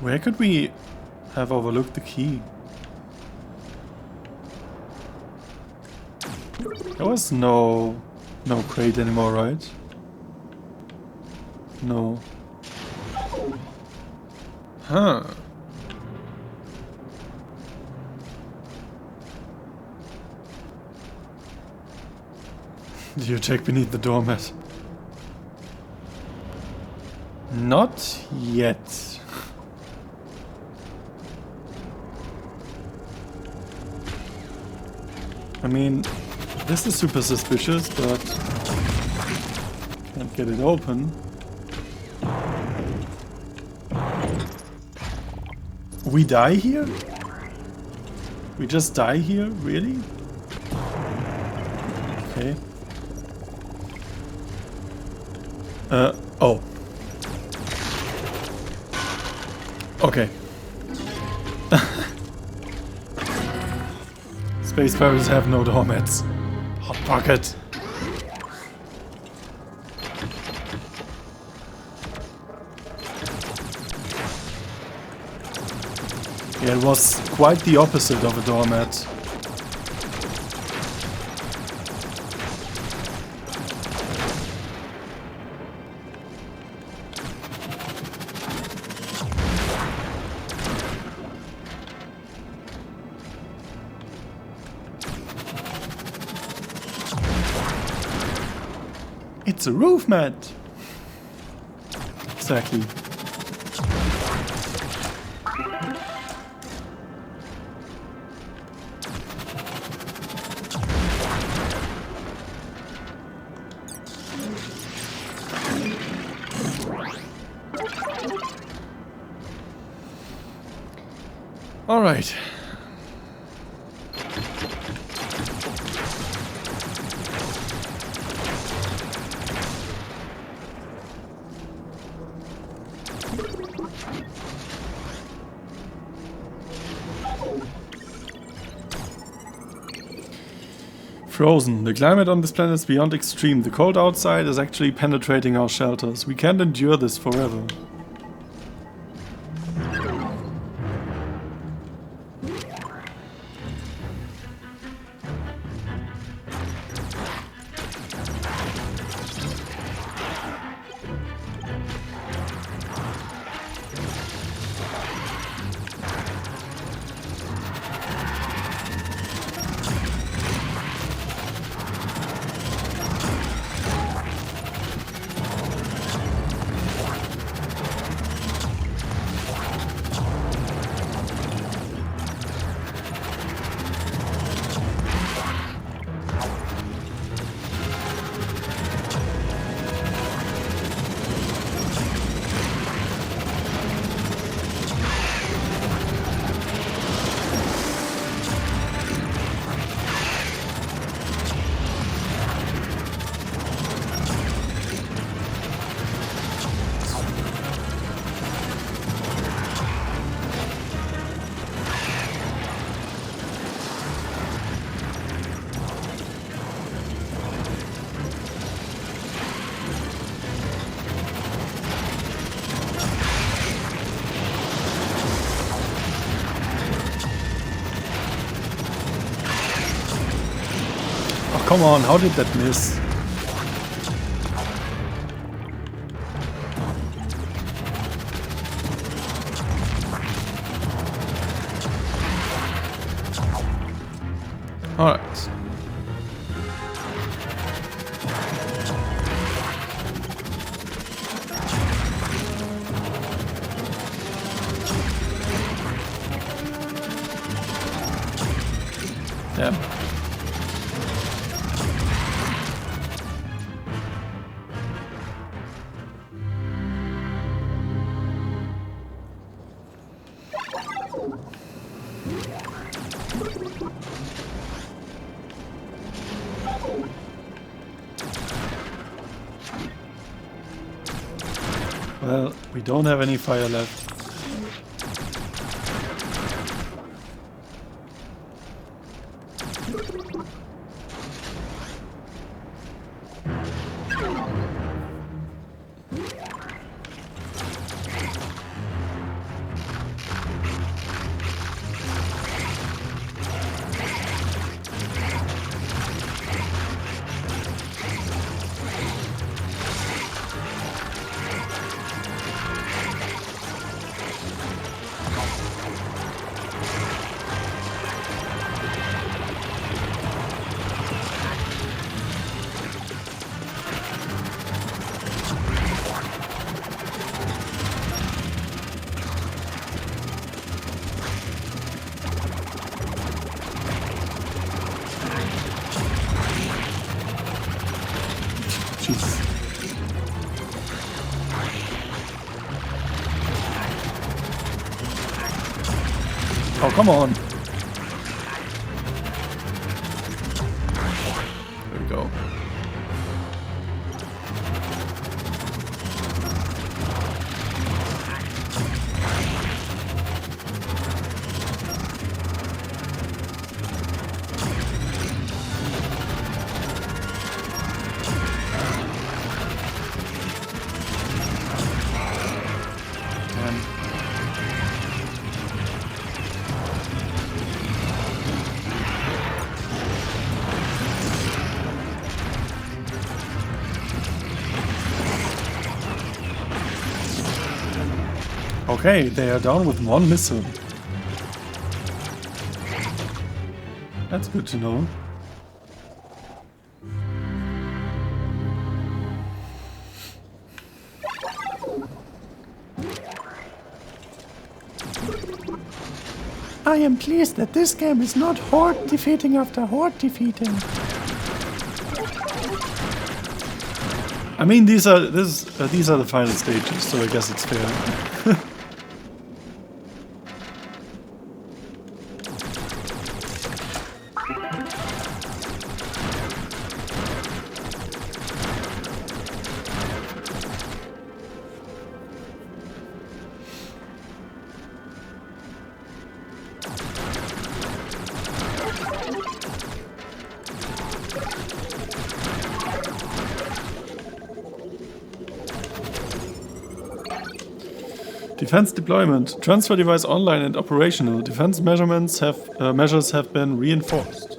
Where could we have overlooked the key? There was no crate anymore, right? No. Huh. Did you check beneath the doormat? Not yet. I mean, this is super suspicious, but can't get it open. We die here? We just die here? Really? Okay. Oh. Okay. Space pirates have no doormats. Hot pocket. Yeah, it was quite the opposite of a doormat. It's a roof mat! Exactly. All right. Frozen. The climate on this planet is beyond extreme. The cold outside is actually penetrating our shelters. We can't endure this forever. come on, how did that miss? Alright. Damn. Well, we don't have any fire left. Jeez. Oh, come on. There we go. Okay, they are down with one missile. That's good to know. I am pleased that this game is not horde defeating after horde defeating. I mean, these are the final stages, so I guess it's fair. Defense deployment. Transfer device online and operational. Defense measures have been reinforced.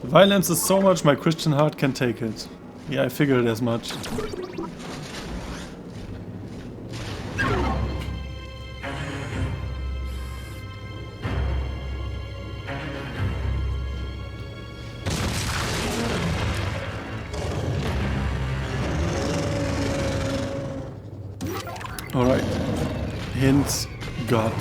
The violence is so much my Christian heart can take it. Yeah, I figured as much. Alright. Hint got.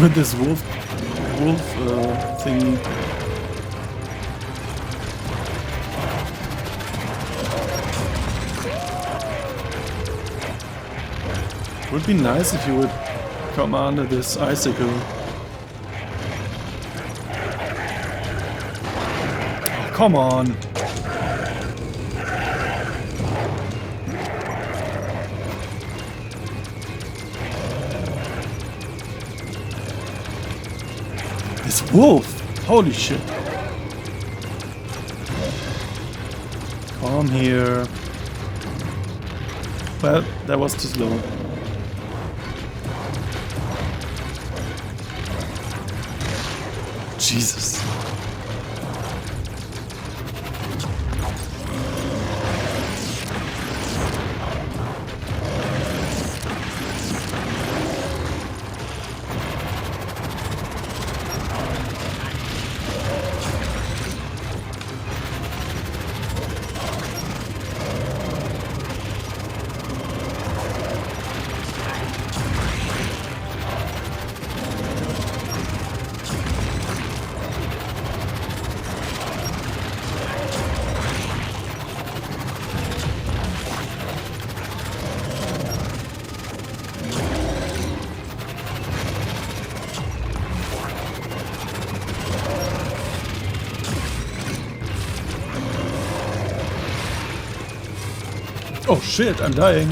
With this wolf thingy. Would be nice if you would come under this icicle. Oh, come on. This wolf! Holy shit. Come here. Well, that was too slow. Jesus. Oh shit, I'm dying.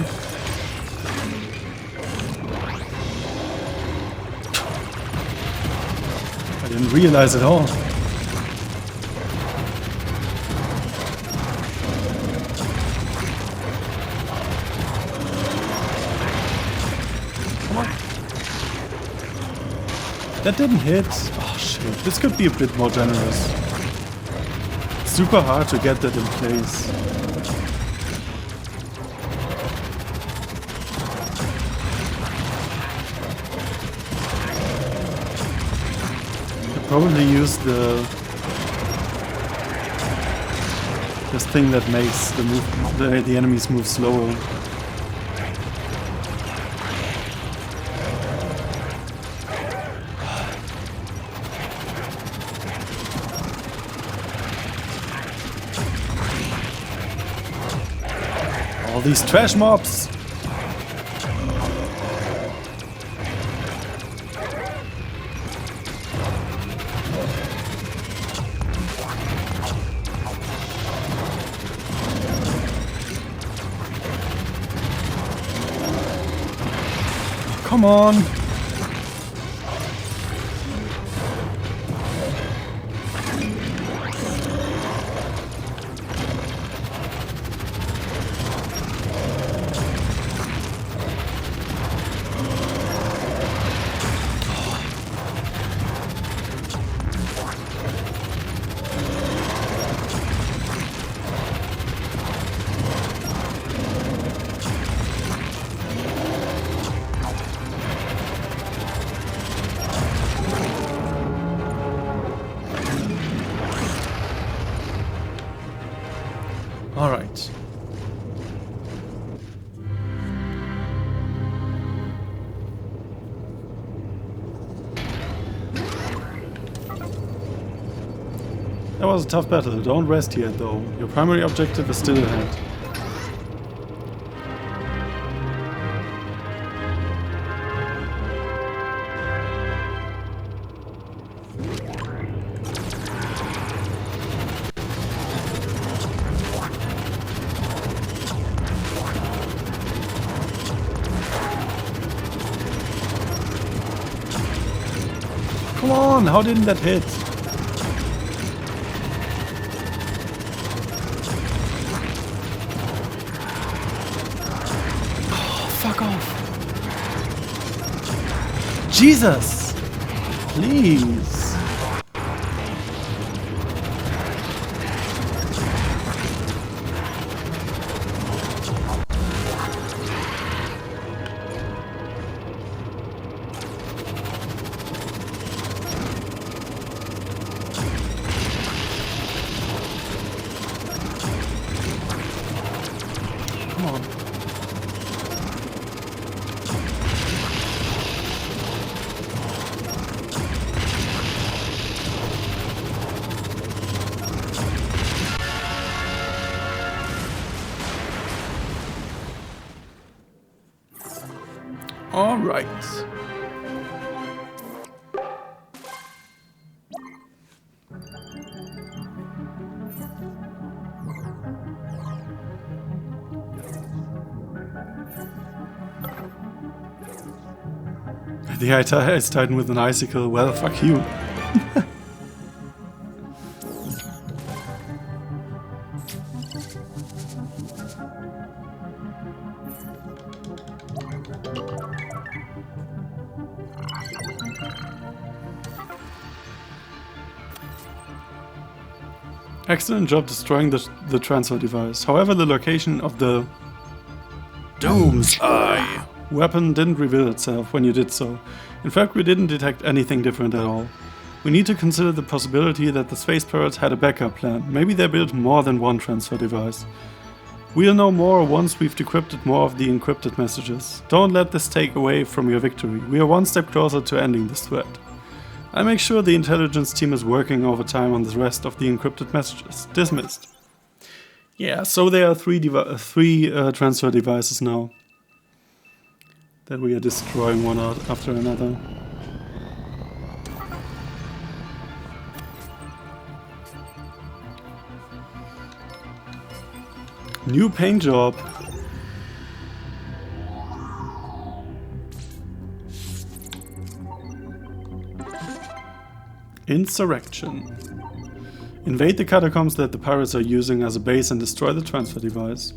I didn't realize at all. Come on. That didn't hit. Oh shit, this could be a bit more generous. Super hard to get that in place. Probably use this thing that makes the enemies move slower. All these trash mobs. Come on! All right. That was a tough battle. Don't rest yet, though. Your primary objective is still ahead. Come on, how didn't that hit? Oh, fuck off. Jesus! Please. Come on. All right. The Ice Titan with an icicle. Well, fuck you. Excellent job destroying the transfer device. However, the location of the Doom's Eye. weapon didn't reveal itself when you did so. In fact, we didn't detect anything different at all. We need to consider the possibility that the space pirates had a backup plan. Maybe they built more than one transfer device. We'll know more once we've decrypted more of the encrypted messages. Don't let this take away from your victory. We are one step closer to ending this threat. I'll make sure the intelligence team is working overtime on the rest of the encrypted messages. Dismissed. Yeah, so there are three transfer devices now that we are destroying one after another. New paint job. Insurrection. Invade the catacombs that the pirates are using as a base and destroy the transfer device.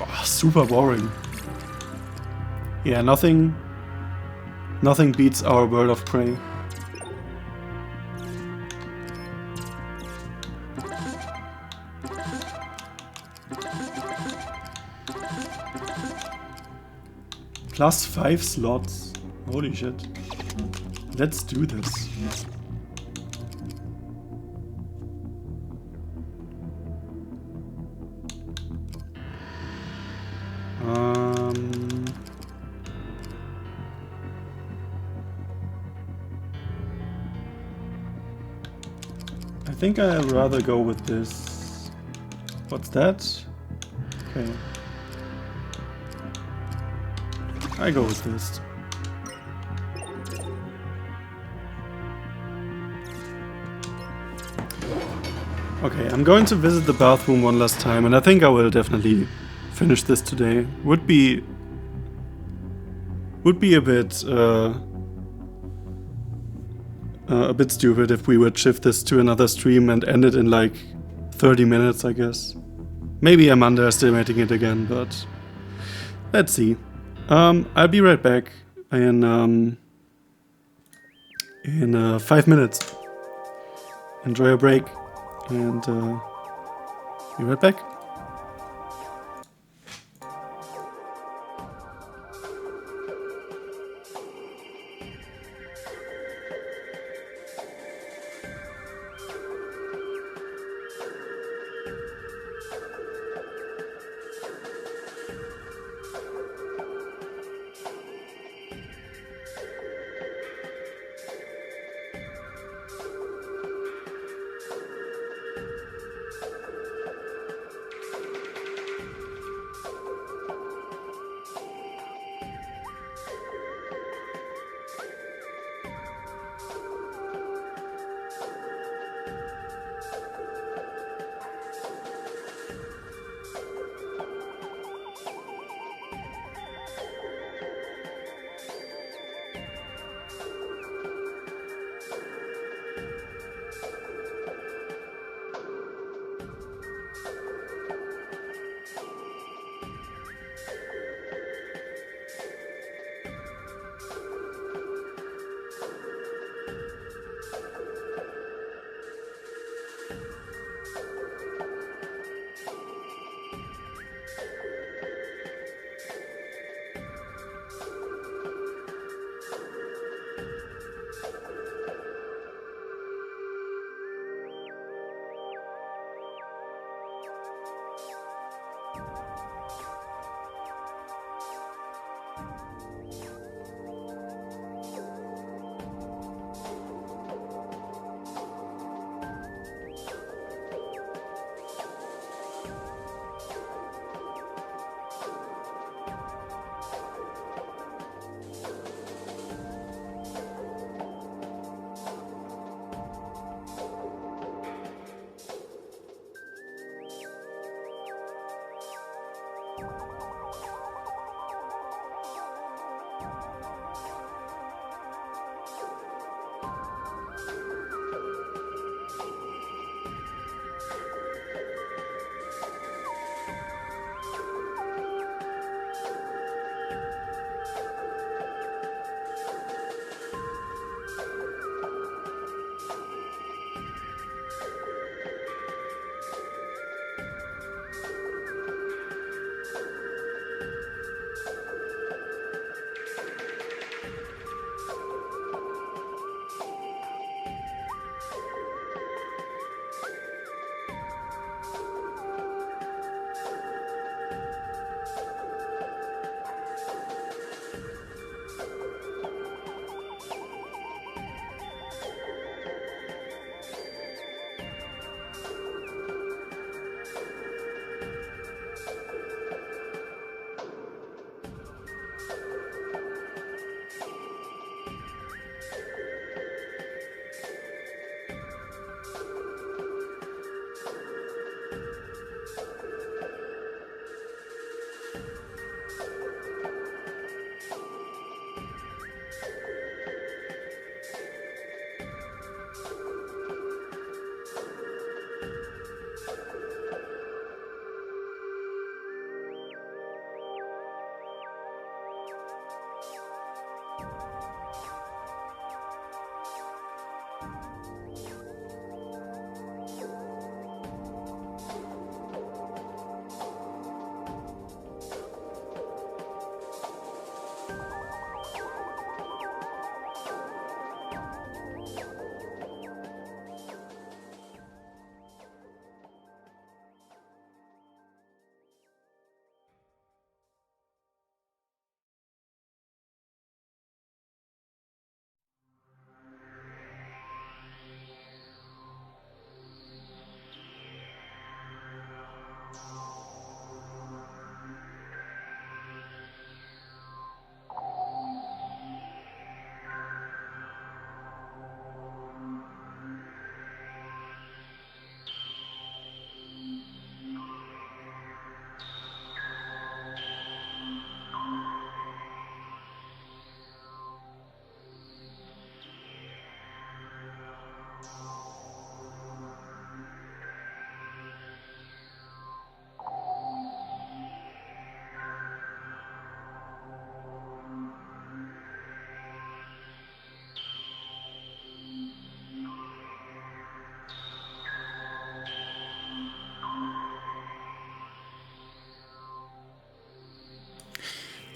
Oh, super boring. Yeah, nothing beats our World of Prey. Plus 5 slots. Holy shit. Let's do this. I think I'd rather go with this. What's that? Okay. I go with this. Okay, I'm going to visit the bathroom one last time, and I think I will definitely finish this today. Would be a bit stupid if we would shift this to another stream and end it in like 30 minutes, I guess. Maybe I'm underestimating it again, but let's see. I'll be right back in 5 minutes. Enjoy your break, and be right back.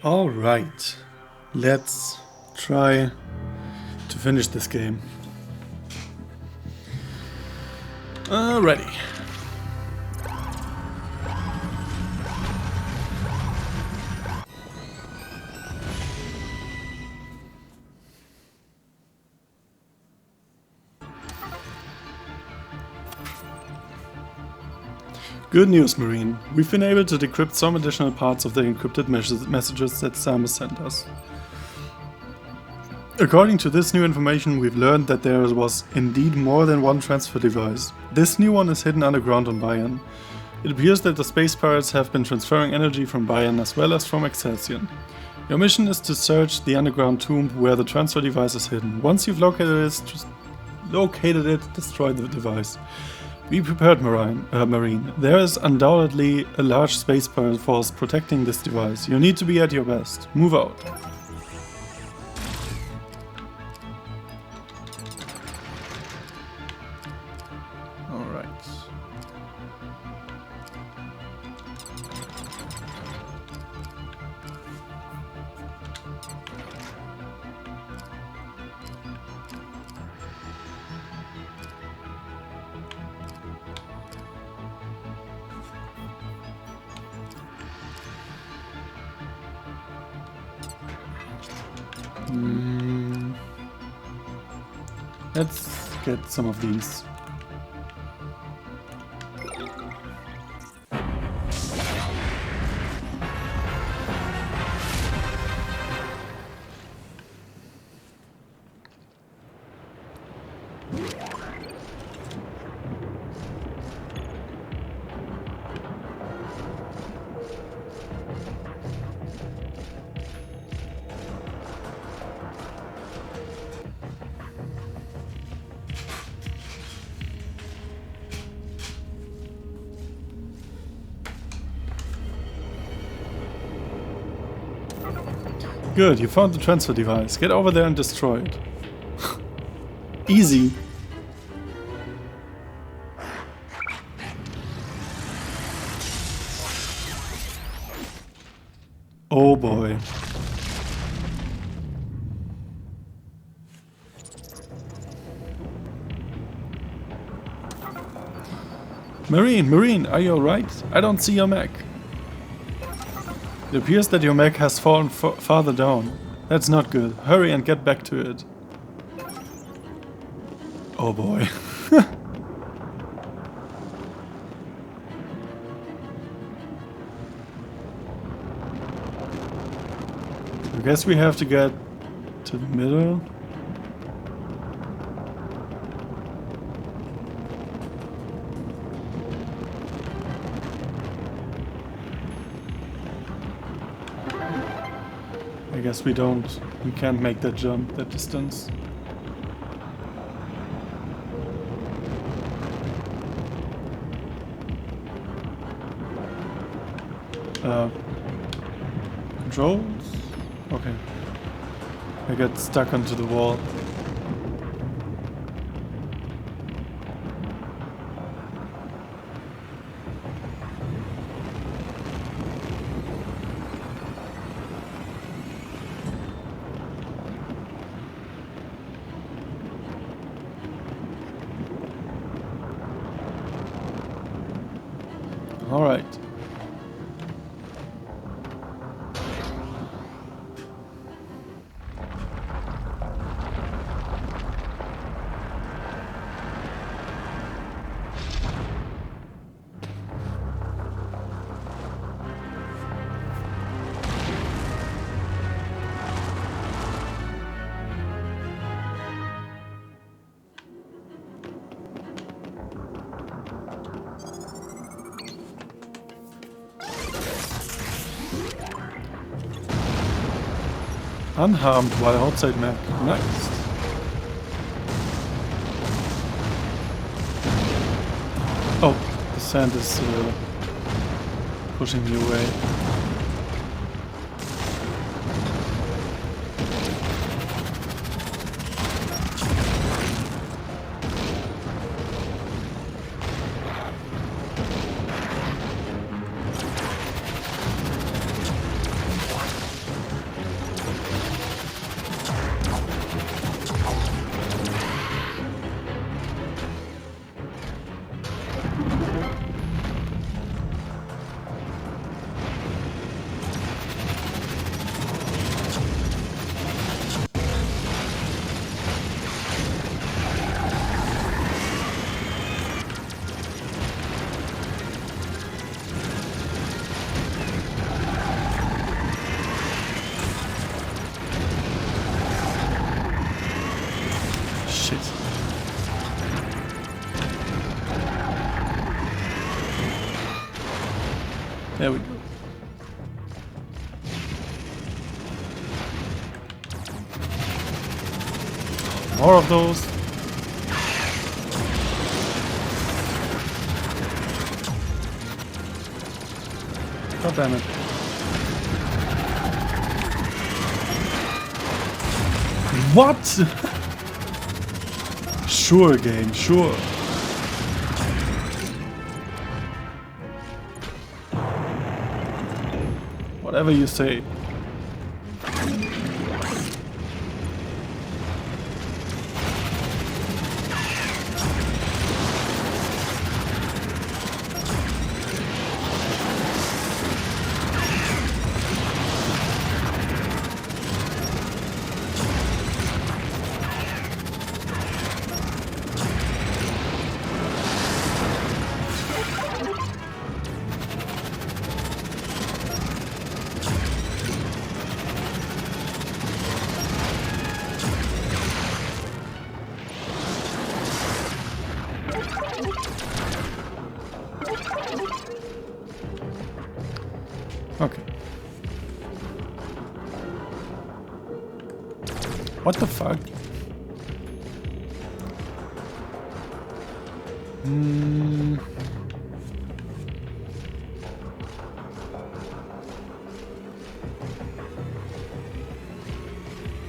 Alright, let's try to finish this game. Ready. Good news, Marine. We've been able to decrypt some additional parts of the encrypted messages that Samus sent us. According to this new information, we've learned that there was indeed more than one transfer device. This new one is hidden underground on Bayern. It appears that the space pirates have been transferring energy from Bayern as well as from Excelsior. Your mission is to search the underground tomb where the transfer device is hidden. Once you've located it, destroy the device. Be prepared, Marine. There is undoubtedly a large space pirate force protecting this device. You need to be at your best. Move out. Alright. Let's get some of these. Good, you found the transfer device. Get over there and destroy it. Easy. Oh boy. Marine, are you alright? I don't see your mech. It appears that your mech has fallen farther down. That's not good. Hurry and get back to it. Oh boy. I guess we have to get to the middle. I guess we can't make that jump, that distance. Controls? Okay. I got stuck onto the wall. All right. Unharmed while outside map. Nice. Oh, the sand is pushing me away. More of those. God damn it. What? Sure, game, sure. Whatever you say. Okay. What the fuck?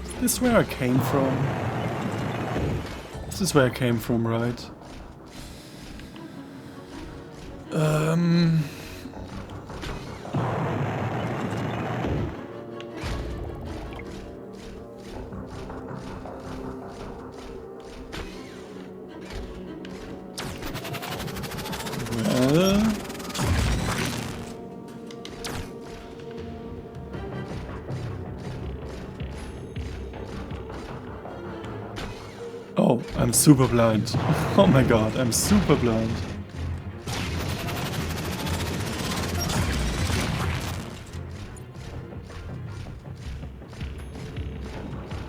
Is this where I came from? This is where I came from, right? Well... Oh, I'm super blind. Oh my god, I'm super blind.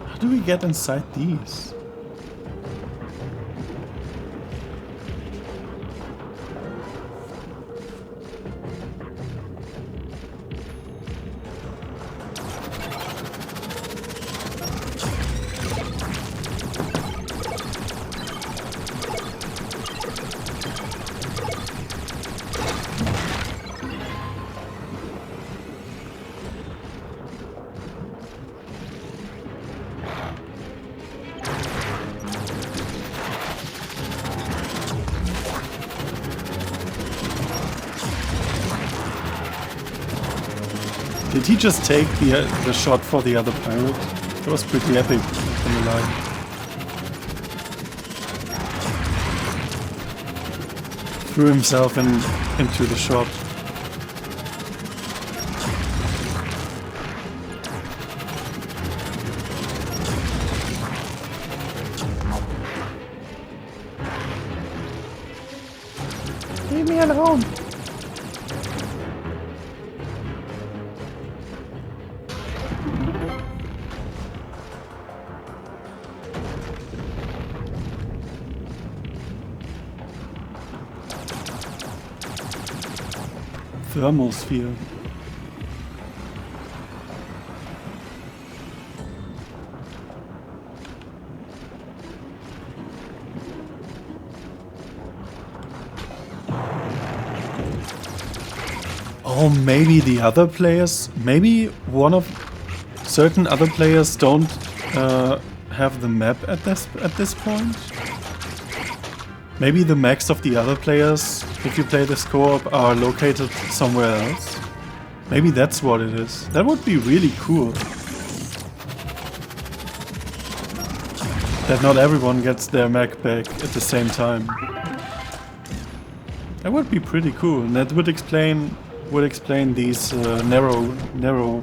How do we get inside these? Did he just take the shot for the other pirate? That was pretty epic, I'm gonna lie. Threw himself into the shot. Leave me alone! Thermosphere. Oh, maybe the other players, maybe one of certain other players don't have the map at this point. Maybe the max of the other players, if you play this co-op, are located somewhere else. Maybe that's what it is. That would be really cool. That not everyone gets their mech back at the same time. That would be pretty cool, and that would explain these narrow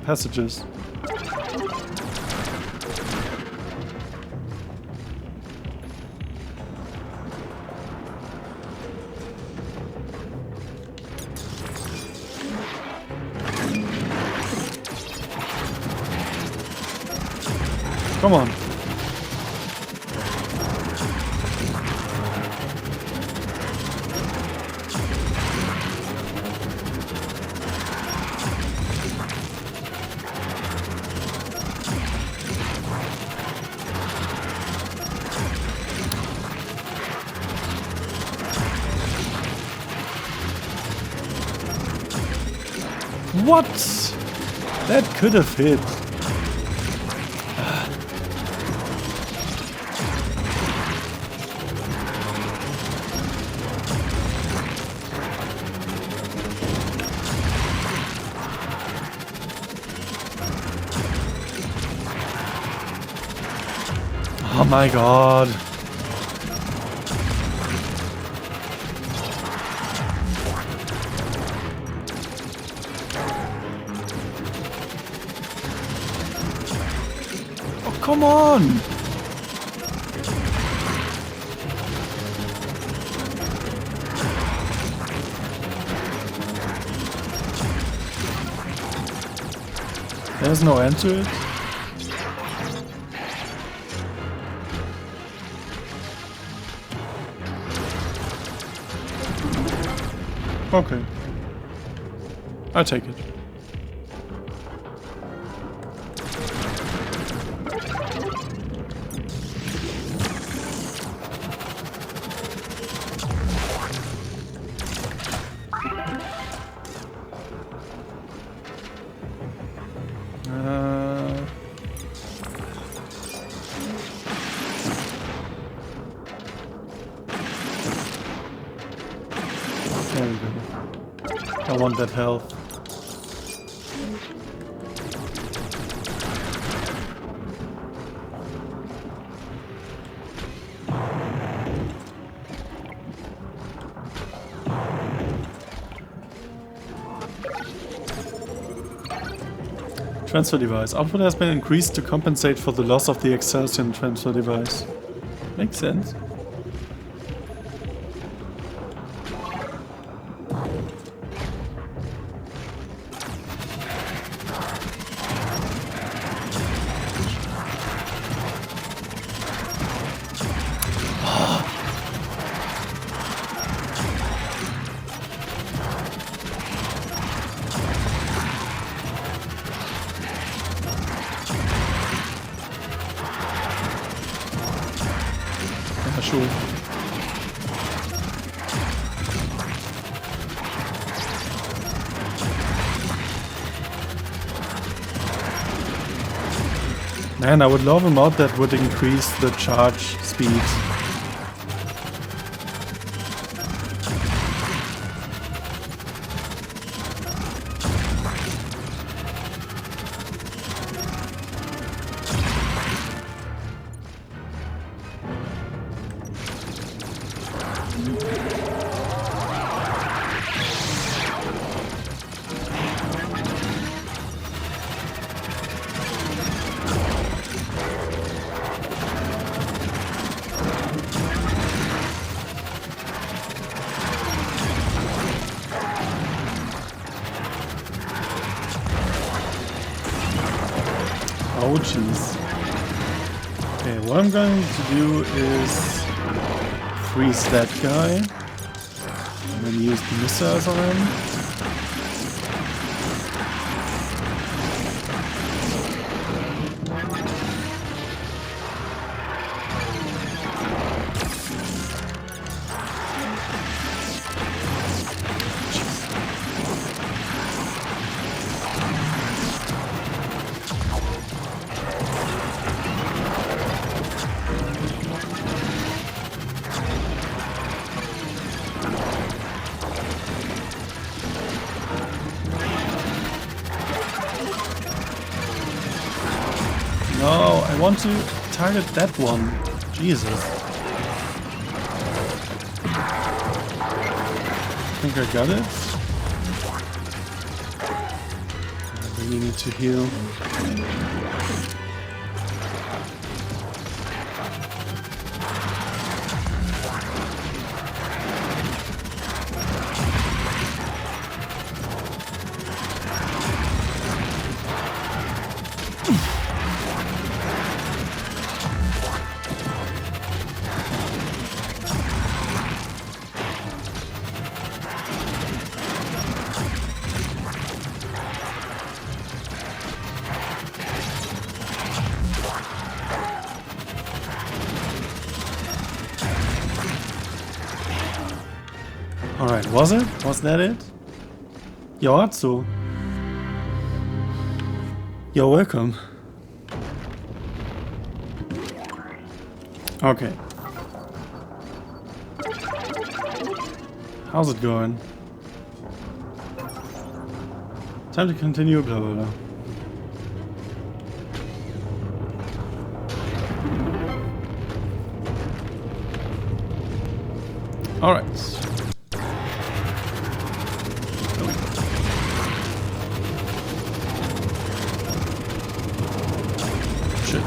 passages. Come on. What? That could have hit. Oh my god. Oh, come on. There's no end to it. Okay. I'll take it. There we go. I want that health. Transfer device. Output has been increased to compensate for the loss of the Excelsior transfer device. Makes sense. Ja, sure. Man, I would love a mod that would increase the charge speed. Oh jeez. Okay, what I'm going to do is freeze that guy and then use the missiles on him. No, I want to target that one. Jesus. I think I got it. I really need to heal. Alright, was it? Was that it? Ja, so. You're welcome. Okay. How's it going? Time to continue, blah blah blah. Alright. Shit.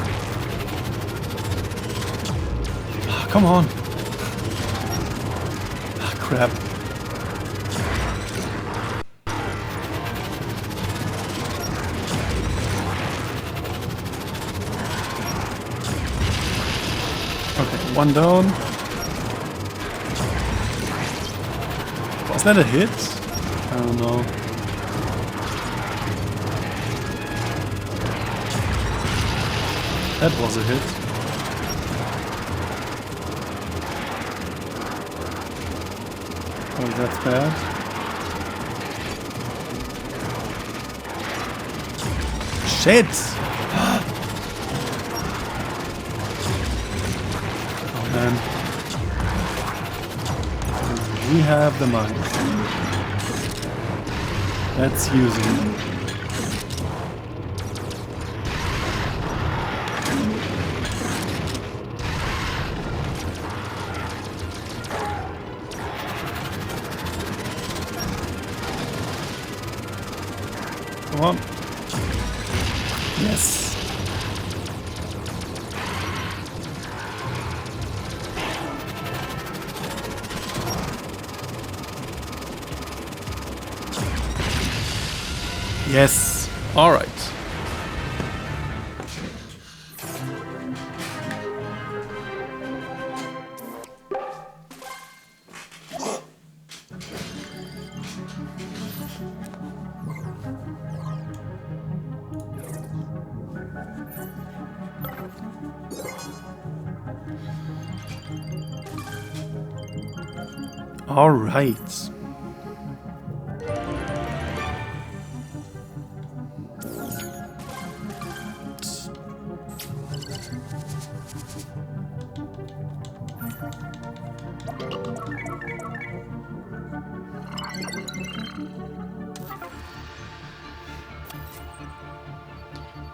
Ah, come on. Ah, crap. Okay, one down. Was that a hit? I don't know. That was a hit. Oh, that's bad. Shit! Oh man. We have the money. Let's use it. Come on. Yes. Yes. All right. All right.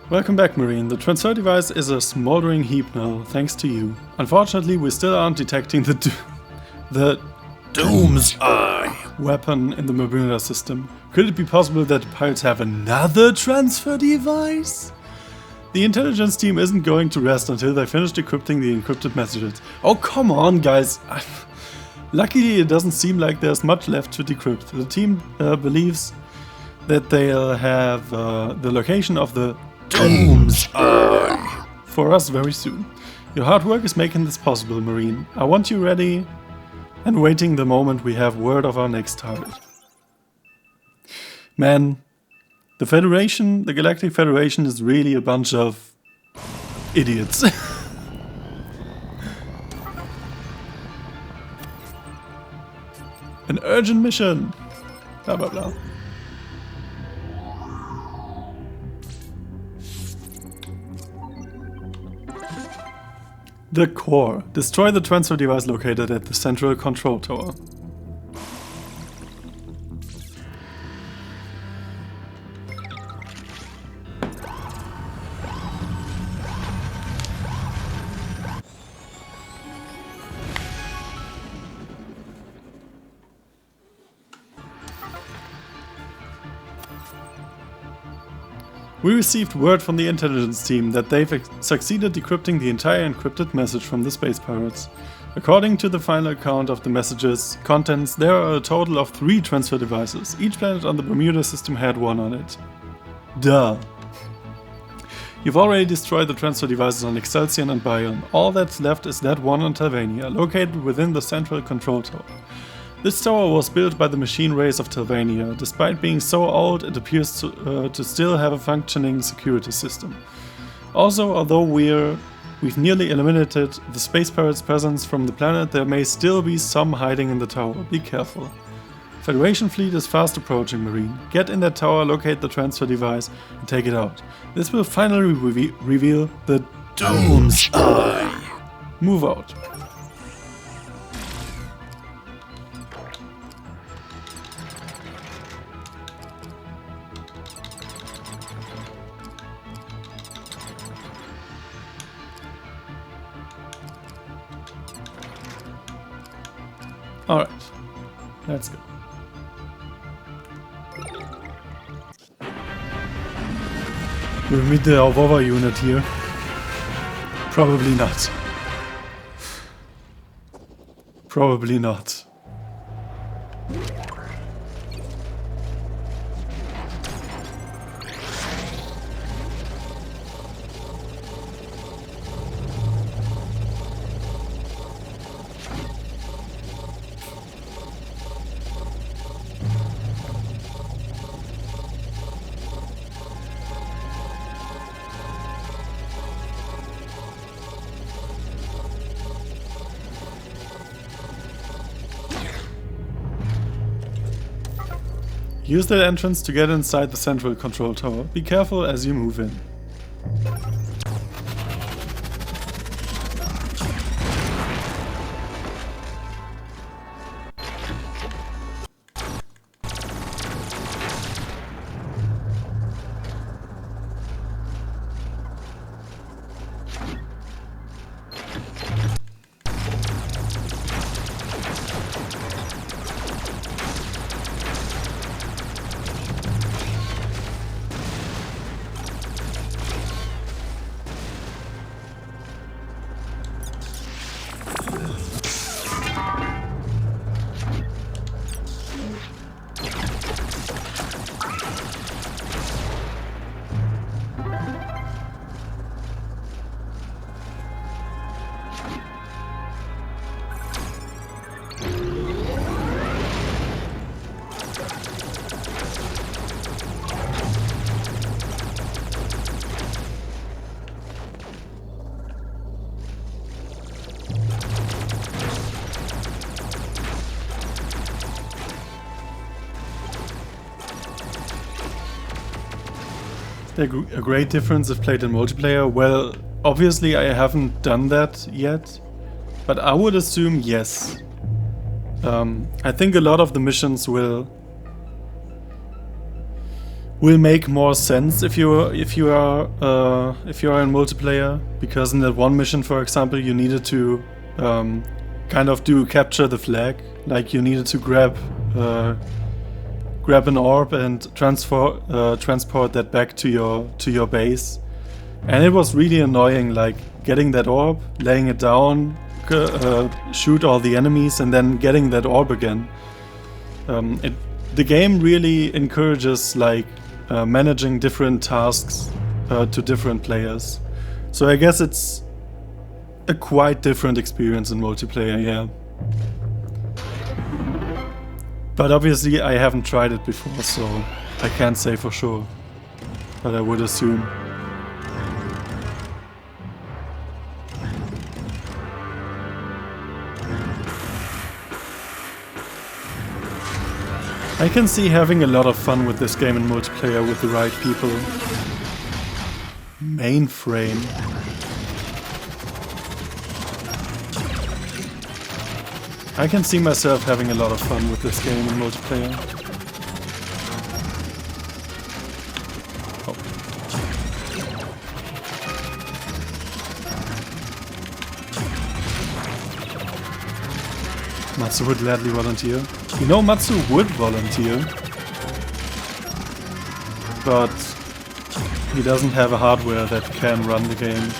Welcome back, Marine. The transfer device is a smoldering heap now, thanks to you. Unfortunately, we still aren't detecting the Doom's Eye. weapon in the Bermuda system. Could it be possible that the pirates have another transfer device? The intelligence team isn't going to rest until they finish decrypting the encrypted messages. Oh, come on, guys. Luckily, it doesn't seem like there's much left to decrypt. The team believes that they'll have the location of the Doom's Eye. for us very soon. Your hard work is making this possible, Marine. I want you ready and waiting the moment we have word of our next target. Man, the Federation, the Galactic Federation is really a bunch of idiots. An urgent mission! Blah blah blah. The core. Destroy the transfer device located at the central control tower. We received word from the intelligence team that they've succeeded decrypting the entire encrypted message from the space pirates. According to the final account of the message's contents, there are a total of 3 transfer devices. Each planet on the Bermuda system had one on it. Duh. You've already destroyed the transfer devices on Excelsior and Bion. All that's left is that one on Talvania, located within the central control tower. This tower was built by the machine race of Talvania. Despite being so old, it appears to still have a functioning security system. Also, although we've nearly eliminated the space pirates' presence from the planet, there may still be some hiding in the tower. Be careful. Federation fleet is fast approaching, Marine. Get in that tower, locate the transfer device, and take it out. This will finally reveal the Doom's Eye. move out. Alright, let's go. We'll meet the Aurora unit here. Probably not. Probably not. Use that entrance to get inside the central control tower. Be careful as you move in. A great difference if played in multiplayer? Well, obviously I haven't done that yet, but I would assume yes. I think a lot of the missions will make more sense if you are in multiplayer, because in that one mission, for example, you needed to kind of capture the flag, like you needed to grab an orb and transport that back to your base, and it was really annoying, like getting that orb, laying it down, shoot all the enemies, and then getting that orb again. The game really encourages like managing different tasks to different players, so I guess it's a quite different experience in multiplayer, yeah. But obviously I haven't tried it before, so I can't say for sure. But I would assume. I can see having a lot of fun with this game in multiplayer with the right people. Mainframe. I can see myself having a lot of fun with this game in multiplayer. Oh. Matsu would gladly volunteer. You know, Matsu would volunteer, but he doesn't have a hardware that can run the game.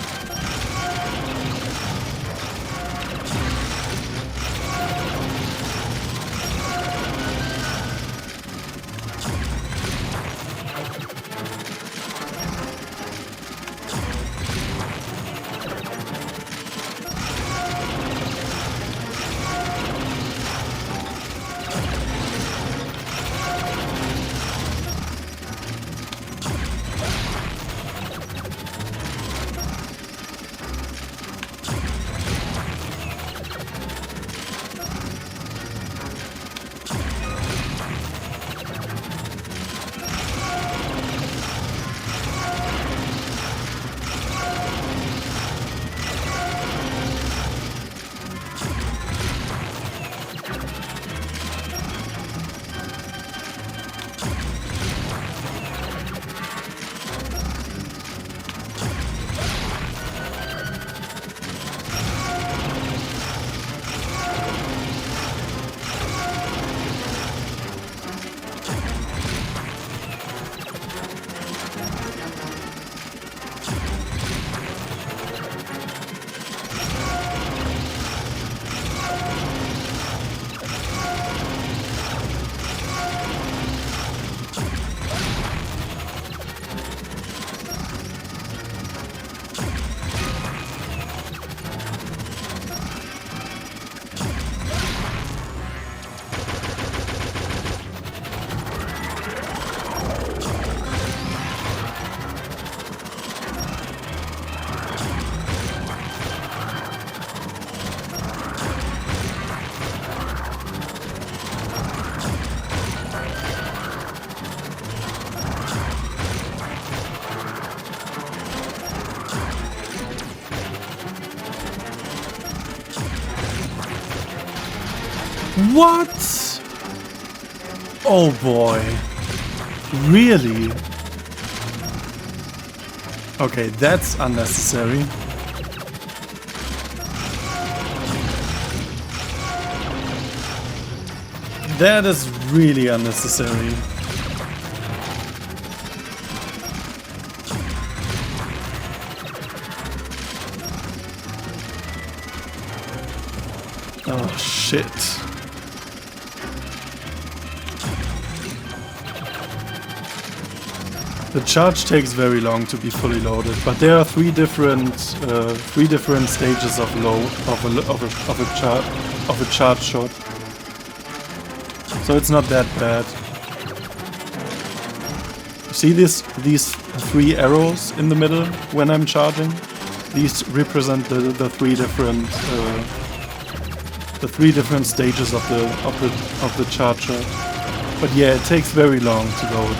What? Oh boy. Really? Okay, that's unnecessary. That is really unnecessary. Oh shit. The charge takes very long to be fully loaded, but there are three different stages of a charge shot. So it's not that bad. See these three arrows in the middle when I'm charging? These represent the three different stages of the charge shot. But yeah, it takes very long to load.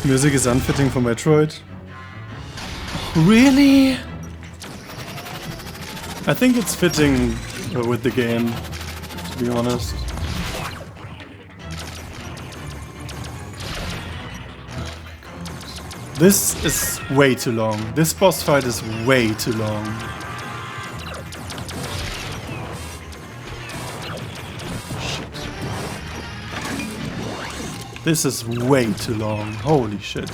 Music is unfitting for Metroid. Really? I think it's fitting with the game, to be honest. This is way too long. This boss fight is way too long. This is way too long. Holy shit.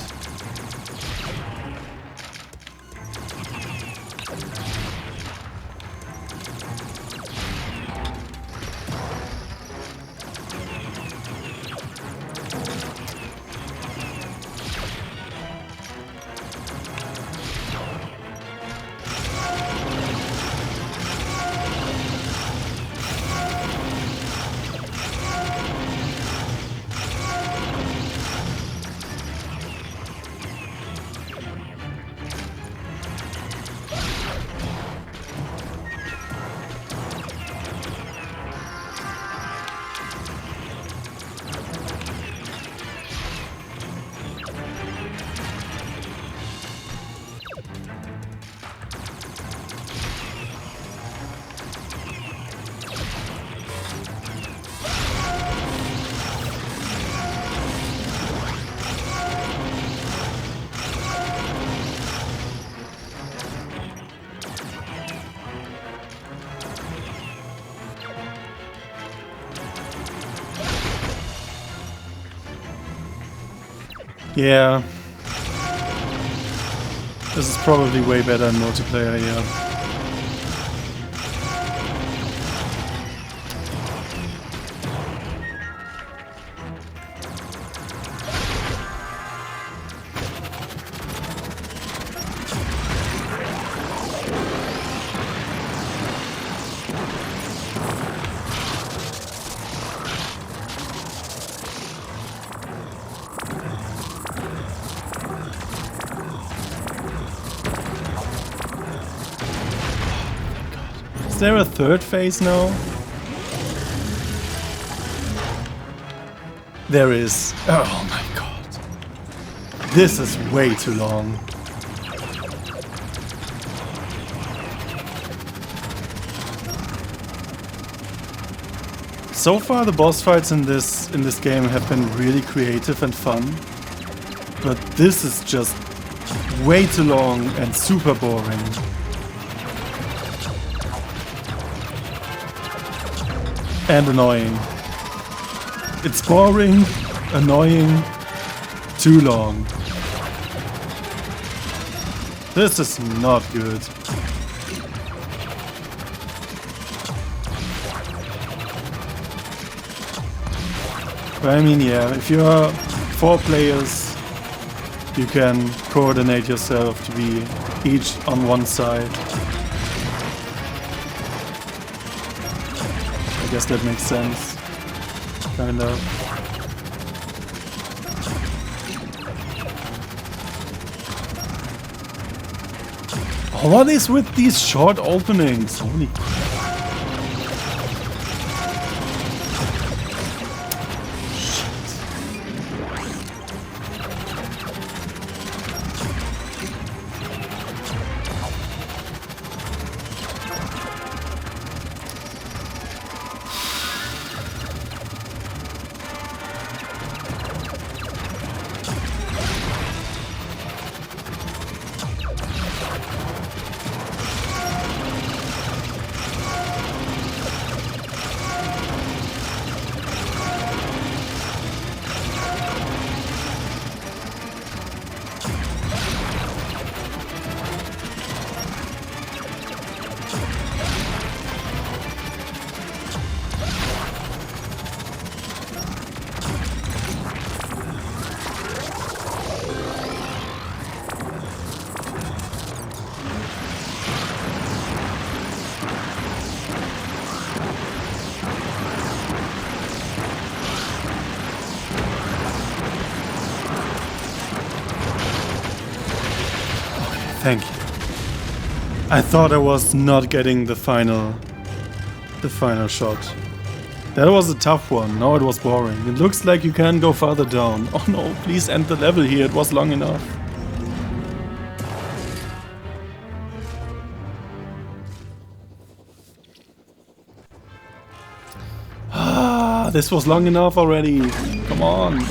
Yeah. This is probably way better in multiplayer, yeah. Is there a third phase now? There is. Oh my god. This is way too long. So far the boss fights in this game have been really creative and fun. But this is just way too long and super boring. and annoying. It's boring, annoying, too long. This is not good. But I mean, yeah, if you are 4 players, you can coordinate yourself to be each on one side. I guess that makes sense. Kind of. Oh, what is with these short openings? Holy crap. Thank you. I thought I was not getting the final shot. That was a tough one. Now it was boring. It looks like you can go farther down. Oh no, please end the level here. It was long enough. Ah, this was long enough already. Come on.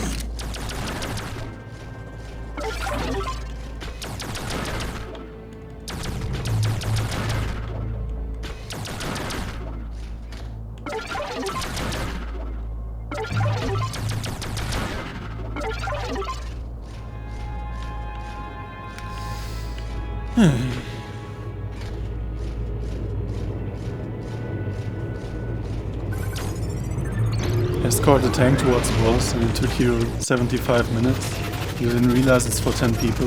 Escort the tank towards the boss and it took you 75 minutes. You didn't realize it's for 10 people.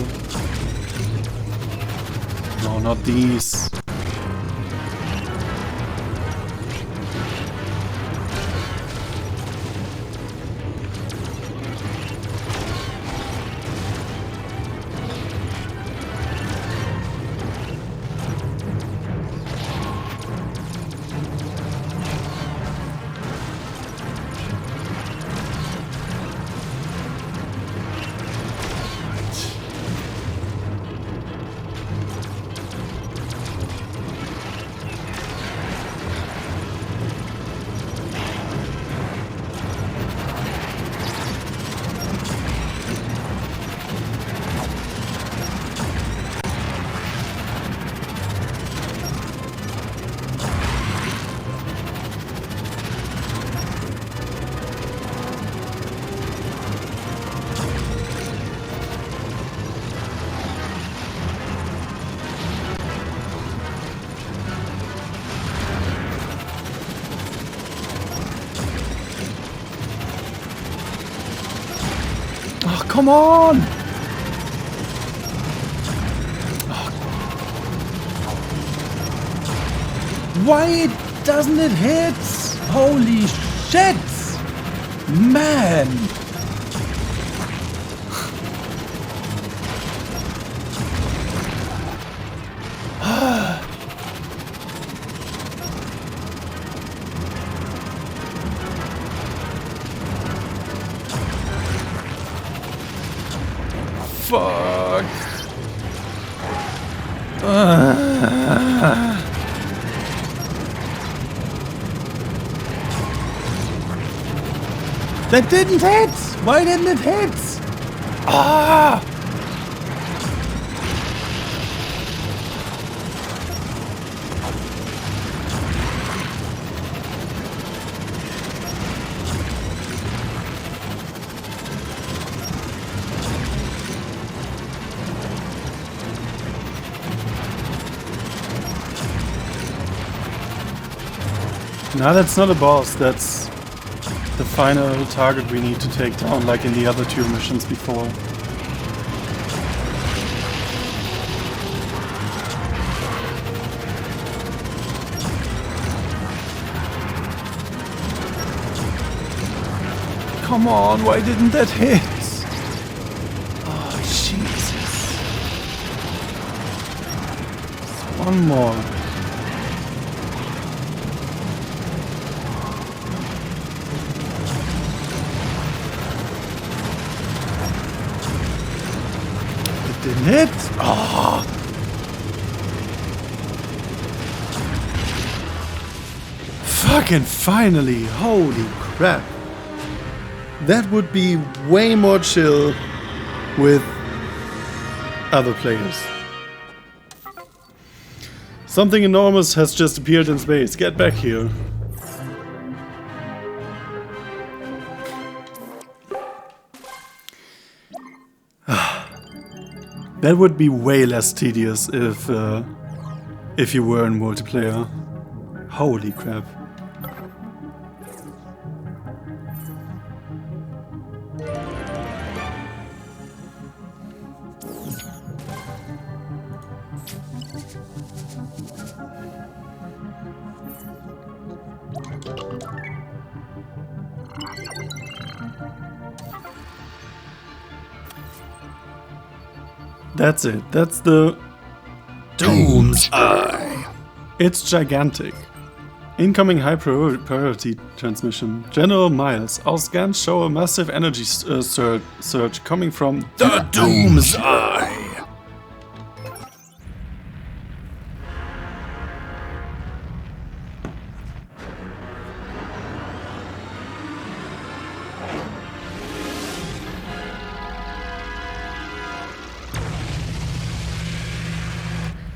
No, not these. Oh, come on! Oh. Why doesn't it hit? Holy shit! Man! Fuck. That didn't hit! Why didn't it hit? Ah! No, that's not a boss, that's the final target we need to take down, like in the other 2 missions before. Come on, why didn't that hit? Oh, Jesus. One more. It didn't hit? Oh. Fucking finally, holy crap. That would be way more chill with other players. Something enormous has just appeared in space. Get back here. That would be way less tedious if you were in multiplayer. Holy crap. That's it. That's the Doom's Eye. It's gigantic. Incoming high priority transmission. General Miles, our scans show a massive energy surge coming from The Doom's Eye.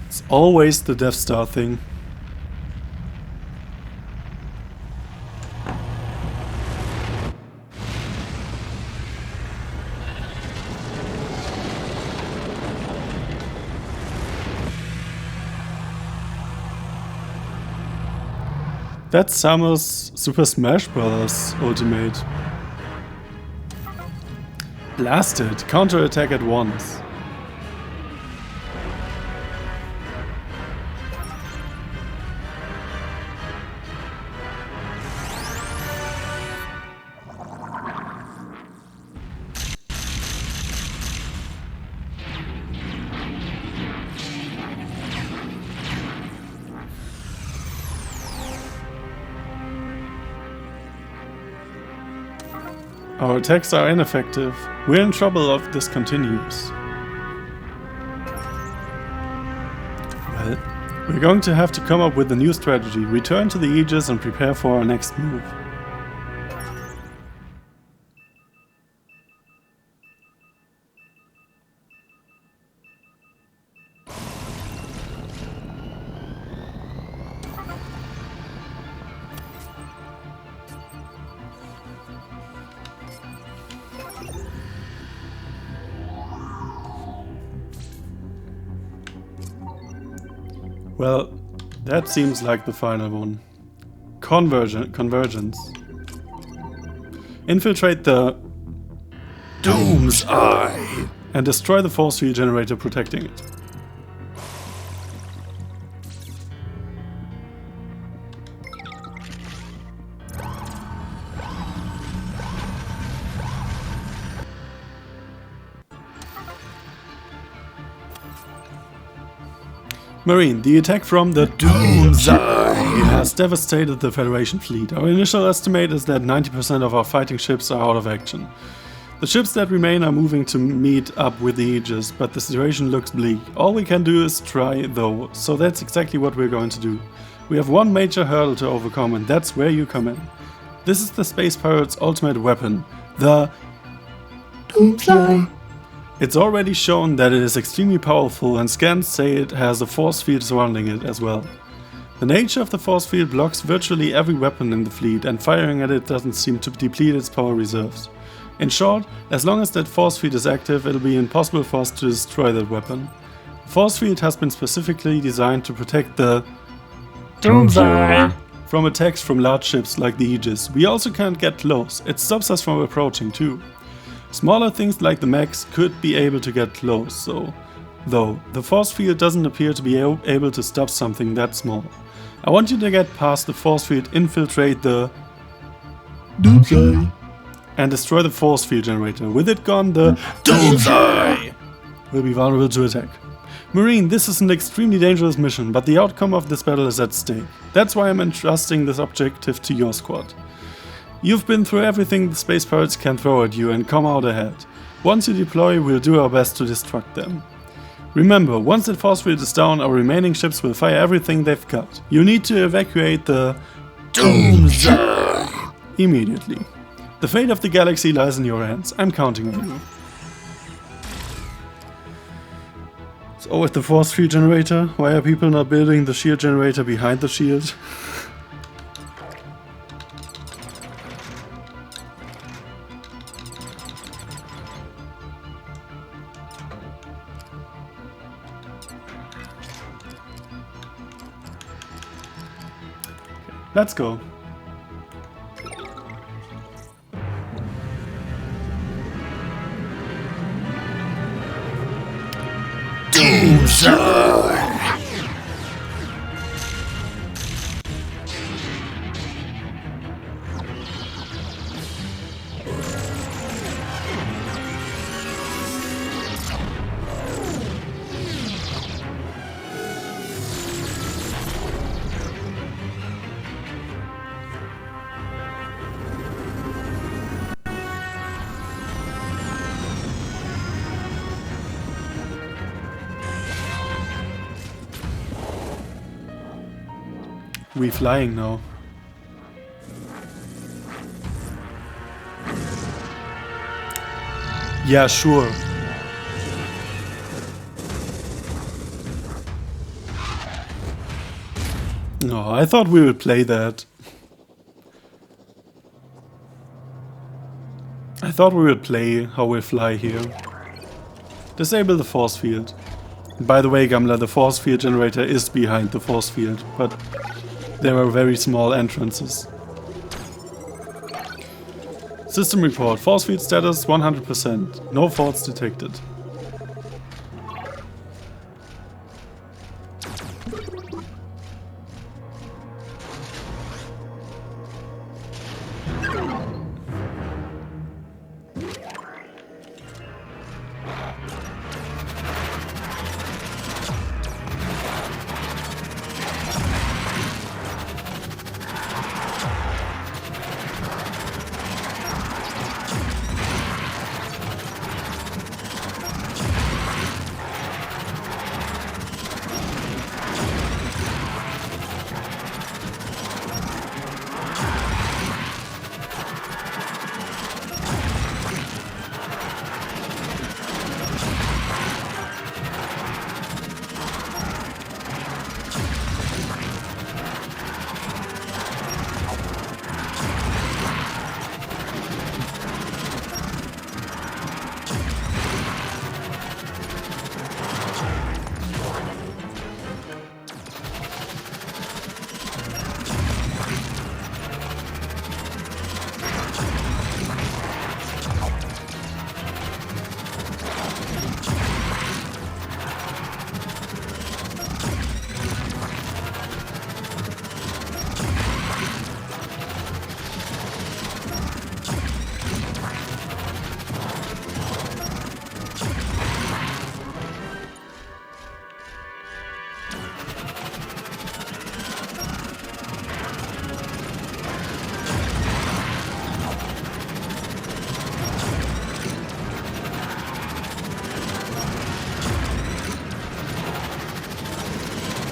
It's always the Death Star thing. That's Samus Super Smash Bros. Ultimate. Blasted! Counter-attack at once. Our attacks are ineffective. We're in trouble if this continues. Well, we're going to have to come up with a new strategy. Return to the Aegis and prepare for our next move. Well, that seems like the final one. Convergence. Infiltrate the Doom's Eye. and destroy the force field generator protecting it. Marine, the attack from the Doom's Eye. has devastated the Federation fleet. Our initial estimate is that 90% of our fighting ships are out of action. The ships that remain are moving to meet up with the Aegis, but the situation looks bleak. All we can do is try though, so that's exactly what we're going to do. We have one major hurdle to overcome, and that's where you come in. This is the Space Pirate's ultimate weapon, the Doom's Eye. It's already shown that it is extremely powerful, and scans say it has a force field surrounding it as well. The nature of the force field blocks virtually every weapon in the fleet, and firing at it doesn't seem to deplete its power reserves. In short, as long as that force field is active, it'll be impossible for us to destroy that weapon. The force field has been specifically designed to protect the Doom's Eye. from attacks from large ships like the Aegis. We also can't get close. It stops us from approaching too. Smaller things like the mechs could be able to get close, though the force field doesn't appear to be able to stop something that small. I want you to get past the force field, infiltrate the Doomsday. and destroy the force field generator. With it gone, the Doomsday. will be vulnerable to attack. Marine, this is an extremely dangerous mission, but the outcome of this battle is at stake. That's why I'm entrusting this objective to your squad. You've been through everything the space pirates can throw at you and come out ahead. Once you deploy, we'll do our best to destruct them. Remember, once that force field is down, our remaining ships will fire everything they've got. You need to evacuate the Doomsday. immediately. The fate of the galaxy lies in your hands. I'm counting on you. So with the force field generator, why are people not building the shield generator behind the shield? Let's go. Doomsday. We flying now. Yeah, sure. No, I thought we would play that. I thought we would play how we fly here. Disable the force field. By the way, Gamla, the force field generator is behind the force field, but there are very small entrances. System report. Force field status 100%. No faults detected.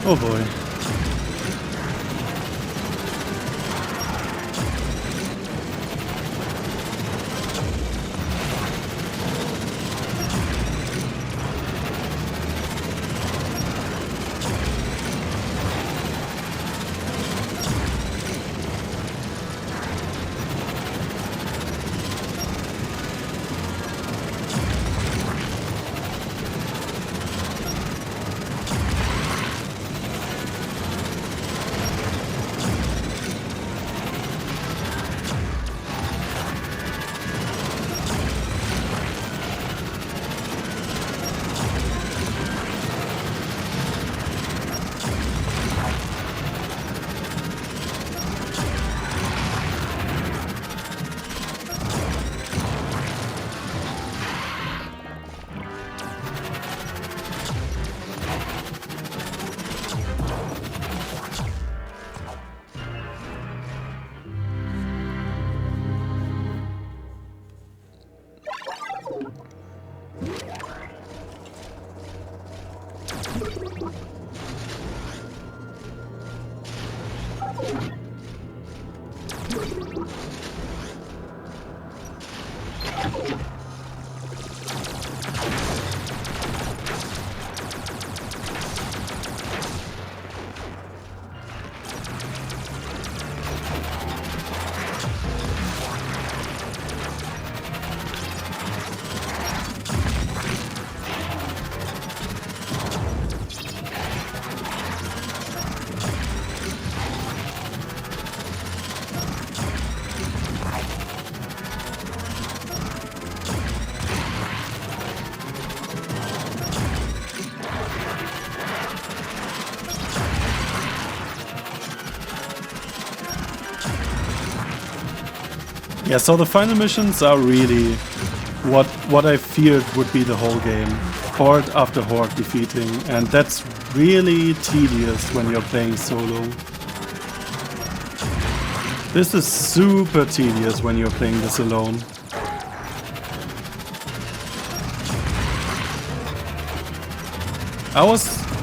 Oh boy. Yeah, so the final missions are really what I feared would be the whole game. Horde after horde defeating, and that's really tedious when you're playing solo. This is super tedious when you're playing this alone.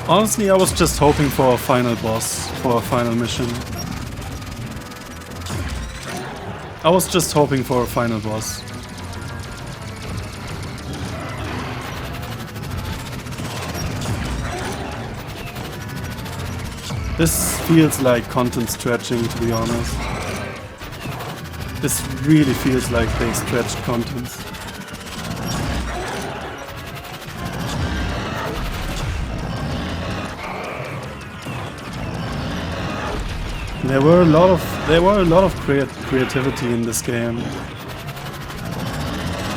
Honestly, I was just hoping for a final boss, for a final mission. I was just hoping for a final boss. This feels like content stretching, to be honest. This really feels like they stretched content. There were a lot of creativity in this game.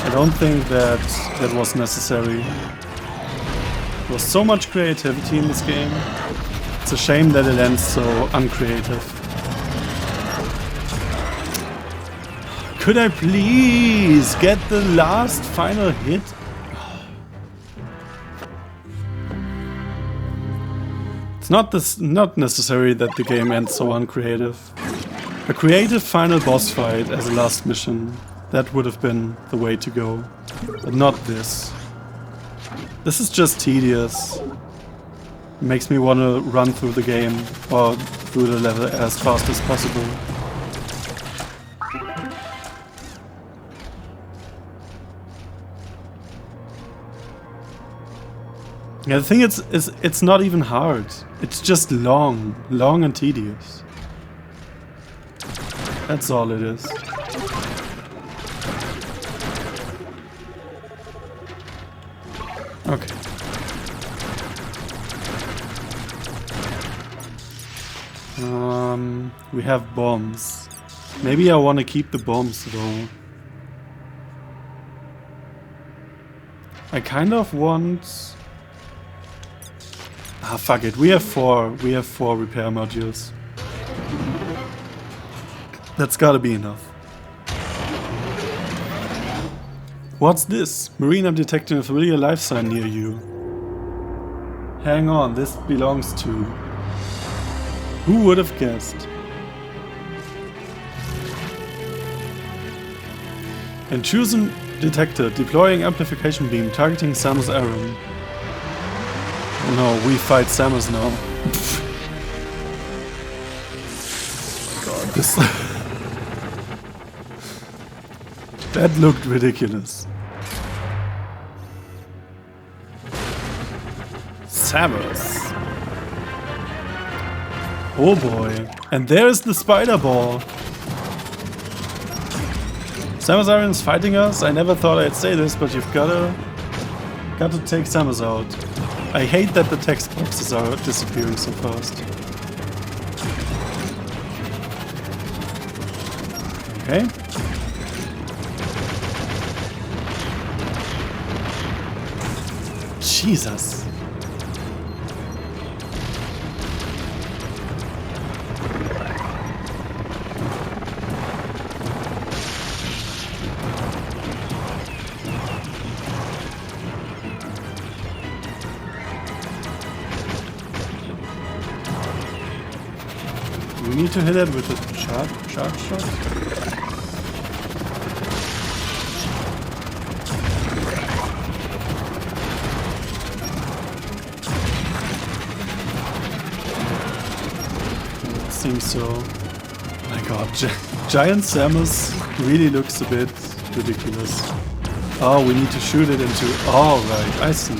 I don't think that was necessary. There was so much creativity in this game. It's a shame that it ends so uncreative. Could I please get the last final hit? It's not necessary that the game ends so uncreative. A creative final boss fight as a last mission, that would have been the way to go. But not this. This is just tedious. It makes me want to run through the game or through the level as fast as possible. Yeah, the thing is, it's not even hard. It's just long and tedious. That's all it is. Okay. We have bombs. Maybe I want to keep the bombs though. I kind of want... Ah, fuck it. We have four repair modules. That's gotta be enough. What's this? Marine, I'm detecting a familiar life sign near you. Hang on, this belongs to... Who would have guessed? And chosen detector, deploying amplification beam, targeting Samus Aran. Oh no, we fight Samus now. God, this... That looked ridiculous. Samus. Oh boy. And there's the spider ball. Samus Aran's fighting us. I never thought I'd say this, but you've gotta take Samus out. I hate that the text boxes are disappearing so fast. Okay. Jesus. We need to hit it with a charge shot. Seems so. My god, Giant Samus really looks a bit ridiculous. Oh, we need to shoot it into... Oh, right, I see.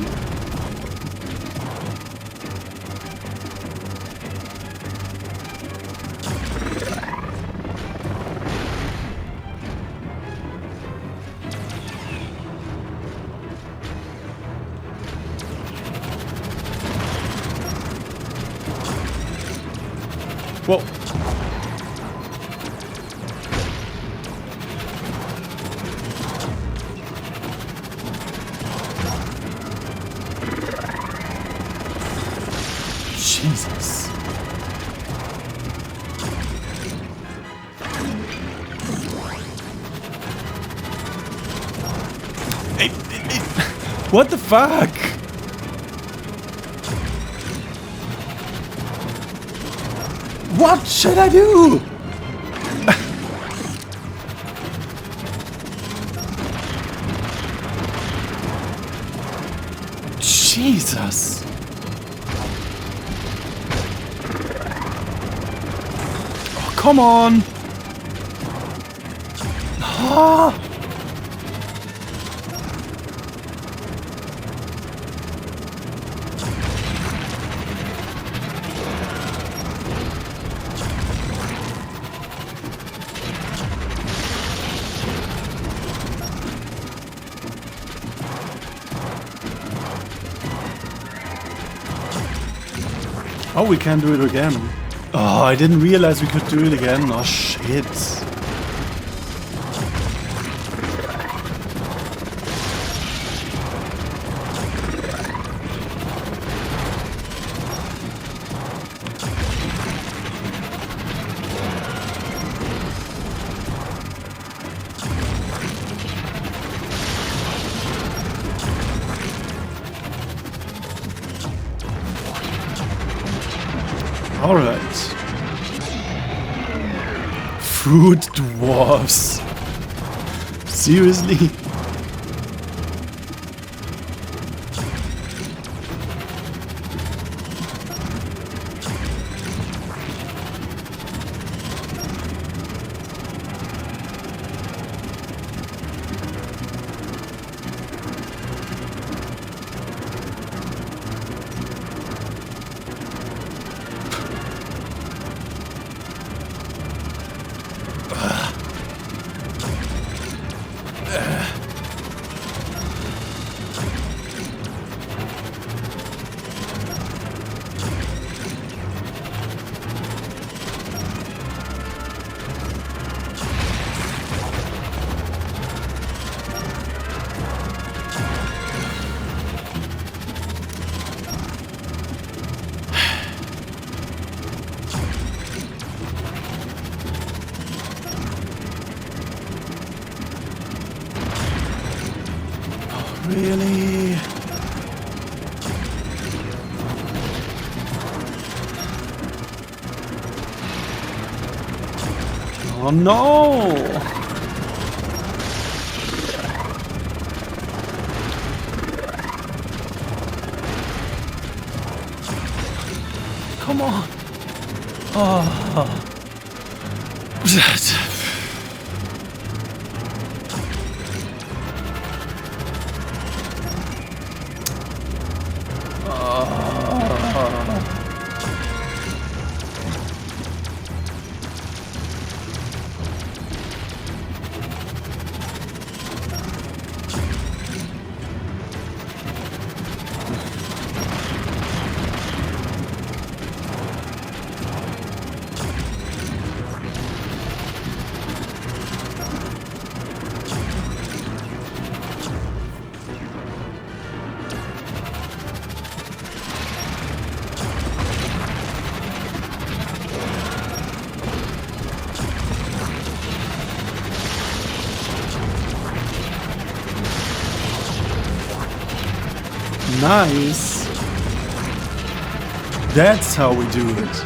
Whoa. Jesus. What the fuck? What should I do? Jesus. Oh, come on. Ah. Oh, we can do it again. Oh, I didn't realize we could do it again. Oh, shit. Alright. Fruit dwarfs. Seriously? Really? Oh no! Come on! Oh. Nice. That's how we do it.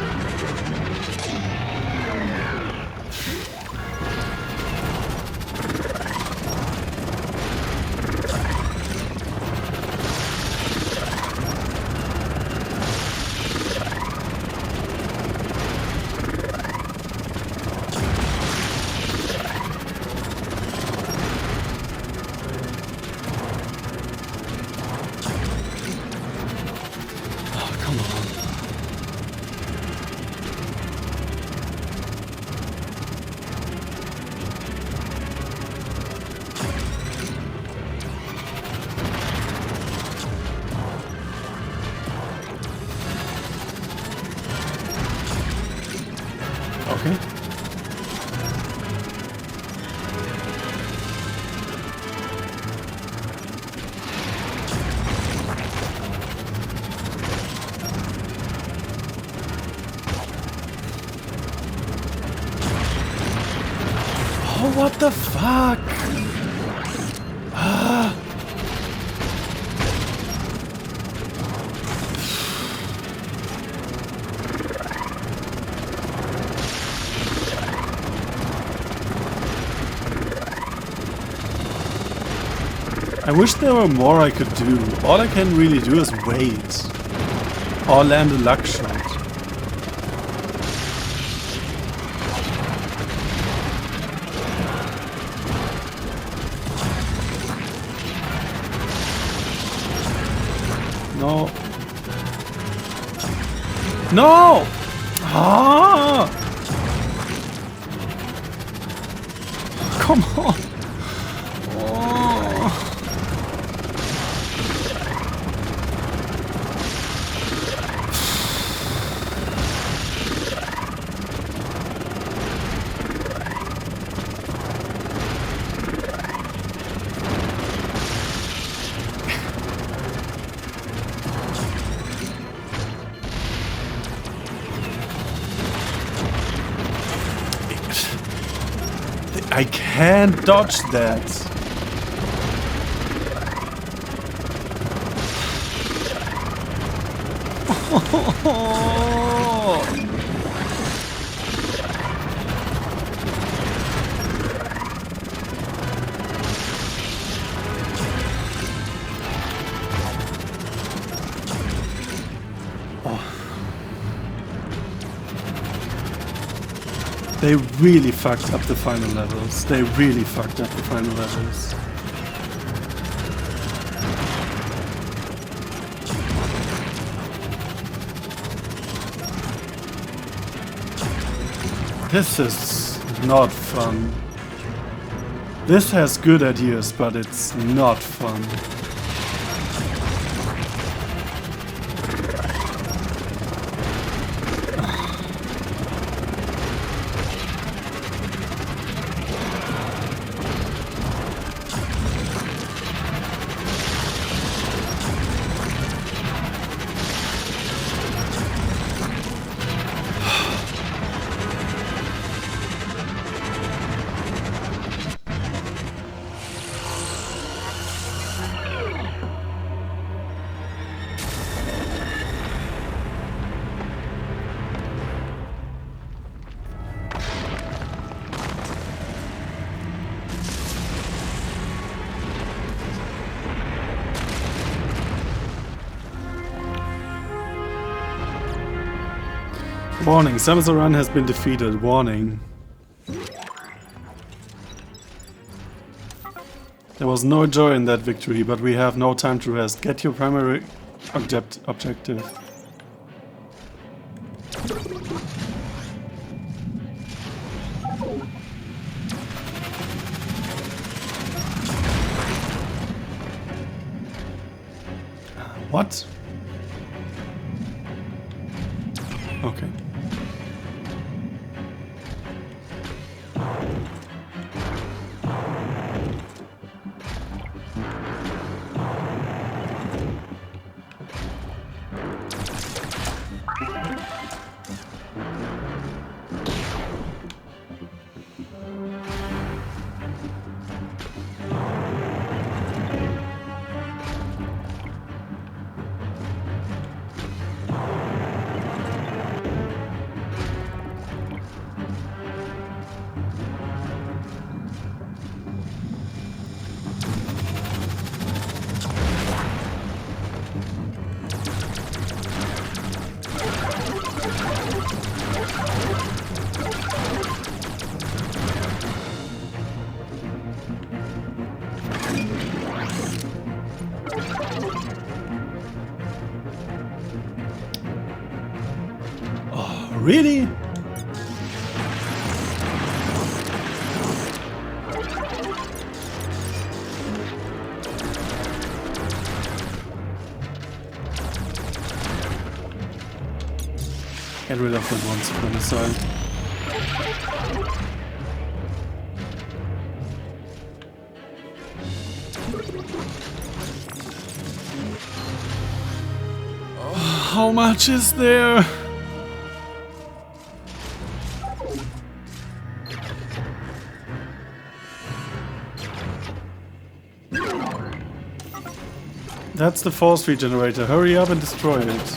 Okay. Oh, what the fuck? Ah. wish there were more I could do. All I can really do is wait. Or land a luck shot. No. No! Ah! Come on. Oh. I can't dodge that. They really fucked up the final levels. They really fucked up the final levels. This is not fun. This has good ideas, but it's not fun. Warning, Samus Aran has been defeated. Warning. There was no joy in that victory, but we have no time to rest. Get your primary objective. What? Okay. Really? Get rid of that one from the side. Oh, how much is there? That's the force field generator. Hurry up and destroy it.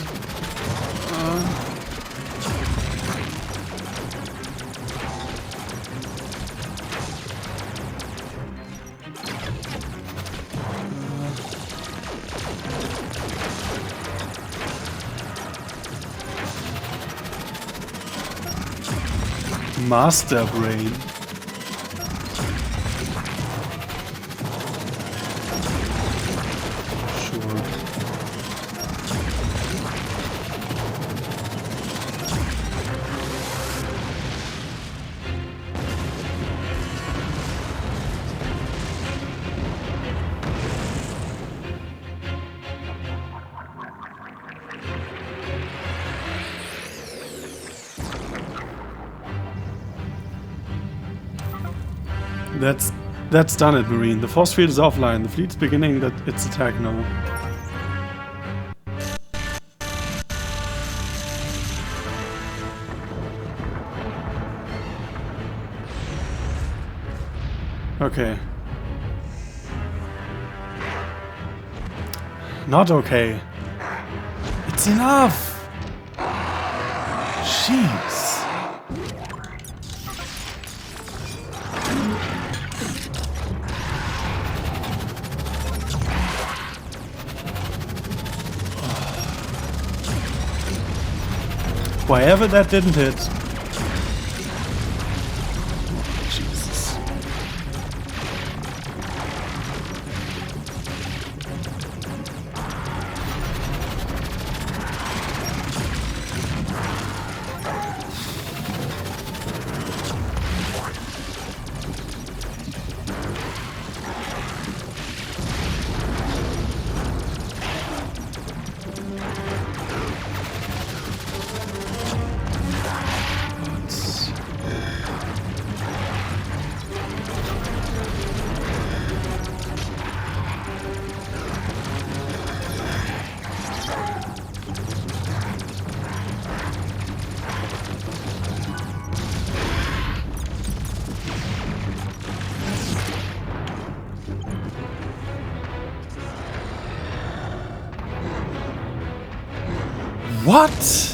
Master Brain. Sure. That's done it, Marine. The force field is offline. The fleet's beginning its attack now. Okay. Not okay. It's enough! Jeez. Why ever that didn't hit. Jesus. What?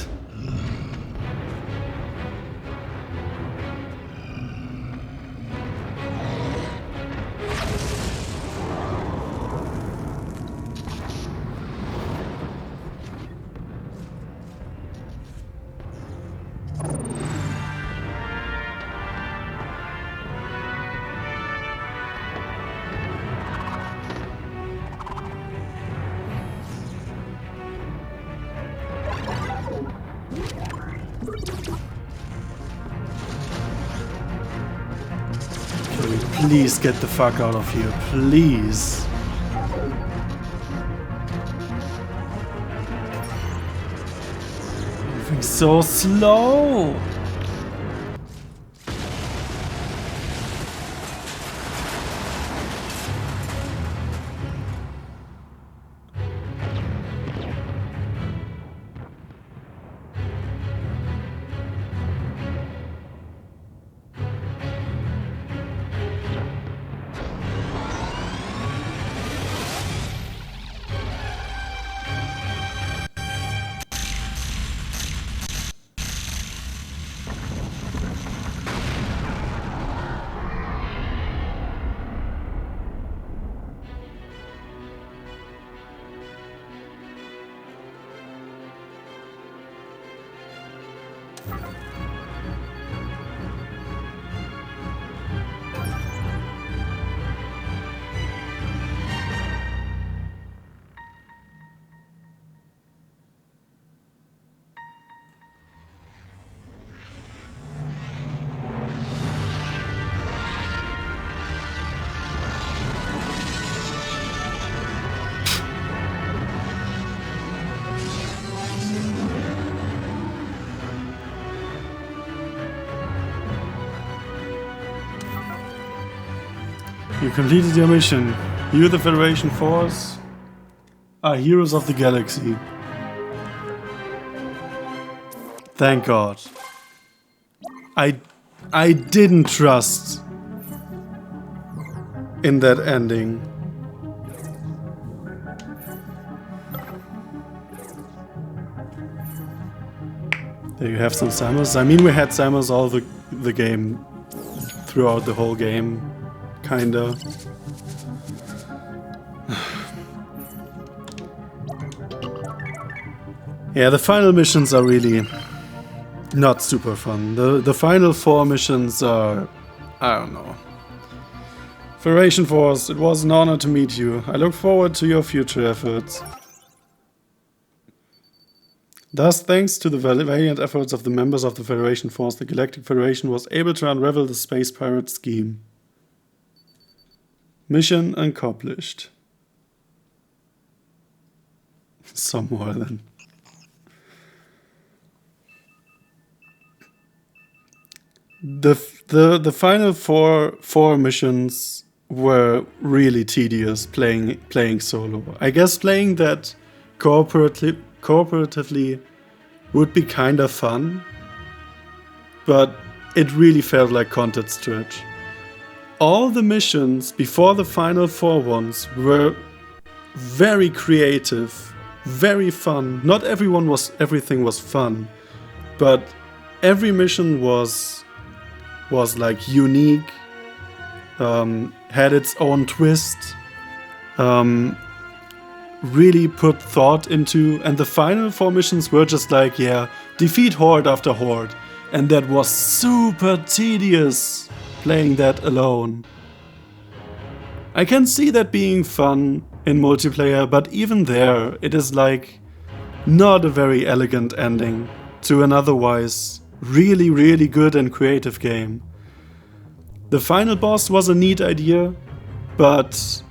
Please get the fuck out of here, please. Moving so slow. You completed your mission. You, the Federation Force, are heroes of the galaxy. Thank God. I didn't trust in that ending. There you have some Simers. I mean, we had Simers all the game, throughout the whole game, kinda. Yeah, the final missions are really not super fun. The final 4 missions are, I don't know. Federation Force, it was an honor to meet you. I look forward to your future efforts. Thus, thanks to the valiant efforts of the members of the Federation Force, the Galactic Federation was able to unravel the space pirate scheme. Mission accomplished. Some more then. The final four missions were really tedious playing solo. I guess playing that cooperatively would be kind of fun, but it really felt like content stretch. All the missions before the final 4 ones were very creative, very fun. Not everything was fun, but every mission was like unique, had its own twist, really put thought into, and the final 4 missions were just like, yeah, defeat horde after horde, and that was super tedious playing that alone. I can see that being fun in multiplayer, but even there, it is like not a very elegant ending to an otherwise really, really good and creative game. The final boss was a neat idea, but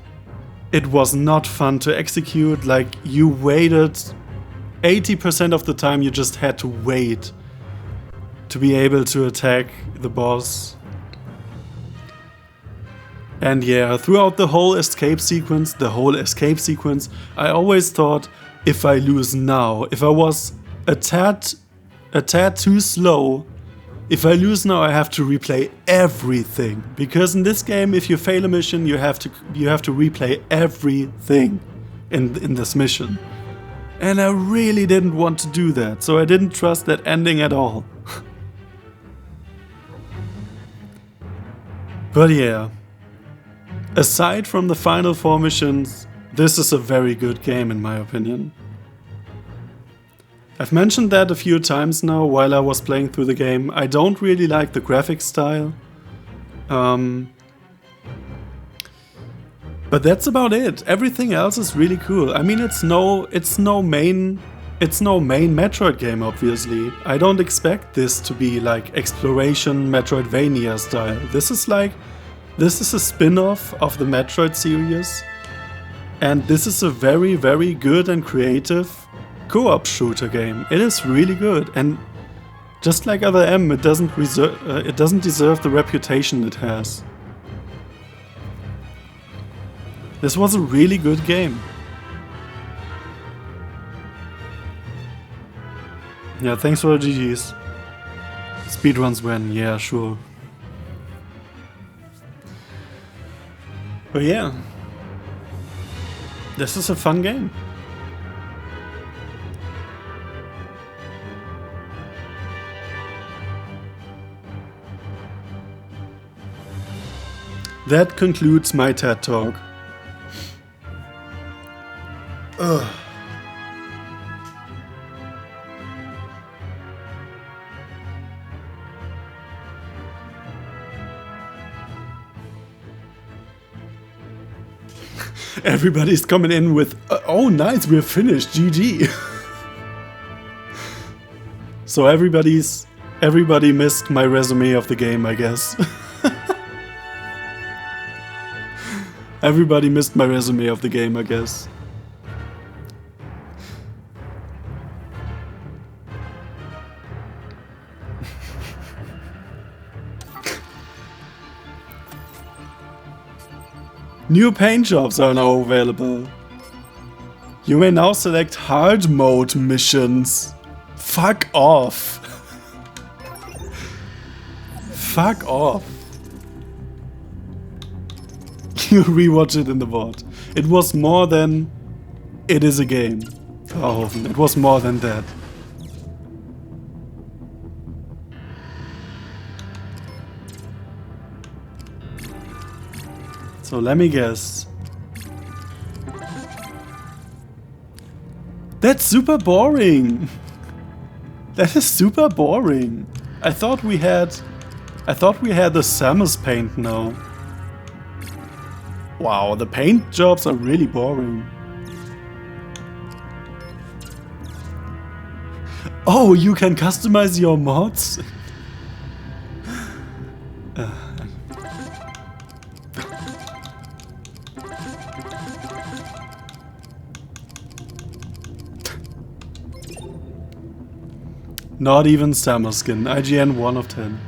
it was not fun to execute. Like, you waited 80% of the time, you just had to wait to be able to attack the boss. And yeah, throughout the whole escape sequence, I always thought, if I lose now, if I was a tad too slow, if I lose now, I have to replay everything. Because in this game, if you fail a mission, you have to replay everything in this mission. And I really didn't want to do that, so I didn't trust that ending at all. But yeah, aside from the final 4 missions, this is a very good game in my opinion. I've mentioned that a few times now while I was playing through the game. I don't really like the graphic style. But that's about it. Everything else is really cool. I mean, it's no main Metroid game, obviously. I don't expect this to be like exploration Metroidvania style. This is a spin-off of the Metroid series. And this is a very, very good and creative co-op shooter game. It is really good, and just like Other M, it doesn't deserve the reputation it has. This was a really good game. Yeah, thanks for the GGs. Speedruns when, yeah, sure. But yeah, this is a fun game. That concludes my TED Talk. Ugh. Everybody's coming in with, oh nice, we're finished, GG. So everybody missed my resume of the game, I guess. Everybody missed my resume of the game, I guess. New paint jobs are now available. You may now select hard mode missions. Fuck off. Fuck off. You rewatch it in the VOD. It was more than it is a game. Oh, it was more than that. So let me guess. That's super boring. That is super boring. I thought we had the Samus paint now. Wow, the paint jobs are really boring. Oh, you can customize your mods? Not even Samus skin. IGN 1 of 10.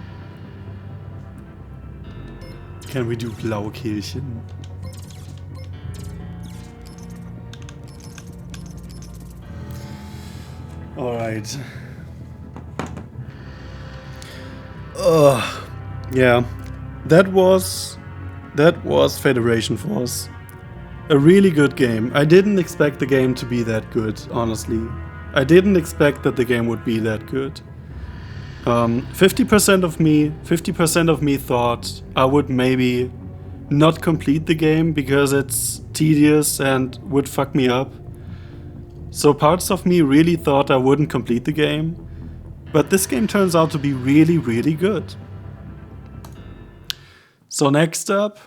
Can we do Blaukehlchen? Alright. Yeah. That was Federation Force. A really good game. I didn't expect the game to be that good, honestly. I didn't expect that the game would be that good. 50% of me thought I would maybe not complete the game because it's tedious and would fuck me up. So parts of me really thought I wouldn't complete the game. But this game turns out to be really, really good. So next up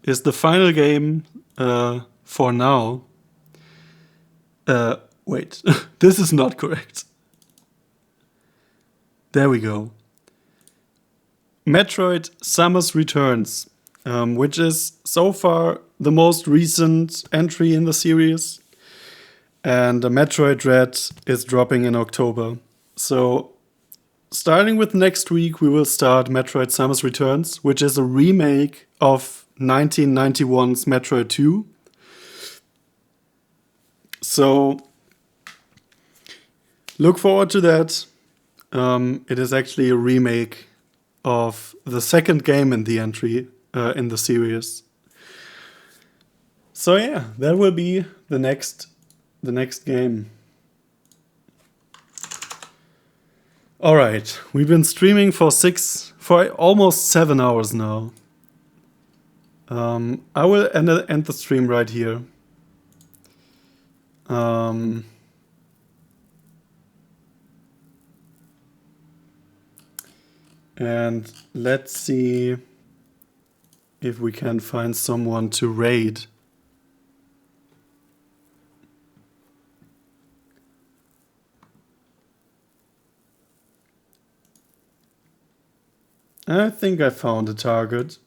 is the final game for now. Wait, this is not correct. There we go. Metroid Samus Returns, which is so far the most recent entry in the series. And the Metroid Dread is dropping in October. So starting with next week, we will start Metroid Samus Returns, which is a remake of 1991's Metroid 2. So look forward to that. It is actually a remake of the second game in the entry in the series. So yeah, that will be the next game. All right, we've been streaming for almost 7 hours now. I will end the stream right here. And let's see if we can find someone to raid. I think I found a target.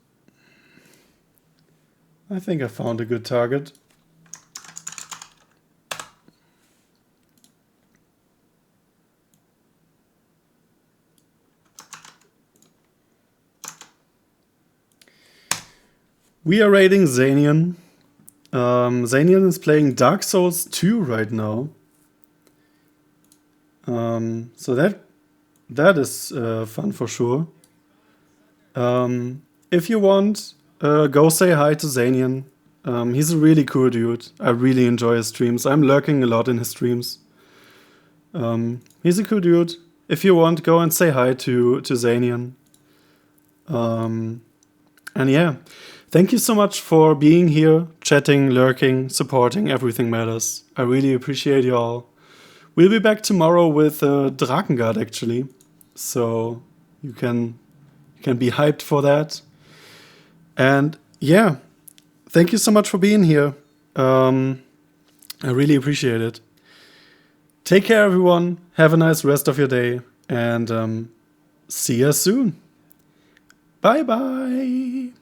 I think I found a good target. We are raiding Zanian. Zanian is playing Dark Souls 2 right now. So that is fun for sure. If you want, go say hi to Zanian. He's a really cool dude. I really enjoy his streams. I'm lurking a lot in his streams. He's a cool dude. If you want, go and say hi to Zanian. And yeah, thank you so much for being here, chatting, lurking, supporting. Everything matters. I really appreciate you all. We'll be back tomorrow with Drakengard, actually. So you can be hyped for that. And yeah, thank you so much for being here. I really appreciate it. Take care, everyone. Have a nice rest of your day. And see you soon. Bye-bye.